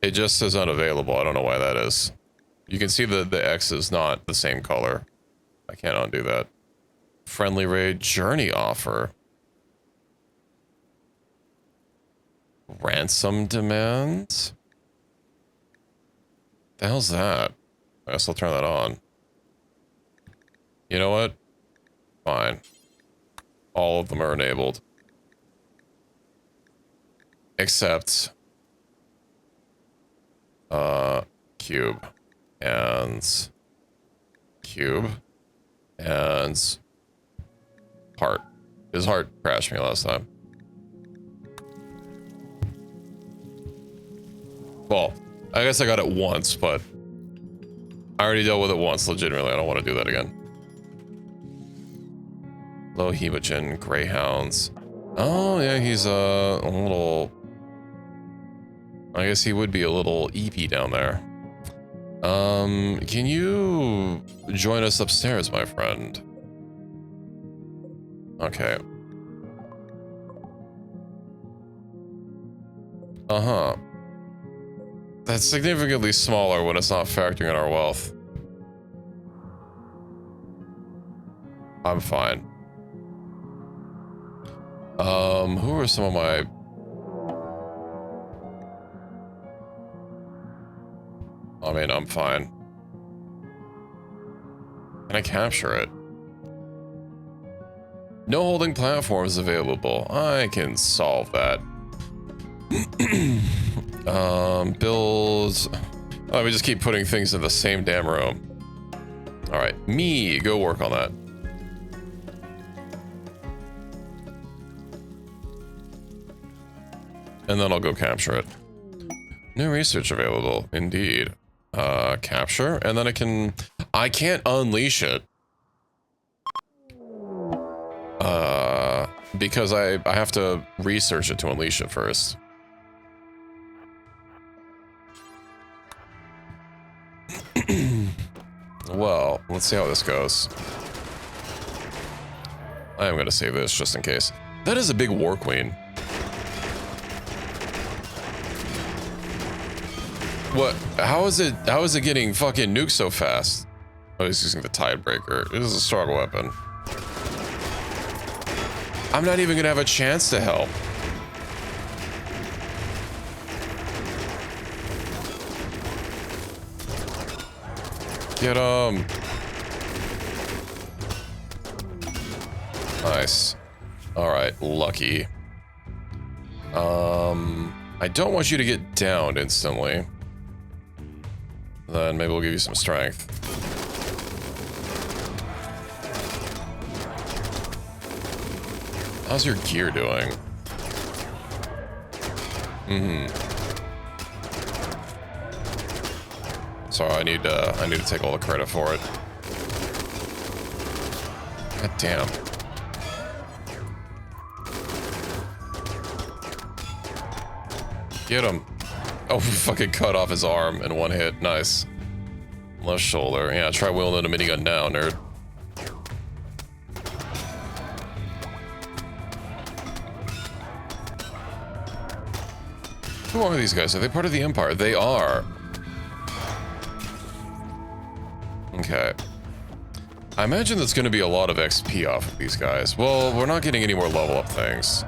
it just says unavailable. I don't know why that is. You can see the X is not the same color. I can't undo that. Friendly raid journey offer. Ransom demands? The hell's that? I guess I'll turn that on. You know what? Fine. All of them are enabled. Except cube and heart. His heart crashed me last time. Well, I guess I got it once, but I already dealt with it once, legitimately. I don't want to do that again. Low hemogen, greyhounds. Oh, yeah, he's a little I guess he would be a little eepy down there. Can you join us upstairs, my friend? Okay. Uh-huh. That's significantly smaller when it's not factoring in our wealth. I'm fine. Who are some of my... I mean, I'm fine. Can I capture it? No holding platforms available. I can solve that. Bills. Oh, we just keep putting things in the same damn room. All right, me, go work on that. And then I'll go capture it. New research available, indeed. Capture, and then I can't unleash it. Because I have to research it to unleash it first. Well, let's see how this goes. I am gonna save this just in case. That is a big war queen. What? How is it getting fucking nuked so fast? Oh, he's using the Tidebreaker. It is a strong weapon. I'm not even gonna have a chance to help. Get him. Nice. All right, lucky. I don't want you to get downed instantly. Then maybe we'll give you some strength. How's your gear doing? So I need to take all the credit for it. God damn. Get him. Oh, we fucking cut off his arm in one hit. Nice. Left shoulder. Yeah, try wielding a minigun now, nerd. Who are these guys? Are they part of the Empire? They are. Okay. I imagine there's going to be a lot of XP off of these guys. Well, we're not getting any more level up things.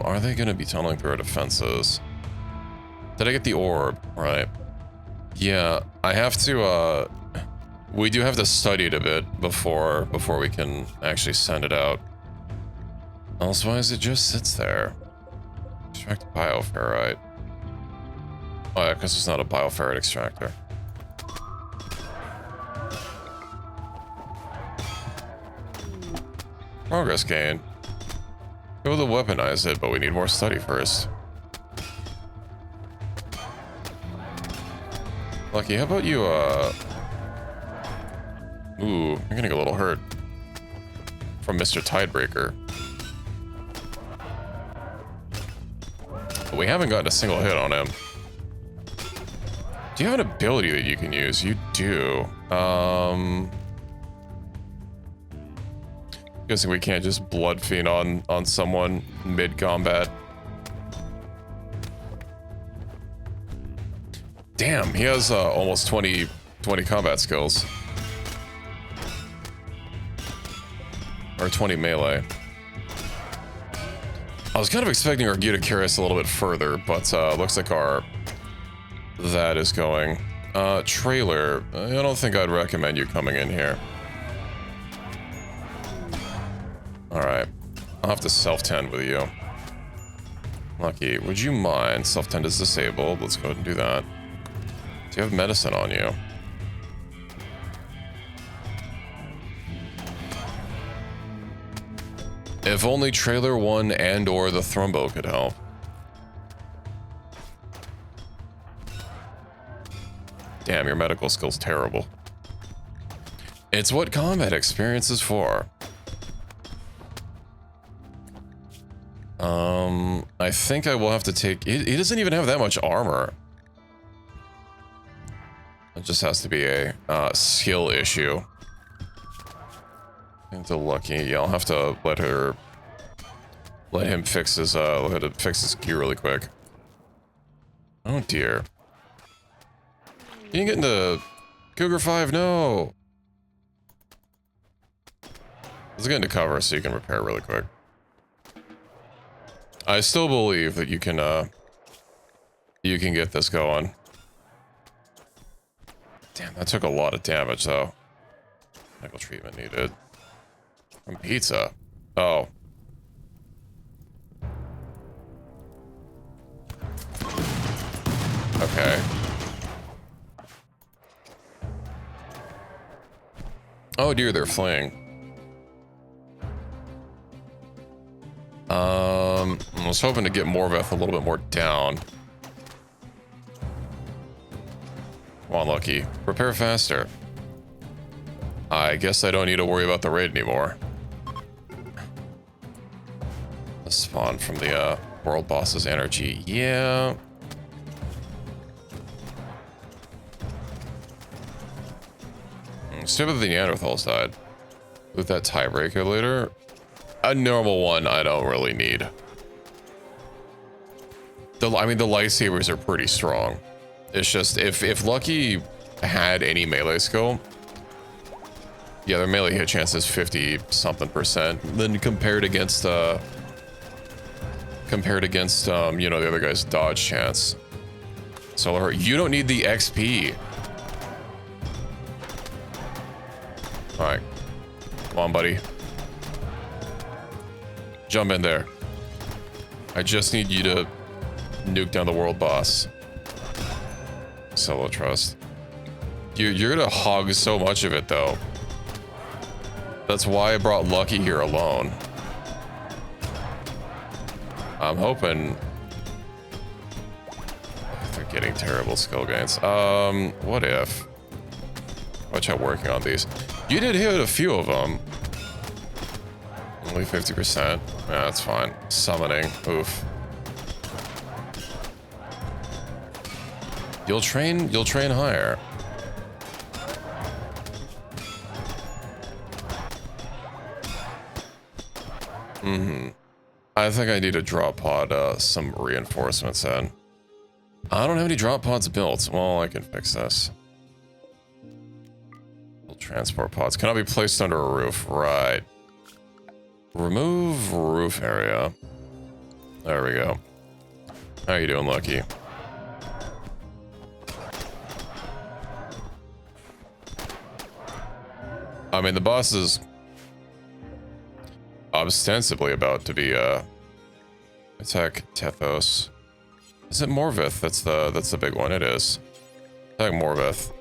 Are they going to be tunneling through our defenses? Did I get the orb? Right. Yeah, I have to, we do have to study it a bit before we can actually send it out. Elsewise, it just sits there. Extract bioferrite. Oh yeah, because it's not a bioferrite extractor. Progress gain. Go to weaponize it, but we need more study first. Lucky, how about you, Ooh, you're gonna get a little hurt. From Mr. Tidebreaker. But we haven't gotten a single hit on him. Do you have an ability that you can use? You do. Guessing we can't just blood fiend on someone mid-combat. Damn, he has almost 20 combat skills. Or 20 melee. I was kind of expecting our gear to carry us a little bit further, but looks like that is going. Trailer, I don't think I'd recommend you coming in here. Alright, I'll have to self-tend with you. Lucky, would you mind? Self-tend is disabled. Let's go ahead and do that. Do you have medicine on you? If only Trailer 1 and or the Thrumbo could help. Damn, your medical skill's terrible. It's what combat experience is for. I think I will have to take... He doesn't even have that much armor. It just has to be a skill issue. I think they're lucky. Yeah, I'll have to let him fix his gear really quick. Oh dear. Can you get into Cougar 5? No. Let's get into cover so you can repair really quick. I still believe that you can get this going. Damn, that took a lot of damage though. Medical treatment needed. From pizza. Oh. Okay. Oh dear, they're fleeing. I was hoping to get Morveth a little bit more down. Come on, Lucky. Repair faster. I guess I don't need to worry about the raid anymore. Let's spawn from the world boss's energy. Yeah. Stupid the Neanderthals died. With that tiebreaker later. A normal one I don't really need. I mean, the lightsabers are pretty strong. It's just, if Lucky had any melee skill, yeah, their melee hit chance is 50-something%. Then compared against, you know, the other guy's dodge chance. So you don't need the XP. All right, come on, buddy. Jump in there. I just need you to nuke down the world boss. Solo trust. You're gonna hog so much of it though. That's why I brought Lucky here alone. I'm hoping they're getting terrible skill gains. What if? Watch out working on these. You did hit a few of them. Only 50%. Yeah, that's fine. Summoning. Oof. You'll train higher. I think I need to drop pod some reinforcements in. I don't have any drop pods built. Well, I can fix this. Transport pods cannot be placed under a roof. Right. Remove roof area. There we go. How you doing, Lucky? I mean, the boss is ostensibly about to be attack Tethos. Is it Morveth? That's the big one. It is. Attack Morveth.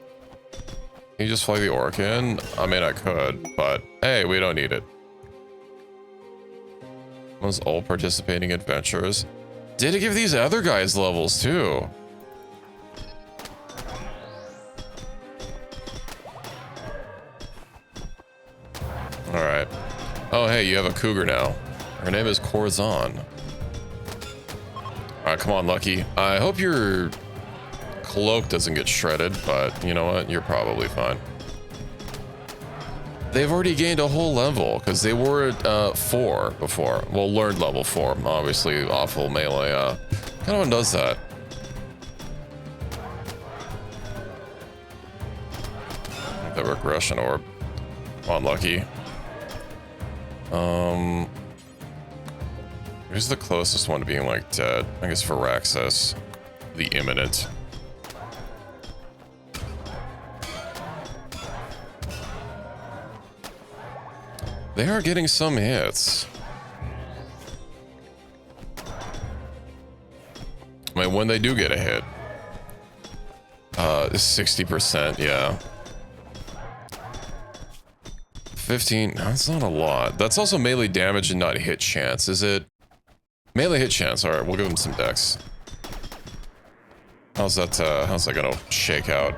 Can you just fly the orc in? I mean, I could, but hey, we don't need it. Was all participating adventurers. Did it give these other guys levels too? All right. Oh, hey, you have a cougar now. Her name is Corzon. All right, come on, Lucky. I hope your cloak doesn't get shredded, but you know what? You're probably fine. They've already gained a whole level because they were at 4 before. Well, learned level 4. Obviously, awful melee. Kind of one does that. The regression orb. Come on, Lucky. Who's the closest one to being like dead? I guess Varaxis, the imminent. They are getting some hits. I mean, when they do get a hit, 60%, yeah. 15, no, that's not a lot. That's also melee damage and not hit chance, is it? Melee hit chance, all right, we'll give them some dex. How's that gonna shake out?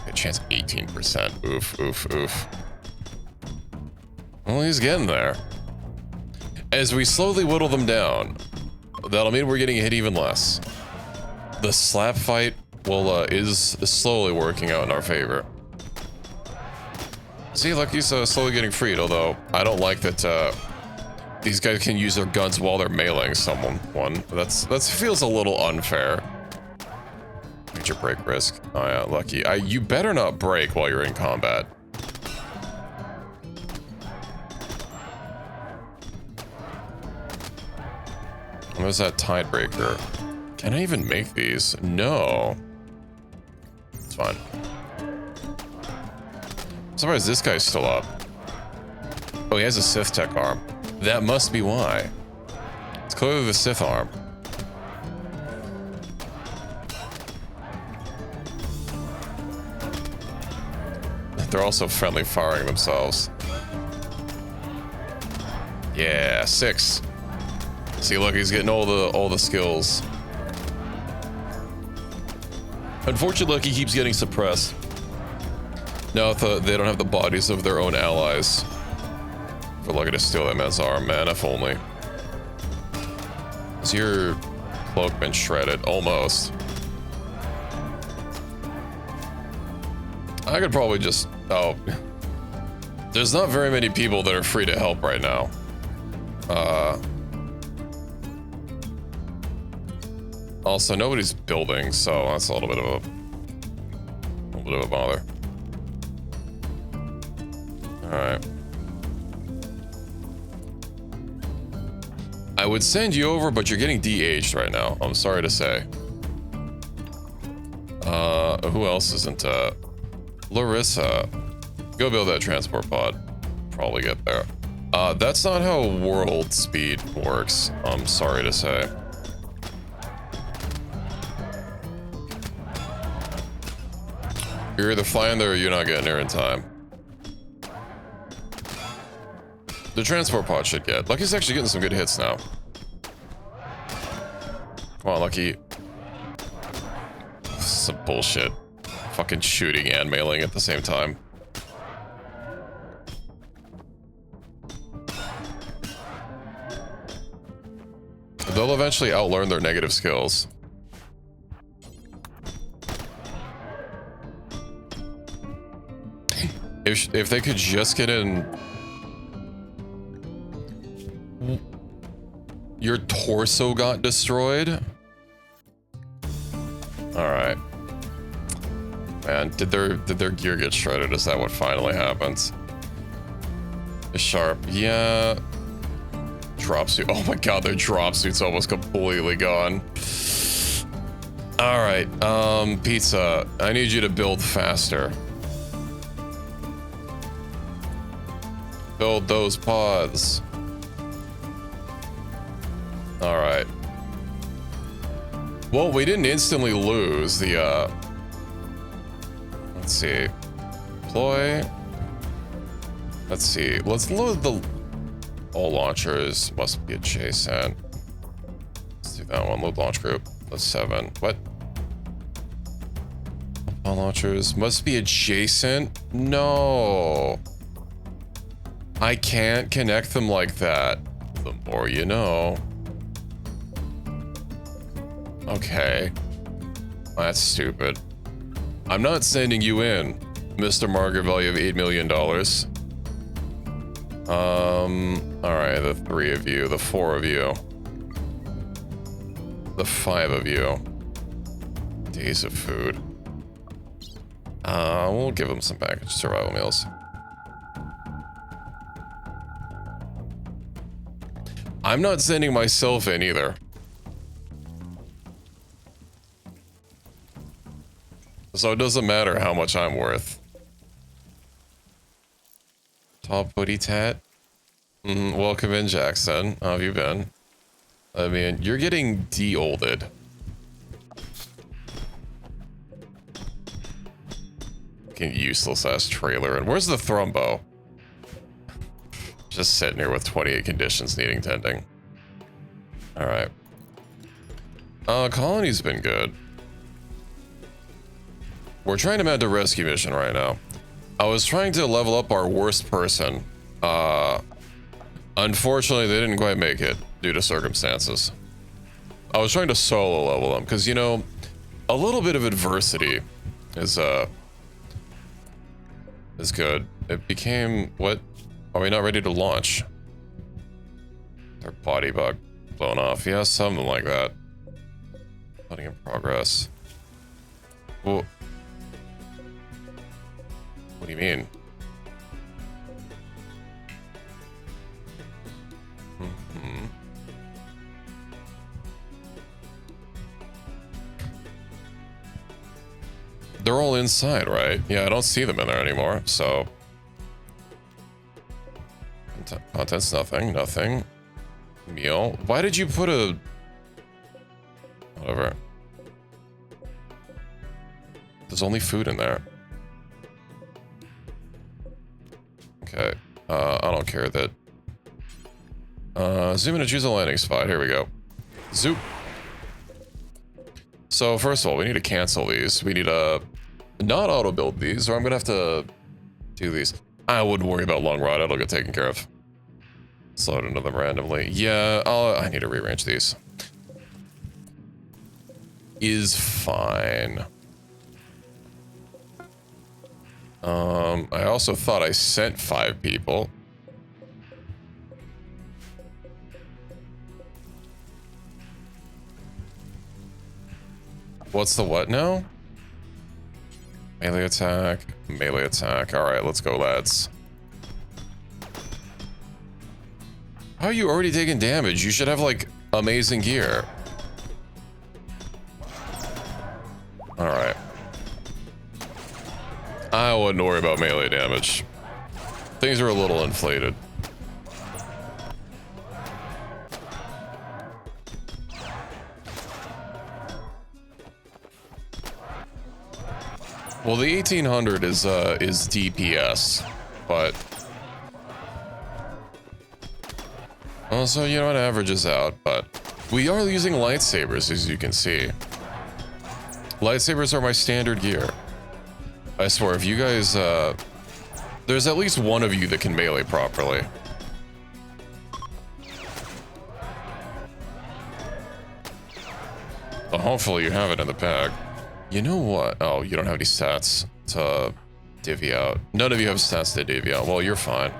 Hit chance 18%, oof, oof, oof. Well, he's getting there. As we slowly whittle them down, that'll mean we're getting hit even less. The slap fight is slowly working out in our favor. See, Lucky's slowly getting freed, although I don't like that these guys can use their guns while they're meleeing someone. That feels a little unfair. Major break risk. Oh yeah, Lucky. You better not break while you're in combat. Where's that tidebreaker? Can I even make these? No. It's fine. I'm surprised this guy's still up. Oh, he has a Sith tech arm. That must be why. It's clearly the Sith arm. They're also friendly firing themselves. Yeah, 6. See, look, he's getting all the skills. Unfortunately, he keeps getting suppressed. Now they don't have the bodies of their own allies. We're lucky to steal that man's arm, man, if only. Has your cloak been shredded? Almost. I could probably just... Oh. There's not very many people that are free to help right now. Also, nobody's building, so that's a little bit of a bother. Alright. I would send you over, but you're getting de-aged right now. I'm sorry to say. Who else isn't, Larissa. Go build that transport pod. Probably get there. That's not how world speed works. I'm sorry to say. You're either flying there or you're not getting there in time. The transport pod should get. Lucky's actually getting some good hits now. Come on, Lucky. This is some bullshit. Fucking shooting and mailing at the same time. They'll eventually outlearn their negative skills. If they could just get in... Your torso got destroyed? Alright. Man, did their gear get shredded? Is that what finally happens? Sharp. Yeah. Drop suit. Oh my god, their drop suit's almost completely gone. Alright, Pizza. I need you to build faster. Build those pods. Alright. Well, we didn't instantly lose the, let's see. Deploy. Let's see. Let's load the... All launchers must be adjacent. Let's do that one. Load launch group. That's 7. What? All launchers must be adjacent? No. I can't connect them like that. The more you know. Okay. That's stupid. I'm not sending you in, Mr. Market value of $8 million. Alright, the 3 of you, the 4 of you. The 5 of you. Days of food. We'll give them some packaged survival meals. I'm not sending myself in either. So it doesn't matter how much I'm worth. Top booty tat. Welcome in, Jackson. How have you been? I mean, you're getting de-olded. Fucking useless ass trailer. And where's the thrumbo? Just sitting here with 28 conditions needing tending. Alright. Colony's been good. We're trying to mount a rescue mission right now. I was trying to level up our worst person. Unfortunately, they didn't quite make it due to circumstances. I was trying to solo level them because, you know, a little bit of adversity is good. It became, what? Are we not ready to launch? Their body bug blown off. Yeah, something like that. Loading in progress. Well, what do you mean? They're all inside, right? Yeah, I don't see them in there anymore, so... Contents, nothing. Meal. Why did you put a... Whatever. There's only food in there. Okay. I don't care that... zoom in and choose a landing spot. Here we go. Zoop. So, first of all, we need to cancel these. We need to not auto-build these, or I'm gonna have to do these. I wouldn't worry about long rod. It'll get taken care of. Slide into them randomly. Yeah, I need to rearrange these. Is fine. I also thought I sent 5 people. What's the what now? Melee attack, melee attack. All right, let's go, lads. How are you already taking damage? You should have, like, amazing gear. All right. I wouldn't worry about melee damage. Things are a little inflated. Well, the 1800 is DPS, but also, you know, it averages out, but we are using lightsabers, as you can see. Lightsabers are my standard gear. I swear, if you guys, there's at least one of you that can melee properly. Well, hopefully you have it in the bag. You know what? Oh, you don't have any stats to divvy out. None of you have stats to divvy out. Well, you're fine.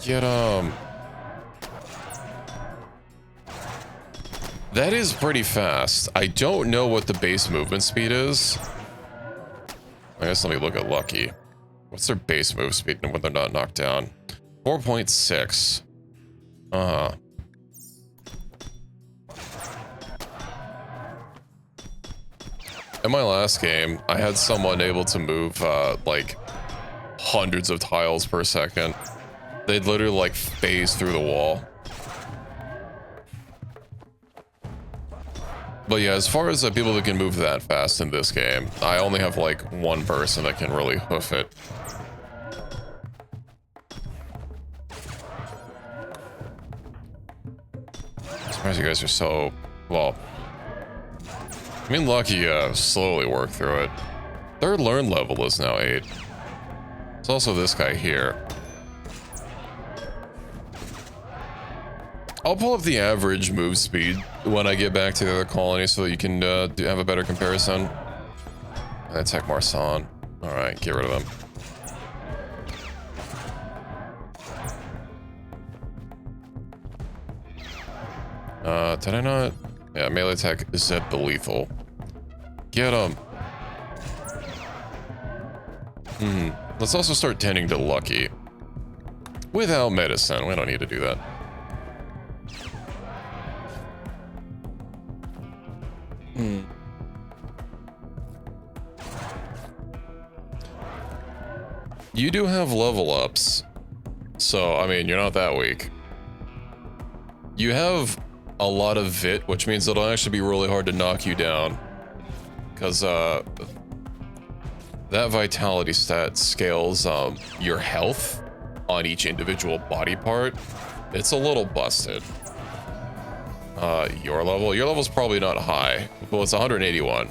Get, that is pretty fast. I don't know what the base movement speed is. I guess let me look at Lucky. What's their base move speed when they're not knocked down? 4.6. Uh-huh. In my last game, I had someone able to move, like, hundreds of tiles per second. They'd literally, like, phase through the wall. But yeah, as far as people that can move that fast in this game, I only have, like, one person that can really hoof it. I'm surprised you guys are so, well... I mean, Lucky slowly worked through it. Their learn level is now 8. There's also this guy here. I'll pull up the average move speed when I get back to the other colony so that you can have a better comparison. Attack Marsan. Alright, get rid of him. Did I not? Yeah, melee attack is Zeb the lethal. Get him. Let's also start tending to Lucky. Without medicine, we don't need to do that. You do have level ups. So, I mean, you're not that weak. You have a lot of VIT, which means it'll actually be really hard to knock you down. Because, that vitality stat scales, your health on each individual body part. It's a little busted. Your level's probably not high. Well, it's 181.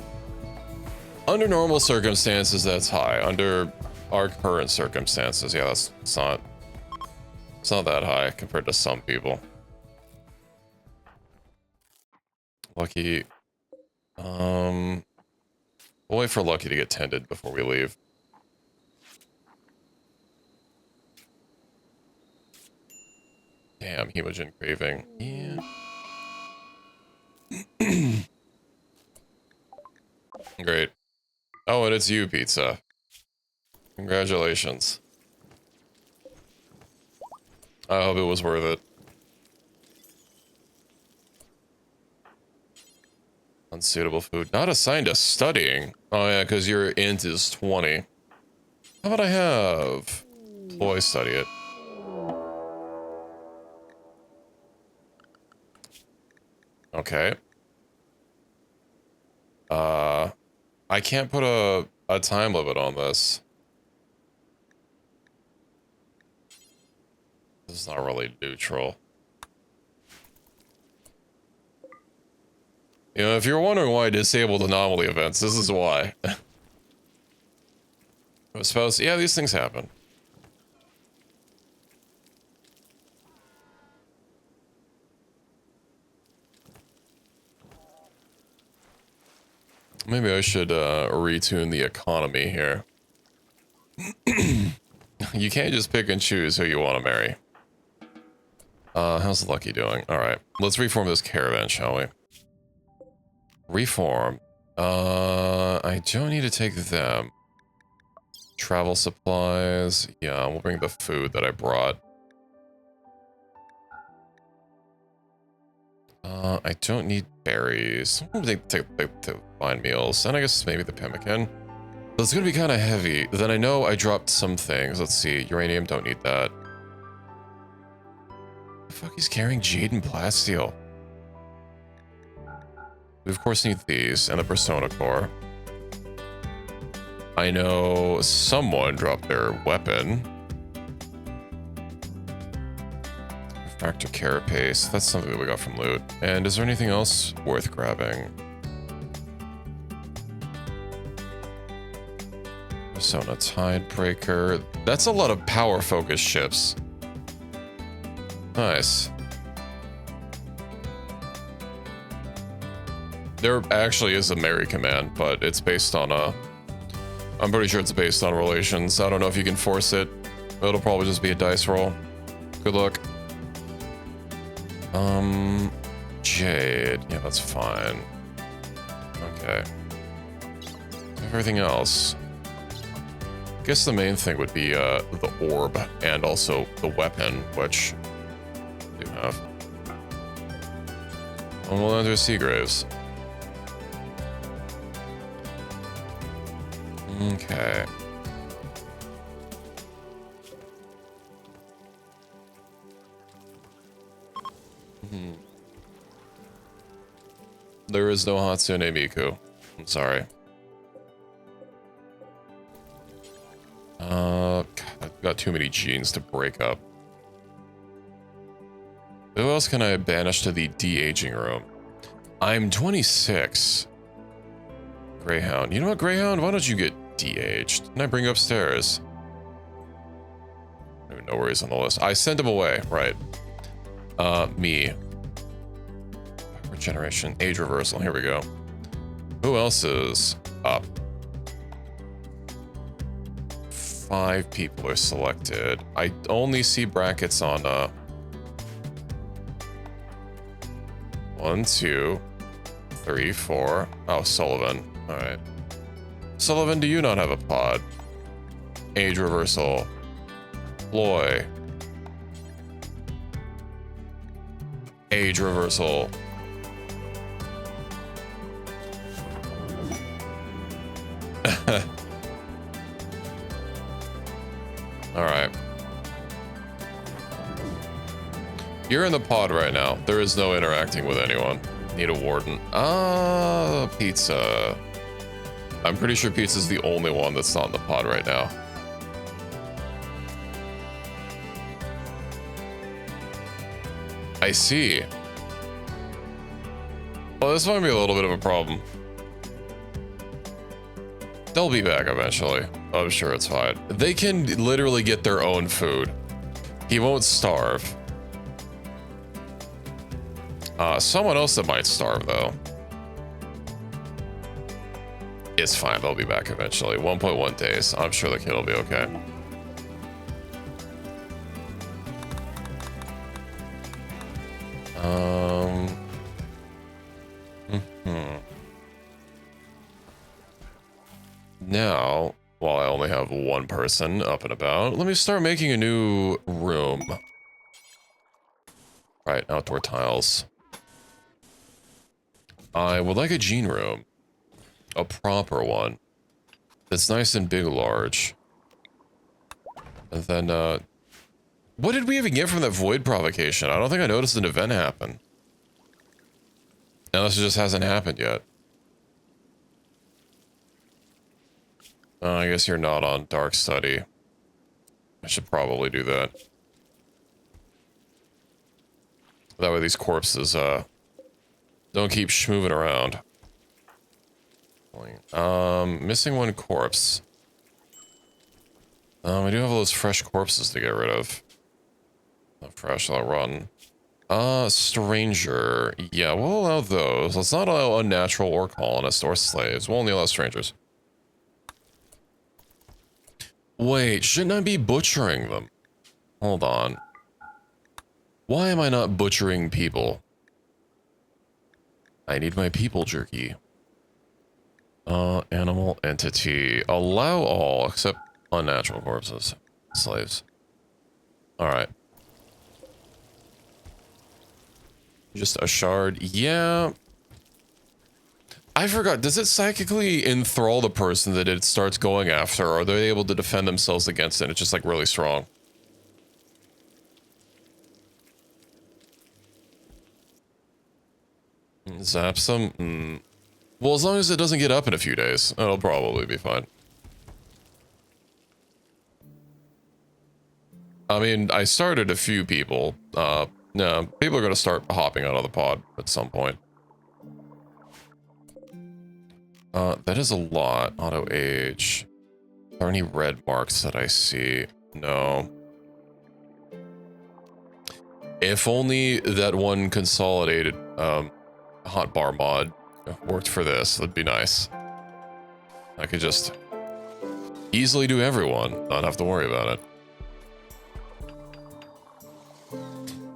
Under normal circumstances, that's high. Under our current circumstances, yeah, that's not It's not that high compared to some people. Lucky. We'll wait for Lucky to get tended before we leave. Damn, hemogen craving. Yeah. Great. Oh, and it's you, Pizza. Congratulations. I hope it was worth it. Unsuitable food. Not assigned to studying. Oh yeah, because your int is 20. How about I have employee study it? Okay. I can't put a time limit on this. This is not really neutral. You know, if you're wondering why I disabled anomaly events, this is why. I suppose, yeah, these things happen. Maybe I should retune the economy here. You can't just pick and choose who you want to marry. How's Lucky doing? Alright, let's reform this caravan, shall we? Reform. I don't need to take them. Travel supplies. Yeah, we'll bring the food that I brought. I don't need berries. I'm gonna take the fine meals, and I guess maybe the pemmican. But it's gonna be kind of heavy. Then I know I dropped some things. Let's see. Uranium, don't need that. The fuck, he's carrying jade and plasteel. We of course need these and a persona core. I know someone dropped their weapon. Factor carapace. That's something that we got from loot. And is there anything else worth grabbing? Persona Tidebreaker. That's a lot of power focused ships. Nice. There actually is a Mary command, but it's based on I'm pretty sure it's based on relations. I don't know if you can force it. It'll probably just be a dice roll. Good luck. Jade. Yeah, that's fine. Okay. Everything else. I guess the main thing would be the orb and also the weapon, which I do have. And we'll enter Seagraves. Okay. There is no Hatsune Miku. I'm sorry. God, I've got too many genes to break up. Who else can I banish to the de-aging room? I'm 26. Greyhound. You know what, Greyhound? Why don't you get de-aged? Can I bring you upstairs? I don't even know where he's on the list. I sent him away, right. Me. Regeneration, age reversal, here we go. Who else is up? 5 people are selected. I only see brackets on, 1, 2, 3, 4. Oh, Sullivan. Alright. Sullivan, do you not have a pod? Age reversal. Ploy. Age reversal. Alright. You're in the pod right now. There is no interacting with anyone. Need a warden. Pizza. I'm pretty sure Pizza's the only one that's not in the pod right now. I see. Well, this might be a little bit of a problem. They'll be back eventually. I'm sure it's fine. They can literally get their own food. He won't starve. Someone else that might starve, though. It's fine. They'll be back eventually. 1.1 days. I'm sure the kid will be okay. Now, while I only have one person up and about, let me start making a new room. Right, outdoor tiles. I would like a gene room. A proper one. That's nice and big, large. And then, what did we even get from that void provocation? I don't think I noticed an event happen. Unless it just hasn't happened yet. I guess you're not on Dark Study. I should probably do that. That way these corpses, don't keep schmoving around. Missing one corpse. We do have all those fresh corpses to get rid of. Not fresh, I'll run. Stranger. Yeah, we'll allow those. Let's not allow unnatural or colonists or slaves. We'll only allow strangers. Wait, shouldn't I be butchering them? Hold on. Why am I not butchering people? I need my people jerky. Animal entity. Allow all except unnatural corpses. Slaves. Alright. Just a shard. Yeah. I forgot. Does it psychically enthrall the person that it starts going after? Or are they able to defend themselves against it? It's just like really strong. Zaps them? Well, as long as it doesn't get up in a few days, it'll probably be fine. I mean, I started a few people. No, people are going to start hopping out of the pod at some point. That is a lot. Auto age. Are there any red marks that I see? No. If only that one consolidated, hotbar mod worked for this. That'd be nice. I could just easily do everyone, not have to worry about it.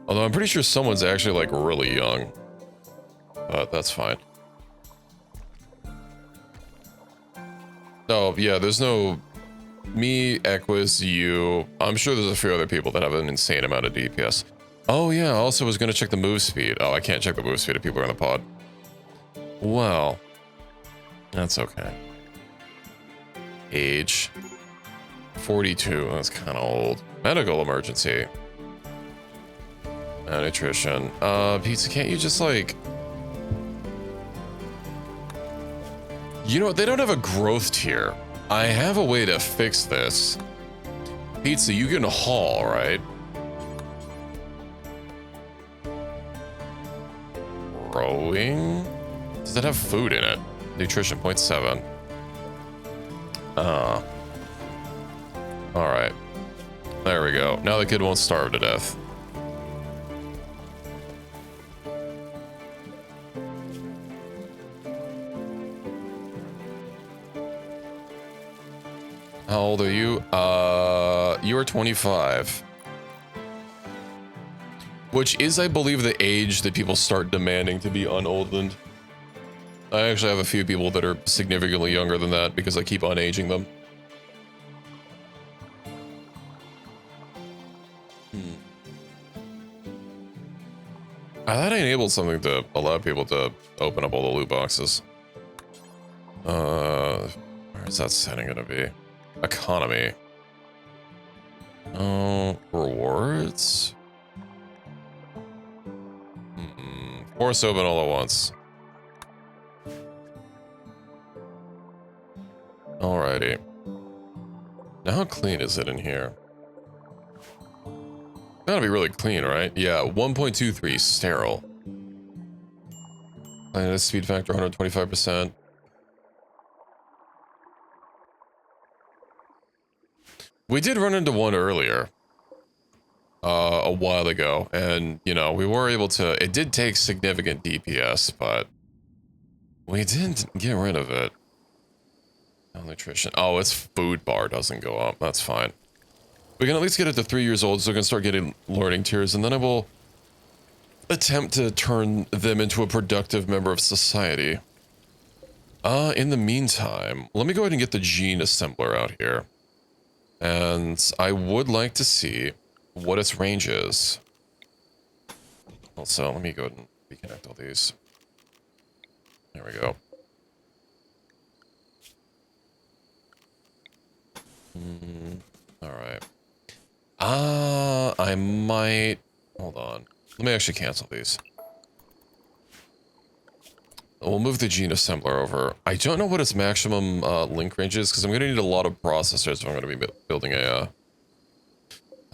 Although I'm pretty sure someone's actually like really young. But that's fine. Oh, yeah, there's no... Me, Equus, you... I'm sure there's a few other people that have an insane amount of DPS. Oh, yeah, I also was going to check the move speed. Oh, I can't check the move speed if people are in the pod. Well... That's okay. Age... 42. That's kind of old. Medical emergency. Nutrition. Pizza, can't you just, like... You know what? They don't have a growth tier. I have a way to fix this. Pizza, you can haul, right? Growing? Does that have food in it? Nutrition, 0.7. Alright. There we go. Now the kid won't starve to death. How old are you? You are 25. Which is, I believe, the age that people start demanding to be unoldened. I actually have a few people that are significantly younger than that because I keep unaging them. I thought I enabled something to allow people to open up all the loot boxes. Where's that setting gonna be? Economy. Oh, rewards? Force open all at once. Alrighty. Now how clean is it in here? Gotta be really clean, right? Yeah, 1.23 sterile. Planet speed factor 125%. We did run into one earlier. a while ago, and you know we were able to. It did take significant DPS, but we didn't get rid of it. Nutrition. Oh, its food bar doesn't go up. That's fine. We can at least get it to 3 years old, so we can start getting learning tiers, and then I will attempt to turn them into a productive member of society. In the meantime, let me go ahead and get the gene assembler out here. And I would like to see what its range is. Also, let me go ahead and reconnect all these. There we go. Alright. I might... Hold on. Let me actually cancel these. We'll move the gene assembler over. I don't know what its maximum link range is, because I'm going to need a lot of processors if I'm going to be building a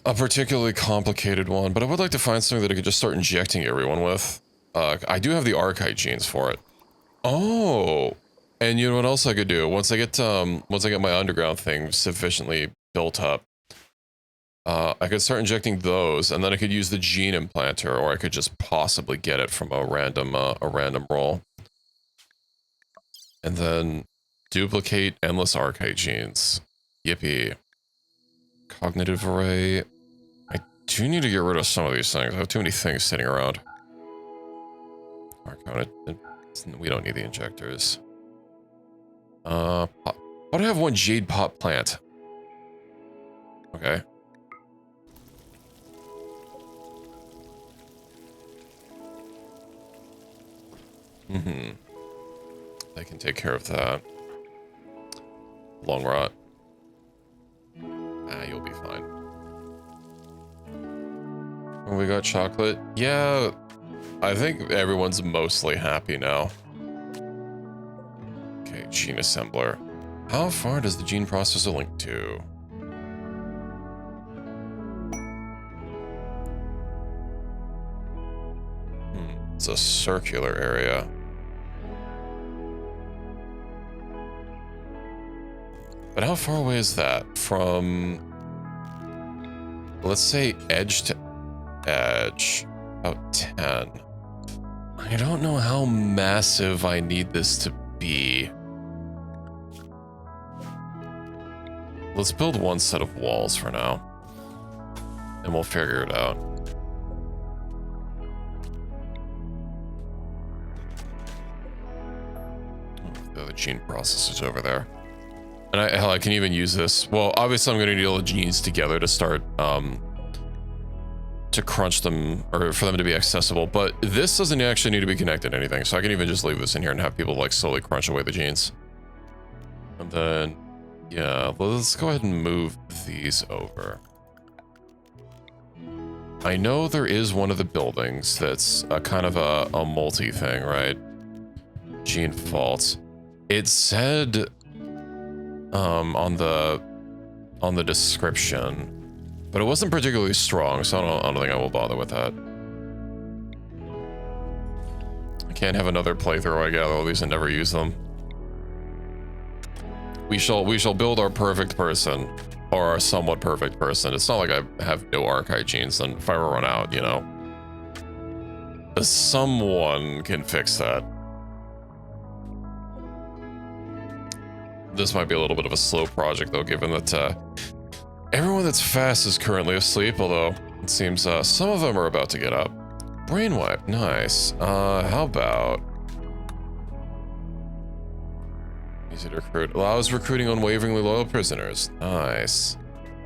particularly complicated one, but I would like to find something that I could just start injecting everyone with. I do have the archive genes for it. Oh! And you know what else I could do? Once I get my underground thing sufficiently built up, I could start injecting those, and then I could use the gene implanter, or I could just possibly get it from a random roll. And then duplicate endless archive genes. Yippee. Cognitive array. I do need to get rid of some of these things. I have too many things sitting around. We don't need the injectors. Pot. Why do I have one jade pot plant? Okay. I can take care of that. Long rot. Ah, you'll be fine. Oh, we got chocolate. Yeah, I think everyone's mostly happy now. Okay, gene assembler. How far does the gene processor link to? It's a circular area. But how far away is that from, let's say, edge to edge? About 10. I don't know how massive I need this to be. Let's build one set of walls for now, and we'll figure it out. The other gene processors over there. And hell, I can even use this. Well, obviously I'm going to need all the genes together to start, to crunch them, or for them to be accessible. But this doesn't actually need to be connected to anything, so I can even just leave this in here and have people, like, slowly crunch away the genes. And then, yeah, let's go ahead and move these over. I know there is one of the buildings that's a kind of a multi thing, right? Gene faults. It said... on the description, but it wasn't particularly strong, so I don't think I will bother with that. I can't have another playthrough, I gather, at least I never use them. We shall build our perfect person, or our somewhat perfect person. It's not like I have no archive genes, and if I ever run out, you know, someone can fix that. This might be a little bit of a slow project, though, given that everyone that's fast is currently asleep, although it seems some of them are about to get up. Brainwipe, nice. How about... Easy to recruit. Allows recruiting unwaveringly loyal prisoners. Nice.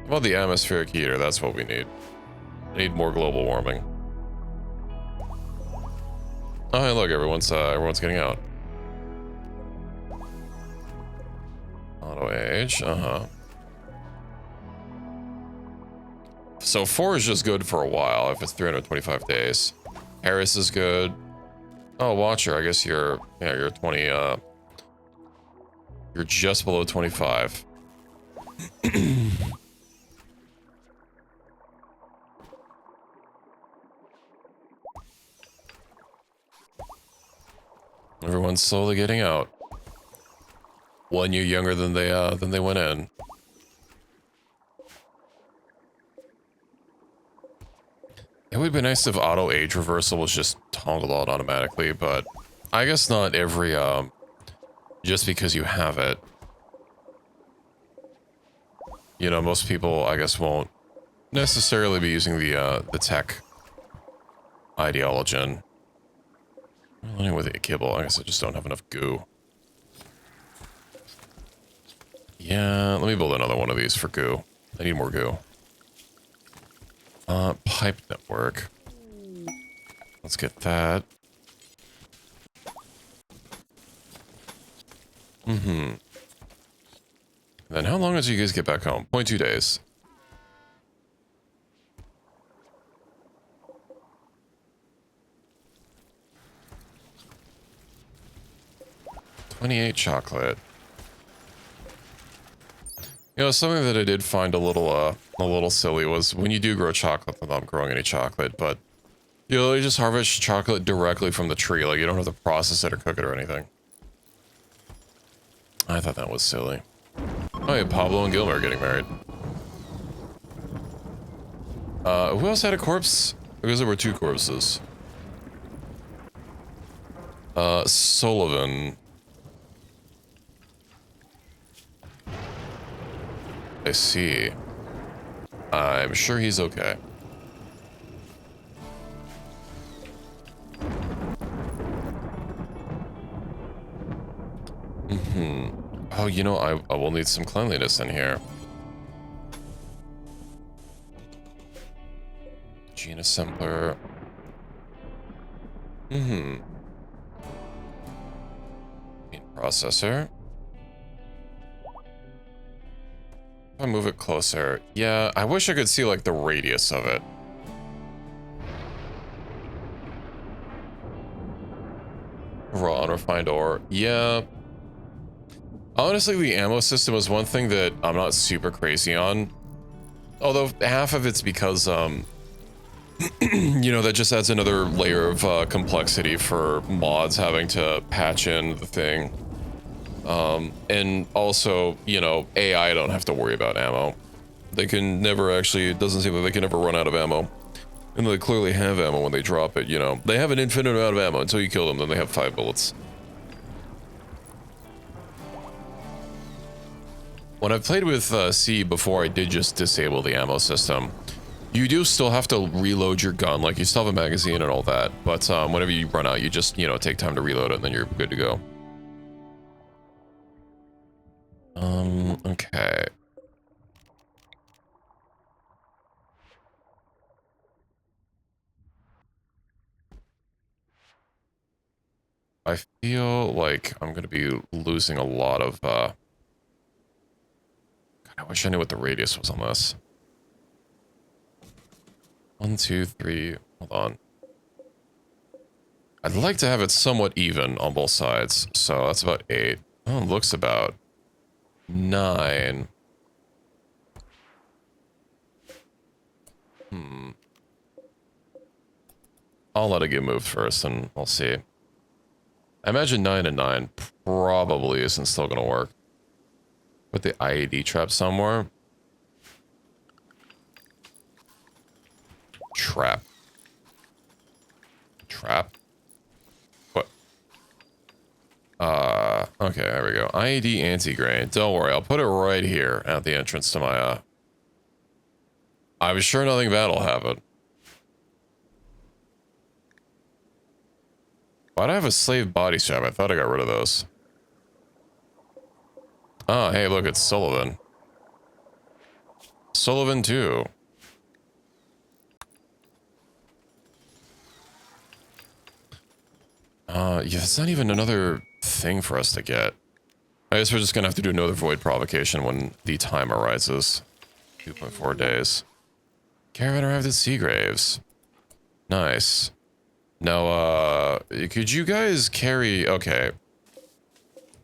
How about the atmospheric heater? That's what we need. I need more global warming. Oh, hey, look, everyone's getting out. Auto age, So 4 is just good for a while if it's 325 days. Harris is good. Oh, Watcher, I guess you're 20, you're just below 25. Everyone's slowly getting out. 1 year younger than they went in. It would be nice if auto age reversal was just toggled out automatically, but I guess not every, just because you have it. You know, most people, I guess, won't necessarily be using the tech ideology. Well, anyway, with a kibble, I guess I just don't have enough goo. Yeah, let me build another one of these for goo. I need more goo. Pipe network. Let's get that. Mm-hmm. Then how long until you guys get back home? 0.2 days. $28 chocolate. You know, something that I did find a little silly was when you do grow chocolate, I'm not growing any chocolate, but you know, you just harvest chocolate directly from the tree. Like, you don't have to process it or cook it or anything. I thought that was silly. Oh yeah, Pablo and Gilmer are getting married. Who else had a corpse? Because there were 2 corpses. Sullivan. I see. I'm sure he's okay. Mm-hmm. Oh, you know, I will need some cleanliness in here. Gene assembler. Mm-hmm. Gene processor. If I move it closer. Yeah, I wish I could see, like, the radius of it. Raw unrefined ore. Yeah. Honestly, the ammo system is one thing that I'm not super crazy on. Although half of it's because, you know, that just adds another layer of complexity for mods having to patch in the thing. And also, you know, AI don't have to worry about ammo. They can never actually, it doesn't seem like they can ever run out of ammo. And they clearly have ammo when they drop it, you know. They have an infinite amount of ammo until you kill them, then they have 5 bullets. When I've played with C before, I did just disable the ammo system. You do still have to reload your gun, like you still have a magazine and all that, but whenever you run out, you just, you know, take time to reload it and then you're good to go. Okay. I feel like I'm gonna be losing a lot of, God, I wish I knew what the radius was on this. 1, 2, 3, hold on. I'd like to have it somewhat even on both sides, so that's about 8. Oh, it looks about 9. I'll let it get moved first, and we'll see. I imagine 9 and 9 probably isn't still gonna work. Put the IED trap somewhere. Trap. Trap? What? Okay, there we go. IED anti-grain. Don't worry, I'll put it right here at the entrance to my, I was sure nothing bad will happen. Why'd I have a slave body strap? I thought I got rid of those. Oh, hey, look, it's Sullivan. Sullivan, too. Yeah, it's not even another thing for us to get. I guess we're just gonna have to do another void provocation when the time arises. 2.4 days. Caravan arrived at Seagraves. Nice. Now, could you guys carry... Okay.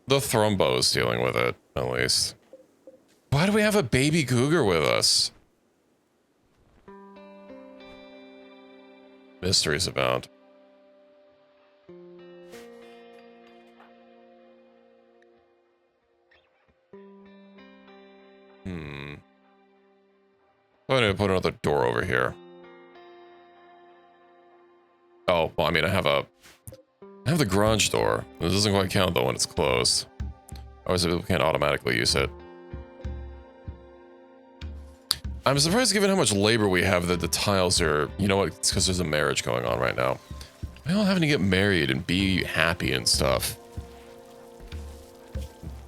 The Thrumbo's dealing with it, at least. Why do we have a baby cougar with us? Mysteries abound. I'm gonna put another door over here. Oh, well, I mean, I have the garage door. This doesn't quite count though when it's closed. Obviously, people can't automatically use it. I'm surprised given how much labor we have that the tiles are, you know what, it's because there's a marriage going on right now. We're all having to get married and be happy and stuff.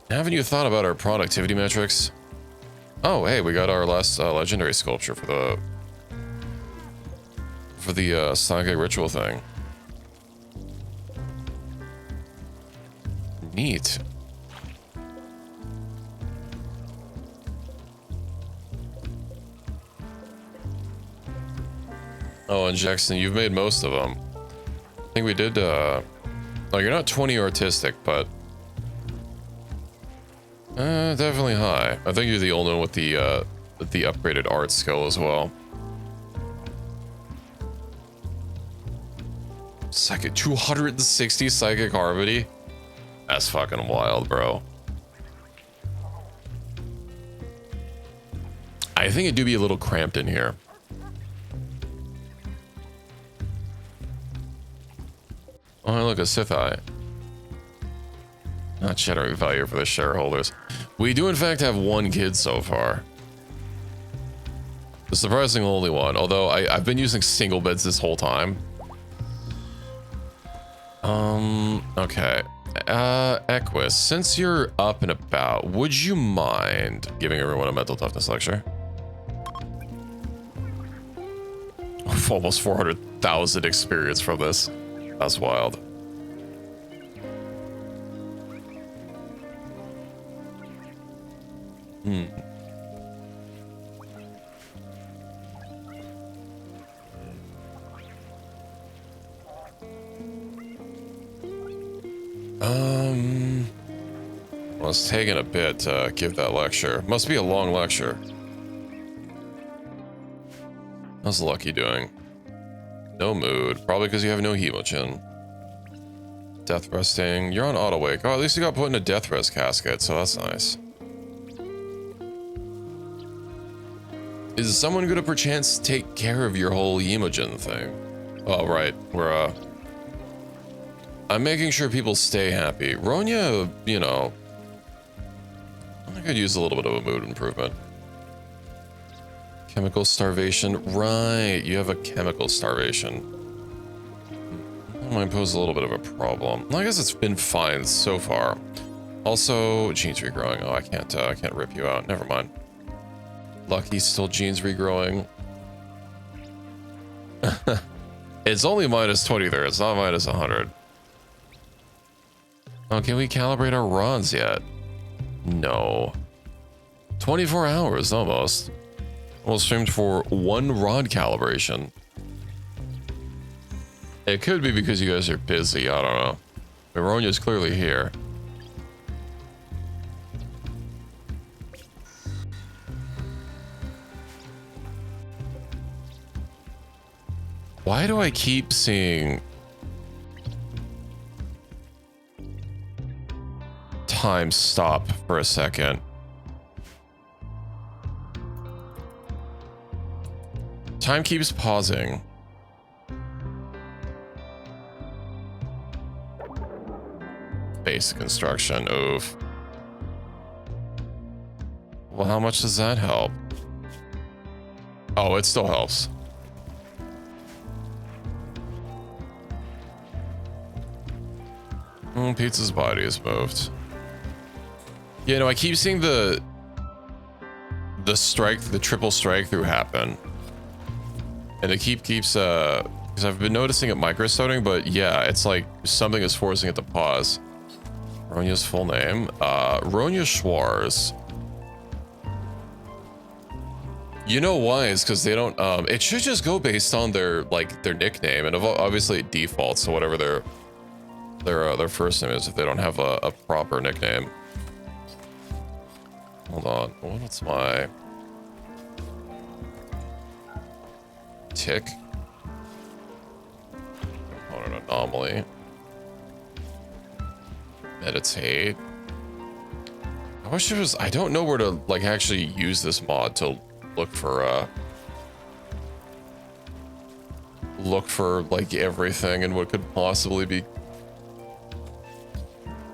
Haven't you thought about our productivity metrics? Oh, hey, we got our last legendary sculpture for the Saga ritual thing. Neat. Oh, and Jackson, you've made most of them. I think we did, oh, you're not 20 artistic, but... definitely high. I think you're the only one with the upgraded art skill as well. Psychic, 260 psychic harmony? That's fucking wild, bro. I think it do be a little cramped in here. Oh, look, a Sith Eye. Not shattering value for the shareholders. We do, in fact, have one kid so far. The surprising only one, although I've been using single beds this whole time. Okay. Equus, since you're up and about, would you mind giving everyone a mental toughness lecture? Almost 400,000 experience from this. That's wild. Well, it's taking a bit to give that lecture. Must be a long lecture. How's Lucky doing? No mood. Probably because you have no hemogen. Death resting. You're on auto wake. Oh, at least you got put in a death rest casket, so that's nice. Is someone gonna perchance take care of your whole hemogen thing? Oh, right. We're, I'm making sure people stay happy. Ronya, you know, I could use a little bit of a mood improvement. Chemical starvation. Right, you have a chemical starvation. That might pose a little bit of a problem. I guess it's been fine so far. Also, genes regrowing. Oh, I can't rip you out. Never mind. Lucky, still genes regrowing. It's only minus 20 there. It's not minus 100. Oh, can we calibrate our rods yet? No. 24 hours, almost. Almost streamed for 1 rod calibration. It could be because you guys are busy, I don't know. Mironya's clearly here. Why do I keep seeing time stop for a second? Time keeps pausing. Basic construction, oof. Well, how much does that help? Oh, it still helps. Pizza's body is moved. Yeah, no, I keep seeing the triple strike through happen. And it keeps, because I've been noticing it micro-starting, but yeah, it's like something is forcing it to pause. Ronya's full name, Ronya Schwarz. You know why? It's because they don't, it should just go based on their nickname, and obviously it defaults to whatever their first name is if they don't have a proper nickname. Hold on, what's my tick? Component anomaly. Meditate. I wish it was, I don't know where to actually use this mod to look for look for like everything and what could possibly be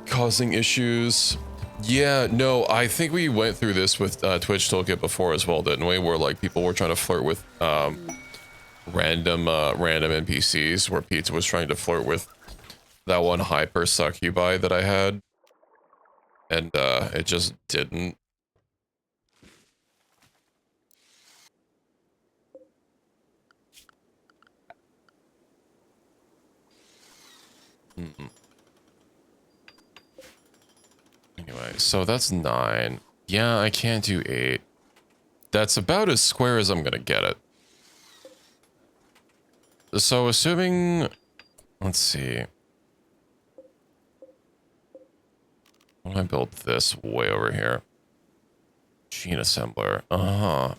causing issues. Yeah, no, I think we went through this with Twitch Toolkit before as well, didn't we? Where like people were trying to flirt with random NPCs, where Pizza was trying to flirt with that one hyper succubi that I had, and it just didn't. Anyway, so that's 9. Yeah, I can't do 8. That's about as square as I'm gonna get it. So assuming, let's see. Why don't I build this way over here? Gene assembler. Uh-huh.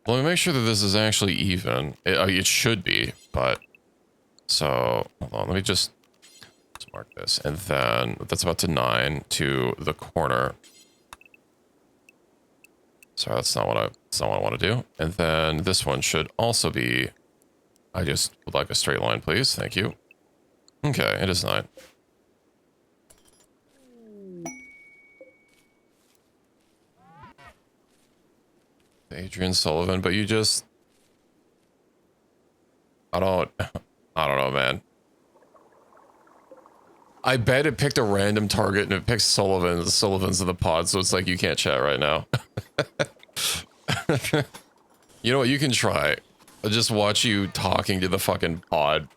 Well, let me make sure that this is actually even. It should be, but... So, hold on, let me just mark this. And then, that's about to 9 to the corner. Sorry, that's not what I want to do. And then this one should also be... I just would like a straight line, please. Thank you. Okay, it is 9. Adrian Sullivan, but you just... I don't know, man. I bet it picked a random target and it picked Sullivan. Sullivan's in the pod, so it's like you can't chat right now. You know what? You can try. I'll just watch you talking to the fucking pod.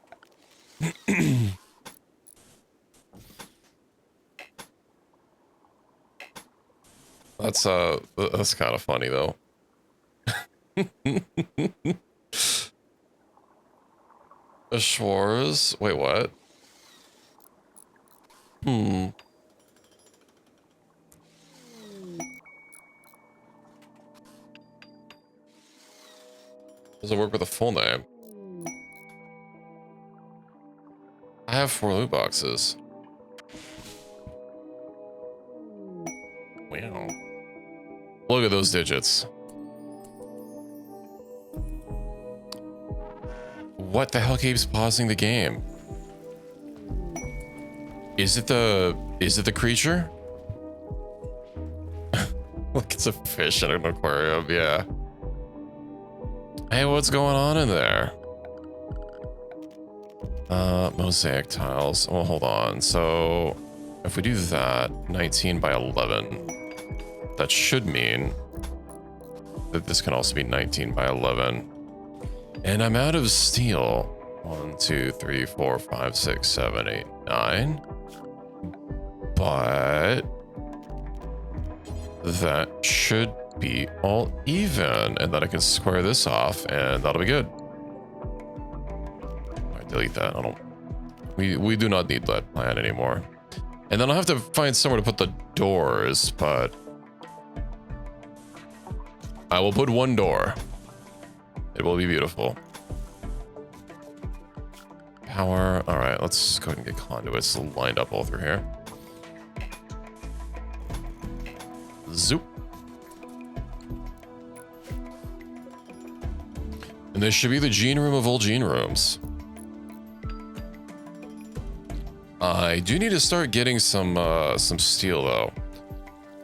That's kind of funny though. Schwarz? Wait, what? Does it work with a full name? I have 4 loot boxes. Wow. Look at those digits. What the hell keeps pausing the game? Is it the creature? Look, it's a fish in an aquarium, yeah. Hey, what's going on in there? Mosaic tiles. Well, hold on. So, if we do that, 19 by 11, that should mean that this can also be 19 by 11. And I'm out of steel. 1, 2, 3, 4, 5, 6, 7, 8, 9. But that should be all even, and then I can square this off, and that'll be good. All right, delete that. I don't. We do not need that plan anymore. And then I'll have to find somewhere to put the doors, but I will put 1 door. It will be beautiful. Power. All right, let's go ahead and get conduits lined up all through here. Zoop. And this should be the gene room of all gene rooms. I do need to start getting some steel though.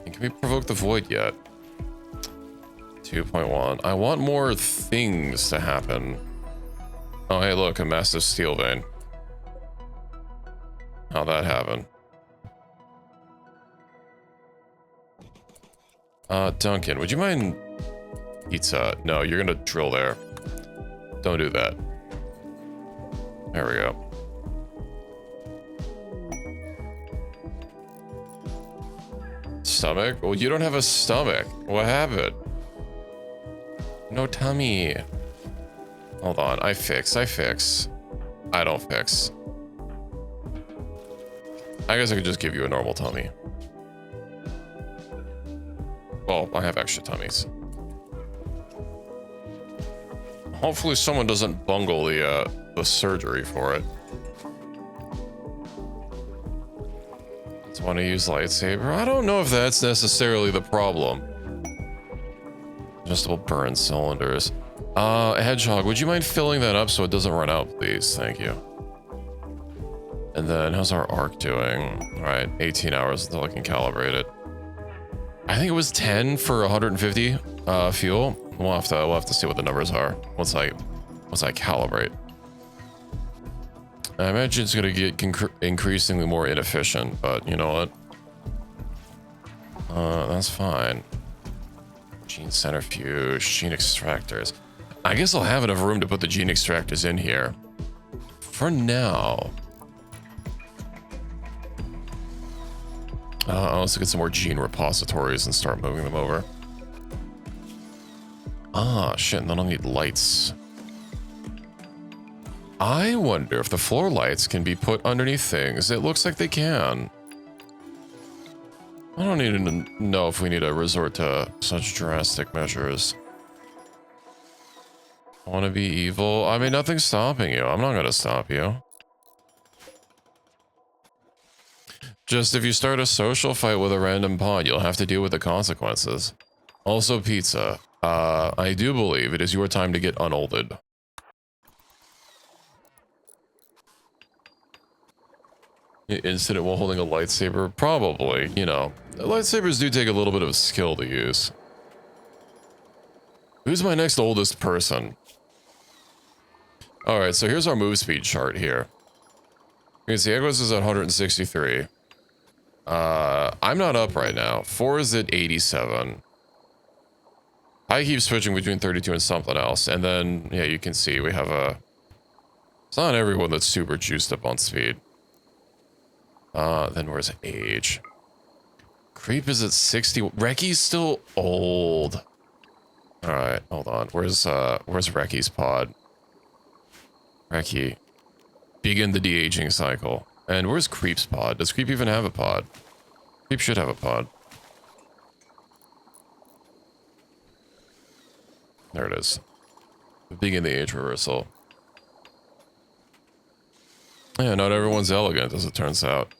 And can we provoke the void yet? 2.1. I want more things to happen. Oh, hey, look, a massive steel vein. How'd that happen? Duncan, would you mind... Pizza. No, you're gonna drill there. Don't do that. There we go. Stomach? Well, you don't have a stomach. What happened? No tummy. Hold on. I fix. I don't fix. I guess I could just give you a normal tummy. Well, I have extra tummies. Hopefully someone doesn't bungle the surgery for it. Just want to use lightsaber? I don't know if that's necessarily the problem. Adjustable burn cylinders. Hedgehog, would you mind filling that up so it doesn't run out, please? Thank you. And then, how's our arc doing? All right, 18 hours until I can calibrate it. I think it was 10 for 150 fuel. We'll have to see what the numbers are once I calibrate. I imagine it's gonna get increasingly more inefficient, but you know what? That's fine. Gene centrifuge, gene extractors. I guess I'll have enough room to put the gene extractors in here. For now. I'll also get some more gene repositories and start moving them over. Ah, shit, and then I'll need lights. I wonder if the floor lights can be put underneath things. It looks like they can. I don't need to know if we need to resort to such drastic measures. Want to be evil? I mean, nothing's stopping you. I'm not going to stop you. Just if you start a social fight with a random pod, you'll have to deal with the consequences. Also, pizza. I do believe it is your time to get unolded. Incident while holding a lightsaber? Probably, you know. Lightsabers do take a little bit of skill to use. Who's my next oldest person? Alright, so here's our move speed chart here. You can see Ego's is at 163. I'm not up right now. 4 is at 87. I keep switching between 32 and something else. And then, yeah, you can see we have a... It's not everyone that's super juiced up on speed. Then where's age? Creep is at 60. Reki's still old. Alright, hold on. Where's Reki's pod? Reki. Begin the de-aging cycle. And where's Creep's pod? Does Creep even have a pod? Creep should have a pod. There it is. Begin the age reversal. Yeah, not everyone's elegant, as it turns out.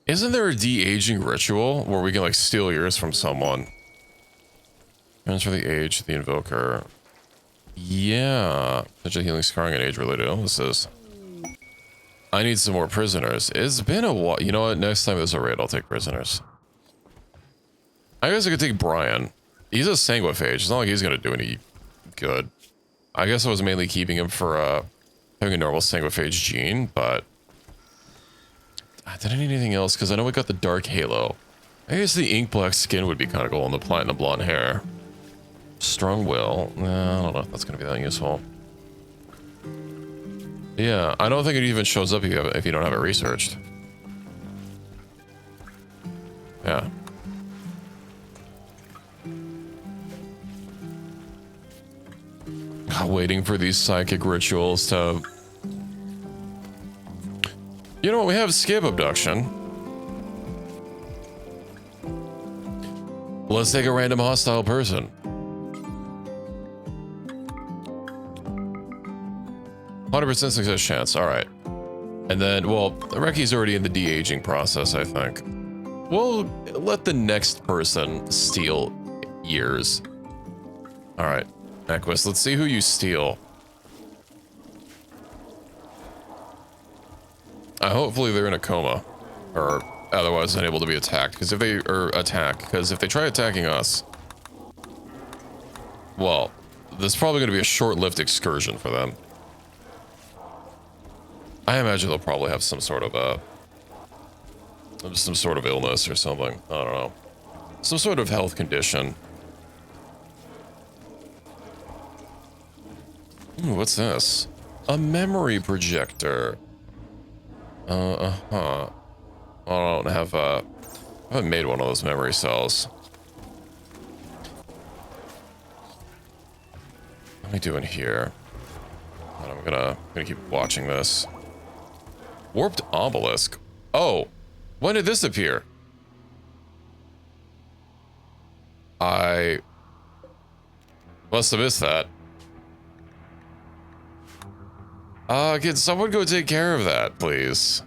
Isn't there a de-aging ritual where we can, like, steal ears from someone? Transfer the age to the invoker. Yeah. Such a healing, scarring, and age-related illnesses. I need some more prisoners. It's been a while. You know what? Next time there's a raid, I'll take prisoners. I guess I could take Brian. He's a sanguiphage. It's not like he's gonna do any good. I guess I was mainly keeping him for having a normal sanguiphage gene, but... Did I need anything else? Because I know we got the dark halo. I guess the ink black skin would be kind of cool, and the platinum blonde hair. Strong will. I don't know if that's going to be that useful. Yeah, I don't think it even shows up if you don't have it researched. Yeah. Waiting for these psychic rituals to... You know what? We have skip abduction. Let's take a random hostile person. 100% success chance. All right. And then, well, Reki's already in the de-aging process, I think. We'll let the next person steal years. All right. Equus, let's see who you steal. Hopefully they're in a coma. Or otherwise unable to be attacked. Because if they... Because if they try attacking us... Well, this is probably going to be a short-lived excursion for them. I imagine they'll probably have some sort of illness or something. I don't know. Some sort of health condition. Ooh, what's this? A memory projector. I don't have, I haven't made one of those memory cells. What am I doing here? I'm gonna keep watching this. Warped obelisk. Oh, when did this appear? I must have missed that. Can someone go take care of that, please?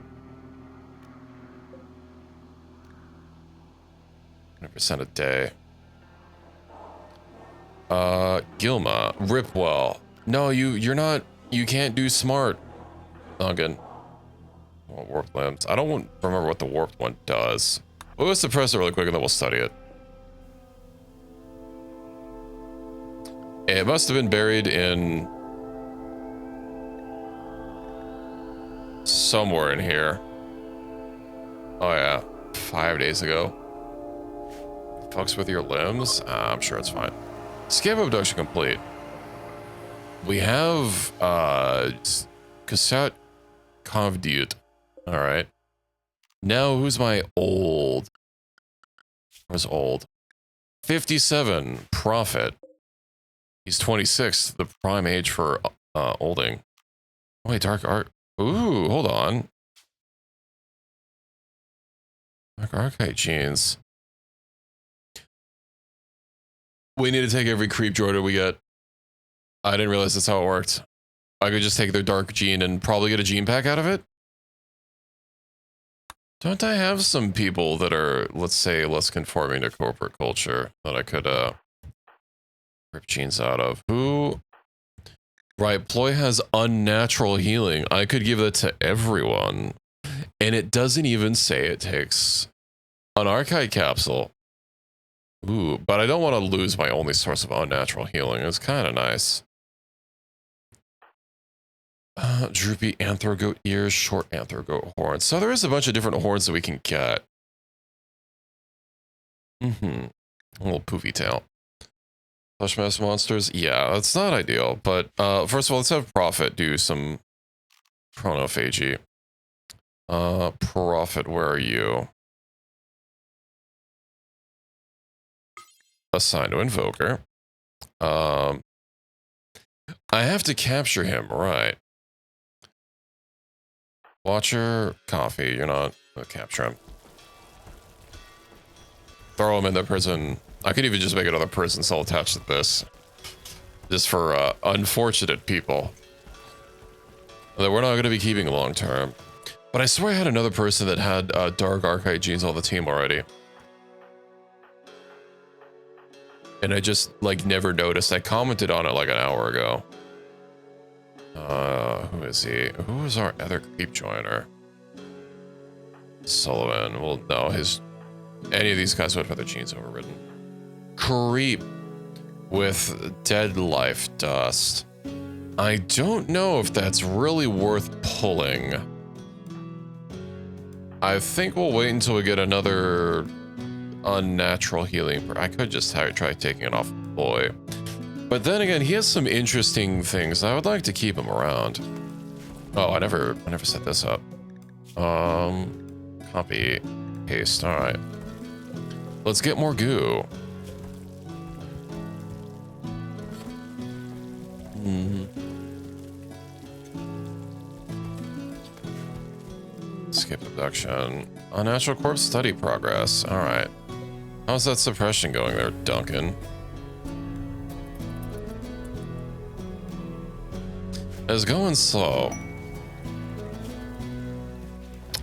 100% a day. Gilma, Ripwell. No, you're not, you can't do smart. Noggin. Oh, warped limbs. I don't remember what the warped one does. We'll suppress it really quick and then we'll study it. It must have been buried in somewhere in here. Oh yeah, 5 days ago. Fucks with your limbs? I'm sure it's fine. Scab abduction complete. We have cassette convdute. All right. Now who's my old? Where's old? 57 Prophet. He's 26, the prime age for olding. Oh, wait, dark art. Ooh, hold on. Dark archive genes. We need to take every creep droider we get. I didn't realize that's how it worked. I could just take their dark gene and probably get a gene pack out of it. Don't I have some people that are, let's say, less conforming to corporate culture that I could rip genes out of? Who? Right, Ploy has unnatural healing. I could give that to everyone. And it doesn't even say it takes an archive capsule. Ooh, but I don't want to lose my only source of unnatural healing. It's kind of nice. Droopy anthrogoat ears, short anthrogoat horns. So there is a bunch of different horns that we can get. A little poofy tail. Flesh mass monsters? Yeah, that's not ideal. But first of all, let's have Prophet do some chronophagy. Prophet, where are you? Assigned to Invoker. I have to capture him, right? Watcher, coffee, you're not gonna capture him. Throw him in the prison. I could even just make another prison cell attached to this. Just for unfortunate people that we're not going to be keeping long term. But I swear I had another person that had dark archive genes on the team already. And I just like never noticed. I commented on it like an hour ago. Who is he? Who is our other creep joiner? Sullivan. Well, no, any of these guys would have their genes overridden. Creep with dead life dust. I don't know if that's really worth pulling. I think we'll wait until we get another unnatural healing. I could just try taking it off Boy. But then again, he has some interesting things. I would like to keep him around. Oh, I never set this up. Copy, paste. All right. Let's get more goo. Skip abduction. Unnatural corpse study progress. All right. How's that suppression going there, Duncan? It's going slow.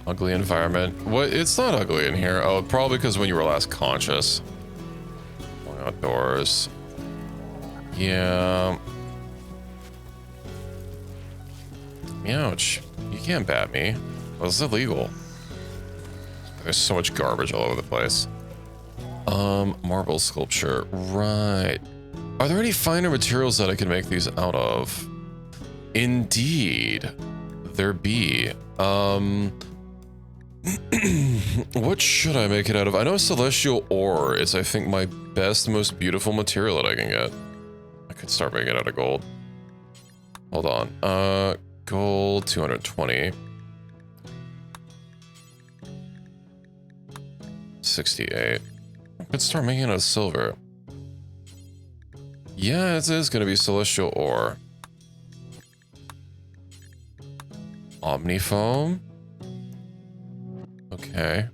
Ugly environment. What? It's not ugly in here. Oh, probably because when you were last conscious. Going outdoors. Yeah. Ouch. You can't bat me. Well, it's illegal. There's so much garbage all over the place. Marble sculpture. Right. Are there any finer materials that I can make these out of? Indeed. There be. What should I make it out of? I know celestial ore is, I think, my best, most beautiful material that I can get. I could start making it out of gold. Hold on. Gold, 220. 68. I could start making it out of silver. Yeah, it is going to be celestial ore. Omnifoam. Okay.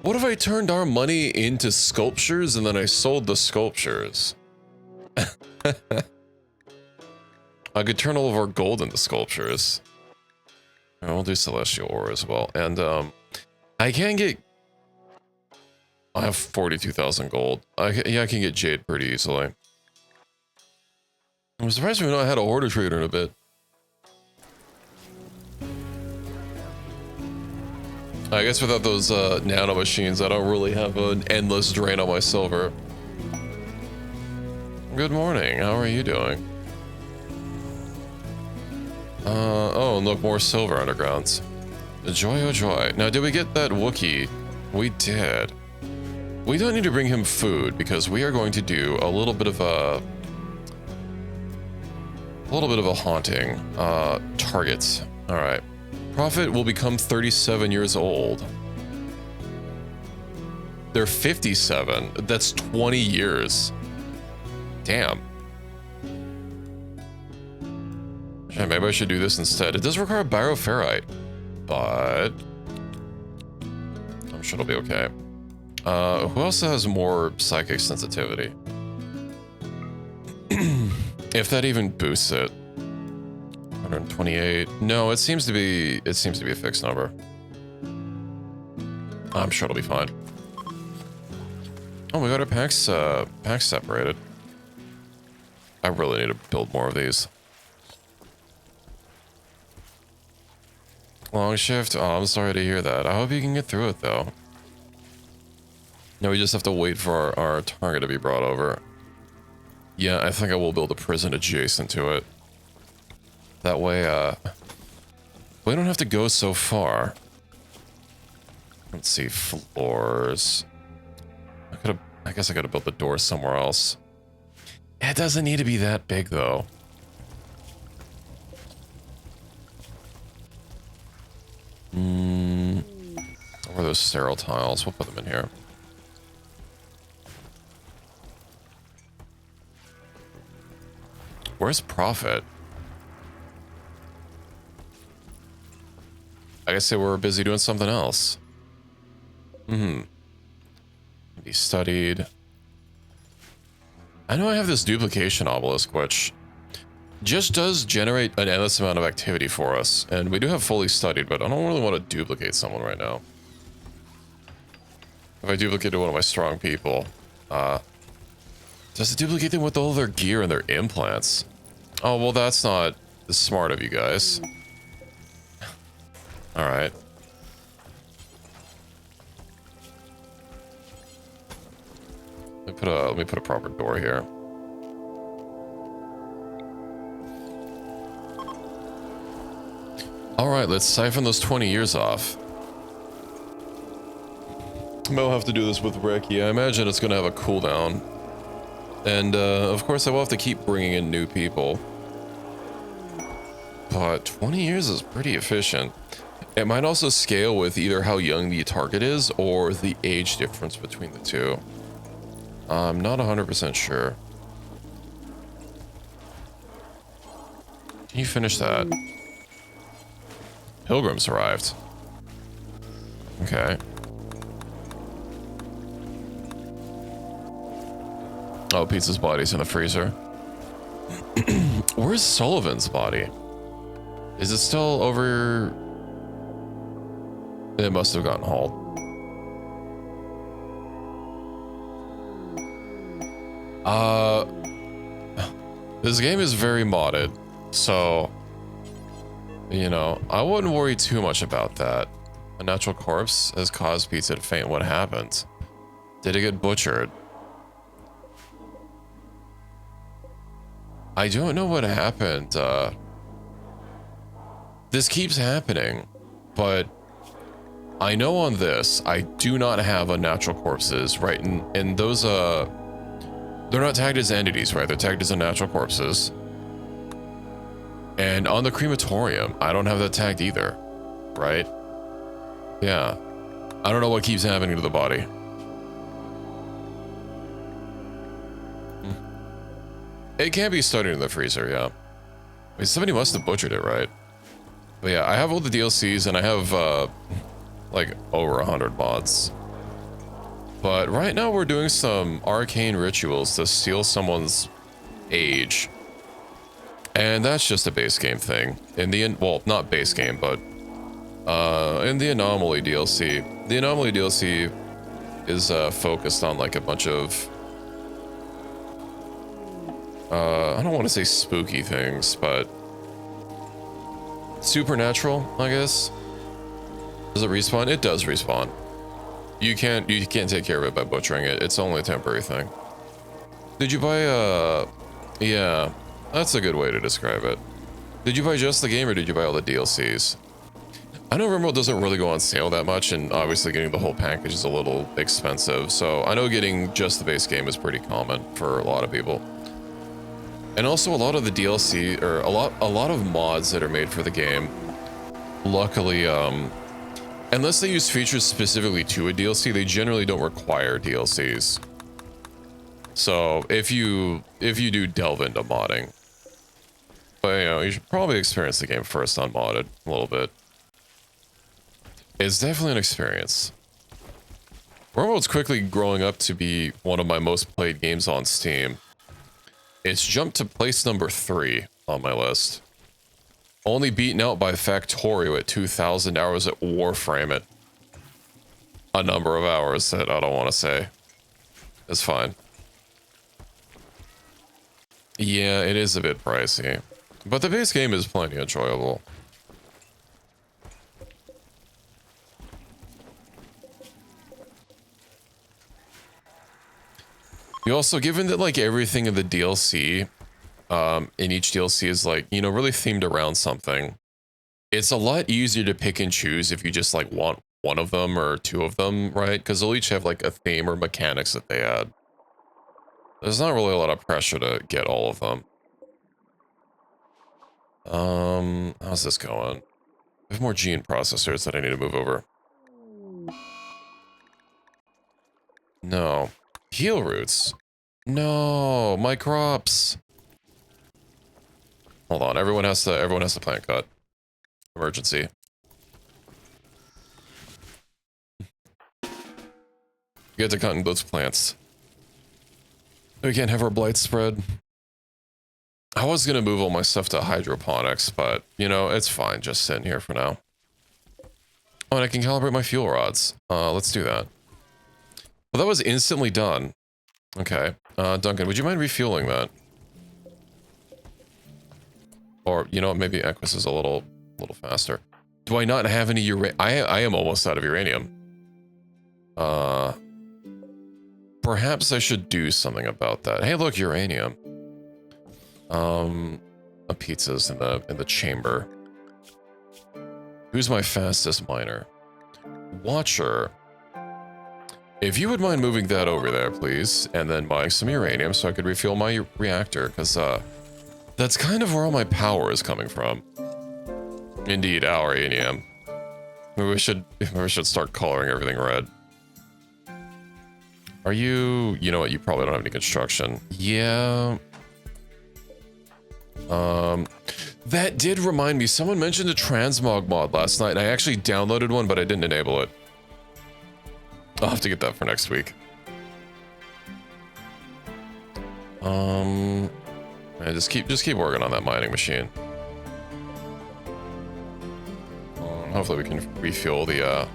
What if I turned our money into sculptures and then I sold the sculptures? I could turn all of our gold into sculptures. And we'll do celestial ore as well. And I can get I have 42,000 gold. Yeah, I can get jade pretty easily. I'm surprised we not had a order trader in a bit. I guess without those nano machines, I don't really have an endless drain on my silver. Good morning. How are you doing? Oh, look, more silver undergrounds. Joy, oh joy. Now, did we get that Wookiee? We did. We don't need to bring him food because we are going to do a little bit of a haunting. Targets. All right. Prophet will become 37 years old. They're 57. That's 20 years. Damn. Yeah, maybe I should do this instead. It does require bioferrite, but I'm sure it'll be okay. Who else has more psychic sensitivity? If that even boosts it. 128. No, it seems to be a fixed number. I'm sure it'll be fine. Oh, we got our packs separated. I really need to build more of these. Long shift? Oh, I'm sorry to hear that. I hope you can get through it, though. No, we just have to wait for our target to be brought over. Yeah, I think I will build a prison adjacent to it. That way, we don't have to go so far. Let's see, floors. I guess I could have built the door somewhere else. It doesn't need to be that big, though. Where are those sterile tiles? We'll put them in here. Where's Prophet? I guess they were busy doing something else. Be studied. I know I have this duplication obelisk, which just does generate an endless amount of activity for us. And we do have fully studied, but I don't really want to duplicate someone right now. If I duplicated one of my strong people, does it duplicate them with all their gear and their implants? Oh, well, that's not smart of you guys. Alright. Let me put a proper door here. Alright, let's siphon those 20 years off. I'll have to do this with Rick. Yeah, I imagine it's gonna have a cooldown. And, of course, I will have to keep bringing in new people. But 20 years is pretty efficient. It might also scale with either how young the target is or the age difference between the two. I'm not 100% sure. Can you finish that? Pilgrims arrived. Okay. Oh, Pizza's body's in the freezer. Where's Sullivan's body? Is it still over? It must have gotten hauled. This game is very modded, so, you know, I wouldn't worry too much about that. A natural corpse has caused Pizza to faint. What happened? Did it get butchered? I don't know what happened. This keeps happening, but I know on this, I do not have unnatural corpses, right? And those, they're not tagged as entities, right? They're tagged as unnatural corpses. And on the crematorium, I don't have that tagged either, right? Yeah. I don't know what keeps happening to the body. It can't be studied in the freezer, yeah. I mean, somebody must have butchered it, right? But yeah, I have all the DLCs and I have, like, over 100 mods. But right now we're doing some arcane rituals to steal someone's age. And that's just a base game thing. In the, well, not base game, but, in the Anomaly DLC. The Anomaly DLC is focused on like a bunch of I don't want to say spooky things, but supernatural, I guess. Does it respawn? It does respawn. You can't take care of it by butchering it. It's only a temporary thing. Did you buy yeah, that's a good way to describe it. Did you buy just the game or did you buy all the DLCs? I know RimWorld doesn't really go on sale that much, and obviously getting the whole package is a little expensive. So I know getting just the base game is pretty common for a lot of people. And also a lot of the DLC, or a lot of mods that are made for the game, luckily, unless they use features specifically to a DLC, they generally don't require DLCs. So if you do delve into modding, but you know, you should probably experience the game first unmodded a little bit. It's definitely an experience. RimWorld's quickly growing up to be one of my most played games on Steam. It's jumped to place number 3 on my list. Only beaten out by Factorio at 2,000 hours at Warframe at a number of hours that I don't want to say. It's fine. Yeah, it is a bit pricey, but the base game is plenty enjoyable. You also, given that like everything in the DLC, in each DLC is like, you know, really themed around something, it's a lot easier to pick and choose if you just like want one of them or 2 of them, right? Because they'll each have like a theme or mechanics that they add. There's not really a lot of pressure to get all of them. How's this going? I have more gene processors that I need to move over. No. Heal roots. No, my crops. Hold on, everyone has to plant cut. Emergency. You get to cutting those plants. We can't have our blight spread. I was gonna move all my stuff to hydroponics, but you know, it's fine just sitting here for now. Oh, and I can calibrate my fuel rods. Let's do that. Well, that was instantly done. Okay. Duncan, would you mind refueling that? Or, you know what, maybe Equus is a little faster. Do I not have any uranium? I am almost out of uranium. Perhaps I should do something about that. Hey, look, uranium. A pizza's in the chamber. Who's my fastest miner? Watcher. If you would mind moving that over there, please, and then buying some uranium so I could refuel my reactor, because that's kind of where all my power is coming from. Indeed, our uranium. Maybe we should start coloring everything red. Are you? You know what? You probably don't have any construction. Yeah. That did remind me. Someone mentioned a transmog mod last night, and I actually downloaded one, but I didn't enable it. I'll have to get that for next week. Man, just keep working on that mining machine. Hopefully we can refuel the, I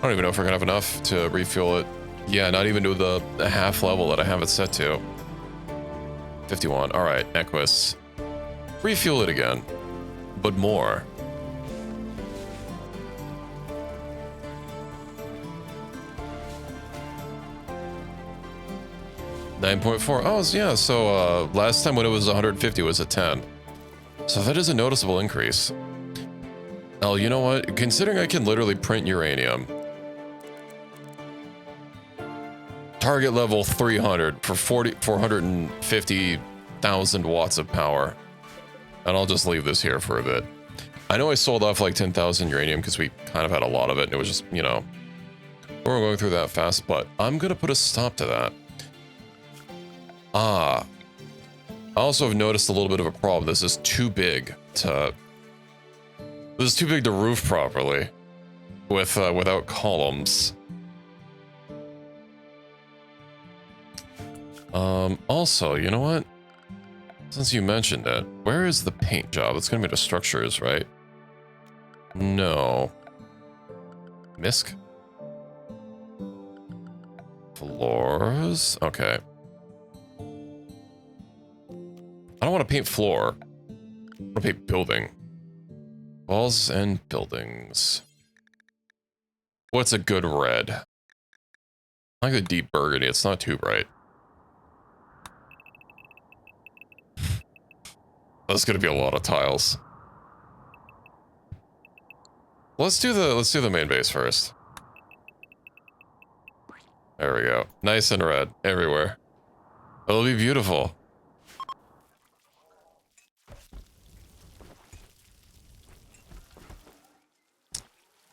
don't even know if we're gonna have enough to refuel it. Yeah, not even to the half level that I have it set to. 51. All right, Equus. Refuel it again, but more. $9.4. Oh, yeah. So last time when it was 150, it was at 10. So that is a noticeable increase. Oh, you know what? Considering I can literally print uranium. Target level 300 for 450,000 watts of power. And I'll just leave this here for a bit. I know I sold off like 10,000 uranium because we kind of had a lot of it. And it was just, you know, we weren't going through that fast. But I'm going to put a stop to that. I also have noticed a little bit of a problem. This is too big to roof properly with without columns. Also, you know what? Since you mentioned it, where is the paint job? It's gonna be the structures, right? No. Misc? Floors. Okay. I don't want to paint floor. I want to paint building. Walls and buildings. What's a good red? I like the deep burgundy. It's not too bright. That's gonna be a lot of tiles. Let's do the main base first. There we go. Nice and red everywhere. It'll be beautiful.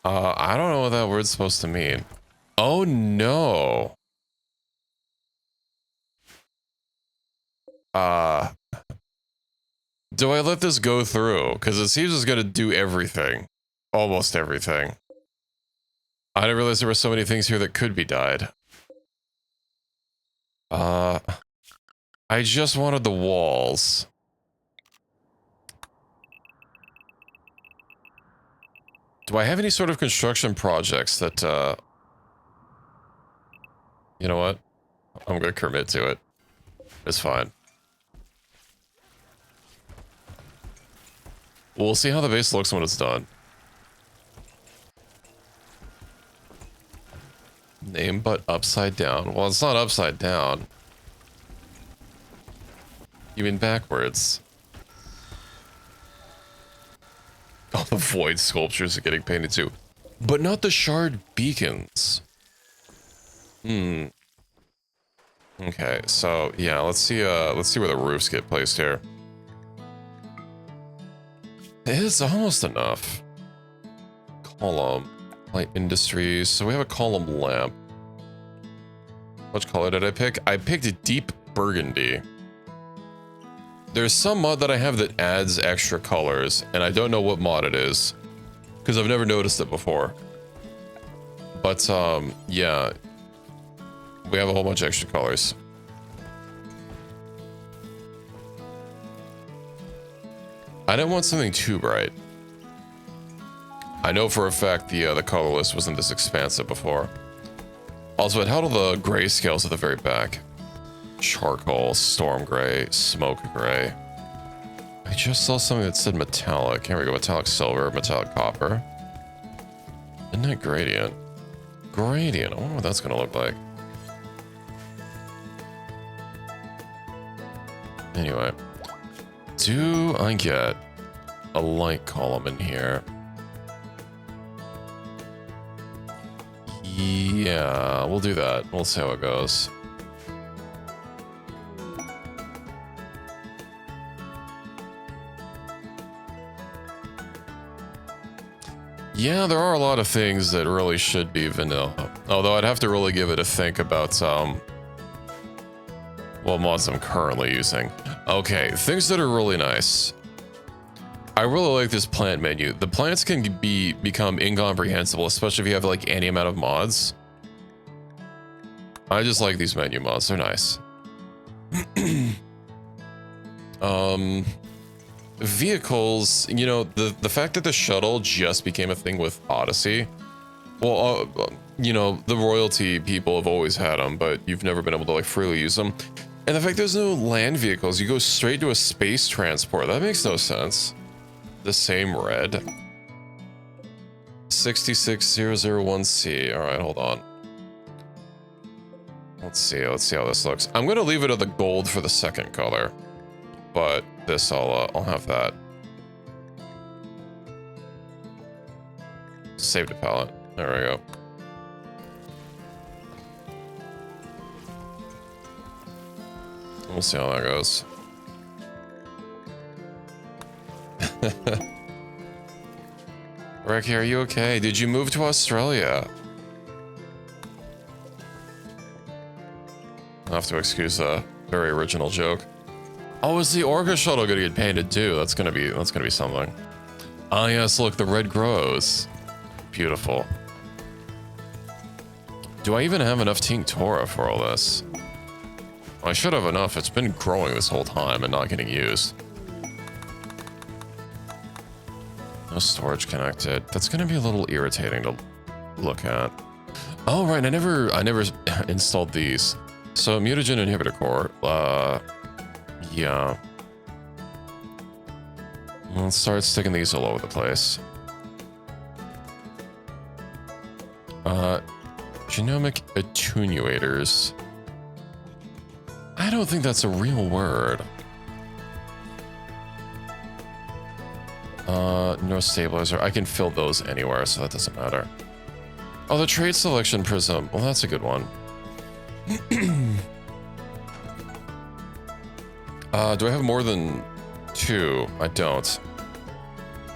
I don't know what that word's supposed to mean. Oh no. Do I let this go through? Because it seems it's gonna do everything. Almost everything. I didn't realize there were so many things here that could be dyed. I just wanted the walls. Do I have any sort of construction projects that, you know what? I'm gonna commit to it. It's fine. We'll see how the base looks when it's done. Name but upside down. Well, it's not upside down. You mean backwards? All the void sculptures are getting painted too. But not the shard beacons. Okay, so yeah, let's see where the roofs get placed here. It's almost enough. Column. Light industries. So we have a column lamp. Which color did I pick? I picked a deep burgundy. There's some mod that I have that adds extra colors, and I don't know what mod it is, because I've never noticed it before. But, yeah. We have a whole bunch of extra colors. I didn't want something too bright. I know for a fact the color list wasn't this expansive before. Also, it had all the grayscales at the very back. Charcoal, storm gray, smoke gray. I just saw something that said metallic. Here we go, metallic silver, metallic copper. Isn't that gradient? Gradient, I wonder what that's gonna look like. Anyway, do I get a light column in here? Yeah, we'll do that. We'll see how it goes. Yeah, there are a lot of things that really should be vanilla. Although I'd have to really give it a think about, what mods I'm currently using. Okay, things that are really nice. I really like this plant menu. The plants can become incomprehensible, especially if you have like any amount of mods. I just like these menu mods, they're nice. Vehicles, you know, the fact that the shuttle just became a thing with Odyssey. Well, you know, the royalty people have always had them, but you've never been able to like freely use them. And the fact there's no land vehicles, you go straight to a space transport, that makes no sense. The same red. 66001C. All right, hold on. Let's see how this looks. I'm gonna leave it at the gold for the second color, but this I'll have that. Save the palette. There we go. We'll see how that goes. Ricky, are you okay? Did you move to Australia? I'll have to excuse a very original joke. Oh, is the Orca shuttle gonna get painted too? That's gonna be something. Ah, yes, look, the red grows. Beautiful. Do I even have enough Tinctora for all this? I should have enough. It's been growing this whole time and not getting used. No storage connected. That's going to be a little irritating to look at. Oh, right, I never installed these. So, mutagen inhibitor core, yeah. Let's start sticking these all over the place. Genomic attenuators. I don't think that's a real word. No stabilizer. I can fill those anywhere, so that doesn't matter. Oh, the trait selection prism. Well, that's a good one. Do I have more than 2? I don't.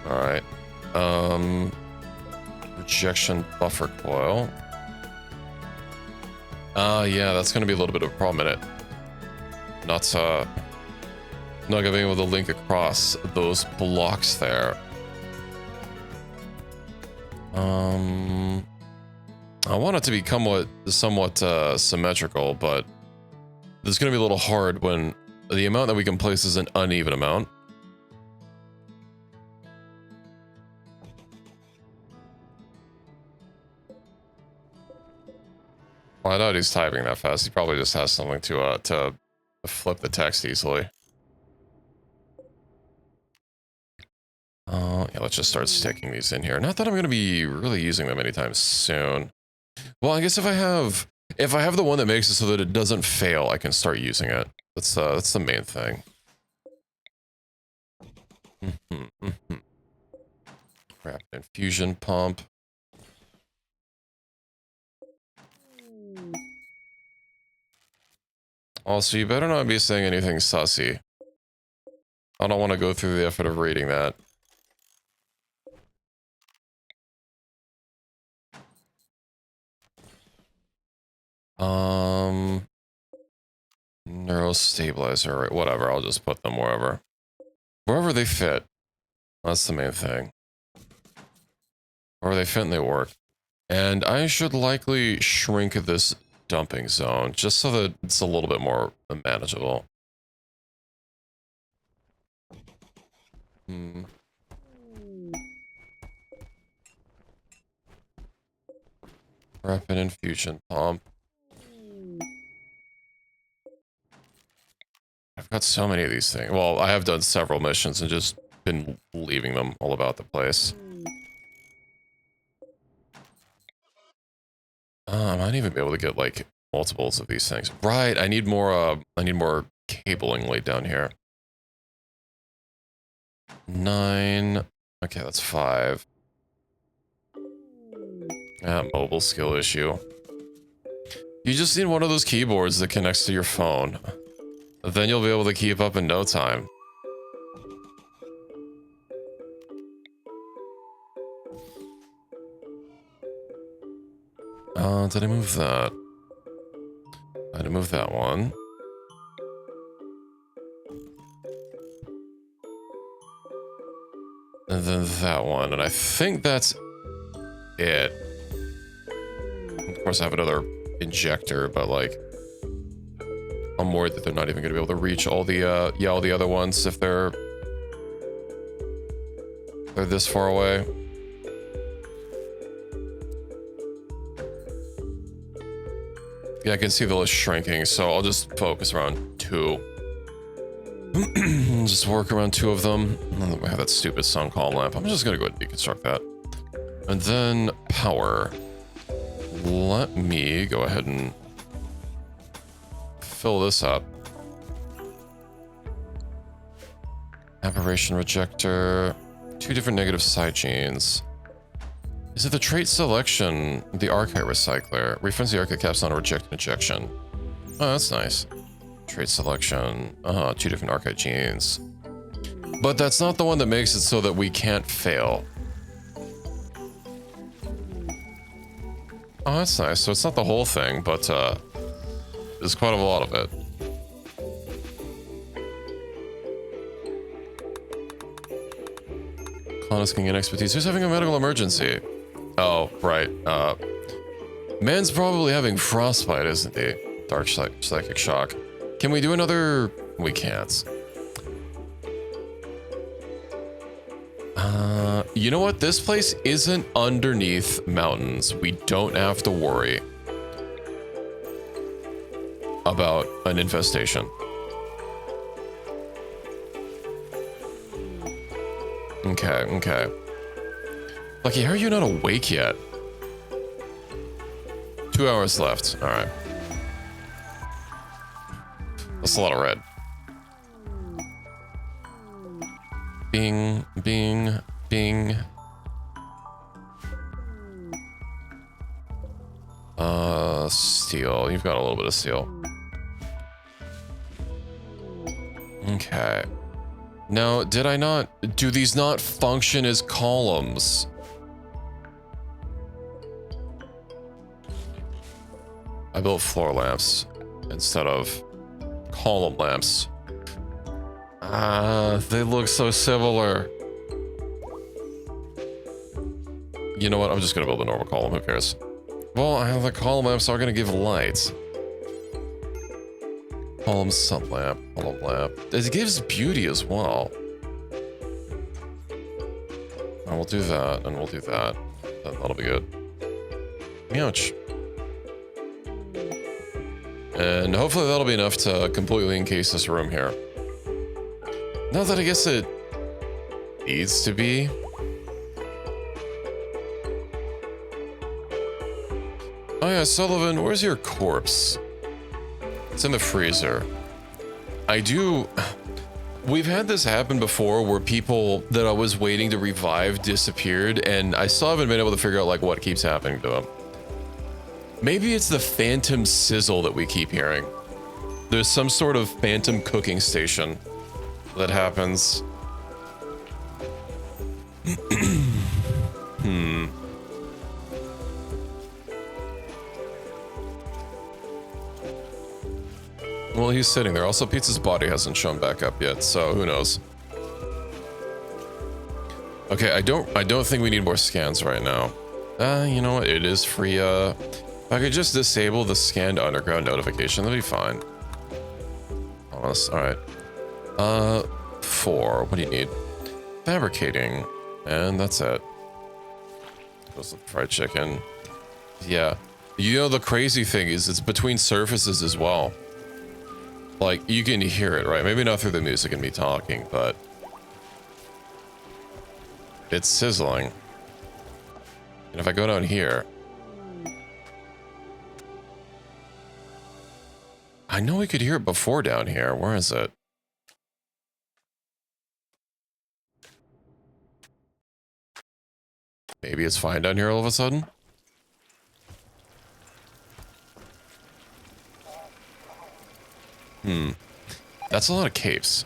Alright. Rejection buffer coil. Yeah, that's gonna be a little bit of a problem in it. Not gonna be able to link across those blocks there. I want it to become somewhat symmetrical, but it's gonna be a little hard when the amount that we can place is an uneven amount. Well, I doubt he's typing that fast. He probably just has something to flip the text easily. Yeah, let's just start sticking these in here. Not that I'm going to be really using them anytime soon. Well, I guess if I have the one that makes it so that it doesn't fail, I can start using it. That's the main thing. Rapid infusion pump. Also, you better not be saying anything sussy. I don't want to go through the effort of reading that. Neurostabilizer, right? Whatever, I'll just put them wherever. Wherever they fit. That's the main thing. Wherever they fit and they work. And I should likely shrink this dumping zone, just so that it's a little bit more manageable. Rapid infusion pump. I've got so many of these things. Well, I have done several missions and just been leaving them all about the place. I might even be able to get like multiples of these things. Right, I need more cabling laid down here. 9. Okay, that's 5. Mobile skill issue. You just need one of those keyboards that connects to your phone. Then you'll be able to keep up in no time. Did I move that? I had to move that one. And then that one, and I think that's it. Of course, I have another injector, but like, I'm worried that they're not even going to be able to reach all the other ones if they're this far away. Yeah, I can see the list shrinking, so I'll just focus around 2. Just work around 2 of them. And then we have that stupid sun call lamp. I'm just gonna go ahead and deconstruct that. And then power. Let me go ahead and fill this up. Aberration rejector. 2 different negative side chains. Is it the trait selection? The archive recycler. Refines the archive caps on a reject injection. Oh, that's nice. Trait selection. 2 different archive genes. But that's not the one that makes it so that we can't fail. Oh, that's nice. So it's not the whole thing, but there's quite a lot of it. Clonus can get expertise. Who's having a medical emergency? Oh, right. Man's probably having frostbite, isn't he? Dark psychic shock. Can we do another? We can't. You know what? This place isn't underneath mountains. We don't have to worry about an infestation. Okay, okay. Lucky, how are you not awake yet? 2 hours left. All right. That's a lot of red. Bing, bing, bing. Steel. You've got a little bit of steel. Okay. Now, did I not... Do these not function as columns? I built floor lamps instead of column lamps. They look so similar. You know what? I'm just gonna build a normal column. Who cares? Well, the column lamps are gonna give light. Column sub lamp, column lamp. It gives beauty as well. And we'll do that, and we'll do that. That'll be good. Ouch. And hopefully that'll be enough to completely encase this room here. Not that I guess it needs to be. Oh yeah, Sullivan, where's your corpse? It's in the freezer. We've had this happen before where people that I was waiting to revive disappeared, and I still haven't been able to figure out like what keeps happening to them. Maybe it's the phantom sizzle that we keep hearing. There's some sort of phantom cooking station that happens. Well, he's sitting there. Also, Pizza's body hasn't shown back up yet, so who knows? Okay, I don't think we need more scans right now. You know what? It is free. If I could just disable the scanned underground notification, that'd be fine. Almost. All right. 4. What do you need? Fabricating, and that's it. Goes the fried chicken. Yeah. You know, the crazy thing is it's between surfaces as well. Like, you can hear it, right? Maybe not through the music and me talking, but it's sizzling. And if I go down here, I know we could hear it before down here. Where is it? Maybe it's fine down here all of a sudden? That's a lot of capes.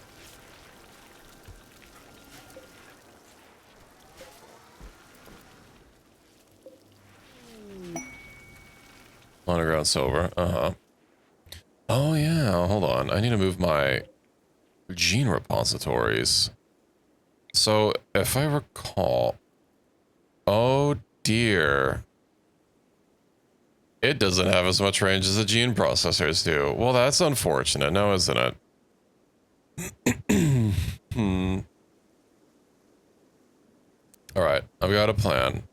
Underground silver. Oh yeah, hold on. I need to move my gene repositories. So if I recall, oh dear, it doesn't have as much range as the gene processors do. Well, that's unfortunate now, isn't it? All right, I've got a plan.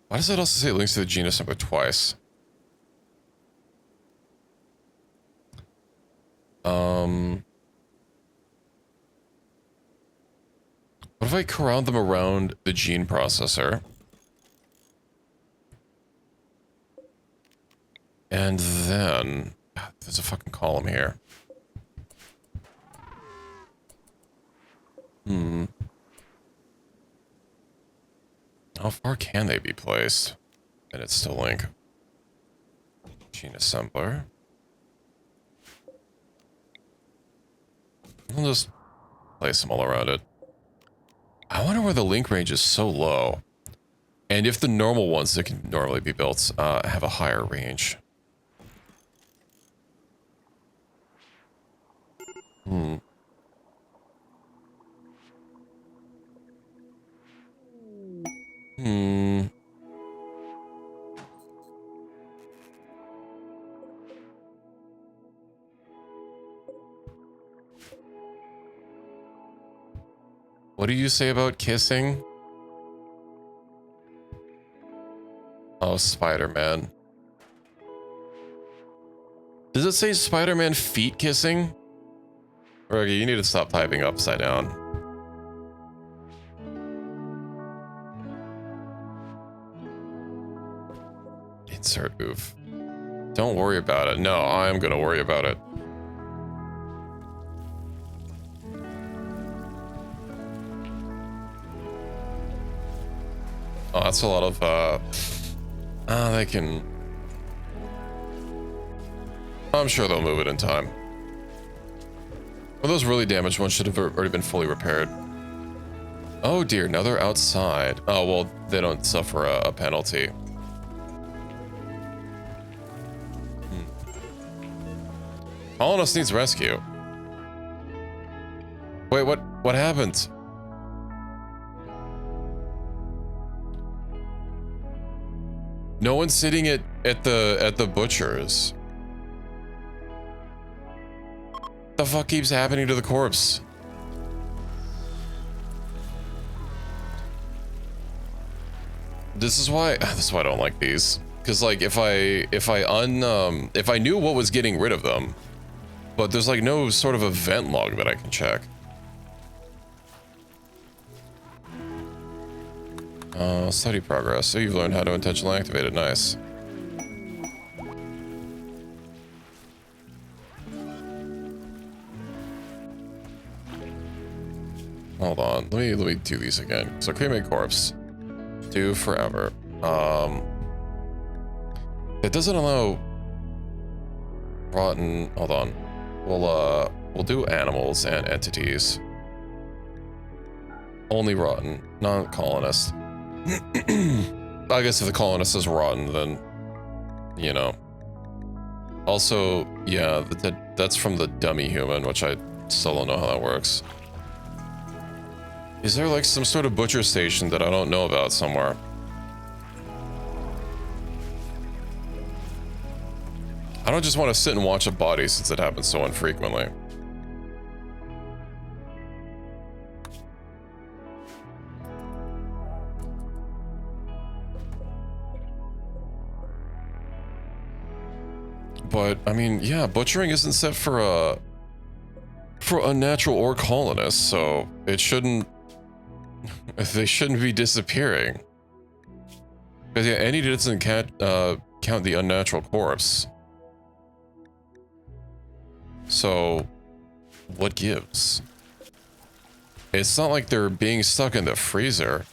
Why does it also say it links to the gene assembler twice? What if I corral them around the gene processor? And then... God, there's a fucking column here. How far can they be placed? And it's still link. Gene assembler. I'll just place them all around it. I wonder where the link range is so low. And if the normal ones that can normally be built have a higher range. What do you say about kissing? Oh, Spider-Man. Does it say Spider-Man feet kissing? Okay, you need to stop typing upside down. Insert move. Don't worry about it. No, I'm gonna worry about it. Oh, that's a lot of, they can... I'm sure they'll move it in time. Well, those really damaged ones should have already been fully repaired. Oh dear, now they're outside. Oh, well, they don't suffer a penalty. Colonist needs rescue. Wait, what happened? No one's sitting at the butcher's. The fuck keeps happening to the corpse? This is why I don't like these. Cause like if I knew what was getting rid of them, but there's like no sort of event log that I can check. Study progress. So you've learned how to intentionally activate it. Nice. Hold on. Let me do these again. So cremate corpse. Do forever. It doesn't allow rotten. Hold on. We'll do animals and entities. Only rotten, not colonist. I guess if the colonist is rotten, then, you know. Also, yeah, that's from the dummy human, which I still don't know how that works. Is there like some sort of butcher station that I don't know about somewhere? I don't just want to sit and watch a body since it happens so infrequently. But I mean, yeah, butchering isn't set for a natural or colonist, so it shouldn't. They shouldn't be disappearing. Because yeah, any doesn't count the unnatural corpse. So, what gives? It's not like they're being stuck in the freezer.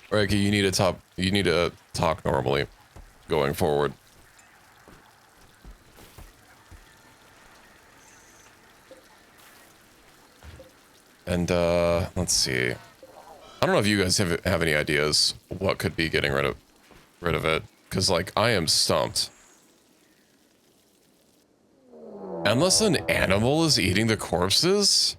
Right, you need to talk normally going forward. And let's see. I don't know if you guys have any ideas what could be getting rid of it, because like I am stumped. Unless an animal is eating the corpses?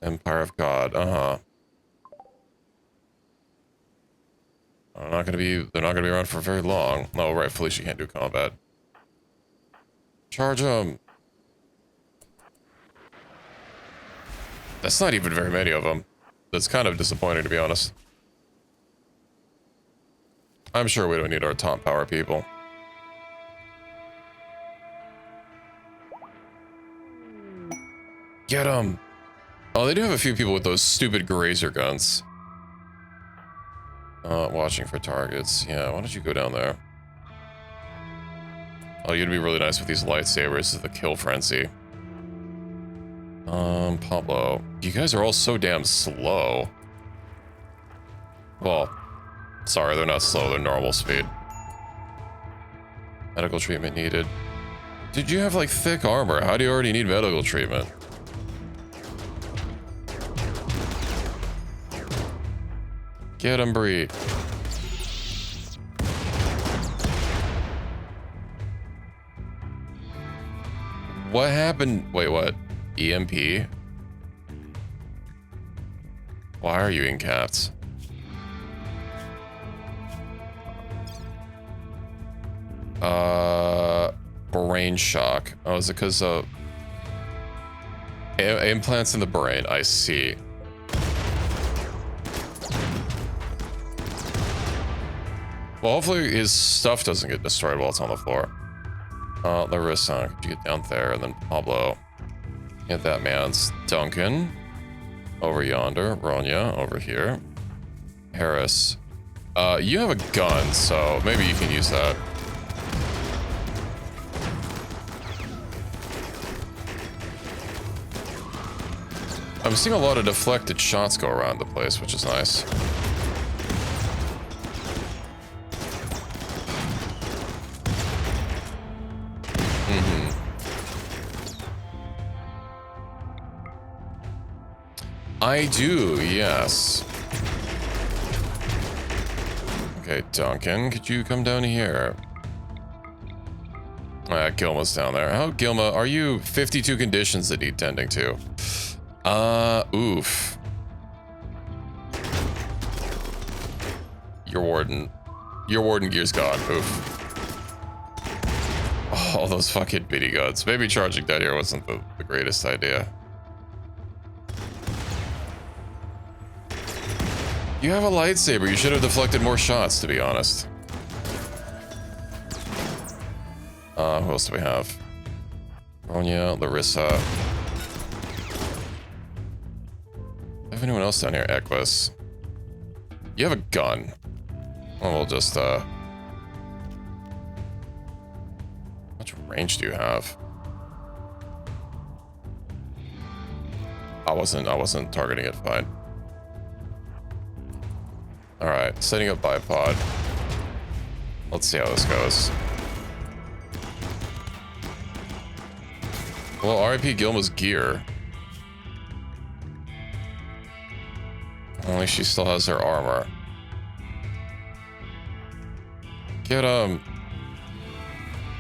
Empire of God, they're not gonna be around for very long. Oh, rightfully she can't do combat. Charge them. That's not even very many of them. That's kind of disappointing, to be honest. I'm sure we don't need our top power people. Get them. Oh, they do have a few people with those stupid grazer guns. Watching for targets. Yeah, why don't you go down there? Oh, you'd be really nice with these lightsabers. This is the kill frenzy. Pablo. You guys are all so damn slow. Well, sorry, they're not slow. They're normal speed. Medical treatment needed. Did you have, like, thick armor? How do you already need medical treatment? Get him, Bree. What happened? Wait, what? EMP? Why are you in cats? Brain shock. Oh, is it because of implants in the brain? I see. Well, hopefully his stuff doesn't get destroyed while it's on the floor. Larissa, could you get down there? And then Pablo. Get that man's Duncan. Over yonder. Ronya, over here. Harris. You have a gun, so maybe you can use that. I'm seeing a lot of deflected shots go around the place, which is nice. I do, yes. Okay, Duncan, could you come down here? Gilma's down there. How, Gilma, are you 52 conditions that need tending to? Oof. Your warden gear's gone. Oof. Oh, those fucking bitty guns. Maybe charging down here wasn't the greatest idea. You have a lightsaber. You should have deflected more shots, to be honest. Who else do we have? Ronya, Larissa. Have anyone else down here? Equus. You have a gun. Well, we'll just, how much range do you have? I wasn't targeting it, fine. Alright, setting up bipod. Let's see how this goes. Well, RIP Gilma's gear. Only she still has her armor. Get him!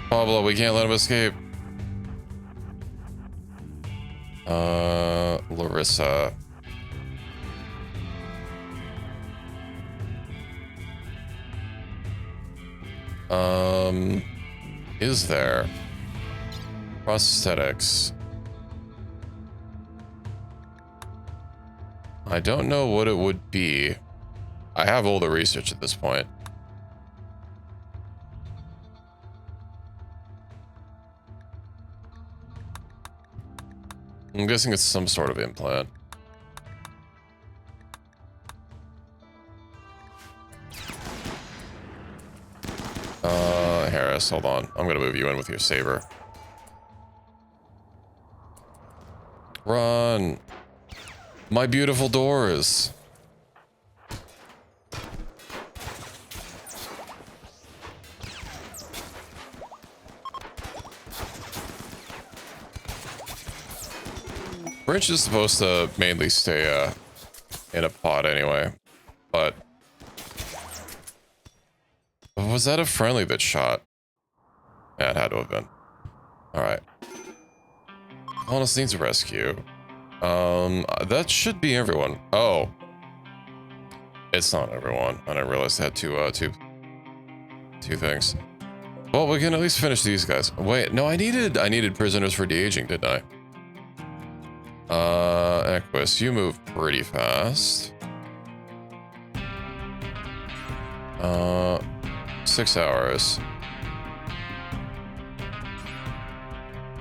Pablo, we can't let him escape. Larissa. Is there? Prosthetics. I don't know what it would be. I have all the research at this point. I'm guessing it's some sort of implant. Harris, hold on. I'm gonna move you in with your saber. Run! My beautiful doors! Bridge is supposed to mainly stay in a pod anyway, but was that a friendly that shot? Yeah, it had to have been. Alright. Colonist needs a rescue. That should be everyone. Oh. It's not everyone. I didn't realize they had two things. Well, we can at least finish these guys. Wait, no, I needed prisoners for de-aging, didn't I? Equus, you move pretty fast. 6 hours.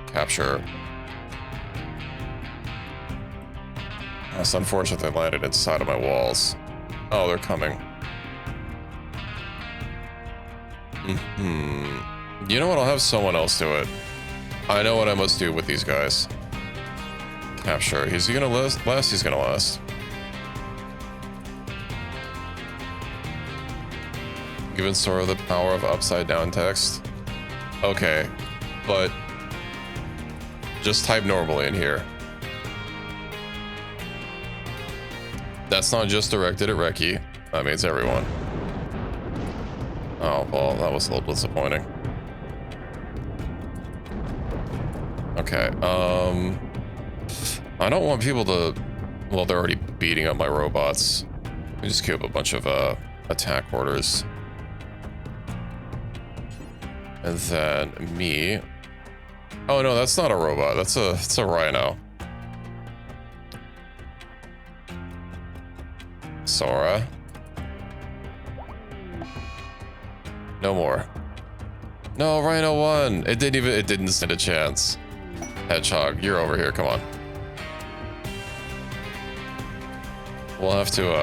Capture. That's unfortunate they landed inside of my walls. Oh, they're coming. You know what? I'll have someone else do it. I know what I must do with these guys. Capture. Is he gonna last? He's gonna last. Given Sora the power of upside down text. Okay, but just type normally in here. That's not just directed at Reki. That means everyone. Oh, well, that was a little disappointing. Okay, I don't want people to... Well, they're already beating up my robots. Let me just queue up a bunch of, attack orders. And then me. Oh no, that's not a robot. That's a rhino. Sora. No more. No, Rhino won. It didn't stand a chance. Hedgehog, you're over here, come on. We'll have to,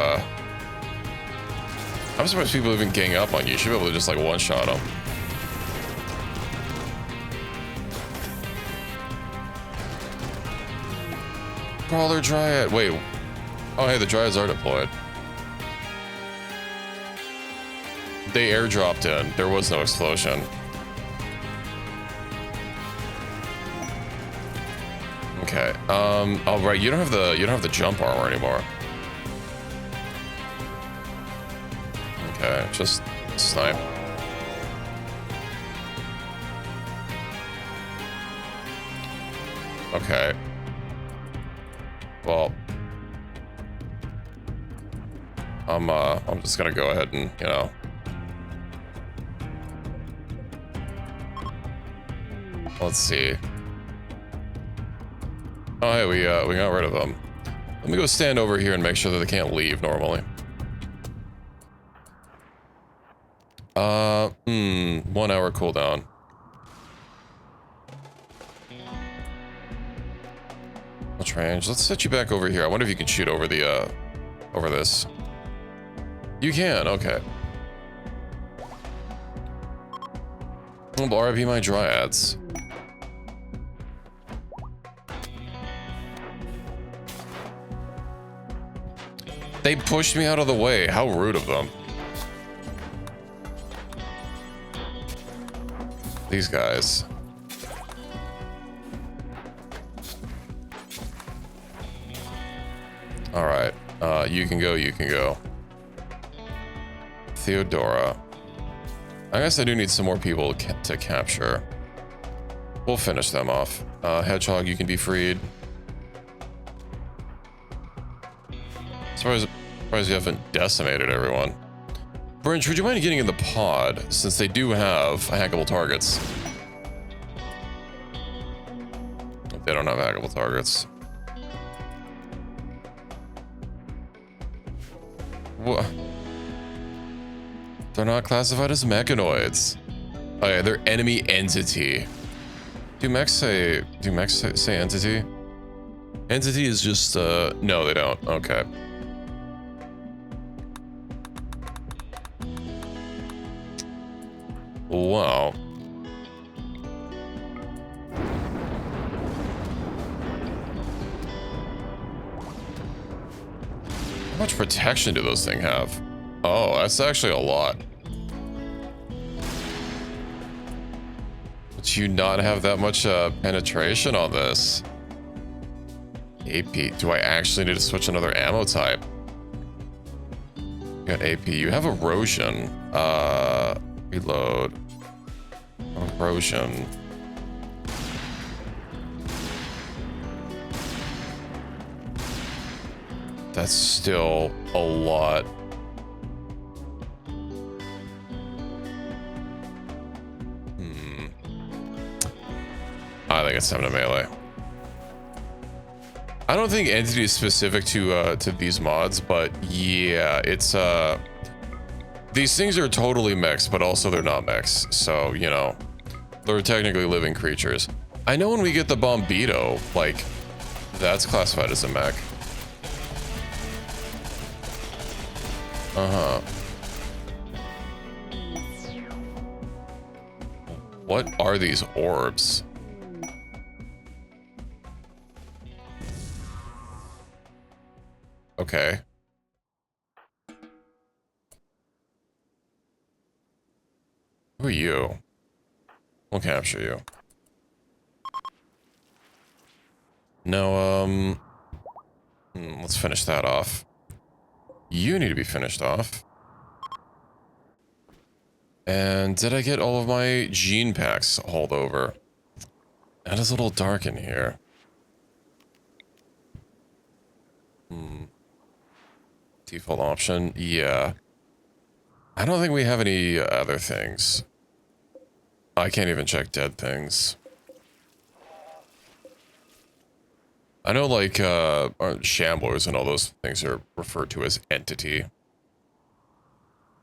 I'm surprised people even gang up on you. You should be able to just, like, one-shot them. Crawler Dryad. Wait. Oh, hey, the Dryads are deployed. They airdropped in. There was no explosion. Okay. Oh, right. You don't have the jump armor anymore. Okay, just snipe. Okay. Well, I'm just gonna go ahead and, you know. Let's see. Oh, hey, we got rid of them. Let me go stand over here and make sure that they can't leave normally. 1 hour cooldown. Much range. Let's set you back over here. I wonder if you can shoot over the, over this. You can, okay. Well, RIP my Dryads. They pushed me out of the way. How rude of them. These guys. All right. You can go. You can go. Theodora. I guess I do need some more people to capture. We'll finish them off. Hedgehog, you can be freed. Surprised you haven't decimated everyone. Brinch, would you mind getting in the pod, since they do have hackable targets? They don't have hackable targets. What? They're not classified as mechanoids. Oh yeah, they're enemy entity. Do mechs say entity? Entity is just, no, they don't. Okay. Wow. How much protection do those things have? Oh, that's actually a lot. But you not have that much penetration on this? AP. Do I actually need to switch another ammo type? You got AP. You have erosion. Reload. Erosion. That's still a lot. I think it's time to melee. I don't think entity is specific to these mods, but yeah, it's these things are totally mechs, but also they're not mechs. So, you know, they're technically living creatures. I know when we get the Bombito, like, that's classified as a mech. Uh-huh. What are these orbs? Okay. Who are you? We'll capture you. No, let's finish that off. You need to be finished off. And did I get all of my gene packs hauled over? That is a little dark in here. Default option, yeah. I don't think we have any other things. I can't even check dead things. I know, like, shamblers and all those things are referred to as entity.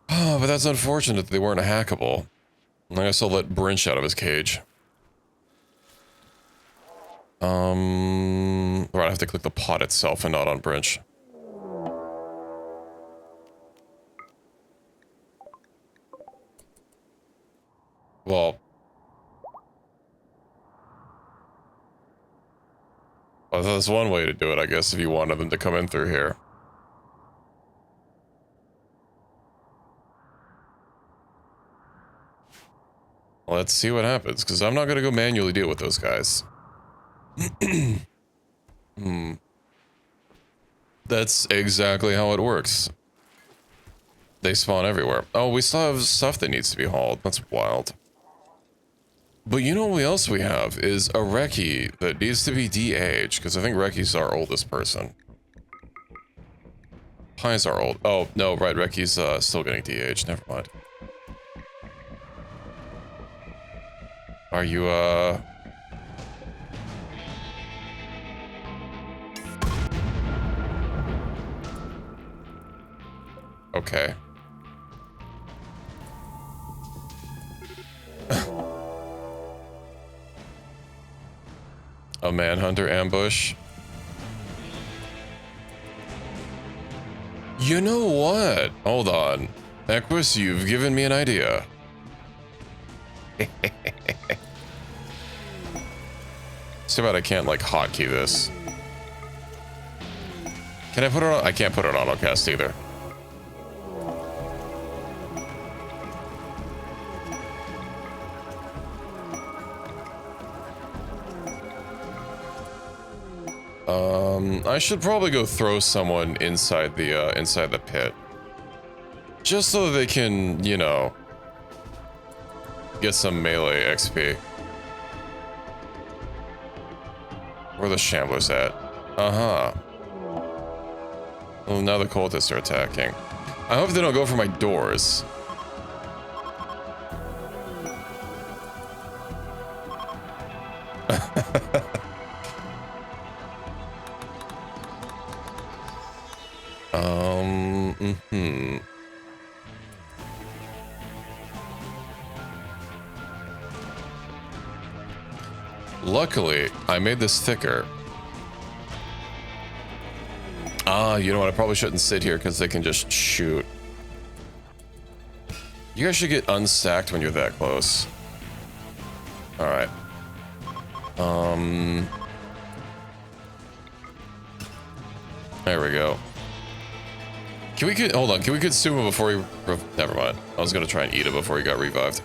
Oh, but that's unfortunate that they weren't hackable. I guess I'll let Brinch out of his cage. Right, I have to click the pot itself and not on Brinch. Well, that's one way to do it, I guess, if you wanted them to come in through here. Let's see what happens, because I'm not going to go manually deal with those guys. That's exactly how it works. They spawn everywhere. Oh, we still have stuff that needs to be hauled. That's wild. But you know what else we have is a Reki that needs to be de-aged, because I think Reki's our oldest person. Pie's our old. Oh, no, right, Reki's still getting de-aged. Never mind. Are you, okay. A manhunter ambush. You know what? Hold on. Equus, you've given me an idea. It's too bad I can't, like, hotkey this. Can I put it on? I can't put it on autocast either. I should probably go throw someone inside the pit. Just so that they can, you know, get some melee XP. Where are the shamblers at? Uh-huh. Well, now the cultists are attacking. I hope they don't go for my doors. Luckily, I made this thicker. Ah, you know what? I probably shouldn't sit here because they can just shoot. You guys should get unstacked when you're that close. Alright. There we go. Can we hold on, can we consume him before he... Never mind. I was gonna try and eat it before he got revived.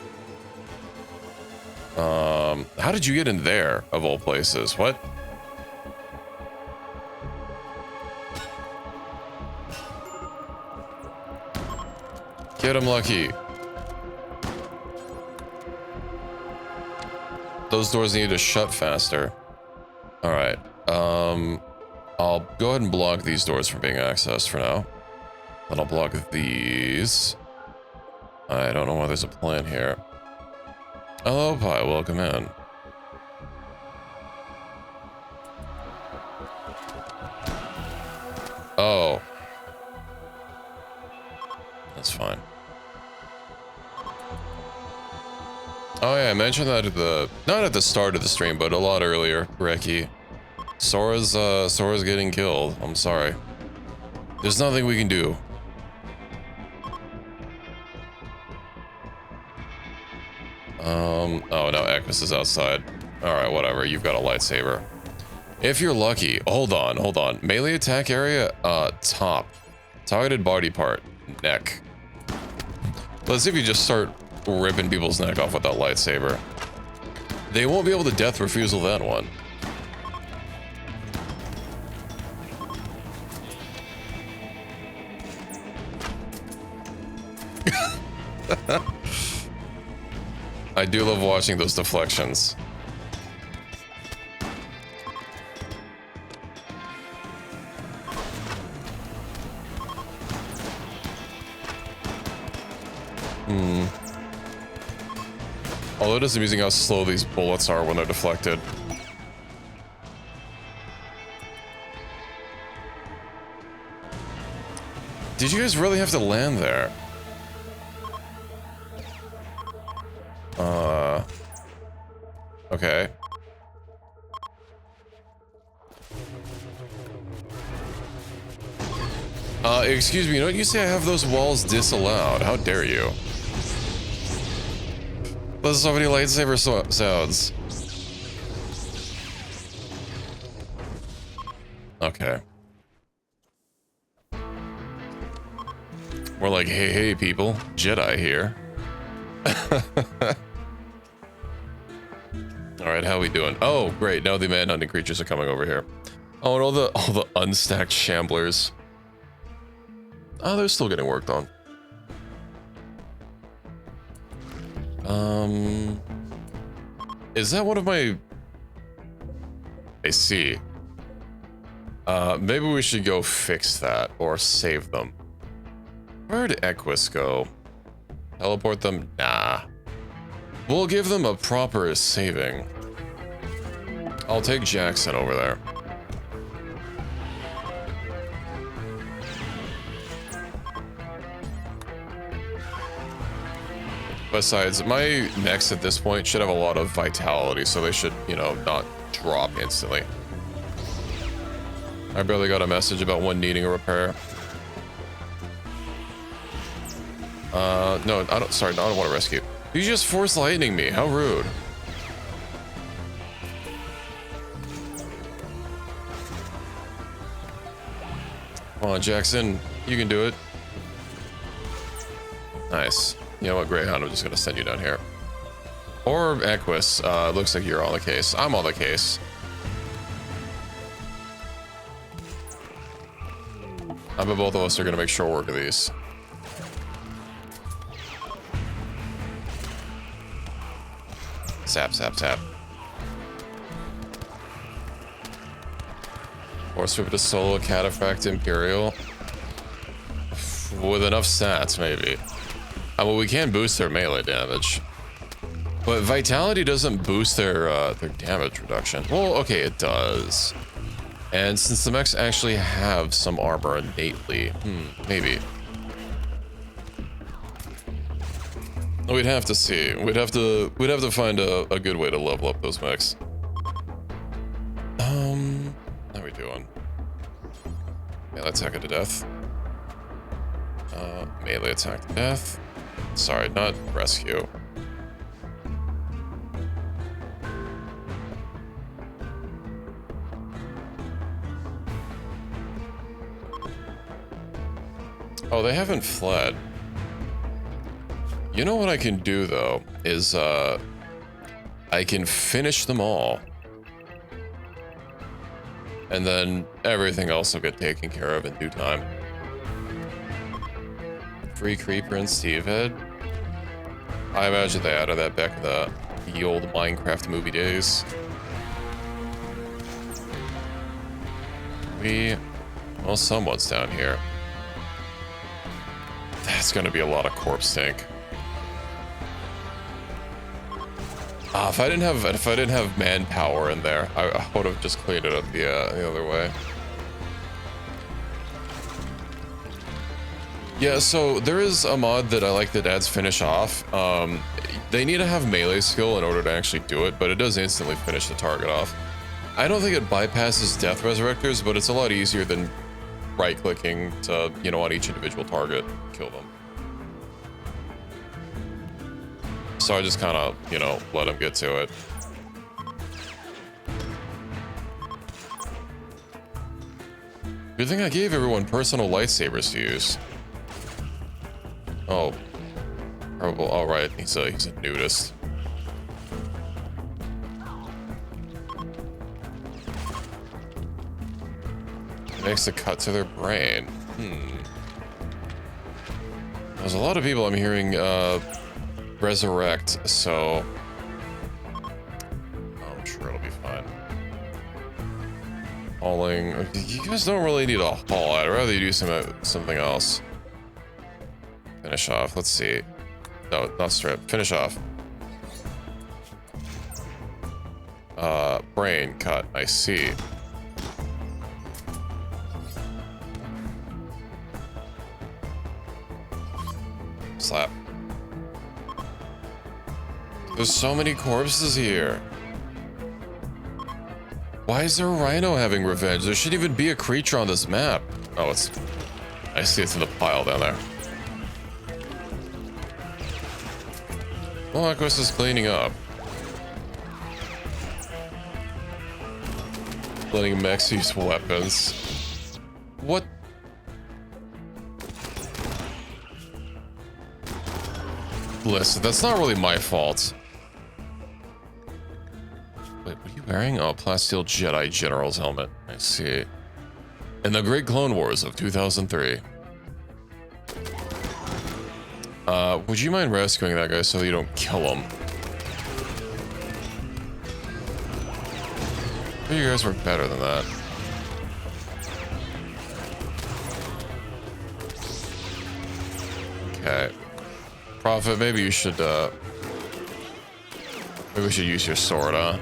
How did you get in there, of all places? What? Get him, Lucky. Those doors need to shut faster. Alright. I'll go ahead and block these doors from being accessed for now. Then I'll block these. I don't know why there's a plan here. Hello, Pi. Welcome in. Oh. That's fine. Oh yeah, I mentioned that at the... Not at the start of the stream, but a lot earlier, Reki. Sora's getting killed. I'm sorry. There's nothing we can do. Oh no, Equus is outside. Alright, whatever, you've got a lightsaber. If you're lucky, hold on. Melee attack area, top. Targeted body part, neck. Let's see if you just start ripping people's neck off with that lightsaber. They won't be able to death refusal that one. I do love watching those deflections. Although it is amusing how slow these bullets are when they're deflected. Did you guys really have to land there? Okay. Excuse me, you know what? You say I have those walls disallowed. How dare you? There's so many lightsaber sounds. Okay. We're like, hey, hey, people. Jedi here. Alright, how we doing? Oh, great. Now the manhunting creatures are coming over here. Oh, and all the unstacked shamblers. Oh, they're still getting worked on. Is that one of my... I see. Maybe we should go fix that, or save them. Where'd Equus go? Teleport them? Nah. We'll give them a proper saving. I'll take Jackson over there. Besides, my mechs at this point should have a lot of vitality, so they should, you know, not drop instantly. I barely got a message about one needing a repair. No, I don't, sorry, no, I don't want to rescue. You just force lightning me, how rude. Come on, Jackson, you can do it. Nice. You know what, Greyhound, I'm just gonna send you down here. Or Equus, looks like you're on the case. I'm on the case. I bet both of us are gonna make short work of these. Zap, zap, zap. Or swip to solo Cataphract Imperial. With enough stats, maybe. Well, we can boost their melee damage. But Vitality doesn't boost their damage reduction. Well, okay, it does. And since the mechs actually have some armor innately, maybe. We'd have to see. We'd have to find a good way to level up those mechs. How we doing? Melee attack to death. Melee attack to death. Sorry, not rescue. Oh, they haven't fled. You know what I can do, though, is, I can finish them all. And then everything else will get taken care of in due time. Free Creeper and Stevehead. I imagine they added that back in the old Minecraft movie days. Well, someone's down here. That's gonna be a lot of corpse tank. If I didn't have manpower in there, I would have just cleaned it up the other way. Yeah, so there is a mod that I like that adds finish off. They need to have melee skill in order to actually do it, but it does instantly finish the target off. I don't think it bypasses death resurrectors, but it's a lot easier than right-clicking to, you know, on each individual target, kill them. So I just kind of, you know, let them get to it. Good thing I gave everyone personal lightsabers to use. Oh, probably. All right, he's a nudist. It makes a cut to their brain. There's a lot of people I'm hearing resurrect, so I'm sure it'll be fine. Hauling. You guys don't really need a haul. I'd rather you do something else. Finish off. Let's see. No, not strip. Finish off. Brain cut. I see. Slap. There's so many corpses here. Why is there a rhino having revenge? There shouldn't even be a creature on this map. Oh, it's... I see it's in the pile down there. Well, Aquos is cleaning up. Letting mechs use weapons. What? Listen, that's not really my fault. Wait, what are you wearing? Oh, Plasteel Jedi General's helmet. I see. In the Great Clone Wars of 2003. Would you mind rescuing that guy so you don't kill him? You guys were better than that. Okay. Prophet, maybe you should, maybe we should use your sword, huh?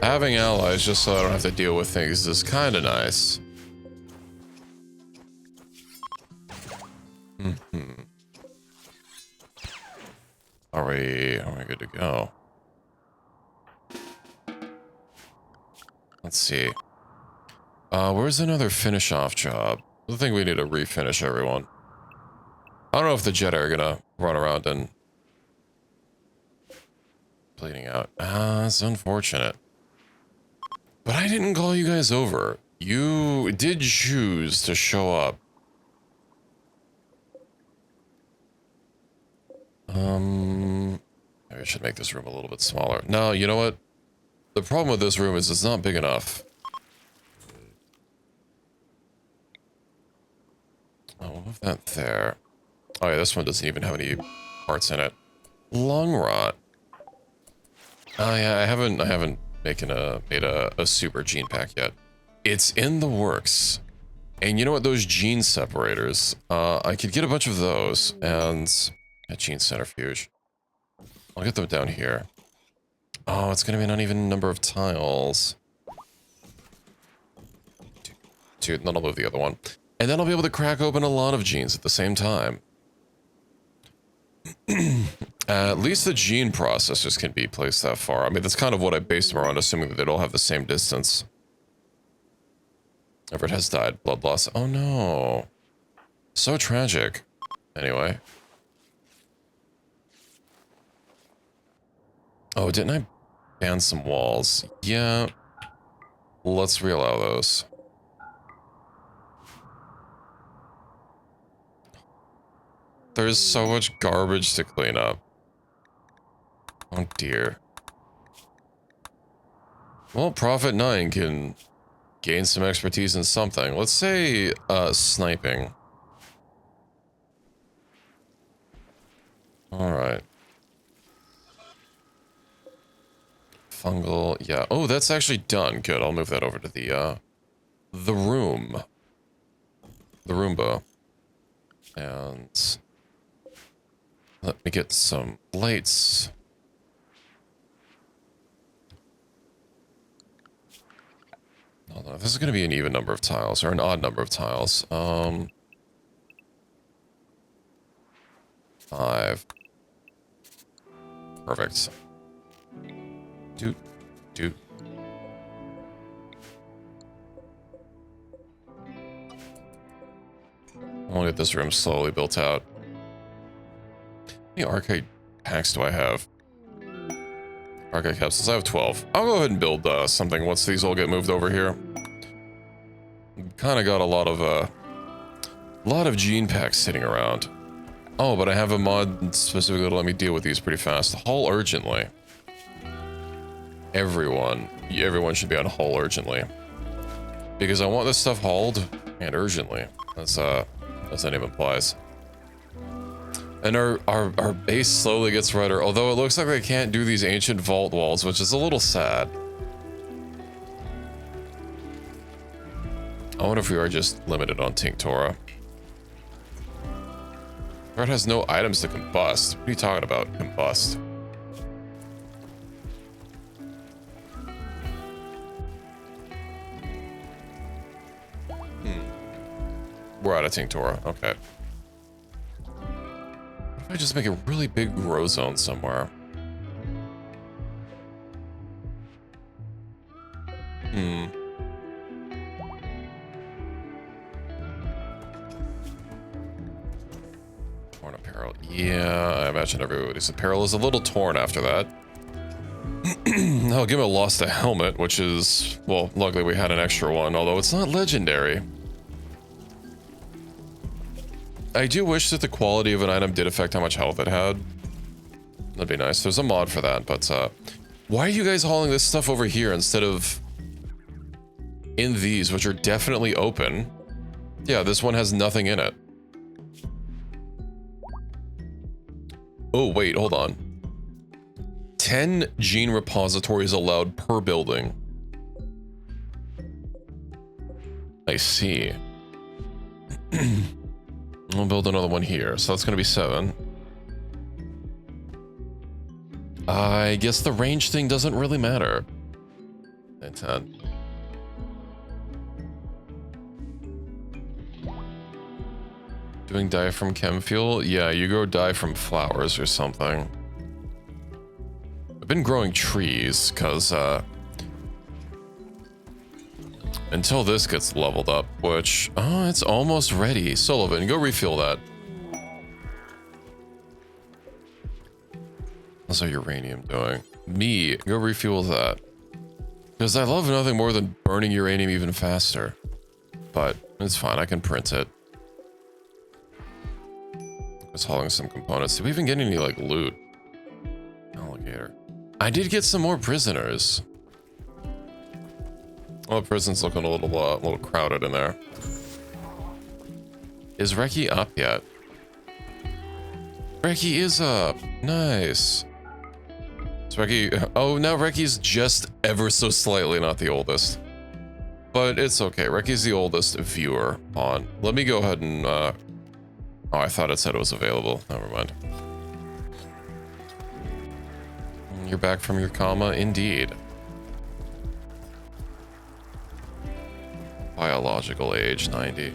Having allies just so I don't have to deal with things is kind of nice. Are we good to go? Let's see. Where's another finish off job? I think we need to refinish everyone. I don't know if the Jedi are gonna run around and bleeding out. That's unfortunate. But I didn't call you guys over. You did choose to show up. Maybe I should make this room a little bit smaller. No, you know what? The problem with this room is it's not big enough. I'll move that there. Oh yeah, this one doesn't even have any parts in it. Lung rot. Oh yeah, I haven't made a super gene pack yet. It's in the works. And you know what? Those gene separators, I could get a bunch of those and a gene centrifuge. I'll get them down here. Oh, it's gonna be an uneven number of tiles. Dude, then I'll move the other one. And then I'll be able to crack open a lot of genes at the same time. At least the gene processors can be placed that far. I mean, that's kind of what I based them around, assuming that they'd all have the same distance. Everett has died. Blood loss. Oh no. So tragic. Anyway. Oh, didn't I ban some walls? Yeah. Let's reallow those. There's so much garbage to clean up. Oh dear. Well, Prophet 9 can gain some expertise in something. Let's say, sniping. Alright. Fungal, yeah. Oh, that's actually done. Good, I'll move that over to the room. The Roomba. And let me get some lights. Hold on, this is going to be an even number of tiles, or an odd number of tiles. 5. Perfect. Doot, doot. I'll get this room slowly built out. How many arcade packs do I have? Arcade capsules, I have 12. I'll go ahead and build something once these all get moved over here. Kind of got a lot of gene packs sitting around. Oh, but I have a mod specifically that'll let me deal with these pretty fast. Haul urgently. Everyone should be on haul urgently. Because I want this stuff hauled and urgently. That's what that name implies. And our base slowly gets redder, although it looks like they can't do these ancient vault walls, which is a little sad. I wonder if we are just limited on Tinctora. Thread has no items to combust. What are you talking about? Combust. We're out of Tinctura. Okay. What if I just make a really big grow zone somewhere? Torn apparel. Yeah, I imagine everybody's apparel is a little torn after that. Oh, Gimmo lost a helmet, which is, well, luckily we had an extra one, although it's not legendary. I do wish that the quality of an item did affect how much health it had. That'd be nice. There's a mod for that, but why are you guys hauling this stuff over here instead of in these, which are definitely open? Yeah, this one has nothing in it. Oh, wait, hold on. 10 gene repositories allowed per building. I see. We'll build another one here, so that's going to be 7. I guess the range thing doesn't really matter. And 10. Doing dye from chem fuel? Yeah, you grow dye from flowers or something. I've been growing trees, because, until this gets leveled up, which, oh, it's almost ready. Sullivan, go refuel that. How's our uranium doing? Me, go refuel that. Because I love nothing more than burning uranium even faster. But it's fine, I can print it. Just hauling some components. Did we even get any, like, loot? Alligator. I did get some more prisoners. Well, the prison's looking a little crowded in there. Is Reki up yet? Reki is up. Nice. So Reki... Oh, now Reki's just ever so slightly not the oldest. But it's okay. Reki's the oldest viewer on. Let me go ahead and... Oh, I thought it said it was available. Never mind. You're back from your coma? Indeed. Biological age, 90.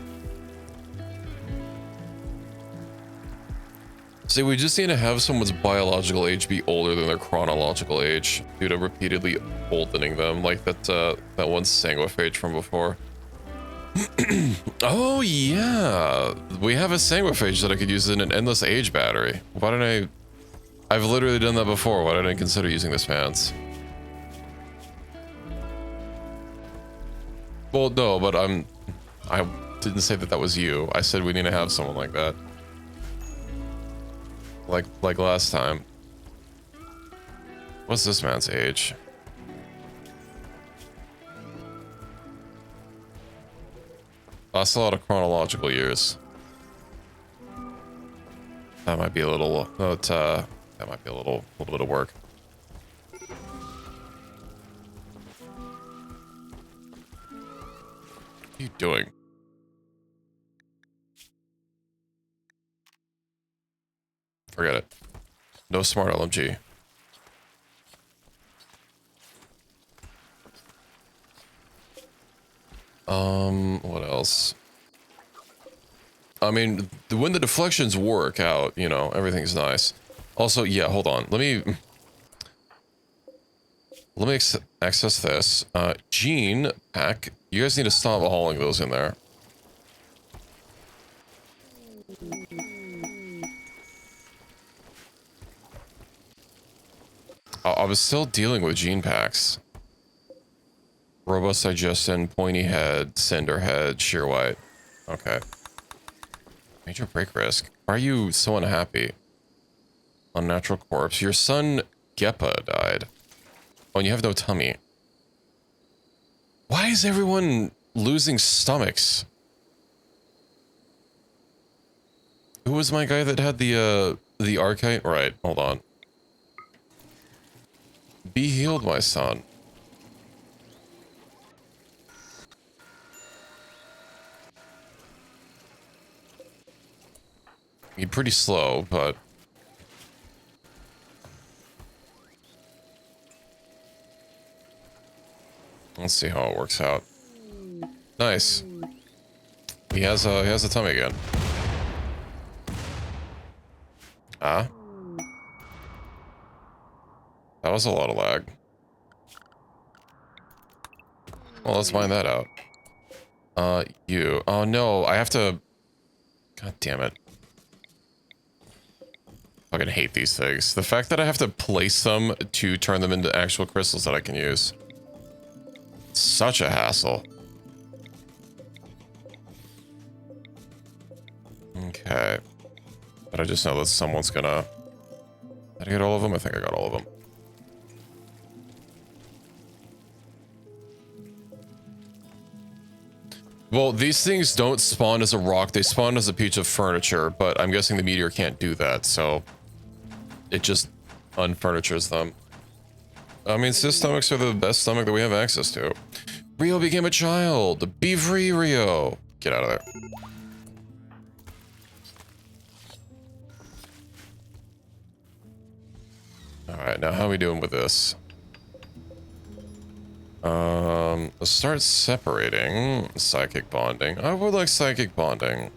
See, we just need to have someone's biological age be older than their chronological age due to repeatedly oldening them, like that one sanguiphage from before. Oh, yeah. We have a sanguiphage that I could use in an endless age battery. Why didn't I've literally done that before. Why didn't I consider using this pants? Well, no, but I didn't say that that was you. I said we need to have someone like that. Like last time. What's this man's age? That's a lot of chronological years. That might be a little, that might be a little bit of work. What are you doing? Forget it. No smart LMG. What else? I mean, when the deflections work out, you know, everything's nice. Also, yeah, hold on. Let me access this. Gene pack. You guys need to stop hauling those in there. I was still dealing with gene packs. Robust digestion, pointy head, cinder head, sheer white. Okay. Major break risk. Why are you so unhappy? Unnatural corpse. Your son, Geppa, died. Oh, and you have no tummy. Why is everyone losing stomachs? Who was my guy that had the archite? Right, hold on. Be healed, my son. Be pretty slow, but... Let's see how it works out. Nice. He has a tummy again. Ah. That was a lot of lag. Well, let's find that out. You. Oh no, I have to... God damn it. I fucking hate these things. The fact that I have to place them to turn them into actual crystals that I can use. Such a hassle. Okay. But I just know that someone's gonna... Did I get all of them? I think I got all of them. Well, these things don't spawn as a rock, they spawn as a piece of furniture, but I'm guessing the meteor can't do that, so it just unfurnitures them. I mean, cis stomachs are the best stomach that we have access to. Rio became a child! Be free, Rio! Get out of there. Alright, now how are we doing with this? Let's start separating psychic bonding. I would like psychic bonding.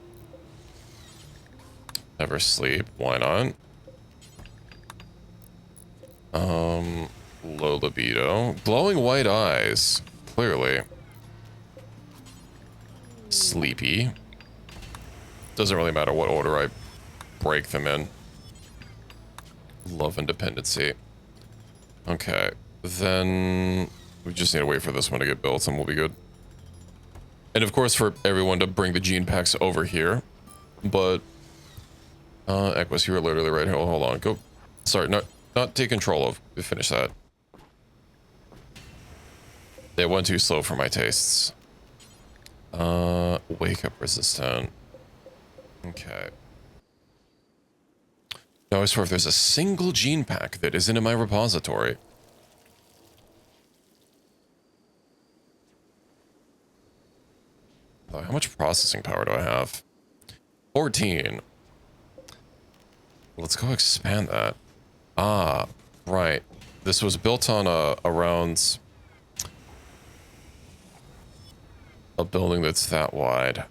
Never sleep. Why not? Low libido. Glowing white eyes. Clearly. Sleepy. Doesn't really matter what order I break them in. Love and dependency. Okay. Then... we just need to wait for this one to get built and we'll be good. And of course for everyone to bring the gene packs over here. But... Equus, you were literally right here. Oh, hold on. Go. Sorry, not take control of. Finish that. It went too slow for my tastes. Wake up resistant. Okay. Now I swear if there's a single gene pack that isn't in my repository. How much processing power do I have? 14. Let's go expand that. Ah, right. This was built on around a building that's that wide.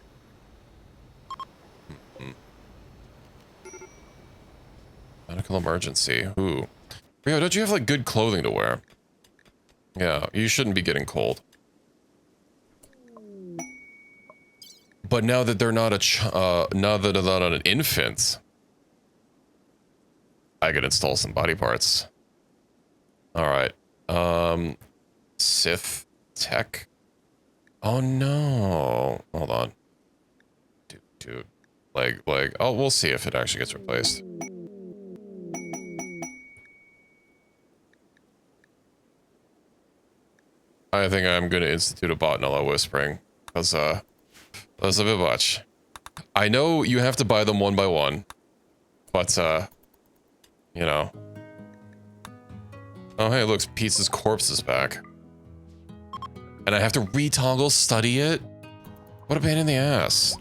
Medical emergency. Ooh. Rio, don't you have like good clothing to wear? Yeah, you shouldn't be getting cold. But now that they're not now that they're not an infant, I could install some body parts. All right. Sith tech. Oh no. Hold on. Dude. Like, oh, we'll see if it actually gets replaced. I think I'm gonna institute a bot Nulla whispering. Because, that's a bit much. I know you have to buy them one by one. But, you know. Oh, hey, look, Pizza's corpse is back. And I have to retoggle study it? What a pain in the ass.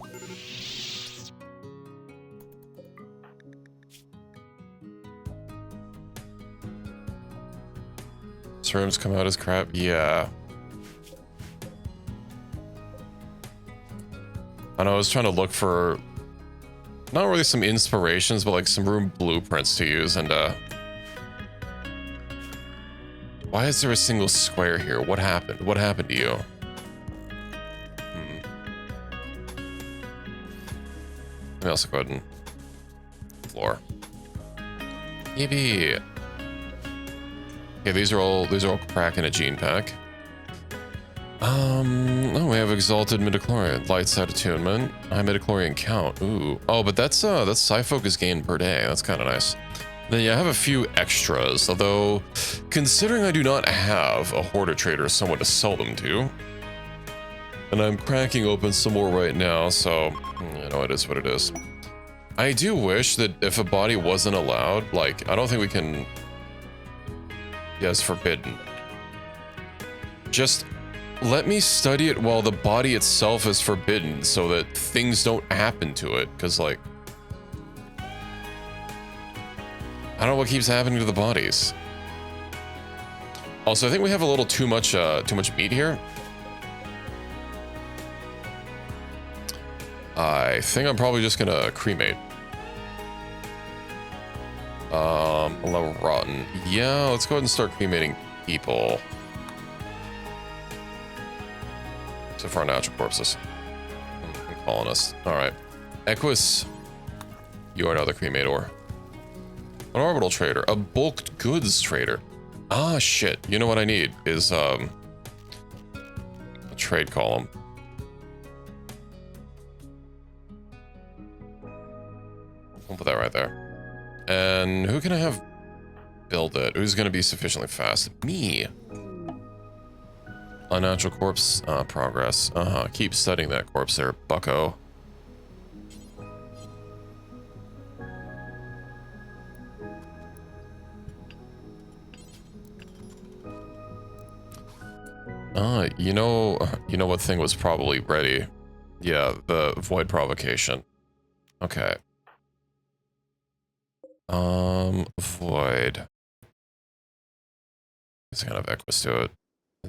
This room's come out as crap? Yeah. I know, I was trying to look for not really some inspirations, but like some room blueprints to use, and why is there a single square here? What happened? What happened to you? Let me also go ahead and floor. Yippee. Okay, these are all cracking a gene pack. Oh, we have exalted midichlorian, light side attunement, high midichlorian count. Ooh. Oh, but that's psi focus gain per day. That's kind of nice. Then yeah, I have a few extras, although considering I do not have a hoarder trader or someone to sell them to, and I'm cracking open some more right now, so you know, it is what it is. I do wish that if a body wasn't allowed, like, I don't think we can... Yes, forbidden. Just let me study it while the body itself is forbidden so that things don't happen to it, because, like... I don't know what keeps happening to the bodies. Also, I think we have a little too much meat here. I think I'm probably just gonna cremate. A little rotten. Yeah, let's go ahead and start cremating people. Except for our natural corpses. Colonists. Alright. Equus, you are now the cremator. An orbital trader. A bulked goods trader. Ah, shit. You know what I need is, a trade column. We'll put that right there. And who can I have build it? Who's going to be sufficiently fast? Me. Unnatural corpse progress. Keep studying that corpse there, bucko. You know what thing was probably ready? Yeah, the void provocation. Okay. Void. It's kind of equus to it.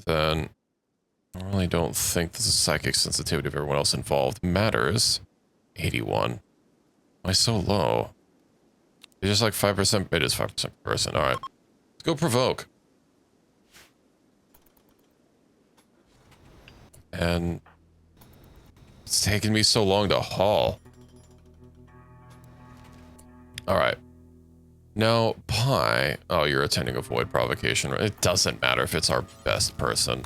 Then, I really don't think the psychic sensitivity of everyone else involved matters. 81. Why so low? It's just like 5%. It is 5% per person. Alright. Let's go provoke. And it's taken me so long to haul. Alright. Now, Pi... Oh, you're attending a void provocation. It doesn't matter if it's our best person.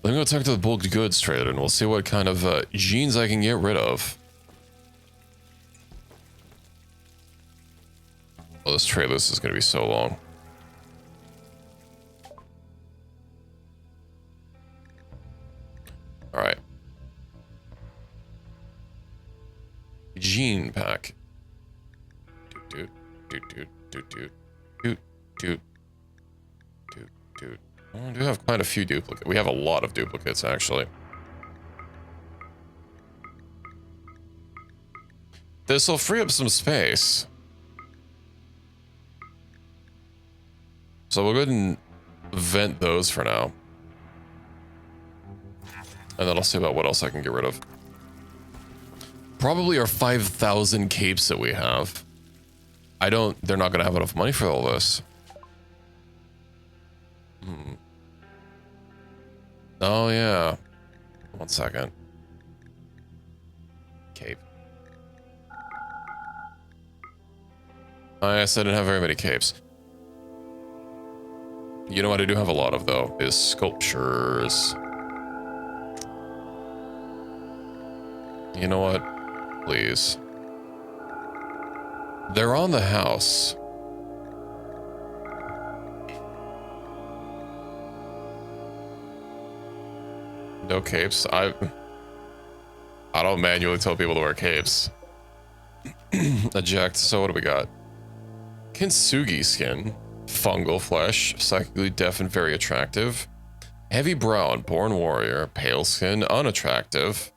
Let me go talk to the bulk goods trader and we'll see what kind of genes I can get rid of. Oh, this trade list is going to be so long. Alright. Gene pack. Doot, doot, doot, doot, doot, doot, doot, doot, doot. I do have quite a few duplicates. We have a lot of duplicates, actually. This will free up some space. So we'll go ahead and vent those for now. And then I'll see about what else I can get rid of. Probably our 5,000 capes that we have. They're not going to have enough money for all this. Oh, yeah. 1 second. Cape. I guess I didn't have very many capes. You know what I do have a lot of, though, is sculptures. You know what? Please. They're on the house. No capes. I don't manually tell people to wear capes. Eject. So what do we got? Kintsugi skin. Fungal flesh. Psychically deaf and very attractive. Heavy brown. Born warrior. Pale skin. Unattractive.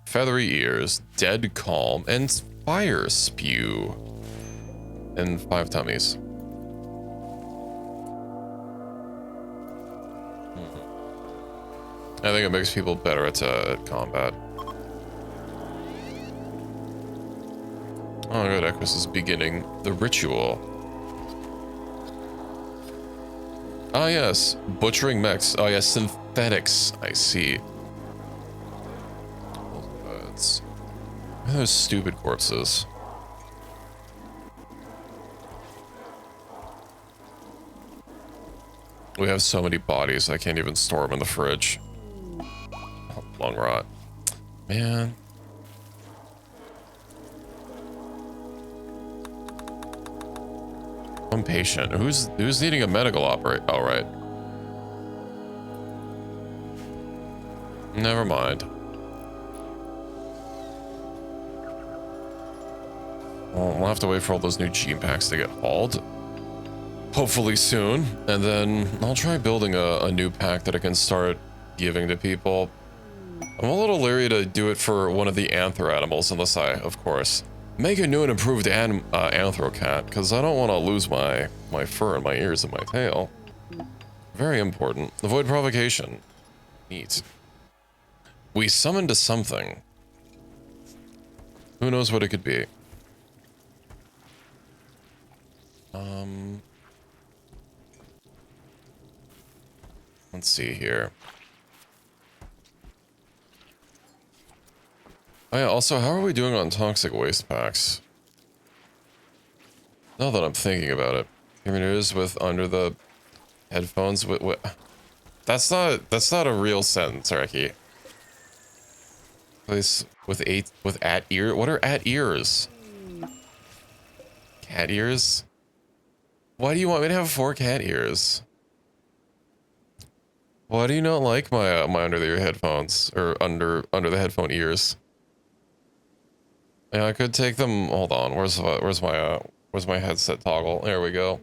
Feathery ears. Dead calm. And fire spew. And 5 tummies. I think it makes people better at combat. Oh good, Equus is beginning the ritual. Ah yes, butchering mechs. Oh yes, synthetics. I see. Where are those stupid corpses? We have so many bodies, I can't even store them in the fridge. Long rot. Man. One patient. Who's needing a medical operate? Oh, right. Never mind. Well, we'll have to wait for all those new gene packs to get hauled. Hopefully soon. And then I'll try building a new pack that I can start giving to people. I'm a little leery to do it for one of the anther animals, unless I, of course, Make a new and improved anthrocat, because I don't want to lose my fur and my ears and my tail. Very important. Avoid provocation. Neat. We summoned a something. Who knows what it could be? Let's see here. Oh yeah, also, how are we doing on toxic waste packs? Now that I'm thinking about it. Commuters with under the headphones with that's not a real sentence, Ricky. Place with at ear. What are at ears? Cat ears? Why do you want me to have 4 cat ears? Why do you not like my my under the ear headphones or under the headphone ears? Yeah, I could take them. Hold on. Where's my headset toggle? There we go.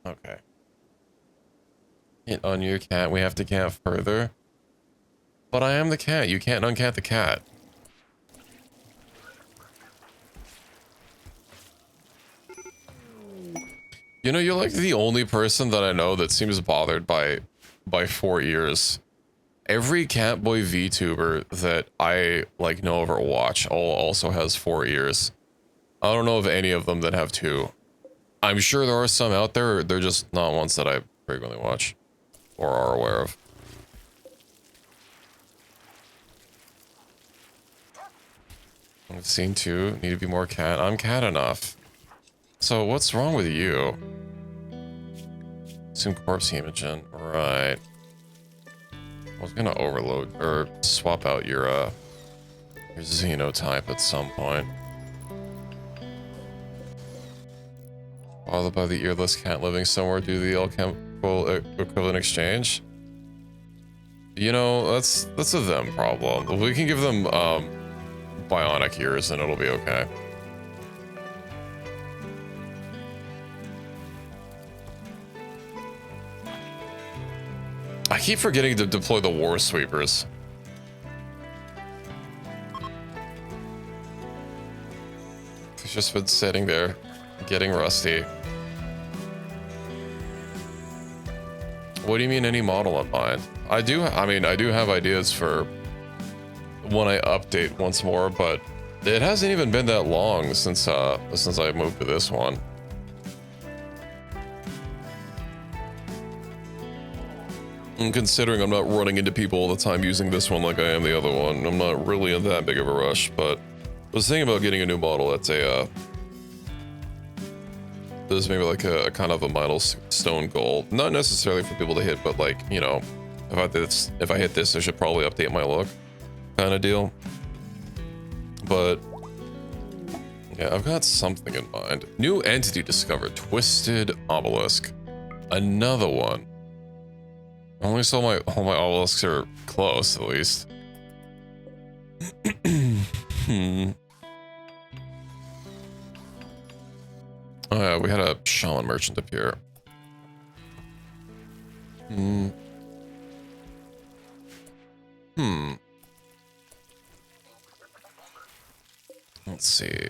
Okay. Can't un your cat. We have to cat further. But I am the cat. You can't uncat the cat. You know, you're like the only person that I know that seems bothered by 4 ears. Every Catboy VTuber that I like know of or watch also has 4 ears. I don't know of any of them that have 2. I'm sure there are some out there. They're just not ones that I frequently watch or are aware of. I've seen 2. Need to be more cat. I'm cat enough. So what's wrong with you? Assume corpse hemogen. Right. I was gonna overload or swap out your xenotype at some point. Bothered by the earless cat living somewhere due to the alchemical equivalent exchange? You know, that's a them problem. We can give them bionic ears and it'll be okay. I keep forgetting to deploy the war sweepers. It's just been sitting there, getting rusty. What do you mean any model in mind? I do have ideas for when I update once more, but it hasn't even been that long since I moved to this one. And considering I'm not running into people all the time using this one like I am the other one, I'm not really in that big of a rush, but I was thinking about getting a new model that's there's maybe like a kind of a milestone goal. Not necessarily for people to hit, but like, you know, if I hit this, I should probably update my look kind of deal. But yeah, I've got something in mind. New entity discovered, Twisted Obelisk. Another one. At least all my obelisks are close, at least. Oh yeah, we had a shaman merchant appear. Let's see.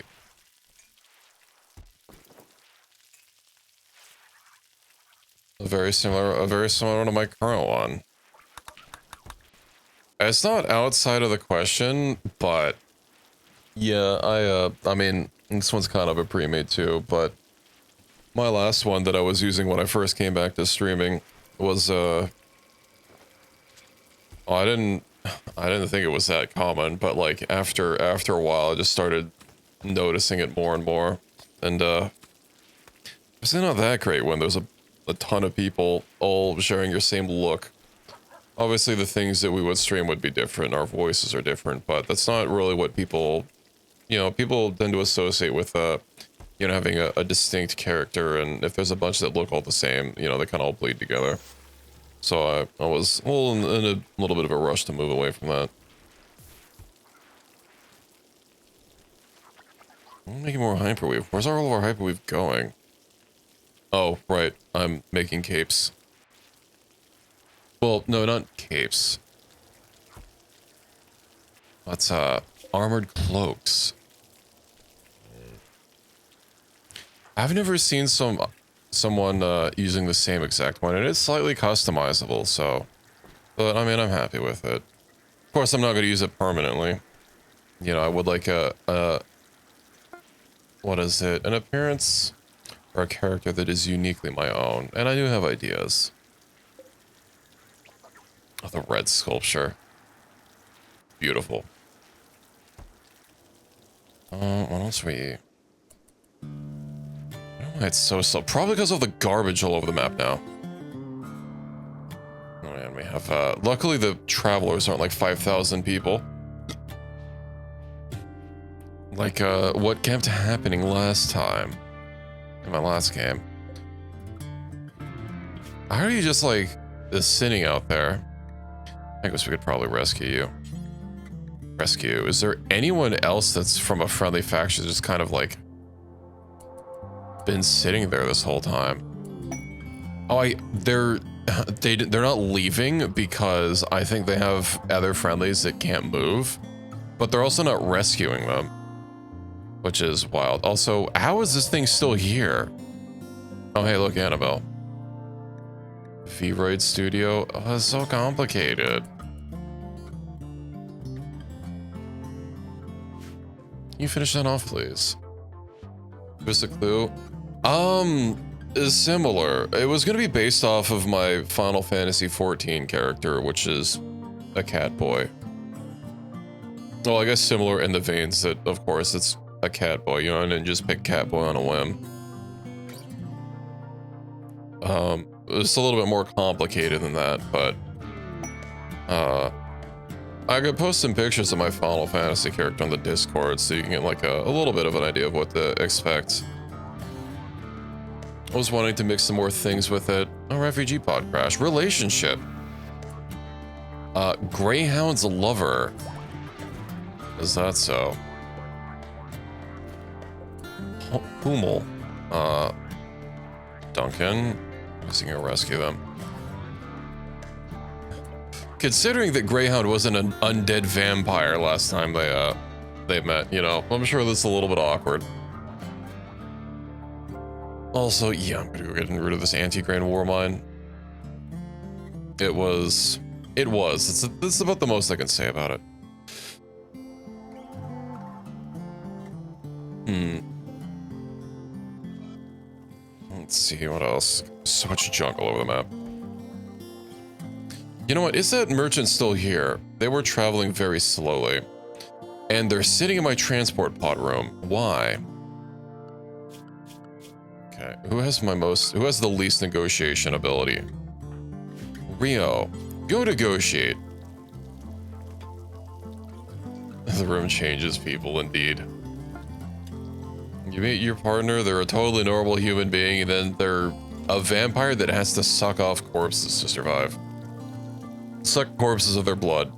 A very similar one to my current one. It's not outside of the question, but yeah, I mean, this one's kind of a pre-made too, but my last one that I was using when I first came back to streaming was I didn't think it was that common, but like after a while I just started noticing it more and more, and it's not that great when there's a ton of people all sharing your same look. Obviously the things that we would stream would be different, our voices are different, but that's not really what people, you know, people tend to associate with you know, having a distinct character, and if there's a bunch that look all the same, you know, they kind of all bleed together. So I was well in a little bit of a rush to move away from that. I'm making more hyperweave. Where's all of our hyperweave going? Oh, right. I'm making capes. Well, no, not capes. Let's, armored cloaks. I've never seen someone using the same exact one. It is slightly customizable, so... But, I mean, I'm happy with it. Of course, I'm not going to use it permanently. You know, I would like what is it? An appearance or a character that is uniquely my own. And I do have ideas. Oh, the red sculpture. Beautiful. What else we... It's so slow. Probably because of the garbage all over the map now. Oh man, we have, luckily the travelers aren't like 5,000 people. Like, what kept happening last time. In my last game. How are you just, like, sitting out there? I guess we could probably rescue you. Rescue. Is there anyone else that's from a friendly faction just kind of, like... been sitting there this whole time? Oh, they're not leaving because I think they have other friendlies that can't move, but they're also not rescuing them, which is wild. Also, how is this thing still here? Oh, hey, look, Annabelle. VOD Studio. Oh, it's so complicated. Can you finish that off, please? Just a clue. Is similar. It was gonna be based off of my Final Fantasy XIV character, which is a cat boy. Well, I guess similar in the veins that, of course, it's a cat boy, you know, and just pick cat boy on a whim. It's a little bit more complicated than that, but I could post some pictures of my Final Fantasy character on the Discord so you can get like a little bit of an idea of what to expect. I was wanting to mix some more things with it. A refugee pod crash. Relationship. Greyhound's lover. Is that so? Hummel. Duncan. I guess you can rescue them. Considering that Greyhound wasn't an undead vampire last time they met, you know, I'm sure this is a little bit awkward. Also, yeah, I'm gonna go get rid of this anti-grain war mine. This is about the most I can say about it. Let's see, what else? So much junk all over the map. You know what, is that merchant still here? They were traveling very slowly. And they're sitting in my transport pod room. Why? Okay, who has the least negotiation ability? Rio, go negotiate. The room changes people, indeed. You meet your partner, they're a totally normal human being, and then they're a vampire that has to suck off corpses to survive. Suck corpses of their blood.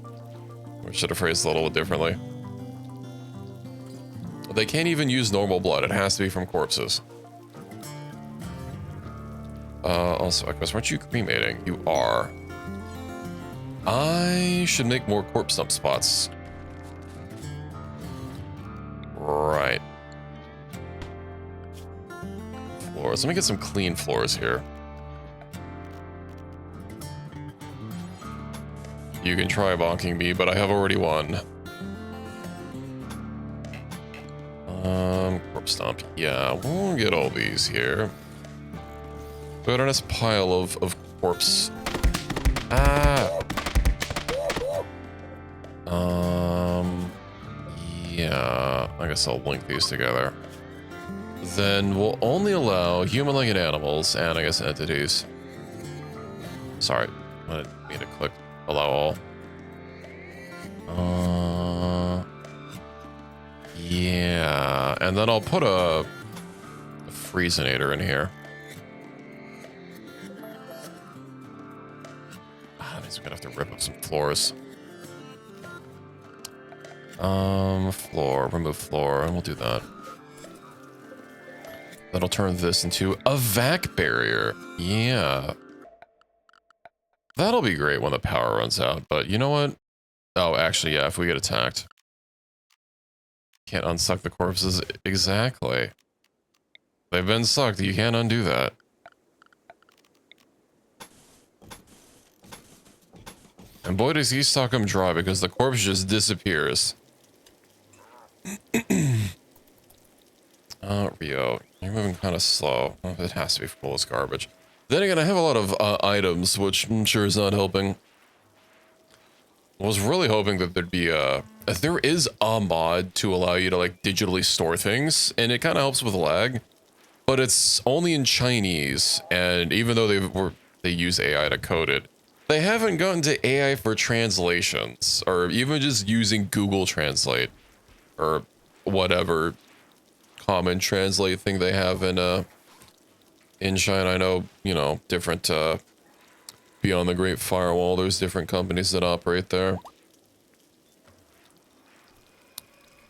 I should have phrased it a little bit differently. They can't even use normal blood, it has to be from corpses. Also, Echoes, aren't you cremating? You are. I should make more corpse dump spots. Right. Floors. Let me get some clean floors here. You can try bonking me, but I have already won. Corpse dump. Yeah, we'll get all these here. Put on this pile of corpse. Yeah, I guess I'll link these together. Then we'll only allow human-like animals and I guess entities. Sorry, I didn't mean to click allow all. Yeah, and then I'll put a Freezinator in here. I'm gonna have to rip up some floors. Remove floor, and we'll do that. That'll turn this into a vac barrier. Yeah. That'll be great when the power runs out, but you know what? Oh, actually, yeah, if we get attacked. Can't unsuck the corpses. Exactly. They've been sucked. You can't undo that. And boy, does he suck them dry because the corpse just disappears. Rio, you're moving kind of slow. Well, it has to be full of garbage. Then again, I have a lot of items, which I'm sure is not helping. I was really hoping that there'd be there is a mod to allow you to like digitally store things, and it kind of helps with lag, but it's only in Chinese, and even though they use AI to code it, they haven't gotten to AI for translations, or even just using Google Translate, or whatever common translate thing they have in China. I know, you know, different beyond the Great Firewall, there's different companies that operate there.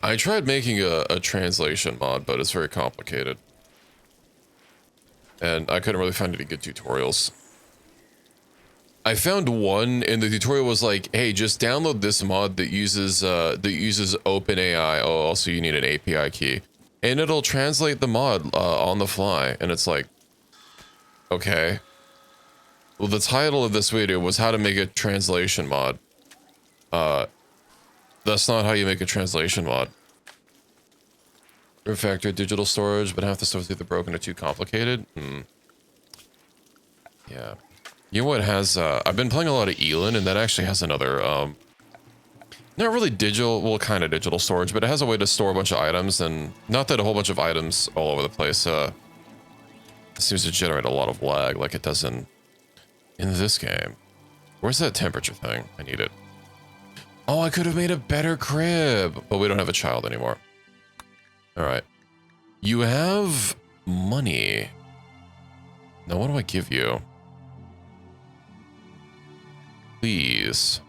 I tried making a translation mod, but it's very complicated. And I couldn't really find any good tutorials. I found one, and the tutorial was like, hey, just download this mod that uses OpenAI. Oh, also you need an API key. And it'll translate the mod on the fly. And it's like, okay. Well, the title of this video was how to make a translation mod. That's not how you make a translation mod. Refactor digital storage, but half the stuff is either broken or too complicated. Yeah. You know what has, I've been playing a lot of Elin, and that actually has another, not really digital, well, kind of digital storage, but it has a way to store a bunch of items, and not that a whole bunch of items all over the place, seems to generate a lot of lag like it does in this game. Where's that temperature thing? I need it. Oh, I could have made a better crib, but we don't have a child anymore. All right. You have money. Now, what do I give you? Please.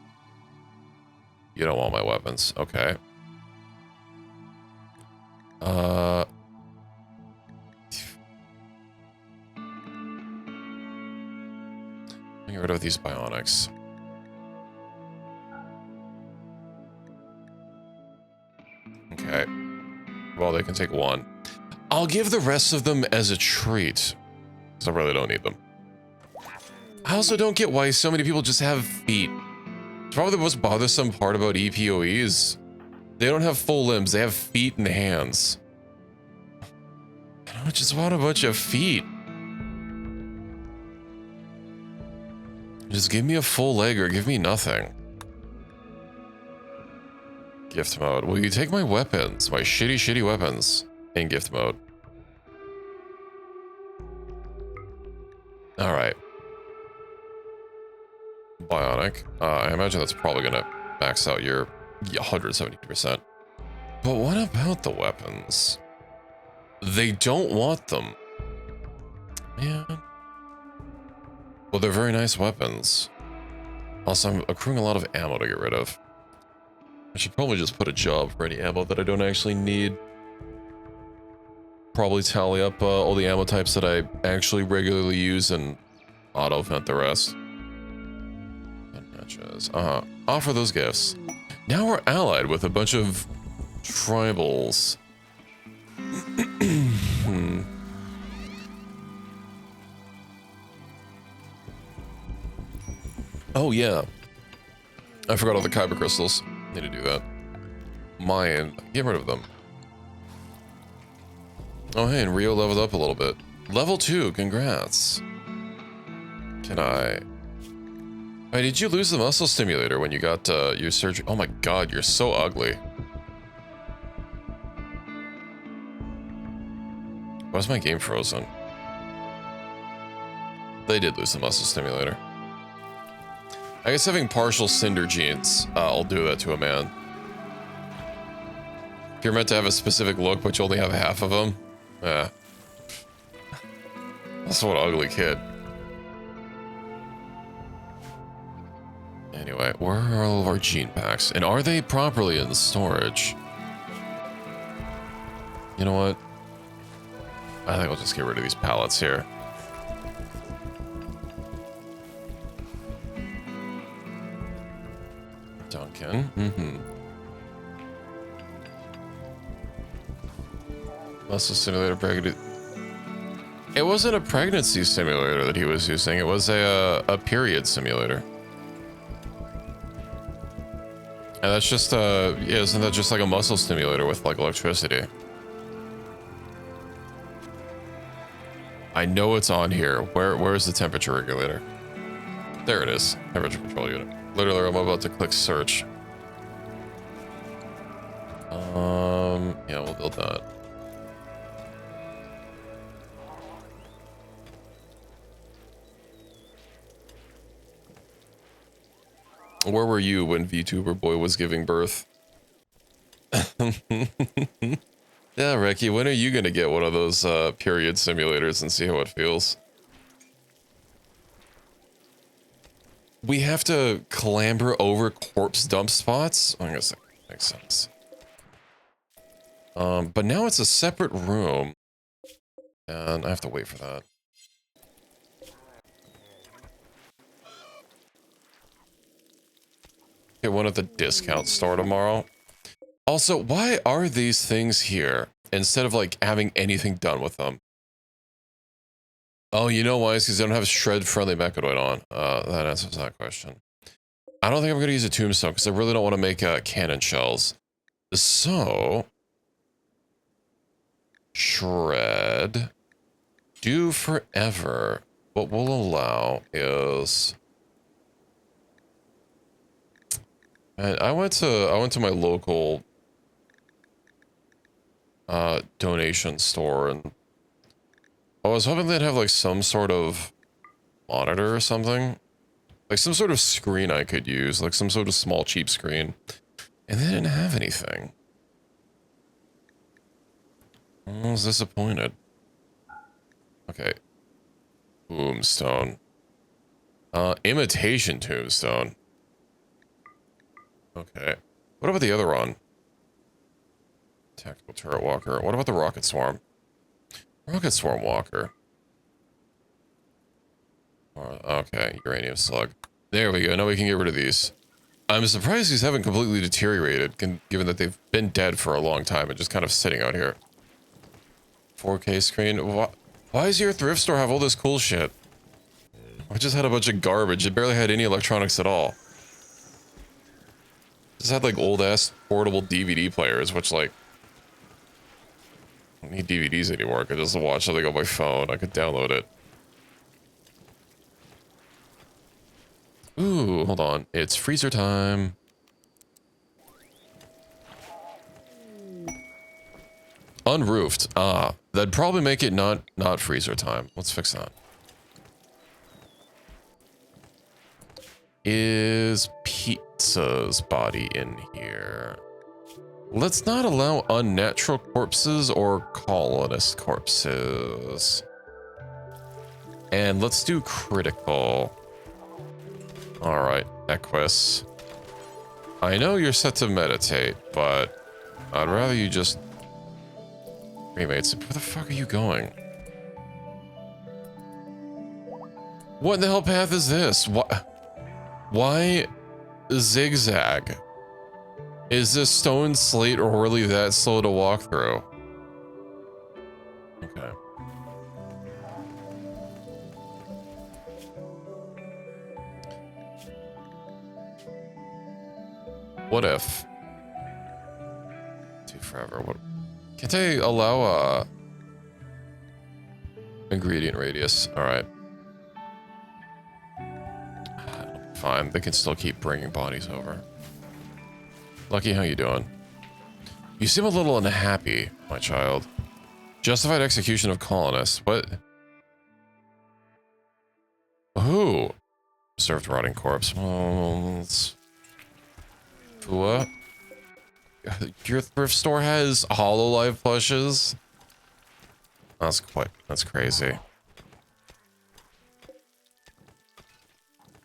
You don't want my weapons. Okay. Let me get rid of these bionics. Okay. Well, they can take one. I'll give the rest of them as a treat, because I really don't need them. I also don't get why so many people just have feet. It's probably the most bothersome part about EPOEs. They don't have full limbs, they have feet and hands. I don't just want a bunch of feet. Just give me a full leg or give me nothing. Gift mode. Will you take my weapons? My shitty weapons in gift mode. Alright. Bionic. I imagine that's probably gonna max out your 170%. But what about the weapons? They don't want them. Man. Well, they're very nice weapons. Also, I'm accruing a lot of ammo to get rid of. I should probably just put a job for any ammo that I don't actually need. Probably tally up all the ammo types that I actually regularly use and auto-vent the rest. Matches. Offer those gifts. Now we're allied with a bunch of tribals. Oh yeah. I forgot all the kyber crystals. Need to do that. Mine. Get rid of them. Oh hey, and Rio leveled up a little bit. Level 2, congrats. Can I... Hey, did you lose the muscle stimulator when you got your surgery? Oh my god, you're so ugly. Why's my game frozen? They did lose the muscle stimulator. I guess having partial cinder genes, I'll do that to a man. If you're meant to have a specific look, but you only have half of them, yeah. That's what an ugly kid. Anyway, where are all of our gene packs? And are they properly in storage? You know what? I think I'll just get rid of these pallets here. Duncan. Muscle simulator pregnant. It wasn't a pregnancy simulator that he was using. It was a period simulator. And that's just yeah, isn't that just like a muscle stimulator with like electricity? I know it's on here. Where's the temperature regulator? There it is. Temperature control unit. Literally, I'm about to click search. Yeah, we'll build that. Where were you when VTuber boy was giving birth? Yeah, Ricky, when are you gonna get one of those period simulators and see how it feels? We have to clamber over corpse dump spots? I guess that makes sense. But now it's a separate room. And I have to wait for that. Get one at the discount store tomorrow. Also, why are these things here instead of like having anything done with them? Oh, you know why? It's because they don't have shred-friendly mechanoid on. That answers that question. I don't think I'm going to use a tombstone because I really don't want to make cannon shells. So, shred. Do forever. What we'll allow is... And I went to my local donation store, and I was hoping they'd have like some sort of monitor or something, like some sort of screen I could use, like some sort of small cheap screen, and they didn't have anything. I was disappointed. Okay, tombstone, imitation tombstone. Okay, what about the other one? Tactical turret walker. What about the rocket swarm? Rocket swarm walker. Okay, uranium slug. There we go. Now we can get rid of these. I'm surprised these haven't completely deteriorated, given that they've been dead for a long time and just kind of sitting out here. 4K screen. Why does your thrift store have all this cool shit? I just had a bunch of garbage. It barely had any electronics at all. Just had like old ass portable DVD players, which like I don't need DVDs anymore. I could just watch something on my phone. I could download it. Ooh, hold on. It's freezer time. Unroofed. Ah, that'd probably make it not freezer time. Let's fix that. Is Pizza's body in here? Let's not allow unnatural corpses or colonist corpses. And let's do critical. All right, Equus. I know you're set to meditate, but I'd rather you just... Cremates. Where the fuck are you going? What in the hell path is this? Why zigzag? Is this stone slate really that slow to walk through? Okay. What if? Do forever. What? Can't they allow ingredient radius? All right. Fine. They can still keep bringing bodies over. Lucky, how you doing? You seem a little unhappy, my child. Justified execution of colonists. What? Who? Served rotting corpse. Well, what? Your thrift store has HoloLive plushes? That's crazy.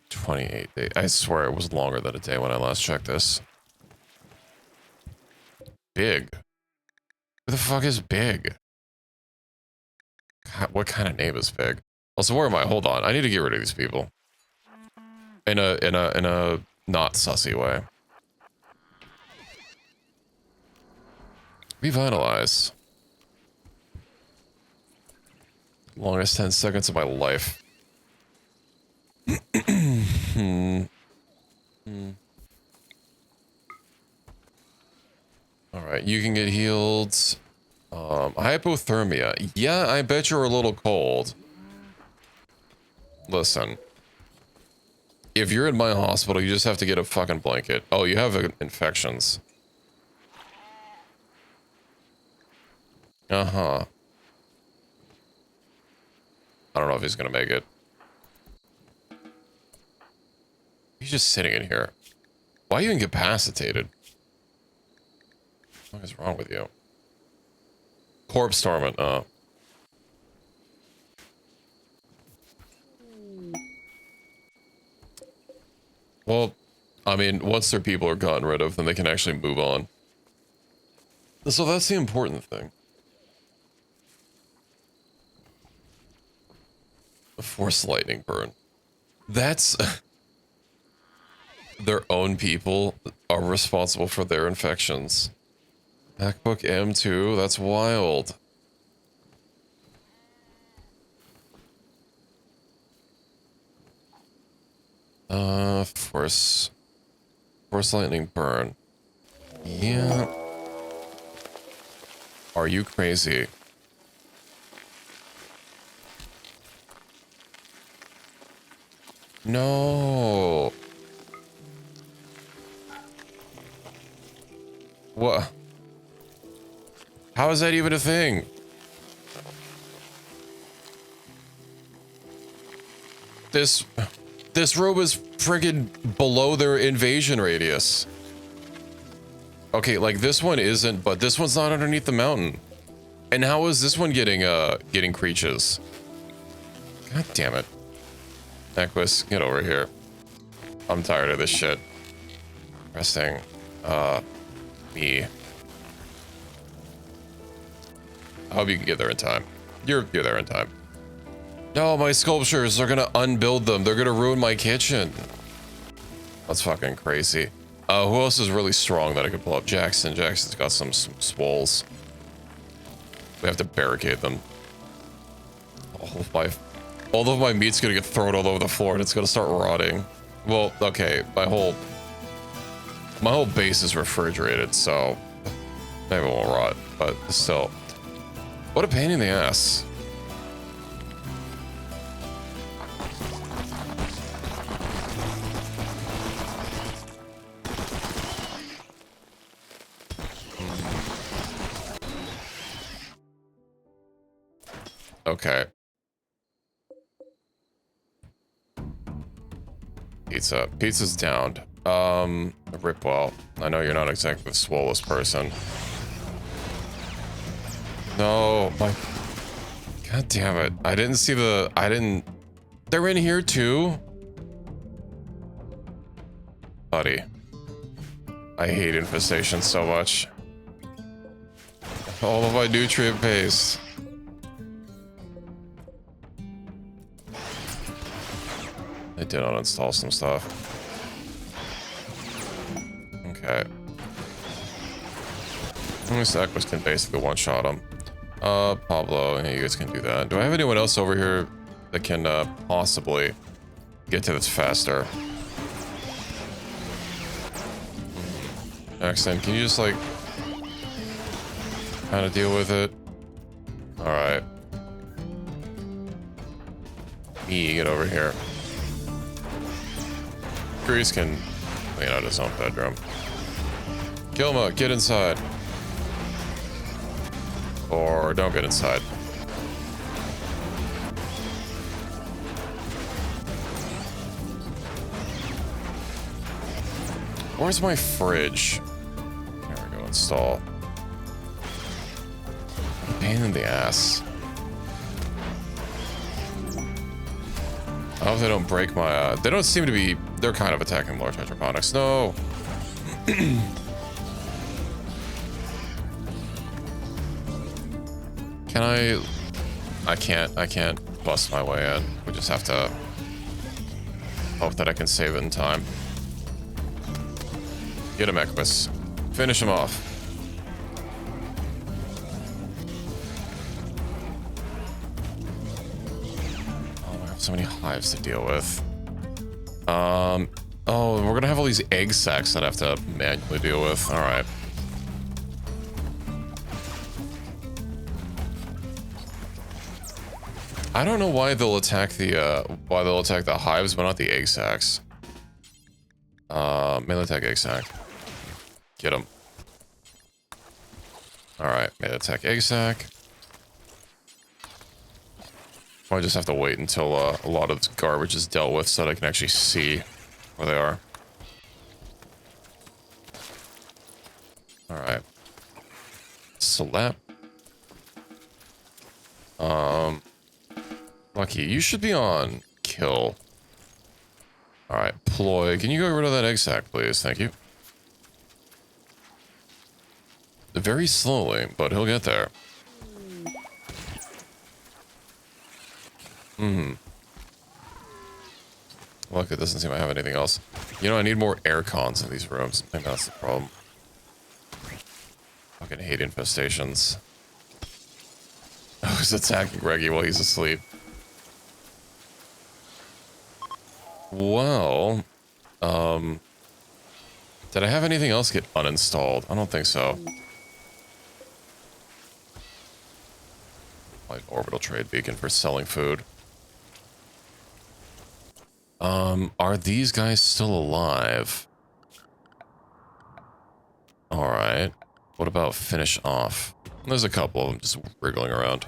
28 days. I swear it was longer than a day when I last checked this. Big. Who the fuck is Big? What kind of name is Big? Also, where am I? Hold on. I need to get rid of these people. In a not sussy way. Revitalize. Longest 10 seconds of my life. Alright, you can get healed. Hypothermia. Yeah, I bet you're a little cold. Listen. If you're in my hospital, you just have to get a fucking blanket. Oh, you have infections. Uh-huh. I don't know if he's gonna make it. He's just sitting in here. Why are you incapacitated? What is wrong with you? Corpse torment, Well, I mean, once their people are gotten rid of, then they can actually move on. So that's the important thing. A forced lightning burn. That's... their own people are responsible for their infections. MacBook M2, that's wild. Force lightning burn. Yeah. Are you crazy? No. What? How is that even a thing? This robe is friggin' below their invasion radius. Okay, like this one isn't, but this one's not underneath the mountain. And how is this one getting creatures? God damn it. Equus, get over here. I'm tired of this shit. Resting. Me. I hope you can get there in time. You're there in time. No, my sculptures, they're gonna unbuild them. They're gonna ruin my kitchen. That's fucking crazy. Who else is really strong that I could pull up? Jackson. Jackson's got some swoles. We have to barricade them. All of my meat's gonna get thrown all over the floor and it's gonna start rotting. Well, okay, my whole base is refrigerated, so maybe it won't rot, but still. What a pain in the ass. Okay. Pizza's downed. Ripwell. I know you're not exactly the swollest person. No, my... God damn it. I didn't see the... They're in here too? Buddy. I hate infestation so much. All of my nutrient paste. I did uninstall some stuff. Okay. This Equus can basically one-shot him. Pablo, yeah, you guys can do that. Do I have anyone else over here that can possibly get to this faster? Accent, can you just like kind of deal with it? All right. Me, get over here. Grease can clean out his own bedroom. Kilma, get inside. Or don't get inside. Where's my fridge? There we go, install. Pain in the ass. I hope they don't break my, they don't seem to be, they're kind of attacking large hydroponics. No! Can I can't bust my way in. We just have to hope that I can save it in time. Get him, Equus. Finish him off. So many hives to deal with. Oh, we're gonna have all these egg sacs that I have to manually deal with. All right. I don't know why they'll attack the hives, but not the egg sacs. Melee attack egg sac. Get him. All right, melee attack egg sac. I just have to wait until a lot of this garbage is dealt with so that I can actually see where they are. All right. Slap. Lucky, you should be on kill. All right, Ploy, can you go rid of that egg sac, please? Thank you. Very slowly, but he'll get there. Look, it doesn't seem I have anything else. You know, I need more air cons in these rooms. I think that's the problem. Fucking hate infestations. Oh, he's attacking Reggie while he's asleep. Well, did I have anything else get uninstalled? I don't think so. Like orbital trade beacon for selling food. Are these guys still alive? All right. What about finish off? There's a couple of them just wriggling around.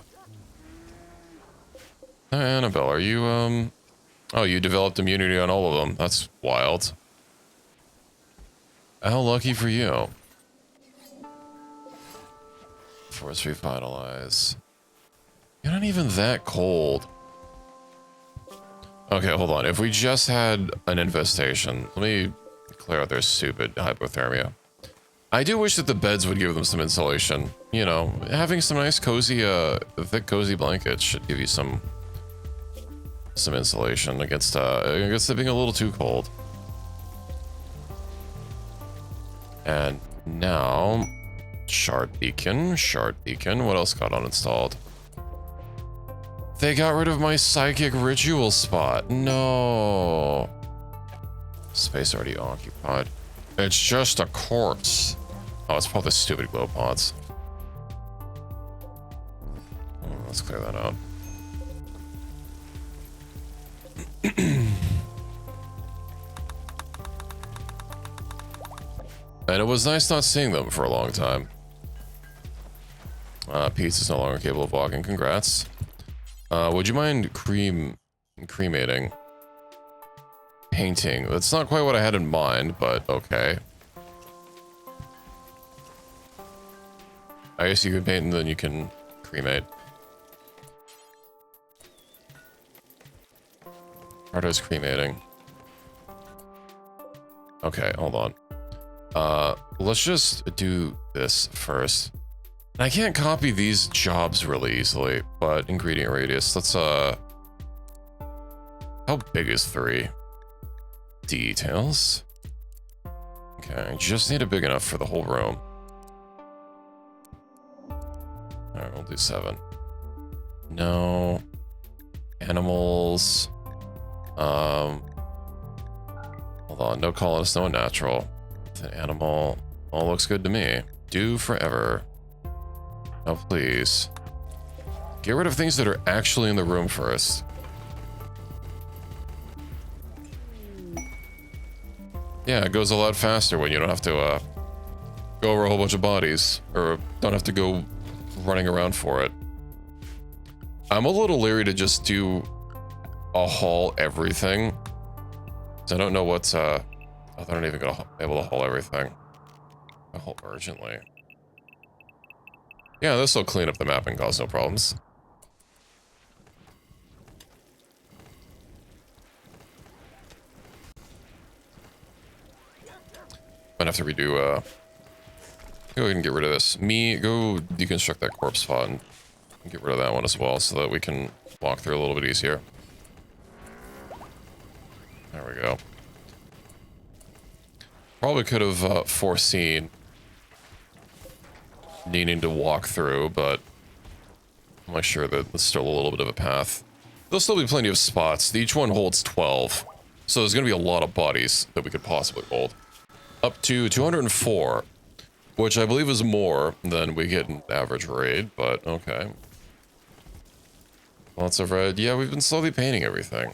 Annabelle, are you, oh, you developed immunity on all of them. That's wild. How lucky for you. Force revitalize. You're not even that cold. Okay, hold on. If we just had an infestation, let me clear out their stupid hypothermia. I do wish that the beds would give them some insulation. You know, having some nice cozy, thick cozy blankets should give you some insulation against it being a little too cold. And now, shard beacon. What else got uninstalled? They got rid of my psychic ritual spot. No. Space already occupied. It's just a corpse. Oh, it's probably stupid glow pods. Let's clear that out. And it was nice not seeing them for a long time. Pizza's no longer capable of walking. Congrats. Would you mind cremating? Painting. That's not quite what I had in mind, but okay. I guess you can paint and then you can cremate. Arto's cremating. Okay, hold on. Let's just do this first. And I can't copy these jobs really easily, but ingredient radius, let's, how big is 3? Details. Okay, just need it big enough for the whole room. Alright, we'll do 7. No. Animals. Hold on, no colonist, no natural. It's an animal. All looks good to me. Do forever. Oh, please. Get rid of things that are actually in the room first. Yeah, it goes a lot faster when you don't have to go over a whole bunch of bodies, or don't have to go running around for it. I'm a little leery to just do a haul everything. I don't know what's they're not even gonna be able to haul everything. I haul urgently. Yeah, this will clean up the map and cause no problems. Might have to redo, go ahead and get rid of this. Go deconstruct that corpse spot and get rid of that one as well so that we can walk through a little bit easier. There we go. Probably could have foreseen needing to walk through, but I'm not sure that there's still a little bit of a path. There'll still be plenty of spots. Each one holds 12. So there's going to be a lot of bodies that we could possibly hold. Up to 204, which I believe is more than we get in average raid, but okay. Lots of red. Yeah, we've been slowly painting everything.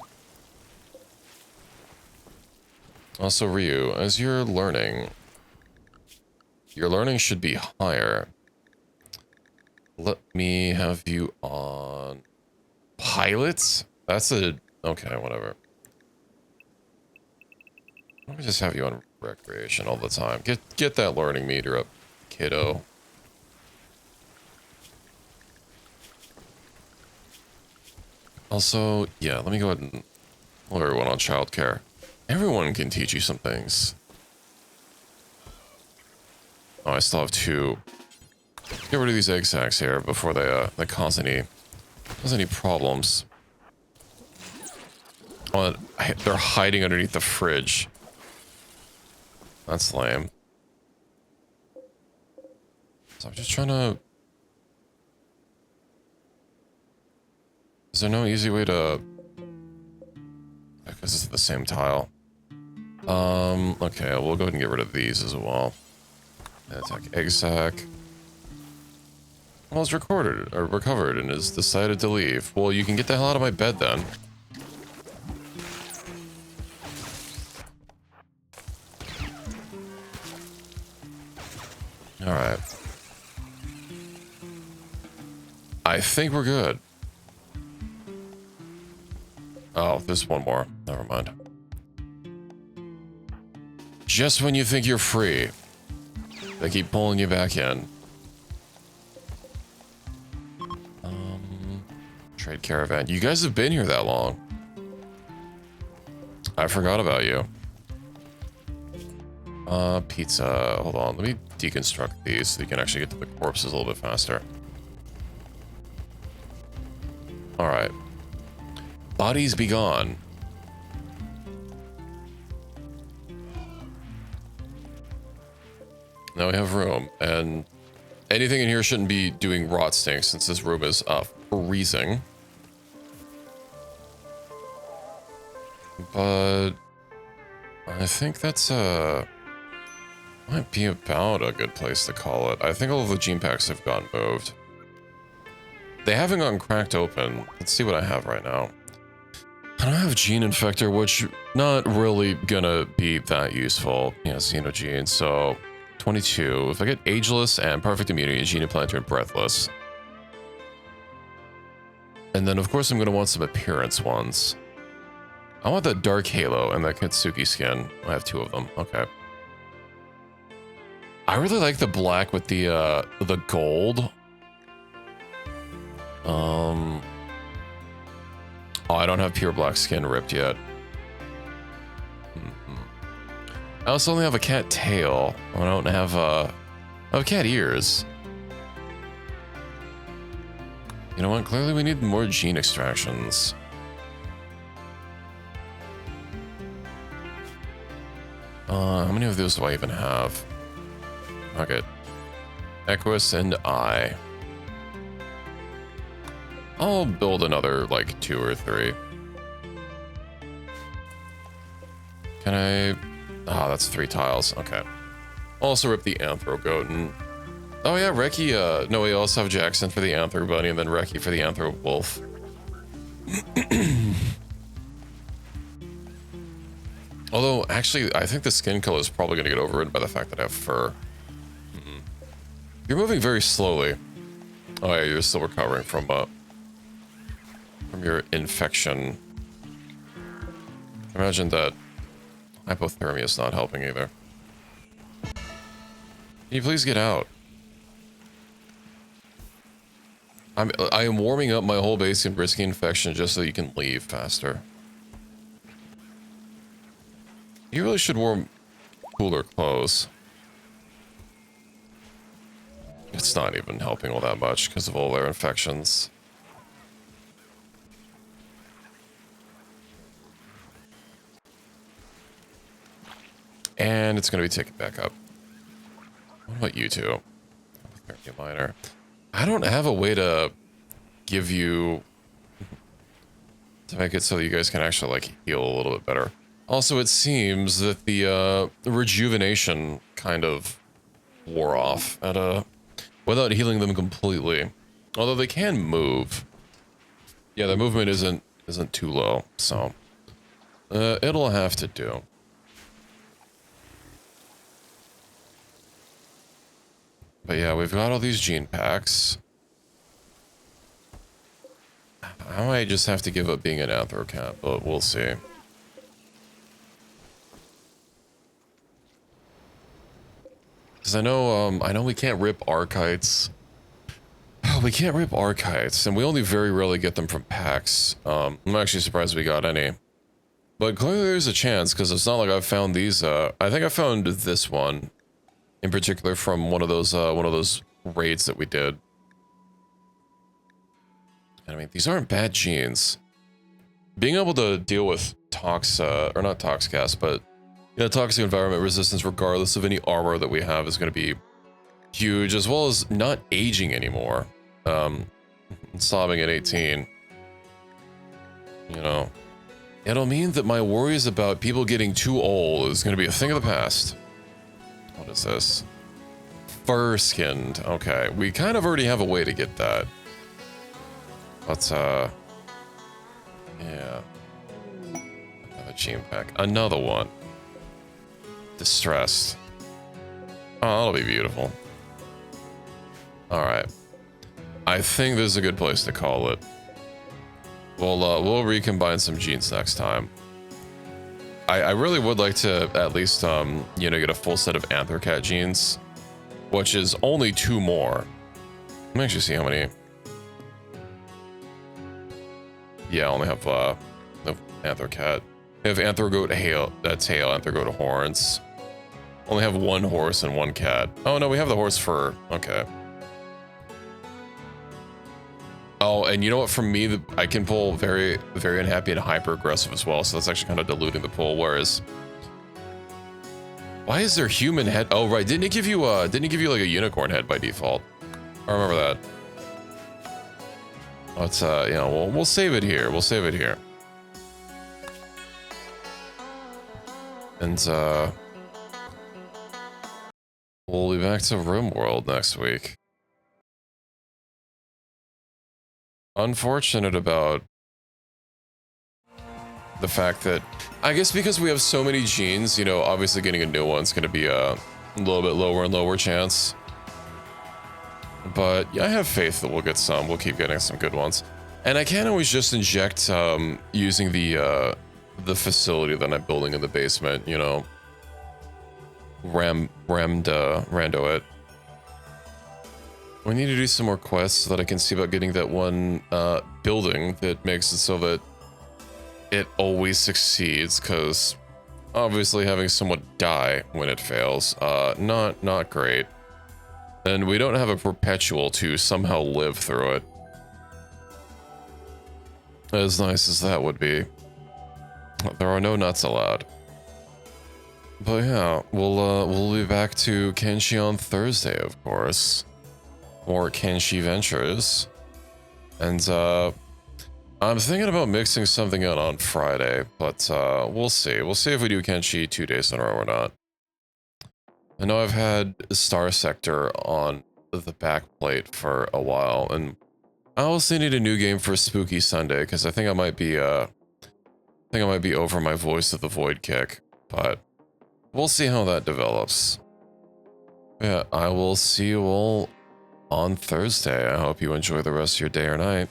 Also, Ryu, as your learning should be higher. Let me have you on pilots? That's a... okay, whatever. Let me just have you on recreation all the time. Get that learning meter up, kiddo. Also, yeah, let me go ahead and put everyone on childcare. Everyone can teach you some things. Oh, I still have 2. Get rid of these egg sacs here before they cause any problems. Oh, they're hiding underneath the fridge. That's lame. So I'm just trying to... is there no easy way to... because it's the same tile. Okay, we'll go ahead and get rid of these as well. Attack egg sac. Well, it's recorded, or recovered, and has decided to leave. Well, you can get the hell out of my bed then. Alright. I think we're good. Oh, there's one more. Never mind. Just when you think you're free, they keep pulling you back in. Trade caravan. You guys have been here that long. I forgot about you. Pizza. Hold on. Let me deconstruct these so you can actually get to the corpses a little bit faster. Alright. Bodies be gone. Now we have room, and anything in here shouldn't be doing rot stink since this room is freezing. But I think that's might be about a good place to call it. I think all of the gene packs have gotten moved. They haven't gotten cracked open. Let's see what I have right now. I don't have Gene Infector, which not really gonna be that useful. Yeah, Xenogene, so 22. If I get Ageless and Perfect Immunity, Gene Implanter, and Breathless. And then, of course, I'm gonna want some appearance ones. I want that Dark Halo and that Katsuki skin. I have 2 of them. Okay. I really like the black with the gold. Oh, I don't have pure black skin ripped yet. I also only have a cat tail. I don't have I have cat ears. You know what? Clearly we need more gene extractions. How many of those do I even have? Okay. Equus and I. I'll build another, like, 2 or 3. Can I... oh, that's 3 tiles. Okay. Also rip the Anthro Goat and... oh, yeah, Reki, no, we also have Jackson for the Anthro Bunny and then Reki for the Anthro Wolf. Although, actually, I think the skin color is probably going to get overridden by the fact that I have fur. You're moving very slowly. Oh, yeah, you're still recovering from your infection. Imagine that hypothermia is not helping either. Can you please get out? I am warming up my whole base and risking infection just so you can leave faster. You really should wear cooler clothes. It's not even helping all that much because of all their infections. And it's going to be taken back up. What about you two? Therapy minor. I don't have a way to give you to make it so that you guys can actually like heal a little bit better. Also, it seems that the rejuvenation kind of wore off at without healing them completely. Although they can move. Yeah, their movement isn't too low, so it'll have to do. But yeah, we've got all these gene packs. I might just have to give up being an anthrocat, but we'll see. Because I know we can't rip archites. We can't rip archites, and we only very rarely get them from packs. I'm actually surprised we got any. But clearly there's a chance, because it's not like I've found these, I think I found this one, in particular from one of those raids that we did. And I mean, these aren't bad genes. Being able to deal with or not toxcast, but toxic environment resistance regardless of any armor that we have is going to be huge, as well as not aging anymore. Stopping at 18. It'll mean that my worries about people getting too old is going to be a thing of the past. What is this? Fur-skinned. Okay, we kind of already have a way to get that. Let's, yeah. Another gene pack. Another one. Distressed. Oh, that'll be beautiful. Alright. I think this is a good place to call it. We'll recombine some genes next time. I really would like to at least, get a full set of anthrocat genes, which is only 2 more. Let me actually see how many. Yeah, I only have, anthrocat. I have anthrogoat tail, anthrogoat horns. Only have 1 horse and 1 cat. Oh no, we have the horse fur. Okay. Oh, and you know what? From me, I can pull very, very unhappy and hyper aggressive as well. So that's actually kind of diluting the pull. Whereas, why is there human head? Oh, right. Didn't it give you like a unicorn head by default? I remember that. Let's, we'll save it here. We'll save it here. And, we'll be back to RimWorld next week. Unfortunate about the fact that, I guess because we have so many genes, obviously getting a new one's going to be a little bit lower and lower chance. But yeah, I have faith that we'll get some. We'll keep getting some good ones. And I can't always just inject using the facility that I'm building in the basement, rando it. We need to do some more quests so that I can see about getting that one building that makes it so that it always succeeds, because obviously having someone die when it fails, not great. And we don't have a perpetual to somehow live through it. As nice as that would be. There are no nuts allowed. But yeah, we'll be back to Kenshi on Thursday, of course. More Kenshi Ventures. And I'm thinking about mixing something out on Friday, but we'll see. We'll see if we do Kenshi 2 days in a row or not. I know I've had Star Sector on the back plate for a while, and I also need a new game for Spooky Sunday, because I think I might be over my Voice of the Void kick, but we'll see how that develops. Yeah, I will see you all on Thursday. I hope you enjoy the rest of your day or night.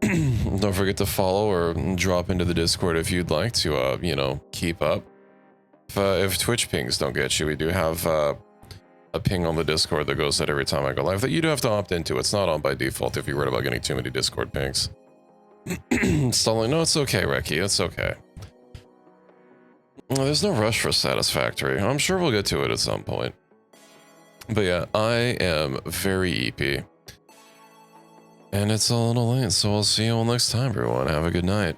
Don't forget to follow or drop into the Discord if you'd like to, keep up. If Twitch pings don't get you, we do have a ping on the Discord that goes out every time I go live that you do have to opt into. It's not on by default if you're worried about getting too many Discord pings. Stalling, no, it's okay, Reki, it's okay. There's no rush for Satisfactory. I'm sure we'll get to it at some point. But yeah, I am very EP. And it's a little late, so I'll see you all next time, everyone. Have a good night.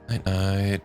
Night-night.